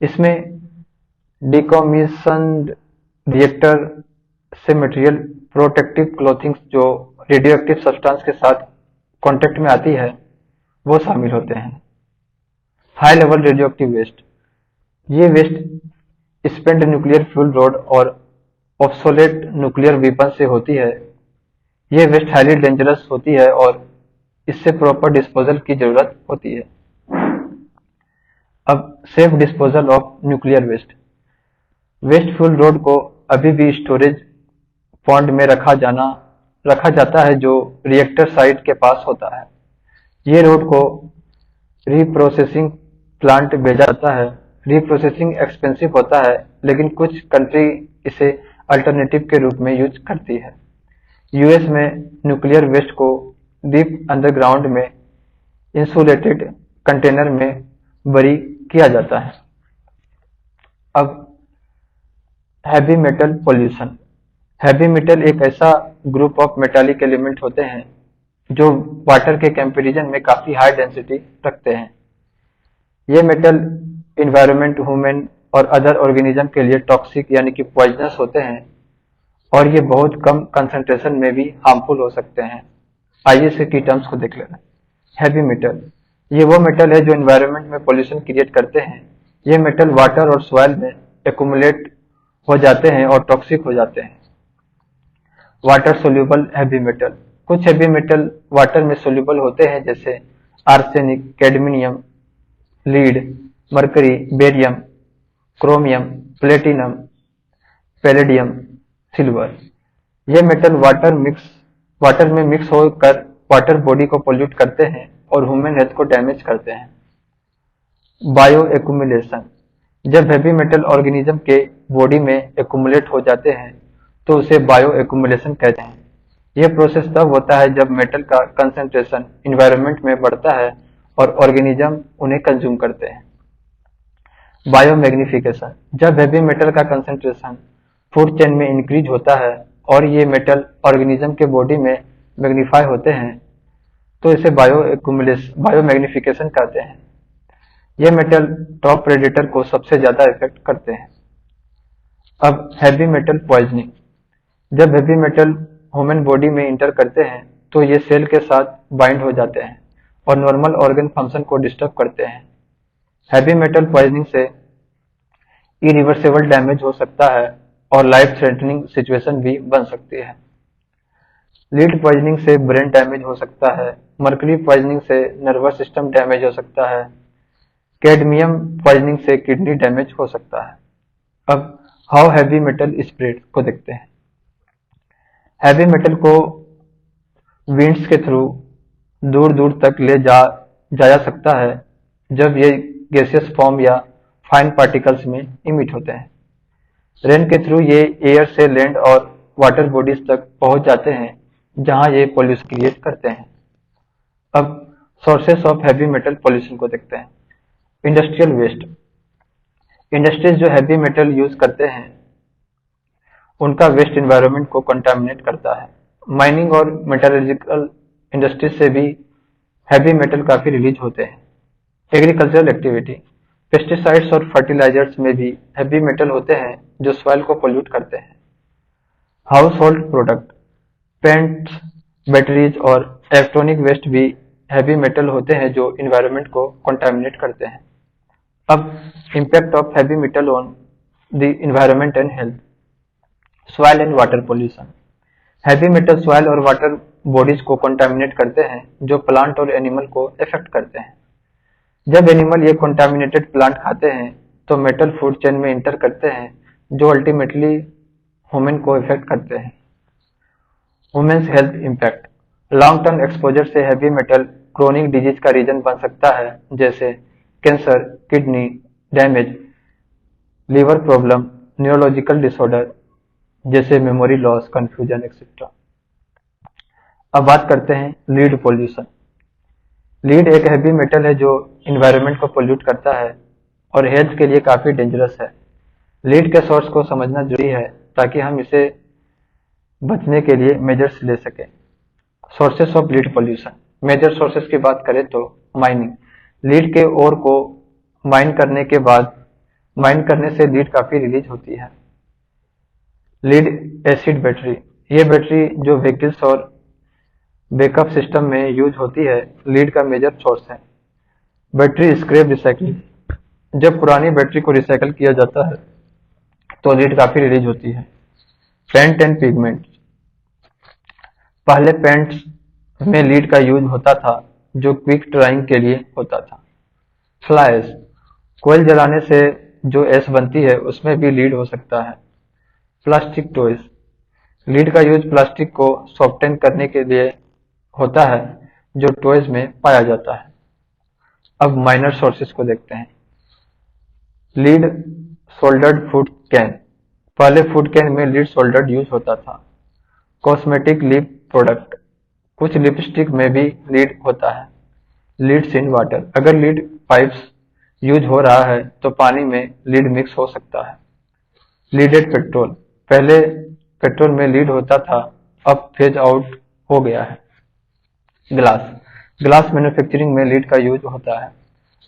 इसमें डिकॉमिशन्ड रिएक्टर से मटेरियल, प्रोटेक्टिव क्लोथिंग्स जो रेडियो एक्टिव सब्सटेंस के साथ कांटेक्ट में आती है वो शामिल होते हैं। High level radio active waste, ये waste spent nuclear fuel rod और ऑब्सोलेट न्यूक्लियर वेपन से होती है। ये वेस्ट हाईली डेंजरस होती है और इससे प्रॉपर डिस्पोजल की जरूरत होती है। अब safe disposal of nuclear waste, waste fuel rod को अभी भी स्टोरेज पॉन्ड में रखा जाता है जो रिएक्टर साइट के पास होता है। ये रोड को रीप्रोसेसिंग प्लांट भेजा जाता है। रीप्रोसेसिंग एक्सपेंसिव होता है लेकिन कुछ कंट्री इसे अल्टरनेटिव के रूप में यूज करती है। यूएस में न्यूक्लियर वेस्ट को डीप अंडरग्राउंड में इंसुलेटेड कंटेनर में बरी किया जाता है। अब heavy metal pollution, heavy metal एक ऐसा ग्रुप ऑफ मेटालिक एलिमेंट होते हैं जो वाटर के कंपैरिजन में काफी हाई डेंसिटी रखते हैं। ये मेटल इन्वायरमेंट, ह्यूमन और अदर ऑर्गेनिज्म के लिए टॉक्सिक यानी कि पॉइजनस होते हैं और ये बहुत कम कंसंट्रेशन में भी हार्मफुल हो सकते हैं। आइए इसके की टर्म्स को देख लेना। हैवी मेटल, ये वो मेटल है जो एनवायरनमेंट में पोल्यूशन क्रिएट करते हैं। ये मेटल वाटर और सॉइल में एक्यूमुलेट हो जाते हैं और टॉक्सिक हो जाते हैं। वाटर सोल्यूबल हैवी मेटल, कुछ हैवी मेटल वाटर में सोल्यूबल होते हैं जैसे arsenic, cadmium, lead, mercury, barium, chromium, platinum, palladium, silver. ये मेटल वाटर में मिक्स होकर वाटर बॉडी को पोल्यूट करते हैं और ह्यूमन हेल्थ को डैमेज करते हैं। बायो एक्यूमुलेशन, जब हैवी मेटल ऑर्गेनिज्म के बॉडी में एक्यूमुलेट हो जाते हैं तो उसे बायो एक्यूमुलेशन कहते हैं। यह प्रोसेस तब होता है जब मेटल का कंसंट्रेशन इन्वायरमेंट में बढ़ता है और ऑर्गेनिज्म उन्हें कंज्यूम करते हैं। बायोमैग्निफिकेशन, जब हैवी मेटल का कंसंट्रेशन फूड चेन में इंक्रीज होता है और ये मेटल ऑर्गेनिज्म के बॉडी में मैग्नीफाई होते हैं तो इसे बायोमैग्निफिकेशन कहते हैं। ये मेटल टॉप प्रेडेटर को सबसे ज्यादा इफेक्ट करते हैं। अब हैवी मेटल पॉइजनिंग, जब हैवी मेटल ह्यूमन बॉडी में इंटर करते हैं तो ये सेल के साथ बाइंड हो जाते हैं और नॉर्मल ऑर्गन फंक्शन को डिस्टर्ब करते हैं। हैवी मेटल पॉइजनिंग से इरिवर्सिबल डैमेज हो सकता है और लाइफ थ्रेटनिंग सिचुएशन भी बन सकती है। लीड पॉइजनिंग से ब्रेन डैमेज हो सकता है। मर्करी पॉइजनिंग से नर्वस सिस्टम डैमेज हो सकता है। कैडमियम पॉइजनिंग से किडनी डैमेज हो सकता है। अब हाउ हैवी मेटल स्प्रेड को देखते हैं। हैवी मेटल को विंड्स के थ्रू दूर दूर तक ले जाया सकता है जब ये गैसियस फॉर्म या फाइन पार्टिकल्स में इमिट होते हैं। रेन के थ्रू ये एयर से लैंड और वाटर बॉडीज तक पहुंच जाते हैं जहां ये पॉल्यूशन क्रिएट करते हैं। अब sources of heavy metal pollution को देखते हैं। इंडस्ट्रियल वेस्ट, इंडस्ट्रीज जो हैवी मेटल यूज करते हैं उनका वेस्ट एनवायरनमेंट को कंटामिनेट करता है। माइनिंग और मेटलर्जिकल इंडस्ट्रीज से भी हैवी मेटल काफी रिलीज होते हैं। एग्रीकल्चरल एक्टिविटी, पेस्टिसाइड्स और फर्टिलाइजर्स में भी हैवी मेटल होते हैं जो सॉइल को पोल्यूट करते हैं। House hold product, paints, batteries और इलेक्ट्रॉनिक वेस्ट भी हैवी मेटल होते हैं जो इन्वायरमेंट को कंटामिनेट करते हैं। अब impact of heavy metal on the environment and health. Soil and water pollution, heavy metal soil और वाटर बॉडीज को कंटामिनेट करते हैं जो प्लांट और एनिमल को इफेक्ट करते हैं। जब एनिमल ये कंटामिनेटेड प्लांट खाते हैं तो मेटल फूड चेन में इंटर करते हैं जो अल्टीमेटली ह्यूमन को इफेक्ट करते हैं। Women's health impact, long term exposure से हैवी मेटल क्रोनिक डिजीज का रीजन बन सकता है जैसे cancer, kidney damage, liver problem, neurological disorder जैसे मेमोरी लॉस, कंफ्यूजन एक्सेट्रा। अब बात करते हैं लीड पोल्यूशन। लीड एक हैवी मेटल है जो इन्वायरमेंट को पोल्यूट करता है और हेल्थ के लिए काफी डेंजरस है। लीड के सोर्स को समझना जरूरी है ताकि हम इसे बचने के लिए मेजर्स ले सकें। Sources of lead pollution, major sources की बात करें तो माइनिंग, लीड के ओर को माइन करने से लीड काफी रिलीज होती है। लीड एसिड बैटरी, ये बैटरी जो व्हीकल्स और बैकअप सिस्टम में यूज होती है लीड का मेजर सोर्स है। बैटरी स्क्रैप रिसाइकलिंग, जब पुरानी बैटरी को रिसाइकल किया जाता है तो लीड काफी रिलीज होती है। पेंट एंड पिगमेंट, पहले पेंट्स में लीड का यूज होता था जो क्विक ड्राइंग के लिए होता था। फ्लाई ऐश, कोयल जलाने से जो ऐश बनती है उसमें भी लीड हो सकता है। प्लास्टिक टॉयज, लीड का यूज प्लास्टिक को सॉफ्टन करने के लिए होता है जो टॉयज में पाया जाता है। अब माइनर सोर्सेस को देखते हैं। लीड सोल्डर्ड फूड कैन, पहले फूड कैन में लीड सोल्डर्ड यूज होता था। कॉस्मेटिक लिप प्रोडक्ट, कुछ लिपस्टिक में भी लीड होता है। लीड्स इन वाटर, अगर लीड पाइप्स यूज हो रहा है तो पानी में लीड मिक्स हो सकता है। लीडेड पेट्रोल, पहले पेट्रोल में लीड होता था अब फेज आउट हो गया है। ग्लास मैन्युफैक्चरिंग में लीड का यूज होता है।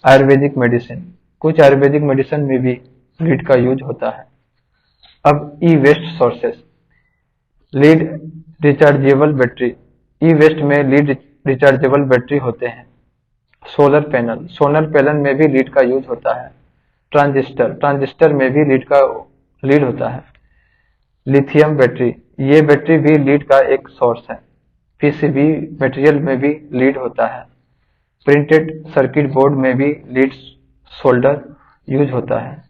आयुर्वेदिक मेडिसिन, कुछ आयुर्वेदिक मेडिसिन में भी लीड का यूज होता है। अब e waste sources, lead rechargeable battery, e waste में लीड रिचार्जेबल बैटरी होते हैं। सोलर पैनल में भी लीड का यूज होता है। ट्रांजिस्टर में भी लीड का लीड होता है। लिथियम बैटरी, ये बैटरी भी लीड का एक सोर्स है। पीसीबी मटेरियल में भी लीड होता है। प्रिंटेड सर्किट बोर्ड में भी लीड सोल्डर यूज होता है।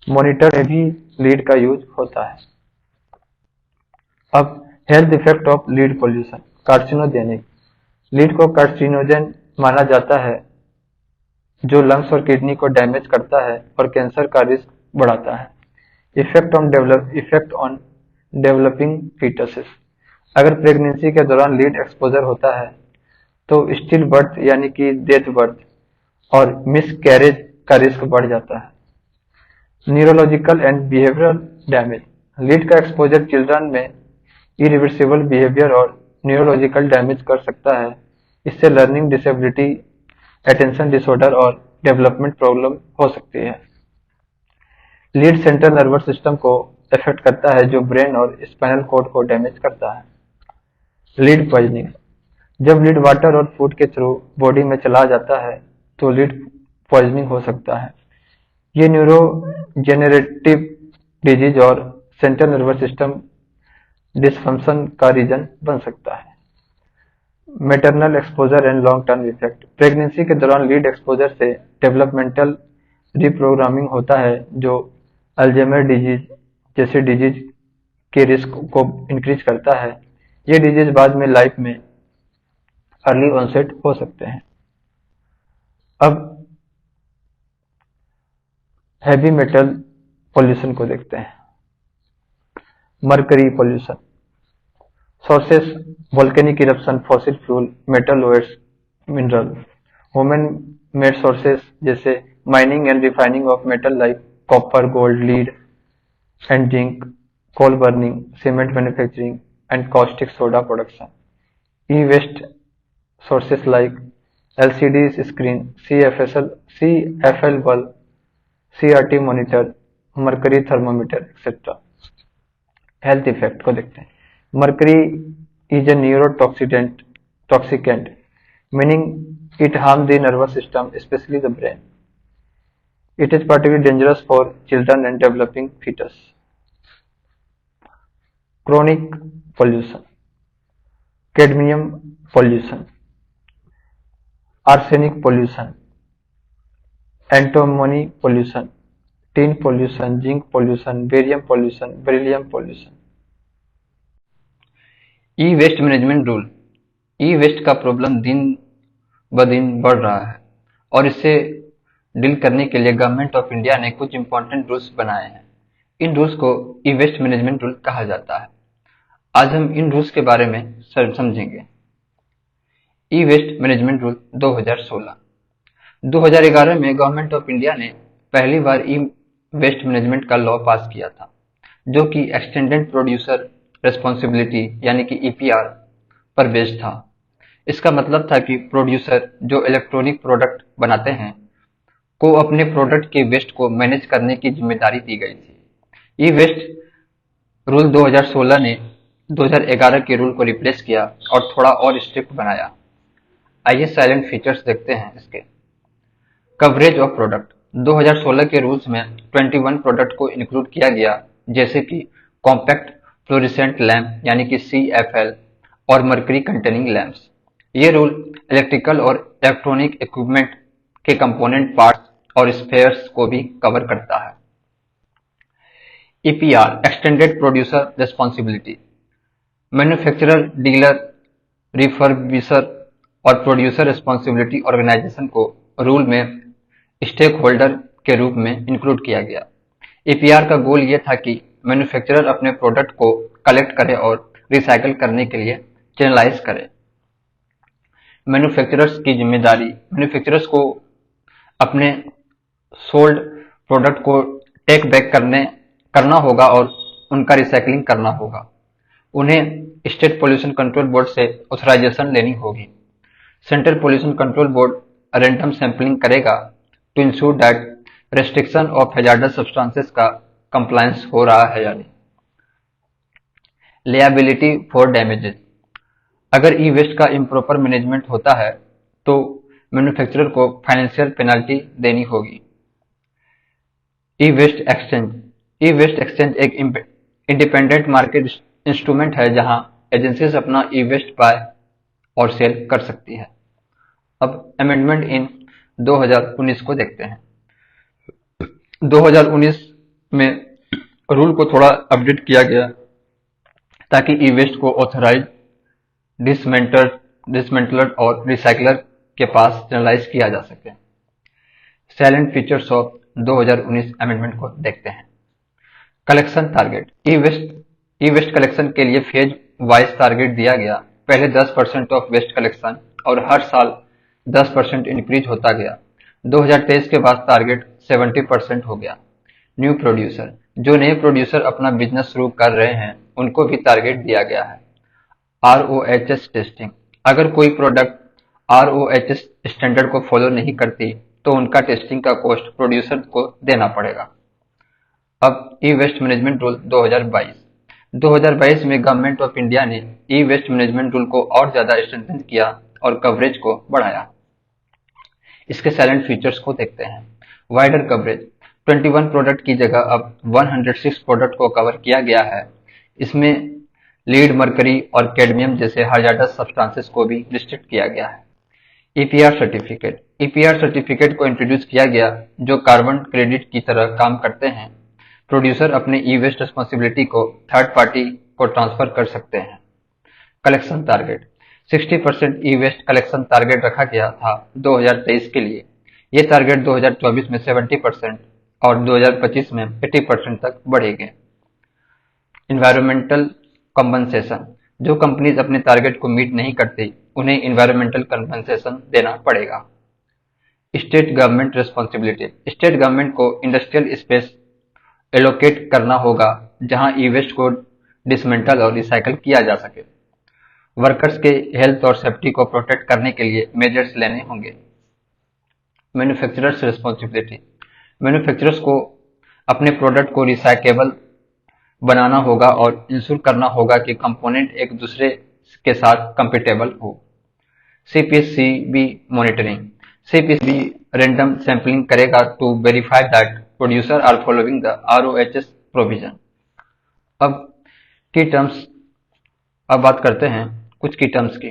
मॉनिटर में भी लीड का यूज होता है। अब health effect of lead pollution. Carcinogenic, lead को कार्सिनोजेन माना जाता है जो लंग्स और किडनी को डैमेज करता है और कैंसर का रिस्क बढ़ाता है। इफेक्ट ऑन डेवलपिंग फीटसेस, अगर प्रेगनेंसी के दौरान लीड एक्सपोजर होता है तो स्टिल बर्थ यानी कि डेथ बर्थ और मिस कैरेज का रिस्क बढ़ जाता है। Neurological and behavioural damage, lead का एक्सपोजर चिल्ड्रन में इरिवर्सिबल बिहेवियर और न्यूरोलॉजिकल डैमेज कर सकता है। इससे लर्निंग डिसेबिलिटी, अटेंशन डिसऑर्डर और डेवलपमेंट प्रॉब्लम हो सकती है। लीड सेंट्रल नर्वस सिस्टम को अफेक्ट करता है जो ब्रेन और स्पाइनल कॉर्ड को डैमेज करता है। लीड पॉइजनिंग, जब लीड वाटर और फूड के थ्रू बॉडी में चला जाता है तो लीड पॉइजनिंग हो सकता है। ये न्यूरोजेनेरेटिव डिजीज और सेंट्रल नर्वस सिस्टम डिसफंक्शन का रीजन बन सकता है। Maternal exposure and long term effect, pregnancy के दौरान लीड एक्सपोजर से डेवलपमेंटल रिप्रोग्रामिंग होता है जो अल्जाइमर डिजीज जैसे डिजीज के रिस्क को इंक्रीज करता है। ये डिजीज बाद में लाइफ में अर्ली ऑनसेट हो सकते हैं। अब हैवी मेटल पोल्यूशन को देखते हैं। Mercury pollution, sources volcanic eruption, fossil fuel, metal ores, mineral. Human made sources जैसे mining and refining of metal like copper, gold, lead and zinc, coal burning, cement manufacturing and caustic soda production. E-waste sources like LCD screen, CFL bulb, CRT monitor, mercury thermometer, etc. Health effect को देखते हैं। Mercury is a neurotoxicant meaning it harm the nervous system, specially the brain. It is particularly dangerous for children and developing fetus. Chronic pollution, cadmium pollution, arsenic pollution, antimony pollution, tin pollution, zinc pollution, barium pollution, beryllium pollution. E waste management rule. E waste का problem दिन ब दिन बढ़ रहा है और इससे deal करने के लिए गवर्नमेंट ऑफ इंडिया ने कुछ इंपॉर्टेंट रूल्स बनाए हैं। इन रूल्स को ई वेस्ट मैनेजमेंट रूल कहा जाता है। आज हम इन रूल्स के बारे में समझेंगे। ई वेस्ट मैनेजमेंट रूल 2016। 2011 में गवर्नमेंट ऑफ इंडिया ने पहली बार ई वेस्ट मैनेजमेंट का लॉ पास किया था, जो कि एक्सटेंडेड प्रोड्यूसर रेस्पॉन्सिबिलिटी यानी कि ईपीआर पर बेस्ड था। इसका मतलब था कि प्रोड्यूसर जो इलेक्ट्रॉनिक प्रोडक्ट बनाते हैं को अपने प्रोडक्ट के वेस्ट को मैनेज करने की जिम्मेदारी दी गई थी। ई वेस्ट रूल 2016 ने 2011 के रूल को रिप्लेस किया और थोड़ा और स्ट्रिक्ट बनाया। आइए साइलेंट फीचर्स देखते हैं इसके। Coverage of product. 2016 के रूल्स में 21 प्रोडक्ट को इंक्लूड किया गया, जैसे कि कॉम्पैक्ट फ्लोरेसेंट लैम्प यानी कि CFL और मर्करी कंटेनिंग लैंप्स। ये रूल इलेक्ट्रिकल और इलेक्ट्रॉनिक इक्विपमेंट के कंपोनेंट पार्ट्स और स्पेयर्स को भी कवर करता है। EPR extended producer responsibility. Manufacturer, dealer, refurbisher और प्रोड्यूसर रेस्पॉन्सिबिलिटी ऑर्गेनाइजेशन को रूल में स्टेक होल्डर के रूप में इंक्लूड किया गया। ईपीआर का गोल यह था कि मैन्युफैक्चरर अपने प्रोडक्ट को कलेक्ट करे और रिसाइकल करने के लिए चैनलाइज करे। मैन्युफैक्चरर्स की जिम्मेदारी। मैन्युफैक्चरर्स को अपने सोल्ड प्रोडक्ट को टेक बैक करना होगा और उनका रिसाइकलिंग करना होगा। उन्हें स्टेट पोल्यूशन कंट्रोल बोर्ड से ऑथराइजेशन लेनी होगी। Central pollution control board random sampling करेगा to ensure that restriction of hazardous substances का कंप्लायंस हो रहा है या नहीं। Liability for damages. अगर ई वेस्ट का इम्प्रॉपर मैनेजमेंट होता है तो मैन्युफैक्चरर को फाइनेंशियल पेनल्टी देनी होगी। E waste exchange. E waste exchange एक इंडिपेंडेंट मार्केट इंस्ट्रूमेंट है जहां एजेंसीज अपना ई वेस्ट बाय और सेल कर सकती है। अब अमेंडमेंट इन 2019 को देखते हैं। 2019 में रूल को थोड़ा अपडेट किया गया ताकि ई वेस्ट को ऑथराइज डिसमेंटलर और रिसाइकलर के पास चैनलाइज किया जा सके। साइलेंट फीचर्स ऑफ 2019 अमेंडमेंट को देखते हैं। कलेक्शन टारगेट, ई वेस्ट कलेक्शन के लिए फेज वाइज टारगेट दिया गया। पहले 10% ऑफ वेस्ट कलेक्शन और हर साल 10% इंक्रीज होता गया। 2023 के बाद टारगेट 70% हो गया। न्यू प्रोड्यूसर, जो नए प्रोड्यूसर अपना बिजनेस शुरू कर रहे हैं उनको भी टारगेट दिया गया है। ROHS टेस्टिंग, अगर कोई प्रोडक्ट ROHS स्टैंडर्ड को फॉलो नहीं करती तो उनका टेस्टिंग का कॉस्ट प्रोड्यूसर को देना पड़ेगा। अब ई वेस्ट मैनेजमेंट रूल 2022 में गवर्नमेंट ऑफ इंडिया ने ई वेस्ट मैनेजमेंट रूल को और ज्यादा स्ट्रेंथन किया और कवरेज को बढ़ाया। इसके साइलेंट फीचर्स को देखते हैं। वाइडर कवरेज, 21 प्रोडक्ट की जगह अब 106 प्रोडक्ट को कवर किया गया है। इसमें लीड, मरकरी और कैडमियम जैसे हाजार्डस सब्सटेंसेस को भी रिस्ट्रिक्ट किया गया है। ईपीआर सर्टिफिकेट को इंट्रोड्यूस किया गया जो कार्बन क्रेडिट की तरह काम करते हैं। प्रोड्यूसर अपने ई वेस्ट रिस्पॉन्सिबिलिटी को थर्ड पार्टी को ट्रांसफर कर सकते हैं। कलेक्शन टारगेट, 60% ई वेस्ट कलेक्शन टारगेट रखा गया था 2023 के लिए। ये टारगेट 2024 में 70% और 2025 में 80% तक बढ़ेंगे। इन्वायरमेंटल कंपनसेशन, जो कंपनीज अपने टारगेट को मीट नहीं करती उन्हें इन्वायरमेंटल कंपनसेशन देना पड़ेगा। State government responsibility, state government को इंडस्ट्रियल स्पेस एलोकेट करना होगा जहां ई वेस्ट को डिसमेंटल और रिसाइकल किया जा सके। वर्कर्स के हेल्थ और सेफ्टी को प्रोटेक्ट करने के लिए मेजर्स लेने होंगे। मैन्युफैक्चरर्स रिस्पॉन्सिबिलिटी, मैन्युफैक्चरर्स को अपने प्रोडक्ट को रिसाइकेबल बनाना होगा और इंश्योर करना होगा कि कंपोनेंट एक दूसरे के साथ कंपेटेबल हो। CPCB monitoring, CPCB random sampling करेगा to verify that producer are following the ROHS provision. अब बात करते हैं कुछ की टर्म्स की।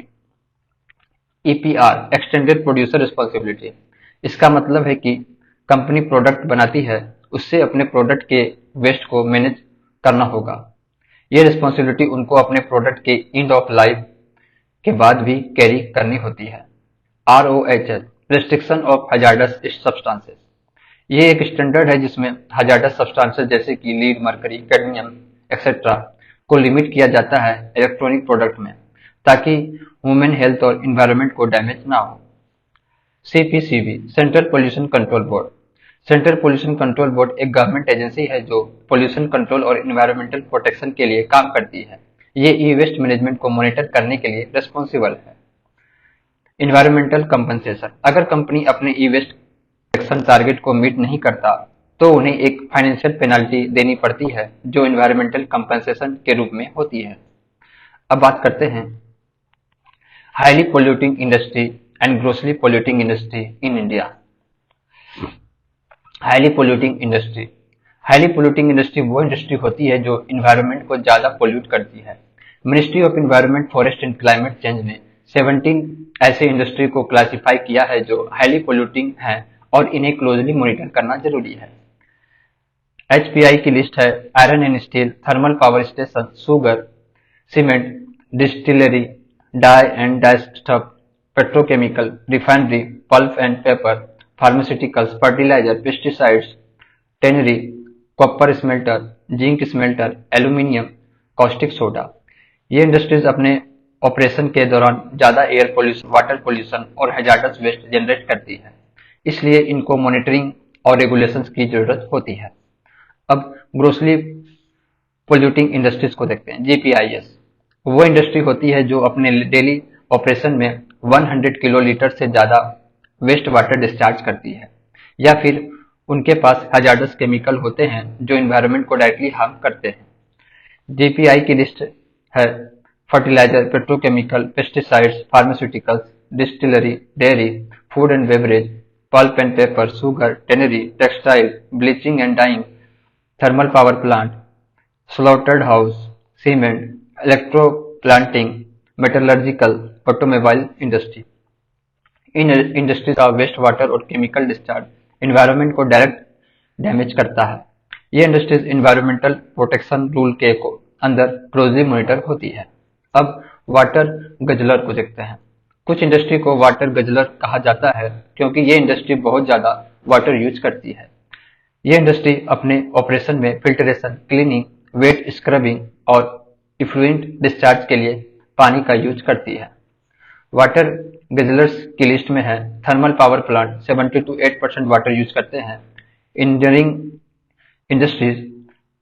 EPR, एक्सटेंडेड प्रोड्यूसर रिस्पॉन्सिबिलिटी, इसका मतलब है कि कंपनी प्रोडक्ट बनाती है उससे अपने प्रोडक्ट के वेस्ट को मैनेज करना होगा। ये रिस्पॉन्सिबिलिटी उनको अपने प्रोडक्ट के एंड ऑफ लाइफ के बाद भी कैरी करनी होती है। ROHS, restriction of hazardous substances, ये एक स्टैंडर्ड है जिसमें हजार्डस सब्सटेंसेस जैसे कि लीड, मरकरी, कैडमियम एक्सेट्रा को लिमिट किया जाता है इलेक्ट्रॉनिक प्रोडक्ट में ताकि ह्यूमन हेल्थ और एनवायरनमेंट को डैमेज ना हो। CPCB, central pollution control board, central pollution control board एक गवर्नमेंट एजेंसी है जो पोल्यूशन कंट्रोल और एनवायरमेंटल प्रोटेक्शन के लिए काम करती है। ये ई वेस्ट मैनेजमेंट को मॉनिटर करने के लिए रिस्पॉन्सिबल है। एनवायरमेंटल कंपनसेशन, अगर कंपनी अपने ई वेस्ट कलेक्शन टारगेट को मीट नहीं करता तो उन्हें एक फाइनेंशियल पेनाल्टी देनी पड़ती है जो एनवायरमेंटल कंपनसेशन के रूप में होती है। अब बात करते हैं highly polluting industry and grossly polluting industry in India. Highly polluting industry वो इंडस्ट्री होती है जो इन्वायरमेंट को ज्यादा पोल्यूट करती है। Ministry of environment, forest and climate change ने 17 ऐसे इंडस्ट्री को क्लासिफाई किया है जो हाईली पोल्यूटिंग है और इन्हें क्लोजली मॉनिटर करना जरूरी है। HPI की लिस्ट है iron and steel, thermal power station, sugar, cement, distillery, dye and dyestuff, petrochemical, refinery, pulp and paper, pharmaceuticals, fertiliser, pesticides, tannery, copper smelter, zinc smelter, aluminium, caustic soda. ये industries अपने operation के दौरान ज्यादा air pollution, water pollution और hazardous waste generate करती है, इसलिए इनको मॉनिटरिंग और रेगुलेशंस की जरूरत होती है। अब ग्रोसली पोल्यूटिंग इंडस्ट्रीज को देखते हैं। GPIS वो इंडस्ट्री होती है जो अपने डेली ऑपरेशन में 100 किलोलीटर से ज्यादा वेस्ट वाटर डिस्चार्ज करती है या फिर उनके पास हैजार्डस केमिकल होते हैं जो एनवायरनमेंट को डायरेक्टली हार्म करते हैं। GPI की लिस्ट है fertiliser, petrochemical, pesticides, pharmaceuticals, distillery, dairy, food and beverage, pulp and paper, sugar, tannery, textile, bleaching and dyeing, thermal power plant, slaughtered house, cement, electro planting, metallurgical, automobile industry. इन industries का waste water और chemical discharge environment को direct damage करता है। ये industries environmental protection rule के को अंदर क्लोजली मॉनिटर होती है। अब वाटर गजलर को देखते हैं। कुछ इंडस्ट्री को वाटर गजलर कहा जाता है क्योंकि ये इंडस्ट्री बहुत ज्यादा वाटर यूज करती है। ये इंडस्ट्री अपने ऑपरेशन में फिल्टरेशन, क्लीनिंग, वेट स्क्रबिंग और इफ्लुएंट डिस्चार्ज के लिए पानी का यूज करती है। वाटर गजलर्स की लिस्ट में है thermal power plant 70 to 8% water use करते हैं, इंजीनियरिंग इंडस्ट्रीज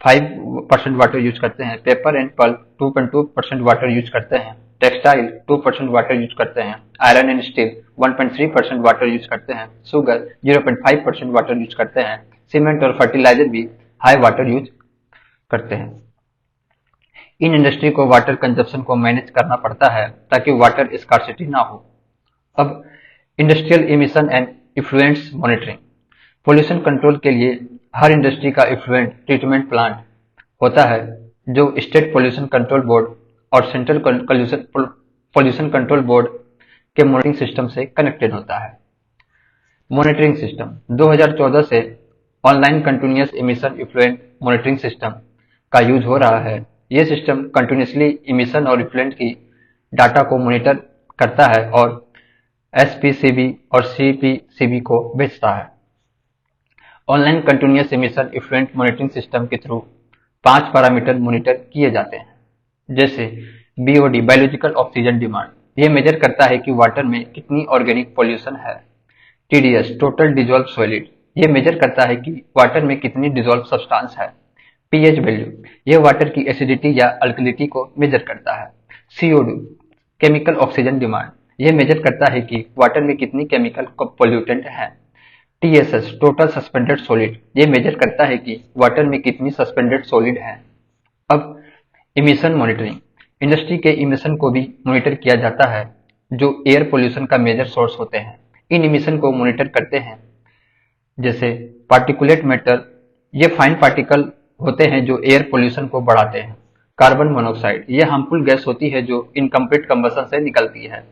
5% वाटर यूज करते हैं, paper and pulp 2.2% water use करते हैं, टेक्सटाइल 2% वाटर यूज करते हैं, iron and steel 1.3% water use करते हैं, शुगर 0.5% वाटर यूज करते हैं, सीमेंट और फर्टिलाइजर भी हाई वाटर यूज करते हैं। इन इंडस्ट्री को वाटर कंजप्शन को मैनेज करना पड़ता है ताकि वाटर स्कार्सिटी ना हो। अब industrial emission and effluents monitoring. Pollution control के लिए हर इंडस्ट्री का इफ्लुएंट ट्रीटमेंट प्लांट होता है जो स्टेट पोल्यूशन कंट्रोल बोर्ड और सेंट्रल पोल्यूशन कंट्रोल बोर्ड के मॉनिटरिंग सिस्टम से कनेक्टेड होता है। मॉनिटरिंग सिस्टम 2014 से online continuous emission effluent monitoring system का यूज हो रहा है। ये सिस्टम कंटिन्यूसली इमिशन और इफ्लुएंट की डाटा को मॉनिटर करता है और एसपीसीबी और सीपीसीबी को भेजता है। Online continuous emission effluent monitoring system के थ्रू 5 पैरामीटर मॉनिटर किए जाते हैं, जैसे बीओडी बायोलॉजिकल ऑक्सीजन डिमांड, ये मेजर करता है कि वाटर में कितनी ऑर्गेनिक पॉल्यूशन है। टीडीएस टोटल डिजॉल्व सॉलिड, ये मेजर करता है कि वाटर में कितनी डिजॉल्व सब्सटेंस है। पीएच वैल्यू, ये वाटर की एसिडिटी या अल्कलिटी को मेजर करता है। सीओडी केमिकल ऑक्सीजन डिमांड, ये मेजर करता है कि वाटर में कितनी केमिकल पोल्यूटेंट है। टीएसएस टोटल सस्पेंडेड सॉलिड, ये मेजर करता है कि वाटर में कितनी सस्पेंडेड सॉलिड है। अब इमिशन मॉनिटरिंग, इंडस्ट्री के इमिशन को भी मॉनिटर किया जाता है जो एयर पोल्यूशन का मेजर सोर्स होते हैं। इन इमिशन को मॉनिटर करते हैं जैसे पार्टिकुलेट मैटर, ये फाइन पार्टिकल होते हैं जो एयर पोल्यूशन को बढ़ाते हैं। कार्बन मोनोऑक्साइड, ये हार्मफुल गैस होती है जो इनकम्प्लीट कंबशन से निकलती है।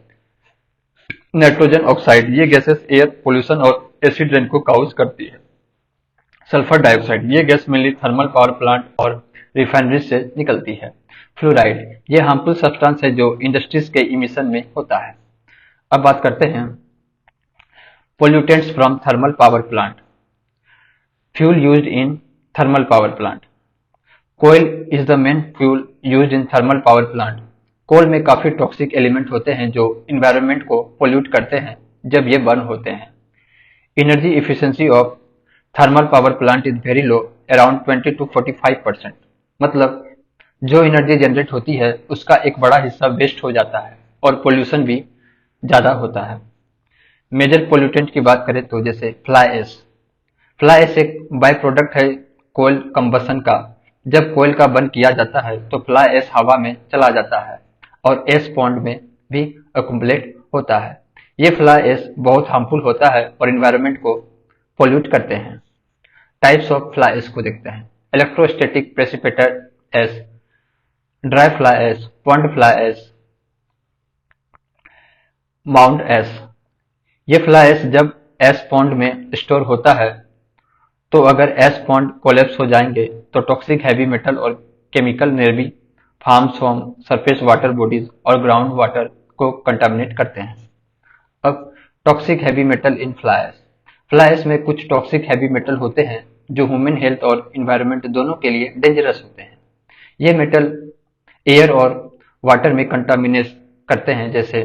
नाइट्रोजन ऑक्साइड, ये गैसेस एयर पोल्यूशन और एसिड रेन को काउज करती है। सल्फर डाइऑक्साइड, ये gas mainly thermal power plant और रिफाइनरीज से निकलती है। फ्लोराइड, ये हार्मफुल सब्सटेंस है जो इंडस्ट्रीज के इमिशन में होता है। अब बात करते हैं pollutants from thermal power plant. Fuel used in thermal power plant. कोयल is the main fuel used in thermal power plant. Coal में काफी टॉक्सिक एलिमेंट होते हैं जो इन्वायरमेंट को पोल्यूट करते हैं जब ये बर्न होते हैं। Energy efficiency of thermal power plant is very low, around 20 to 45%। मतलब जो एनर्जी जनरेट होती है उसका एक बड़ा हिस्सा वेस्ट हो जाता है और पोल्यूशन भी ज्यादा होता है। मेजर पोल्यूटेंट की बात करें तो जैसे फ्लाई एश। फ्लाई एश एक बाय प्रोडक्ट है कोयल कंबसन का। जब कोयल का बर्न किया जाता है तो फ्लाई एश हवा में चला जाता है और एश पॉन्ड में भी अकुमुलेट होता है। ये फ्लाई एश बहुत हार्मफुल होता है और इन्वायरमेंट को पोल्यूट करते हैं। टाइप्स ऑफ फ्लाई एश को देखते हैं। Electrostatic precipitate ash, dry fly ash, pond fly ash, mount ash. ये फ्लाई एश जब एश पॉन्ड में स्टोर होता है तो अगर एश पॉन्ड कोलैप्स हो जाएंगे तो टॉक्सिक हैवी मेटल और chemical nearby farms from surface water bodies और ग्राउंड वाटर को कंटामिनेट करते हैं। अब toxic heavy metal in fly ash. Fly ash में कुछ टॉक्सिक हैवी मेटल होते हैं जो ह्यूमन हेल्थ और इन्वायरमेंट दोनों के लिए डेंजरस होते हैं। ये मेटल एयर और वाटर में कंटामिनेट करते हैं, जैसे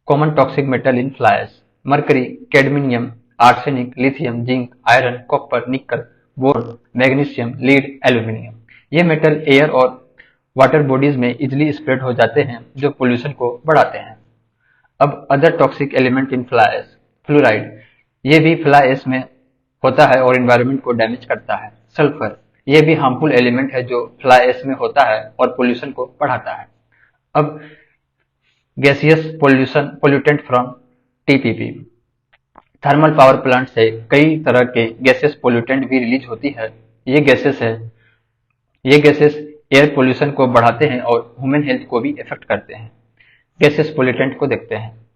common toxic metal in fly ash mercury, cadmium, arsenic, lithium, zinc, iron, copper, nickel, boron, magnesium, lead, aluminium. ये मेटल एयर और वाटर बॉडीज में इजिली स्प्रेड हो जाते हैं जो पोल्यूशन को बढ़ाते हैं। अब other toxic element in fly ash. Fluoride, ये भी फ्लाई एश में होता है और इन्वायरमेंट को डैमेज करता है। सल्फर, ये भी हार्मफुल एलिमेंट है जो फ्लाई एश में होता है और पोल्यूशन को बढ़ाता है। अब gaseous pollutant from TPP. Thermal power plant से कई तरह के गैसियस पोल्यूटेंट भी रिलीज होती है ये गैसेस एयर पोल्यूशन को बढ़ाते हैं और ह्यूमन हेल्थ को भी इफेक्ट करते हैं। गैसेस पोल्यूटेंट को देखते हैं।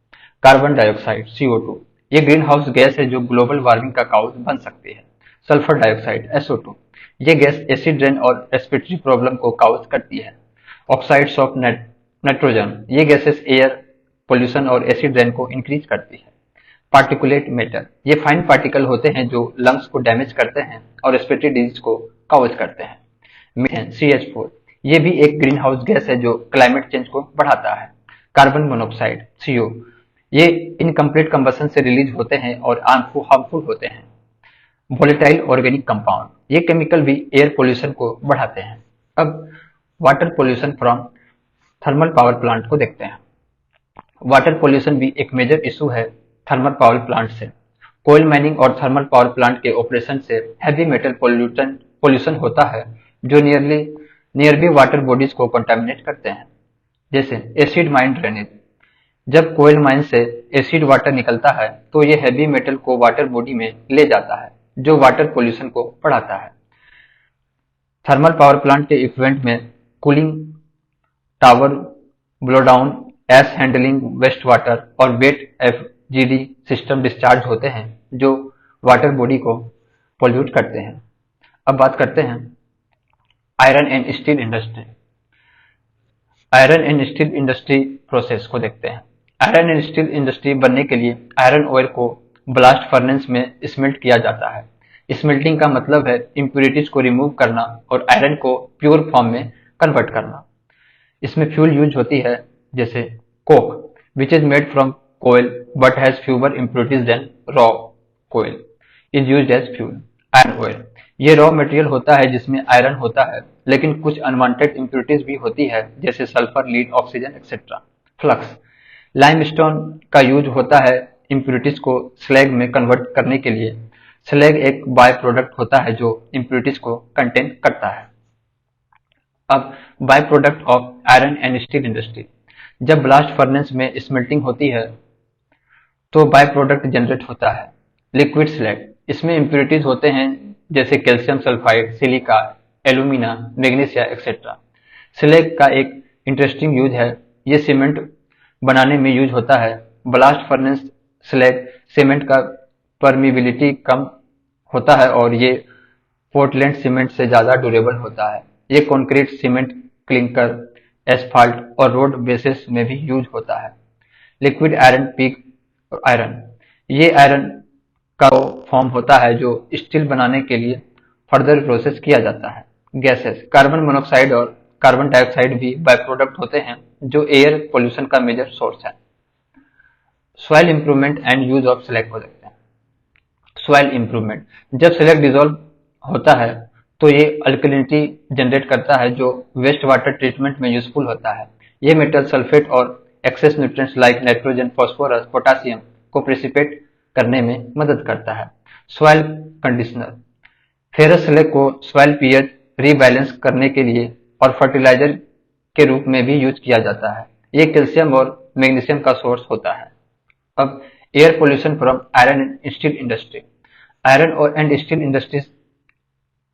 कार्बन डाइऑक्साइड CO2, ये ग्रीन हाउस गैस है जो ग्लोबल वार्मिंग का काउज बन सकती है। सल्फर डाइऑक्साइड SO2, ये गैस एसिड रेन और रेस्पिरेटरी प्रॉब्लम को काउज करती है। ऑक्साइड्स ऑफ नाइट्रोजन, ये गैसेस एयर पोल्यूशन और एसिड रेन को इंक्रीज करती है। पार्टिकुलेट मैटर, ये फाइन पार्टिकल होते हैं जो लंग्स को डैमेज करते हैं और रेस्पिरेटरी डिजीज को काउज करते हैं। मीथेन CH4, ये भी एक ग्रीन हाउस गैस है जो क्लाइमेट चेंज को बढ़ाता है। कार्बन मोनोऑक्साइड CO, ये इनकम्प्लीट कंबशन से रिलीज होते हैं और हार्मफुल होते हैं। वोलेटाइल ऑर्गेनिक कंपाउंड, ये केमिकल भी एयर पोल्यूशन को बढ़ाते हैं। अब water pollution from thermal power plant को देखते हैं। वाटर पोल्यूशन भी एक मेजर इशू है थर्मल पावर प्लांट से। कोयल माइनिंग और थर्मल पावर प्लांट के ऑपरेशन से हैवी मेटल पोल्यूशन होता है जो नियरबी वाटर बॉडीज को कंटामिनेट करते हैं, जैसे एसिड माइन ड्रेनेज। जब कोयल माइन से एसिड वाटर निकलता है तो ये हैवी मेटल को वाटर बॉडी में ले जाता है जो वाटर पोल्यूशन को बढ़ाता है। थर्मल पावर प्लांट के इक्विपमेंट में कूलिंग टावर, ब्लोडाउन, एश हैंडलिंग, वेस्ट वाटर और वेट FGD सिस्टम डिस्चार्ज होते हैं जो वाटर बॉडी को पोल्यूट करते हैं। अब बात करते हैं iron and steel industry. Iron and steel industry process को देखते हैं। आयरन एंड स्टील इंडस्ट्री बनने के लिए आयरन ऑयल को ब्लास्ट फर्नेस में स्मेल्ट किया जाता है। स्मेल्टिंग का मतलब है इम्प्यूरिटीज को रिमूव करना और आयरन को प्योर फॉर्म में कन्वर्ट करना। इसमें फ्यूल यूज होती है, जैसे coke which is made from कोयल but has fewer impurities than raw कोयल is used as fuel. Iron ore, ये रॉ मटेरियल होता है जिसमें आयरन होता है लेकिन कुछ अनवांटेड इम्प्यूरिटीज भी होती है जैसे sulphur, lead, oxygen etcetera. Flux, limestone का यूज होता है इम्प्यूरिटीज को स्लैग में कन्वर्ट करने के लिए। स्लैग एक बाय प्रोडक्ट होता है जो इम्प्यूरिटीज को कंटेन करता है। अब by product of iron and steel industry, जब ब्लास्ट फर्नेस में स्मेल्टिंग होती है तो बाय प्रोडक्ट जनरेट होता है लिक्विड स्लैग। इसमें इम्प्यूरिटीज होते हैं जैसे calcium sulphide, silica, alumina, magnesia etcetera. Slag का एक इंटरेस्टिंग यूज है, ये सीमेंट बनाने में यूज होता है। ब्लास्ट फर्नेस स्लैग सीमेंट का परमिबिलिटी कम होता है और ये पोर्टलैंड सीमेंट से ज्यादा ड्यूरेबल होता है। ये कंक्रीट, सीमेंट, क्लिंकर, एस्फाल्ट और रोड बेसिस में भी यूज होता है। लिक्विड आयरन, पिग आयरन, ये आयरन का फॉर्म होता है जो स्टील बनाने के लिए फर्दर प्रोसेस किया जाता है। गैसेस, कार्बन मोनोऑक्साइड और कार्बन डाइऑक्साइड भी बाय प्रोडक्ट होते हैं जो एयर पोल्यूशन का मेजर सोर्स है। Soil improvement and use of slag को देखते हैं। सॉइल इंप्रूवमेंट, जब स्लैग डिसॉल्व होता है तो ये अल्कलिनिटी जनरेट करता है जो वेस्ट वाटर ट्रीटमेंट में यूजफुल होता है। ये मेटल सल्फेट और excess nutrients like nitrogen, phosphorus, potassium को प्रेसिपिटेट करने में मदद करता है। सॉइल कंडीशनर, फेरस स्लैग को सॉइल पीएच रीबैलेंस करने के लिए और फर्टिलाइजर के रूप में भी यूज किया जाता है। ये कैल्शियम और मैग्नीशियम का सोर्स होता है। अब air pollution from iron and steel industry.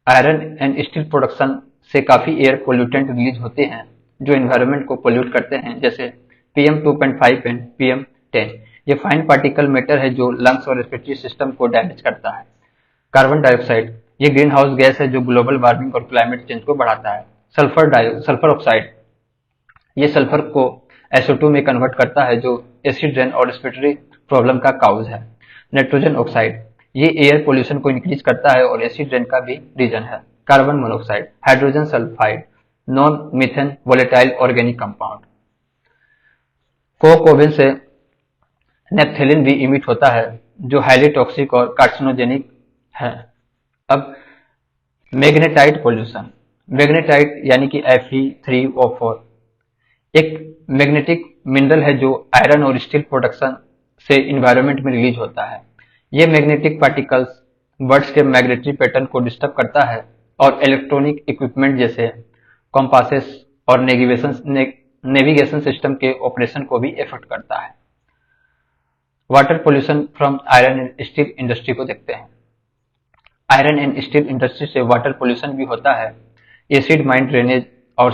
Iron and steel production से काफी एयर पोल्यूटेंट रिलीज होते हैं जो एनवायरनमेंट को पोल्यूट करते हैं, जैसे PM2.5 एंड PM10। ये फाइन पार्टिकल मैटर है जो लंग्स और रेस्पिरेटरी सिस्टम को डैमेज करता है। कार्बन डाइऑक्साइड, ये ग्रीन हाउस गैस है जो ग्लोबल वार्मिंग और क्लाइमेट चेंज को बढ़ाता है। सल्फर ऑक्साइड, ये सल्फर को SO2 में कन्वर्ट करता है जो एसिड रेन और रेस्पिरेटरी प्रॉब्लम का काउज है। नाइट्रोजन ऑक्साइड, ये एयर पोल्यूशन को इंक्रीज करता है और एसिड रेन का भी रीजन है। Carbon monoxide, hydrogen sulphide, non methane volatile organic compound. Coke oven से नेप्थेलिन भी इमिट होता है जो हाईली टॉक्सिक और कार्सिनोजेनिक है। अब मैग्नेटाइट पोल्यूशन, मैग्नेटाइट यानी कि Fe3O4 एक मैग्नेटिक मिनरल है जो आयरन और स्टील प्रोडक्शन से इन्वायरमेंट में रिलीज होता है। ये मैग्नेटिक पार्टिकल्स बर्ड्स के माइग्रेटरी पैटर्न को डिस्टर्ब करता है और इलेक्ट्रॉनिक इक्विपमेंट जैसे कॉम्पासेस और नेविगेशन सिस्टम के ऑपरेशन को भी इफेक्ट करता है। Water pollution from iron and steel industry को देखते हैं। आयरन एंड स्टील इंडस्ट्री से वाटर पोल्यूशन भी होता है। एसिड माइन ड्रेनेज और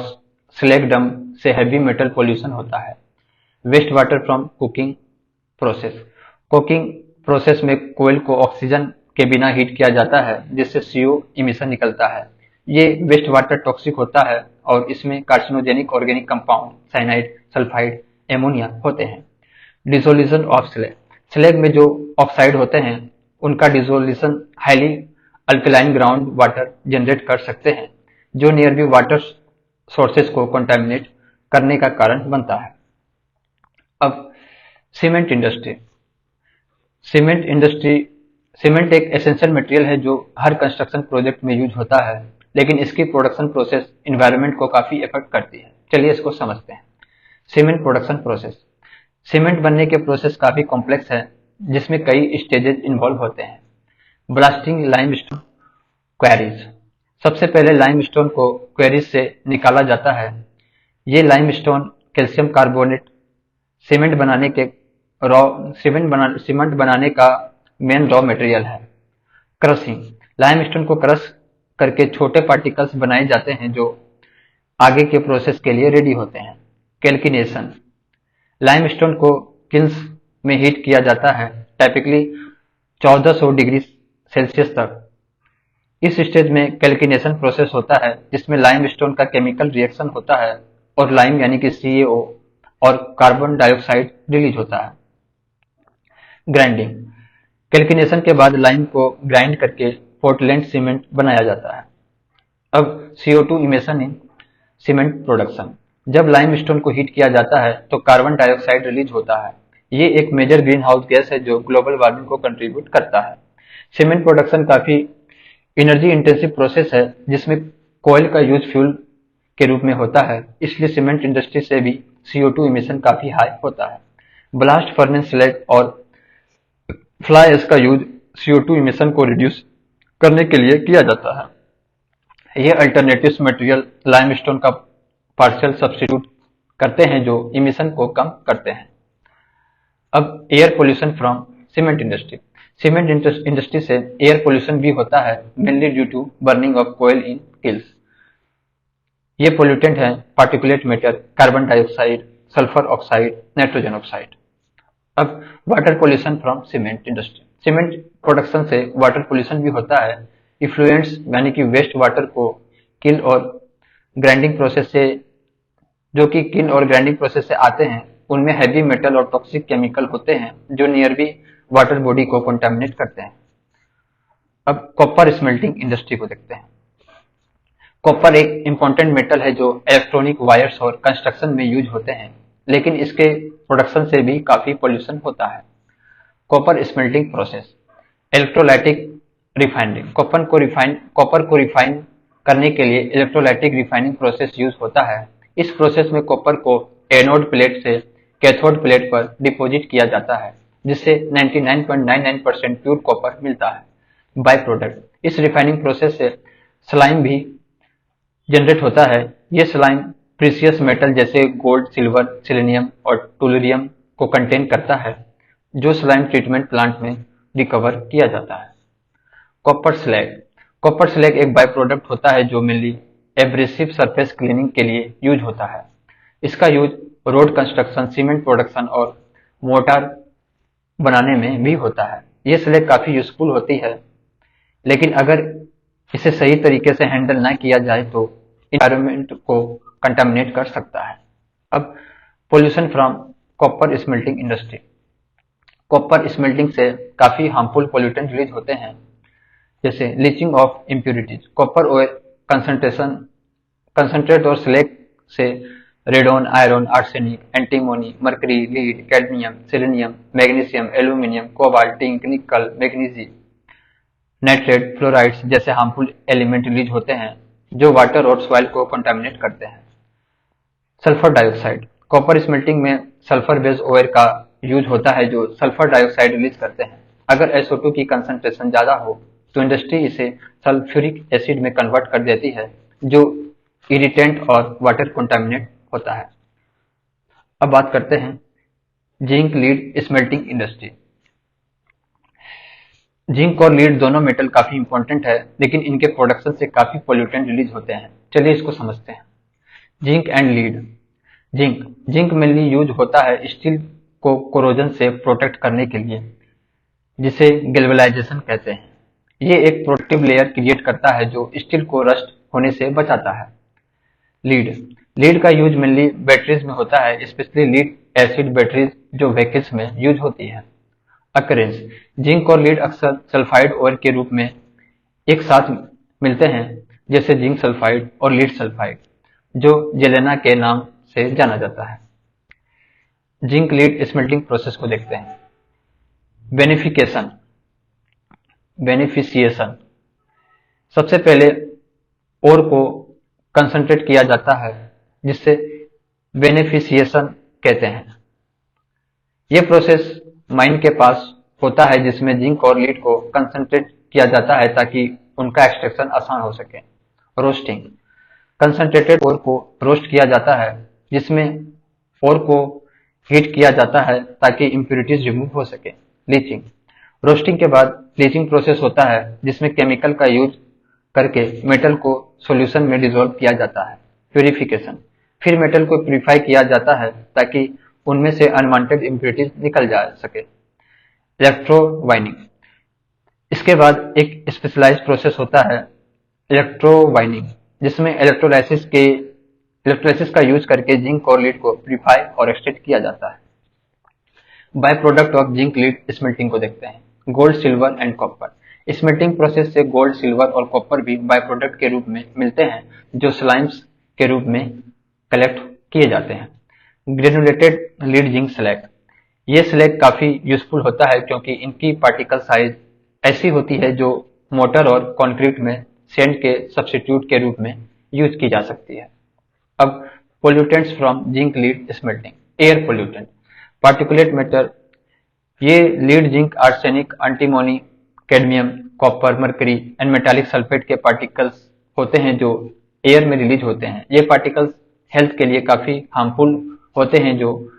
स्लैग डंप से हैवी मेटल पोल्यूशन होता है। Waste water from coking process, coking process में कोयल को ऑक्सीजन के बिना हीट किया जाता है जिससे CO इमिशन निकलता है। ये वेस्ट वाटर टॉक्सिक होता है और इसमें carcinogenic organic compound, cyanide, sulphide, ammonia होते हैं। डिसोल्यूशन ऑफ स्लैग, स्लैग में जो ऑक्साइड होते हैं उनका dissolution highly alkaline ground water generate कर सकते हैं जो नियरबी वाटर सोर्सेज को कंटामिनेट करने का कारण बनता है। अब सीमेंट इंडस्ट्री, सीमेंट एक एसेंशियल मटेरियल है जो हर कंस्ट्रक्शन प्रोजेक्ट में यूज होता है, लेकिन इसकी प्रोडक्शन प्रोसेस इन्वायरमेंट को काफी इफेक्ट करती है। चलिए इसको समझते हैं। सीमेंट प्रोडक्शन प्रोसेस, सीमेंट बनने के प्रोसेस काफी कॉम्प्लेक्स है जिसमें कई स्टेजेस इन्वॉल्व होते हैं। ब्लास्टिंग लाइमस्टोन क्वेरीज, सबसे पहले लाइमस्टोन को क्वेरीज से निकाला जाता है। ये लाइमस्टोन कैल्शियम कार्बोनेट सीमेंट बनाने का मेन रॉ मटेरियल है। क्रशिंग, लाइमस्टोन को क्रश करके छोटे पार्टिकल्स बनाए जाते हैं जो आगे के प्रोसेस के लिए रेडी होते हैं। कैल्किनेशन, लाइमस्टोन को किल्स में हीट किया जाता है, टाइपिकली 1400 डिग्री सेल्सियस तक। इस स्टेज में कैल्किनेशन प्रोसेस होता है जिसमें लाइमस्टोन का केमिकल रिएक्शन होता है और लाइम यानी कि CaO और कार्बन डाइऑक्साइड रिलीज होता है। ग्राइंडिंग, कैल्किनेशन के बाद लाइम को ग्राइंड करके पोर्टलैंड सीमेंट बनाया जाता है। अब CO2 इमिशन इन सीमेंट प्रोडक्शन, जब लाइमस्टोन को हीट किया जाता है तो कार्बन डाइऑक्साइड रिलीज होता है। ये एक मेजर ग्रीन हाउस गैस है जो ग्लोबल वार्मिंग को कंट्रीब्यूट करता है। सीमेंट प्रोडक्शन काफी एनर्जी इंटेंसिव प्रोसेस है जिसमें कोयल का यूज फ्यूल के रूप में होता है, इसलिए सीमेंट इंडस्ट्री से भी CO2 इमिशन काफी हाई होता है। ब्लास्ट फर्नेस स्लैग और फ्लाई ऐश का यूज CO2 इमिशन को रिड्यूस करने के लिए किया जाता है। ये अल्टरनेटिव मटेरियल लाइमस्टोन का पार्शियल सब्स्टिट्यूट करते हैं जो इमिशन को कम करते हैं। अब air pollution from cement industry, cement industry से एयर पोल्यूशन भी होता है, mainly due to burning of कोयल इन किल्स। ये पोल्यूटेंट हैं particulate matter, carbon dioxide, sulphur oxide, nitrogen oxide. अब water pollution from cement industry, cement production से water pollution भी होता है। इफ्लुएंट्स यानी कि वेस्ट वाटर को किल और ग्राइंडिंग प्रोसेस से आते हैं, उनमें हैवी मेटल और टॉक्सिक केमिकल होते हैं जो नियरबी वाटर बॉडी को कंटामिनेट करते हैं। अब कॉपर स्मेल्टिंग इंडस्ट्री को देखते हैं। कॉपर एक इंपॉर्टेंट मेटल है जो इलेक्ट्रॉनिक वायर्स और कंस्ट्रक्शन में यूज होते हैं, लेकिन इसके प्रोडक्शन से भी काफी पोल्यूशन होता है। Copper smelting process, electrolytic refining, copper को रिफाइन करने के लिए इलेक्ट्रोलाइटिक रिफाइनिंग प्रोसेस यूज होता है। इस प्रोसेस में कॉपर को एनोड प्लेट से कैथोड प्लेट पर डिपॉजिट किया जाता है जिससे 99.99% प्योर कॉपर मिलता है। बाय प्रोडक्ट, इस रिफाइनिंग प्रोसेस से स्लाइम भी जनरेट होता है। ये स्लाइम प्रीसियस मेटल जैसे गोल्ड, सिल्वर, सेलेनियम और टूलुरियम को कंटेन करता है जो स्लाइम ट्रीटमेंट प्लांट में रिकवर किया जाता है। कॉपर स्लैग, कॉपर स्लैग एक बाय प्रोडक्ट होता है जो मेनली एब्रेसिव सरफेस क्लीनिंग के लिए यूज होता है। इसका use road construction, cement production और मोटार बनाने में भी होता है। ये स्लैग काफी यूजफुल होती है, लेकिन अगर इसे सही तरीके से हैंडल ना किया जाए तो एनवायरनमेंट को कंटामिनेट कर सकता है। अब pollution from copper smelting industry, copper smelting से काफी हार्मफुल पोल्यूटेंट रिलीज होते हैं जैसे leaching of impurities. Copper oil concentrate और स्लैग से radon, iron, arsenic, antimony, mercury, lead, cadmium, selenium, magnesium, aluminium, cobalt, zinc, निकल, मैग्नीजी, नाइट्रेट, फ्लोराइड्स जैसे harmful element release होते हैं जो वाटर और सॉइल को कंटामिनेट करते हैं। सल्फर डाइऑक्साइड, कॉपर स्मेल्टिंग में सल्फर बेस्ड ऑयल का यूज होता है जो सल्फर डाइऑक्साइड रिलीज करते हैं। अगर SO2 की कंसंट्रेशन ज्यादा हो तो इंडस्ट्री इसे सल्फ्यूरिक एसिड में कन्वर्ट कर देती है जो इरिटेंट और वाटर कंटामिनेट होता है। अब बात करते हैं zinc lead smelting industry. Zinc और लीड दोनों मेटल काफी इंपॉर्टेंट है, लेकिन इनके प्रोडक्शन से काफी पोल्यूटेंट रिलीज होते हैं। चलिए इसको समझते हैं। Zinc and lead. Zinc zinc mainly use होता है स्टील को कोरोजन से प्रोटेक्ट करने के लिए, जिसे गैल्वेनाइजेशन कहते हैं। ये एक प्रोटेक्टिव लेयर क्रिएट करता है जो स्टील को रस्ट होने से बचाता है। लीड लीड का यूज मेनली बैटरीज में होता है, स्पेशली लीड एसिड बैटरीज जो व्हीकल्स में यूज होती है। अकरेंस जिंक और लीड अक्सर सल्फाइड ओर के रूप में एक साथ मिलते हैं, जैसे जिंक सल्फाइड और लीड सल्फाइड, जो जेलेना के नाम से जाना जाता है। जिंक लीड स्मेल्टिंग प्रोसेस को देखते हैं। बेनिफिकेशन बेनिफिशिएशन सबसे पहले ओर को कंसंट्रेट किया जाता है, जिससे बेनिफिशिएशन कहते हैं। यह प्रोसेस माइन के पास होता है, जिसमें जिंक और लीड को कंसंट्रेट किया जाता है ताकि उनका एक्सट्रैक्शन आसान हो सके। रोस्टिंग कंसंट्रेटेड ओर को रोस्ट किया जाता है, जिसमें ओर को हीट किया जाता है ताकि इम्प्यूरिटीज रिमूव हो सके। लीचिंग रोस्टिंग के बाद लीचिंग प्रोसेस होता है, जिसमें केमिकल का यूज करके मेटल को सॉल्यूशन में डिसॉल्व किया जाता है। प्यूरिफिकेशन फिर मेटल को प्यूरिफाई किया जाता है ताकि उनमें से अनवांटेड इम्प्यूरिटीज निकल जा सके। इलेक्ट्रोवाइनिंग इसके बाद एक स्पेशलाइज्ड प्रोसेस होता है इलेक्ट्रोवाइनिंग, जिसमें इलेक्ट्रोलाइसिस का यूज करके जिंक और लीड को प्यूरिफाई और एक्सट्रैक्ट किया जाता है। By product of zinc lead smelting को देखते हैं। Gold, silver and copper. Smelting process से गोल्ड, सिल्वर और कॉपर भी बाय प्रोडक्ट के रूप में मिलते हैं, जो स्लाइम्स के रूप में कलेक्ट किए जाते हैं। Granulated lead zinc slag. ये स्लैग काफी यूजफुल होता है क्योंकि इनकी पार्टिकल साइज ऐसी होती है जो मोटर और कंक्रीट में सैंड के सब्स्टिट्यूट के रूप में यूज की जा सकती है। अब pollutants from zinc lead smelting. Air pollutant, particulate matter. ये lead, zinc, arsenic, antimony, cadmium, copper, mercury and metallic sulphate के पार्टिकल्स होते हैं जो एयर में रिलीज होते हैं। ये पार्टिकल्स हेल्थ के लिए काफी हार्मफुल होते हैं जो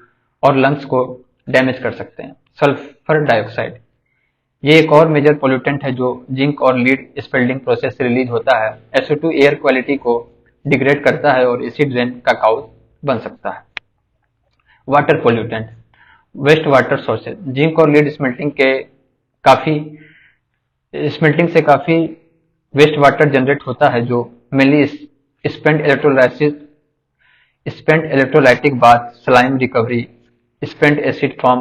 और लंग्स को डैमेज कर सकते हैं। सल्फर डाइऑक्साइड, ये एक और मेजर पोल्यूटेंट है जो जिंक और लीड स्पेल्टिंग प्रोसेस से रिलीज होता है। SO2 एयर क्वालिटी को डिग्रेड करता है और एसिड रेन का काउज बन सकता है। Water pollutant, waste water sources. Zinc और लीड स्मेल्टिंग से काफी वेस्ट वाटर जनरेट होता है, जो mainly spent electrolytic bath, slime recovery, spent acid from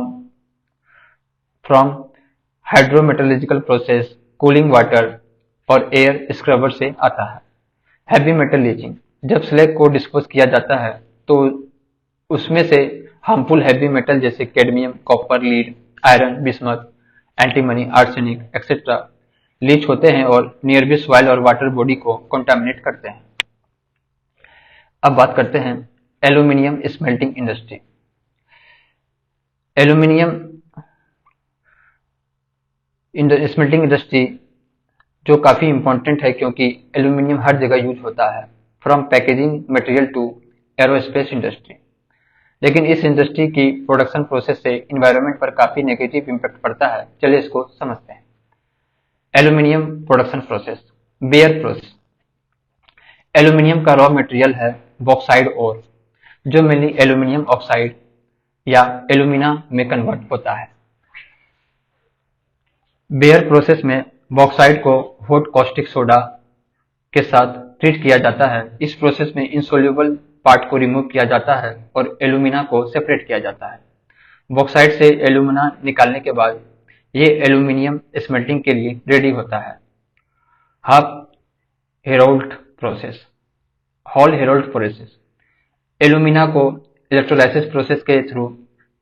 hydrometallurgical process, cooling water और एयर स्क्रबर से आता है। हैवी मेटल लीचिंग, जब स्लैग को डिस्पोज किया जाता है तो उसमें से हार्मफुल हैवी मेटल जैसे cadmium, copper, lead, iron, bismuth, antimony, arsenic etcetera leach होते हैं और नियरबी सॉइल और वाटर बॉडी को कंटामिनेट करते हैं। अब बात करते हैं aluminium smelting industry. Aluminium smelting industry जो काफी इंपॉर्टेंट है क्योंकि एल्यूमिनियम हर जगह यूज होता है, from packaging material to aerospace industry. लेकिन इस इंडस्ट्री की प्रोडक्शन प्रोसेस से इन्वायरमेंट पर काफी नेगेटिव इम्पैक्ट पड़ता है। चलिए इसको समझते हैं। Aluminium production process. Bear process. Aluminium का रॉ मटेरियल है बॉक्साइड ओर, जो मेनली एल्यूमिनियम ऑक्साइड या एल्यूमिना में कन्वर्ट होता है। बेयर प्रोसेस में बॉक्साइड को हॉट कॉस्टिक सोडा के साथ ट्रीट किया जाता है। इस प्रोसेस में इंसोल्यूबल पार्ट को रिमूव किया जाता है और एल्यूमिना को सेपरेट किया जाता है। बॉक्साइड से एल्यूमिना निकालने के बाद ये एल्यूमिनियम स्मेल्टिंग के लिए रेडी होता है। Half Harold process. Hall Harold process. Alumina को इलेक्ट्रोलाइसिस प्रोसेस के थ्रू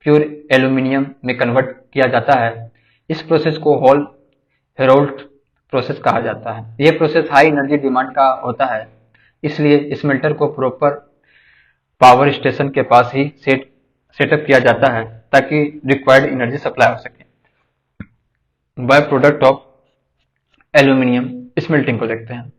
प्योर एल्यूमिनियम में कन्वर्ट किया जाता है। इस प्रोसेस को हॉल हेरोल्ड प्रोसेस कहा जाता है। यह प्रोसेस हाई एनर्जी डिमांड का होता है, इसलिए स्मेल्टर को प्रॉपर पावर स्टेशन के पास ही सेटअप किया जाता है ताकि रिक्वायर्ड एनर्जी सप्लाई हो सके। By product of aluminium smelting को देखते हैं।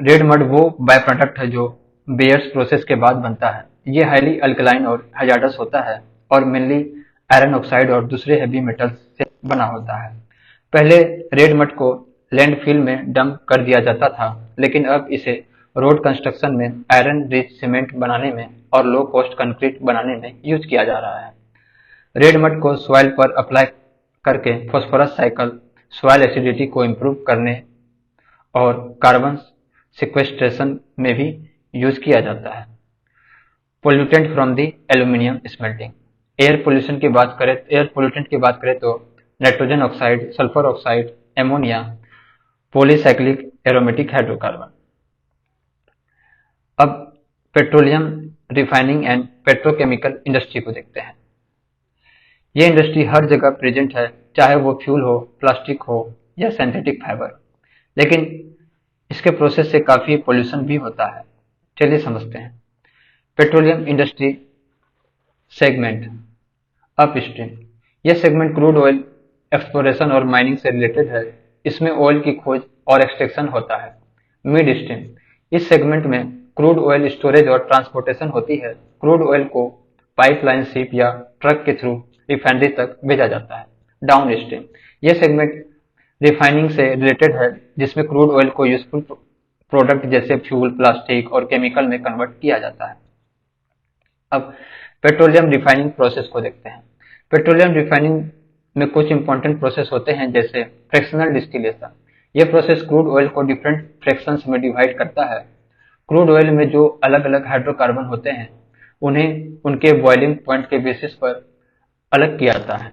रेड मड वो बाय प्रोडक्ट है जो बेयर्स प्रोसेस के बाद बनता है। ये हाईली अल्कलाइन और हैजार्डस होता है और मेनली आयरन ऑक्साइड और दूसरे हैवी मेटल्स से बना होता है। पहले रेड मड को लैंडफिल में डंप कर दिया जाता था, लेकिन अब इसे रोड कंस्ट्रक्शन में, आयरन रिच सीमेंट बनाने में और लो कॉस्ट कंक्रीट बनाने में यूज किया जा रहा है। रेड मड को सॉइल पर अप्लाई करके फॉस्फोरस साइकिल, सॉइल एसिडिटी को इम्प्रूव करने और कार्बन सिक्वेस्ट्रेशन में भी यूज किया जाता है। Pollutant from the aluminium smelting. Air pollutant की बात करें तो nitrogen oxide, sulphur oxide, ammonia, polycyclic aromatic hydrocarbon. अब petroleum refining and petrochemical industry को देखते हैं। ये इंडस्ट्री हर जगह प्रेजेंट है, चाहे वो फ्यूल हो, प्लास्टिक हो या सिंथेटिक फाइबर। लेकिन इसके प्रोसेस से काफी पोल्यूशन भी होता है। चलिए समझते हैं। Petroleum industry segment upstream. यह सेगमेंट क्रूड ऑयल एक्सप्लोरेशन और माइनिंग से रिलेटेड है। इसमें ऑयल की खोज और एक्सट्रैक्शन होता है। Mid stream. इस सेगमेंट में क्रूड ऑयल स्टोरेज और ट्रांसपोर्टेशन होती है। क्रूड ऑयल को पाइपलाइन, शिप या ट्रक के थ्रू रिफाइनरी तक भेजा जाता है। Down stream. यह सेगमेंट रिफाइनिंग से रिलेटेड है, जिसमें क्रूड ऑयल को यूजफुल प्रोडक्ट जैसे फ्यूल, प्लास्टिक और केमिकल में कन्वर्ट किया जाता है। अब पेट्रोलियम रिफाइनिंग प्रोसेस को देखते हैं। पेट्रोलियम रिफाइनिंग में कुछ इंपॉर्टेंट प्रोसेस होते हैं, जैसे फ्रैक्शनल डिस्टिलेशन। यह प्रोसेस क्रूड ऑयल को डिफरेंट फ्रैक्शंस में डिवाइड करता है। क्रूड ऑयल में जो अलग अलग हाइड्रोकार्बन होते हैं, उन्हें उनके बॉइलिंग पॉइंट के बेसिस पर अलग किया जाता है।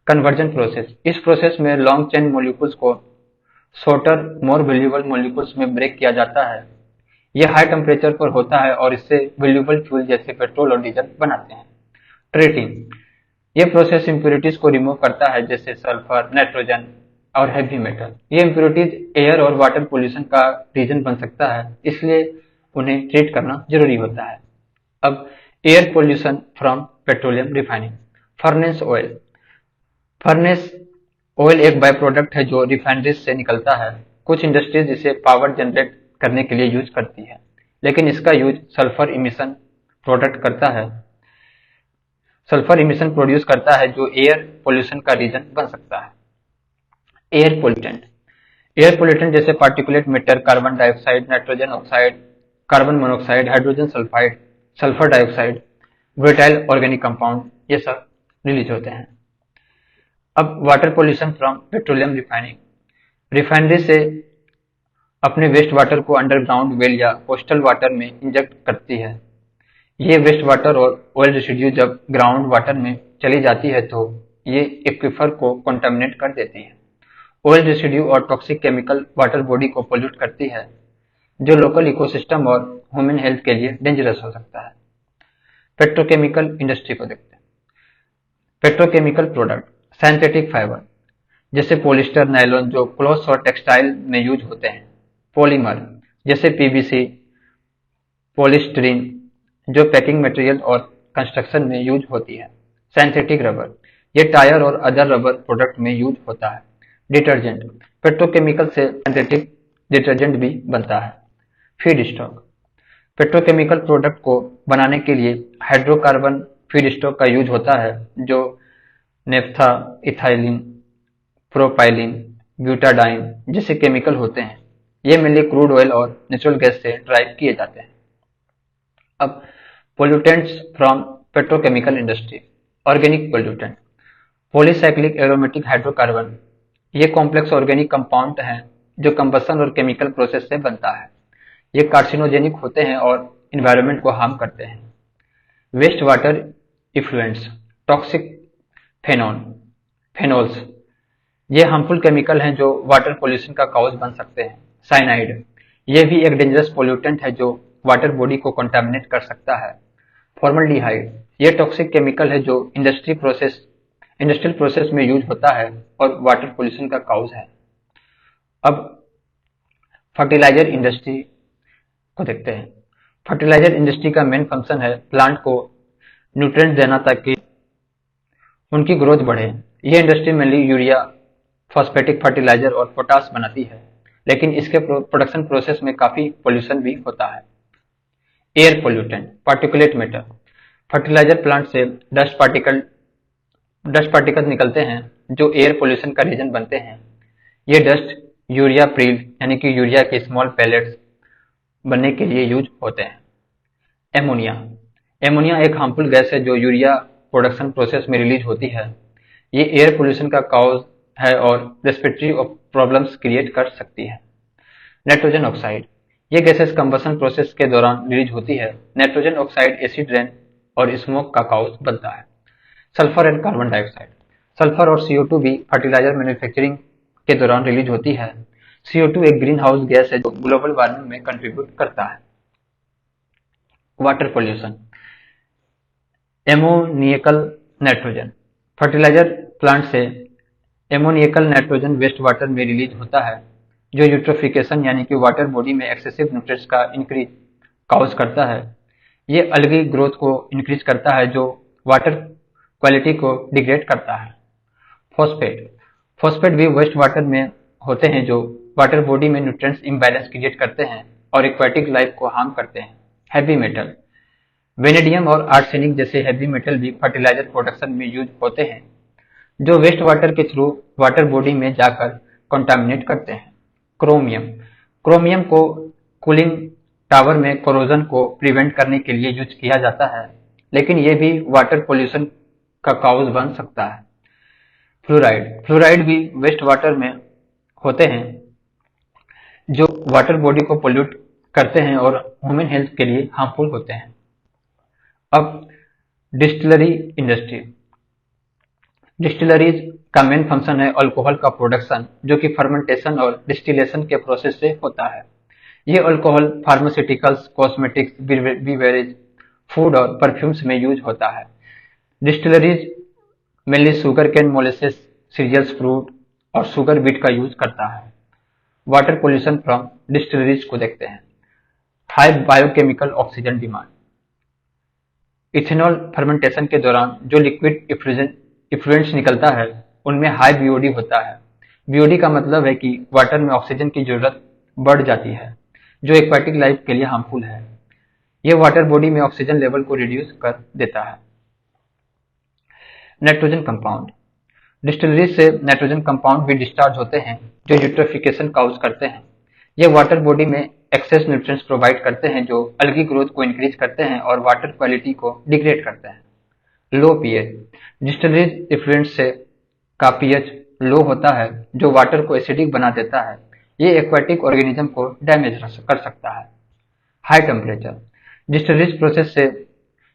Conversion process. इस प्रोसेस में लॉन्ग चेन मॉलिक्यूल्स को शॉर्टर, मोर वैल्यूएबल मॉलिक्यूल्स में ब्रेक किया जाता है। यह हाई टेम्परेचर पर होता है और इससे वैल्यूएबल फ्यूल जैसे पेट्रोल और डीजल बनाते हैं। ट्रीटिंग। यह प्रोसेस इंप्योरिटीज को रिमूव करता है, जैसे सल्फर, नाइट्रोजन और हैवी मेटल। ये इंप्योरिटीज एयर और वाटर पोल्यूशन का रीजन बन सकता है, इसलिए उन्हें ट्रीट करना जरूरी होता है। अब air pollution from petroleum refining. Furnace oil. Furnace oil एक बाय प्रोडक्ट है जो रिफाइनरीज से निकलता है। कुछ इंडस्ट्रीज इसे पावर जनरेट करने के लिए यूज करती है, लेकिन इसका यूज सल्फर इमिशन प्रोड्यूस करता है, जो एयर पोल्यूशन का रीजन बन सकता है। Air pollutant. एयर पोल्यूटेंट जैसे particulate matter, carbon dioxide, nitrogen oxide, carbon monoxide, hydrogen sulphide, sulphur dioxide, volatile organic compound, ये सब रिलीज होते हैं। अब water pollution from petroleum refining. Refinery से अपने वेस्ट वाटर को अंडरग्राउंड वेल या कोस्टल वाटर में इंजेक्ट करती है। ये वेस्ट वाटर और ऑयल रेसिड्यू जब ग्राउंड वाटर में चली जाती है तो ये एक्विफर को कंटामिनेट कर देती है। ऑयल रेसिड्यू और टॉक्सिक केमिकल वाटर बॉडी को पोल्यूट करती है, जो लोकल इकोसिस्टम और ह्यूमन हेल्थ के लिए डेंजरस हो सकता है। पेट्रोकेमिकल इंडस्ट्री को देखते हैं। Petrochemical product. सिंथेटिक फाइबर जैसे पॉलिस्टर, नायलॉन, जो क्लॉथ्स और टेक्सटाइल में यूज होते हैं। पॉलीमर जैसे पीवीसी, पॉलीस्टीरीन, जो पैकिंग मटेरियल और कंस्ट्रक्शन में यूज होती है। सिंथेटिक रबर, ये टायर और अदर रबर प्रोडक्ट में यूज होता है। डिटर्जेंट, पेट्रोकेमिकल से सिंथेटिक डिटर्जेंट भी बनता है। फीड स्टॉक, पेट्रोकेमिकल प्रोडक्ट को बनाने के लिए हाइड्रोकार्बन फीड स्टॉक का यूज होता है, जो नेफ्था, इथाइलिन, प्रोपाइलिन, ब्यूटाडाइन जैसे केमिकल होते हैं। ये मेनली क्रूड ऑयल और नेचुरल गैस से ड्राइव किए जाते हैं। अब pollutants from petrochemical industry. Organic pollutant. Polycyclic aromatic hydrocarbon, ये कॉम्प्लेक्स ऑर्गेनिक कंपाउंड हैं जो कंबसन और केमिकल प्रोसेस से बनता है। ये कार्सिनोजेनिक होते हैं और इन्वायरमेंट को हार्म करते हैं। Waste water effluents. Toxic phenols, ये हार्मफुल केमिकल हैं जो वाटर पोल्यूशन का कॉज बन सकते हैं। साइनाइड, ये भी एक डेंजरस पोल्यूटेंट है जो वाटर बॉडी को कंटामिनेट कर सकता है। फॉर्मल्डिहाइड, ये टॉक्सिक केमिकल है जो इंडस्ट्रियल प्रोसेस में यूज होता है और वाटर पोल्यूशन का कॉज है। अब फर्टिलाइजर इंडस्ट्री को देखते हैं। फर्टिलाइजर इंडस्ट्री का मेन फंक्शन है प्लांट को न्यूट्रिएंट देना ताकि उनकी ग्रोथ बढ़े। यह industry mainly urea, phosphatic fertiliser और पोटास बनाती है, लेकिन इसके प्रोडक्शन प्रोसेस में काफी पोल्यूशन भी होता है। Air pollutant, particulate matter, fertiliser plant से डस्ट पार्टिकल डस्ट पार्टिकल्स निकलते हैं जो एयर पोल्यूशन का रीजन बनते हैं। ये डस्ट यूरिया प्रिल यानी कि यूरिया के स्मॉल पैलेट्स बनने के लिए यूज होते हैं। एमोनिया एमोनिया एक हार्मफुल गैस है जो यूरिया प्रोडक्शन प्रोसेस में रिलीज होती है। ये एयर पोल्यूशन का कॉज है और रेस्पिरेटरी प्रॉब्लम्स क्रिएट कर सकती है। नाइट्रोजन ऑक्साइड ये गैसेस कंबशन प्रोसेस के दौरान रिलीज होती है। नाइट्रोजन ऑक्साइड एसिड रेन और स्मोक का कॉज बनता है। Sulphur and carbon dioxide sulphur और CO2 भी फर्टिलाइजर मैन्युफैक्चरिंग के दौरान रिलीज होती है। CO2 एक ग्रीन हाउस गैस है जो ग्लोबल वार्मिंग में कंट्रीब्यूट करता है। Water pollution ammoniacal nitrogen fertiliser plant से एमोनियकल नाइट्रोजन वेस्ट वाटर में रिलीज होता है जो यूट्रोफिकेशन यानी कि वाटर बॉडी में एक्सेसिव न्यूट्रिएंट्स का इंक्रीज कॉज करता है। ये अलगी ग्रोथ को इंक्रीज करता है जो वाटर क्वालिटी को डिग्रेड करता है। फॉस्फेट भी वेस्ट वाटर में होते हैं जो वाटर बॉडी में न्यूट्रिएंट्स इम्बैलेंस क्रिएट करते हैं और एक्वाटिक लाइफ को हार्म करते हैं। हैवी मेटल वेनेडियम और आर्सेनिक जैसे हैवी मेटल भी फर्टिलाइजर प्रोडक्शन में यूज होते हैं जो वेस्ट वाटर के थ्रू वाटर बॉडी में जाकर कंटामिनेट करते हैं। क्रोमियम को कूलिंग टावर में कोरोजन को प्रिवेंट करने के लिए यूज किया जाता है, लेकिन ये भी वाटर पोल्यूशन का कॉज बन सकता है। फ्लोराइड भी वेस्ट वाटर में होते हैं जो वाटर बॉडी को पोल्यूट करते हैं और ह्यूमन हेल्थ के लिए हार्मफुल होते हैं। अब डिस्टिलरी इंडस्ट्री डिस्टिलरीज का मेन फंक्शन है अल्कोहल का प्रोडक्शन जो कि फर्मेंटेशन और डिस्टिलेशन के प्रोसेस से होता है। ये alcohol pharmaceuticals, cosmetics, beverage, food और परफ्यूम्स में यूज होता है। Distilleries mainly sugar cane molasses, cereals, fruit और शुगर बीट का यूज करता है। वाटर पोल्यूशन फ्रॉम डिस्टिलरीज को देखते हैं। High biochemical oxygen demand ethanol fermentation के दौरान जो लिक्विड इफ्लुएंट्स निकलता है उनमें हाई BOD होता है। BOD का मतलब है कि वाटर में ऑक्सीजन की जरूरत बढ़ जाती है जो एक्वाटिक लाइफ के लिए हार्मफुल है। यह वाटर बॉडी में ऑक्सीजन लेवल को रिड्यूस कर देता है। नाइट्रोजन कंपाउंड डिस्टिलरीज से नाइट्रोजन कंपाउंड भी डिस्चार्ज होते हैं जो यूट्रोफिकेशन कॉज करते हैं। ये वाटर बॉडी में एक्सेस न्यूट्रिएंट्स प्रोवाइड करते हैं जो अलगी ग्रोथ को इंक्रीज करते हैं और वाटर क्वालिटी को डिग्रेड करते हैं। लो पीएच डिस्टिलरीज इफ्लुएंट्स से का पीएच लो होता है जो वाटर को एसिडिक बना देता है। ये एक्वाटिक ऑर्गेनिज्म को डैमेज कर सकता है। हाई टेम्परेचर डिस्टिलरीज प्रोसेस से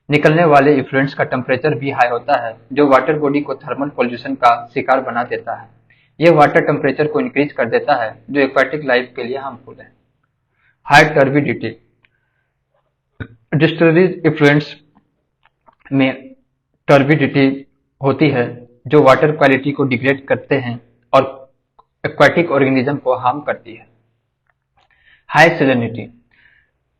निकलने वाले इफ्लुएंट्स का टेम्परेचर भी हाई होता है जो वाटर बॉडी को थर्मल पॉल्यूशन का शिकार बना देता है। यह वाटर टेम्परेचर को इंक्रीज कर देता है जो एक्वाटिक लाइफ के लिए हार्मफुल है। हाई टर्बिडिटी डिस्टिलरीज इफ्लुएंट्स में टर्बिडिटी होती है जो वाटर क्वालिटी को डिग्रेड करते हैं और एक्वाटिक ऑर्गेनिज्म को हार्म करती है। हाई सैलिनिटी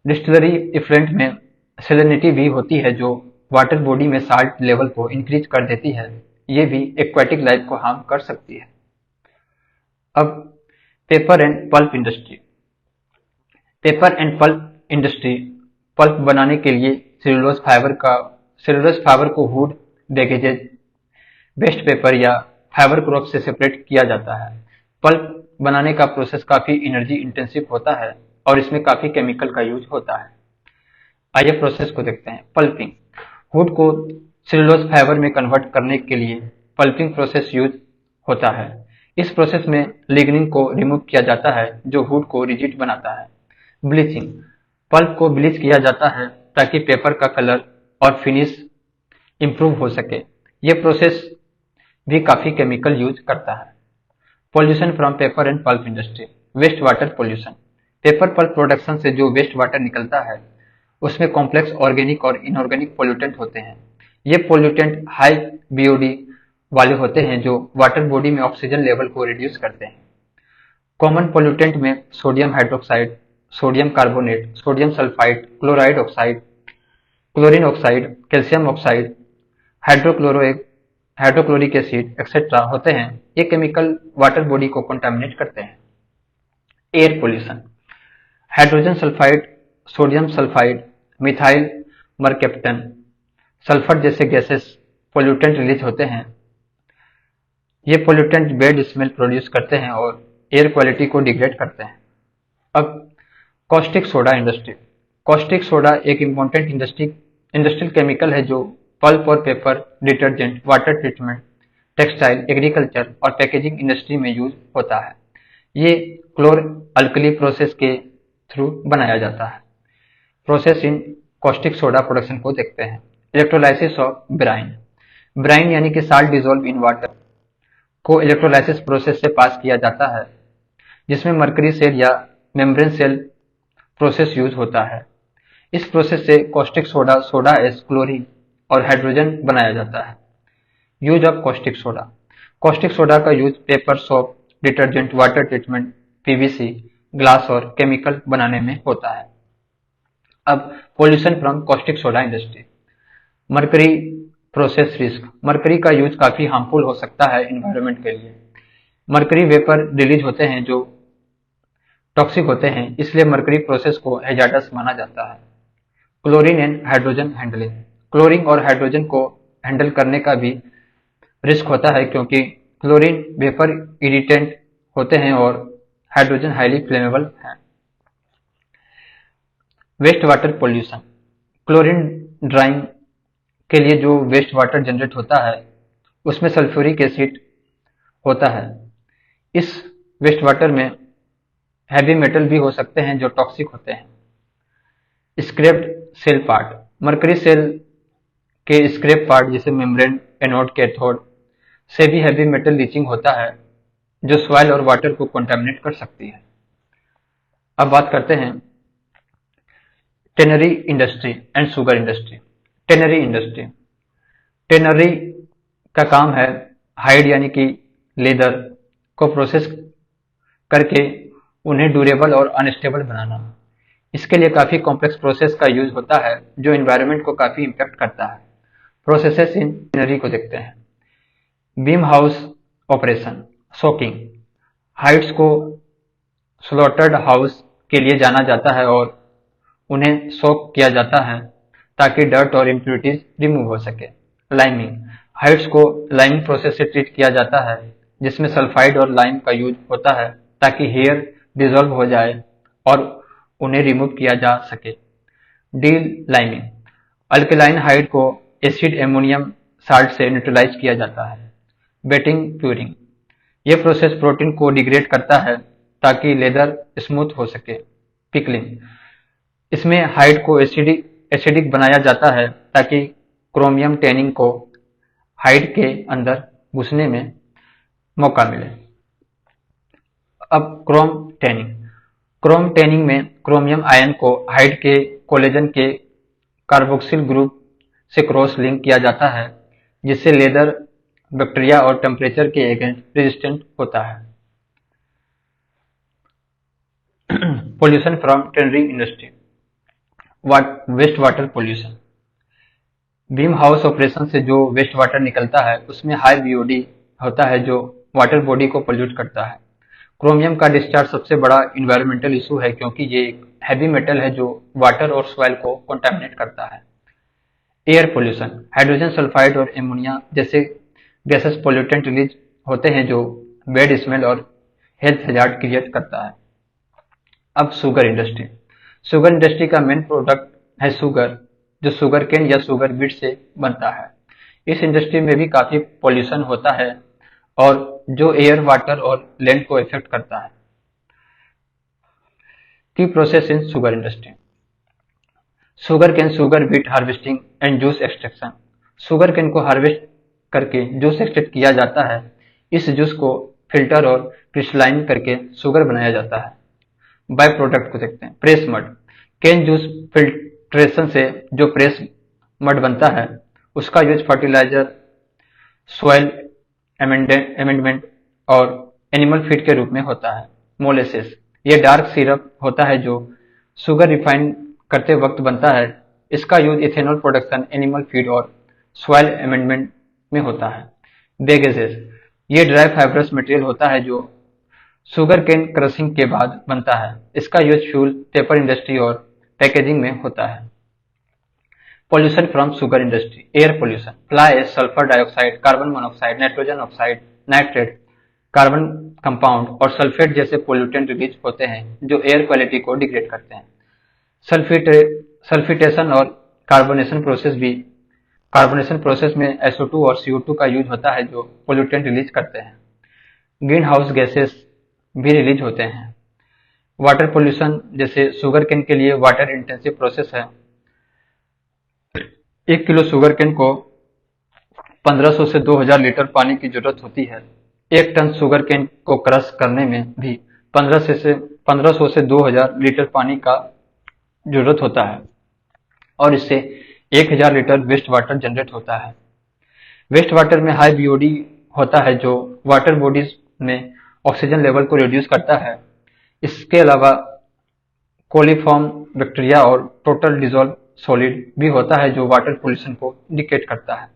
डिस्टिलरी इफ्लुएंट में सैलिनिटी भी होती है जो वाटर बॉडी में साल्ट लेवल को इंक्रीज कर देती है। ये भी एक्वाटिक लाइफ को हार्म कर सकती है। अब paper and pulp industry pulp बनाने के लिए सेलुलोज फाइबर को वुड, बैगेजेज, वेस्ट पेपर या फाइबर क्रॉप से सेपरेट किया जाता है। पल्प बनाने का प्रोसेस काफी एनर्जी इंटेंसिव होता है और इसमें काफी केमिकल का यूज होता है। आइए प्रोसेस को देखते हैं। पल्पिंग वुड को सेलुलोज फाइबर में कन्वर्ट करने के लिए पल्पिंग प्रोसेस यूज होता है। इस प्रोसेस में लिग्निन को रिमूव किया जाता है जो वुड को रिजिड बनाता है। ब्लीचिंग पल्प को ब्लीच किया जाता है ताकि पेपर का कलर और फिनिश इंप्रूव हो सके। यह प्रोसेस भी काफी केमिकल यूज करता है। Pollution from paper and pulp industry waste water pollution paper pulp production से जो वेस्ट वाटर निकलता है उसमें कॉम्प्लेक्स ऑर्गेनिक और इनऑर्गेनिक पोल्यूटेंट होते हैं। ये पोल्यूटेंट हाई BOD वाले होते हैं जो वाटर बॉडी में ऑक्सीजन लेवल को रिड्यूस करते हैं। कॉमन पोल्यूटेंट में sodium hydroxide, sodium carbonate, sodium sulphide, chloride oxide, chlorine oxide, calcium oxide, hydrochloric acid etcetera होते हैं। ये केमिकल वाटर बॉडी को कंटामिनेट करते हैं। Air pollution hydrogen sulphide, sodium sulphide, methyl mercaptan, sulphur जैसे गैसेस पोल्यूटेंट रिलीज होते हैं ये पोल्यूटेंट बैड स्मेल प्रोड्यूस करते हैं और एयर क्वालिटी को डिग्रेड करते हैं। अब caustic soda industry. Caustic soda एक इम्पोर्टेंट इंडस्ट्रियल केमिकल है जो पल्प और paper, detergent, water treatment, textile, agriculture और पैकेजिंग इंडस्ट्री में यूज होता है। ये क्लोर अल्कली प्रोसेस के थ्रू बनाया जाता है। Process in caustic soda production को देखते हैं। Electrolysis of Bryan. ब्राइन यानी कि साल्ट डिजोल्व इन वाटर को इलेक्ट्रोलाइसिस प्रोसेस से पास किया जाता है, जिसमें मरकरी सेल या मेम्ब्रेन सेल प्रोसेस यूज होता है। इस प्रोसेस से caustic soda, soda ash, chlorine और हाइड्रोजन बनाया जाता है। Use of caustic soda. Caustic soda का use paper, soap, detergent, water treatment, PVC, glass और केमिकल बनाने में होता है। अब pollution from caustic soda industry. Mercury process risk. Mercury का यूज काफी हार्मफुल हो सकता है एनवायरनमेंट के लिए। मरकरी वेपर रिलीज होते हैं जो टॉक्सिक होते हैं, इसलिए मरकरी प्रोसेस को हैजार्डस माना जाता है। Chlorine and hydrogen handling. Chlorine और हाइड्रोजन को हैंडल करने का भी रिस्क होता है, क्योंकि क्लोरीन वेपर इरिटेंट होते हैं और हाइड्रोजन हाईली फ्लेमेबल है। Waste water pollution. Chlorine drying के लिए जो वेस्ट वाटर जनरेट होता है उसमें सल्फ्यूरिक एसिड होता है। इस वेस्ट वाटर में हैवी मेटल भी हो सकते हैं जो टॉक्सिक होते हैं। Scrapped cell part. Mercury cell के स्क्रैप पार्ट जैसे मेम्ब्रेन, एनोड, कैथोड से भी हैवी मेटल लीचिंग होता है, जो सॉइल और वाटर को कंटामिनेट कर सकती है। अब बात करते हैं tannery industry and sugar industry. Tannery industry. Tannery का काम है हाइड यानी कि लेदर को प्रोसेस करके उन्हें ड्यूरेबल और अनस्टेबल बनाना। इसके लिए काफी कॉम्प्लेक्स प्रोसेस का यूज होता है जो एनवायरनमेंट को काफी इम्पैक्ट करता है। प्रोसेसेस इन टेनरी को देखते हैं। Beam house operation. Soaking. Hides को स्लॉटर्ड हाउस के लिए जाना जाता है और उन्हें सोक किया जाता है ताकि डर्ट और इम्प्यूरिटीज रिमूव हो सके। लाइमिंग। हाइड्स को लाइमिंग प्रोसेस से ट्रीट किया जाता है, जिसमें सल्फाइड और लाइम का यूज होता है ताकि हेयर डिजोल्व हो जाए और उन्हें रिमूव किया जा सके। D liming. अल्कलाइन हाइड को एसिड एमोनियम साल्ट से न्यूट्रलाइज किया जाता है। बेटिंग प्यूरिंग। यह प्रोसेस प्रोटीन को डिग्रेड करता है ताकि लेदर स्मूथ हो सके। पिकलिंग। इसमें हाइड को एसिडिक बनाया जाता है ताकि क्रोमियम टैनिंग को हाइड के अंदर घुसने में मौका मिले। अब क्रोम टैनिंग। क्रोम टैनिंग में क्रोमियम आयन को हाइड के कोलेजन के कार्बोक्सिल ग्रुप से क्रॉस लिंक किया जाता है, जिससे लेदर बैक्टीरिया और टेम्परेचर के अगेंस्ट रेजिस्टेंट होता है। Pollution from tannery industry. Waste water pollution. Beam house operation से जो वेस्ट वाटर निकलता है उसमें हाई बीओडी होता है जो वाटर बॉडी को पोल्यूट करता है। क्रोमियम का डिस्चार्ज सबसे बड़ा इन्वायरमेंटल इशू है, क्योंकि ये एक हैवी मेटल है जो वाटर और सॉइल को कंटामिनेट करता है। Air pollution. हाइड्रोजन सल्फाइड और एमोनिया जैसे गैसेस पोल्यूटेंट रिलीज होते हैं जो बैड स्मेल और हेल्थ हैजार्ड क्रिएट करता है। अब शुगर इंडस्ट्री। शुगर इंडस्ट्री का मेन प्रोडक्ट है शुगर, जो शुगर केन या शुगर बीट से बनता है। इस इंडस्ट्री में भी काफी पोल्यूशन होता है और जो एयर, वाटर और लैंड को इफेक्ट करता है। Key process in sugar industry. Sugar cane, sugar beet harvesting and juice extraction. Sugar cane को हार्वेस्ट करके जूस एक्सट्रैक्ट किया जाता है। इस जूस को फिल्टर और क्रिस्टलाइन करके शुगर बनाया जाता है। बाय प्रोडक्ट को देखते हैं। Press mud. Cane juice filtration से जो प्रेस मड बनता है उसका यूज फर्टिलाइजर, सॉइल अमेंडमेंट और एनिमल फीड के रूप में होता है। मोलेसेस। ये डार्क सिरप होता है जो शुगर रिफाइन करते वक्त बनता है। इसका use ethanol production, animal feed और सॉइल अमेंडमेंट में होता है। बेगेजेस। ये ड्राई फाइब्रस मटेरियल होता है जो शुगर केन क्रशिंग के बाद बनता है। इसका यूज फ्यूल, पेपर इंडस्ट्री और पैकेजिंग में होता है। Pollution from sugar industry. Air pollution. Fly ash, sulphur dioxide, carbon monoxide, nitrogen oxide, nitrate, carbon compound और सल्फेट जैसे पोल्यूटेंट रिलीज होते हैं जो एयर क्वालिटी को डिग्रेड करते हैं। सल्फिटेशन और कार्बोनेशन प्रोसेस में SO2 और CO2 का यूज होता है जो पोल्यूटेंट रिलीज करते हैं। ग्रीन हाउस गैसेस भी रिलीज होते हैं। वाटर पोल्यूशन जैसे शुगर केन के लिए वाटर इंटेंसिव प्रोसेस है। 1 किलो शुगर केन को 1500 से 2000 लीटर पानी की जरूरत होती है। 1 टन शुगर केन को क्रश करने में भी 1500 से 2000 लीटर पानी का जरूरत होता है और इससे 1000 लीटर वेस्ट वाटर जनरेट होता है। वेस्ट वाटर में हाई BOD होता है जो वाटर बॉडीज में ऑक्सीजन लेवल को रिड्यूस करता है। इसके अलावा कोलिफॉर्म बैक्टीरिया और टोटल डिजॉल्व सॉलिड भी होता है जो वाटर पोल्यूशन को इंडिकेट करता है।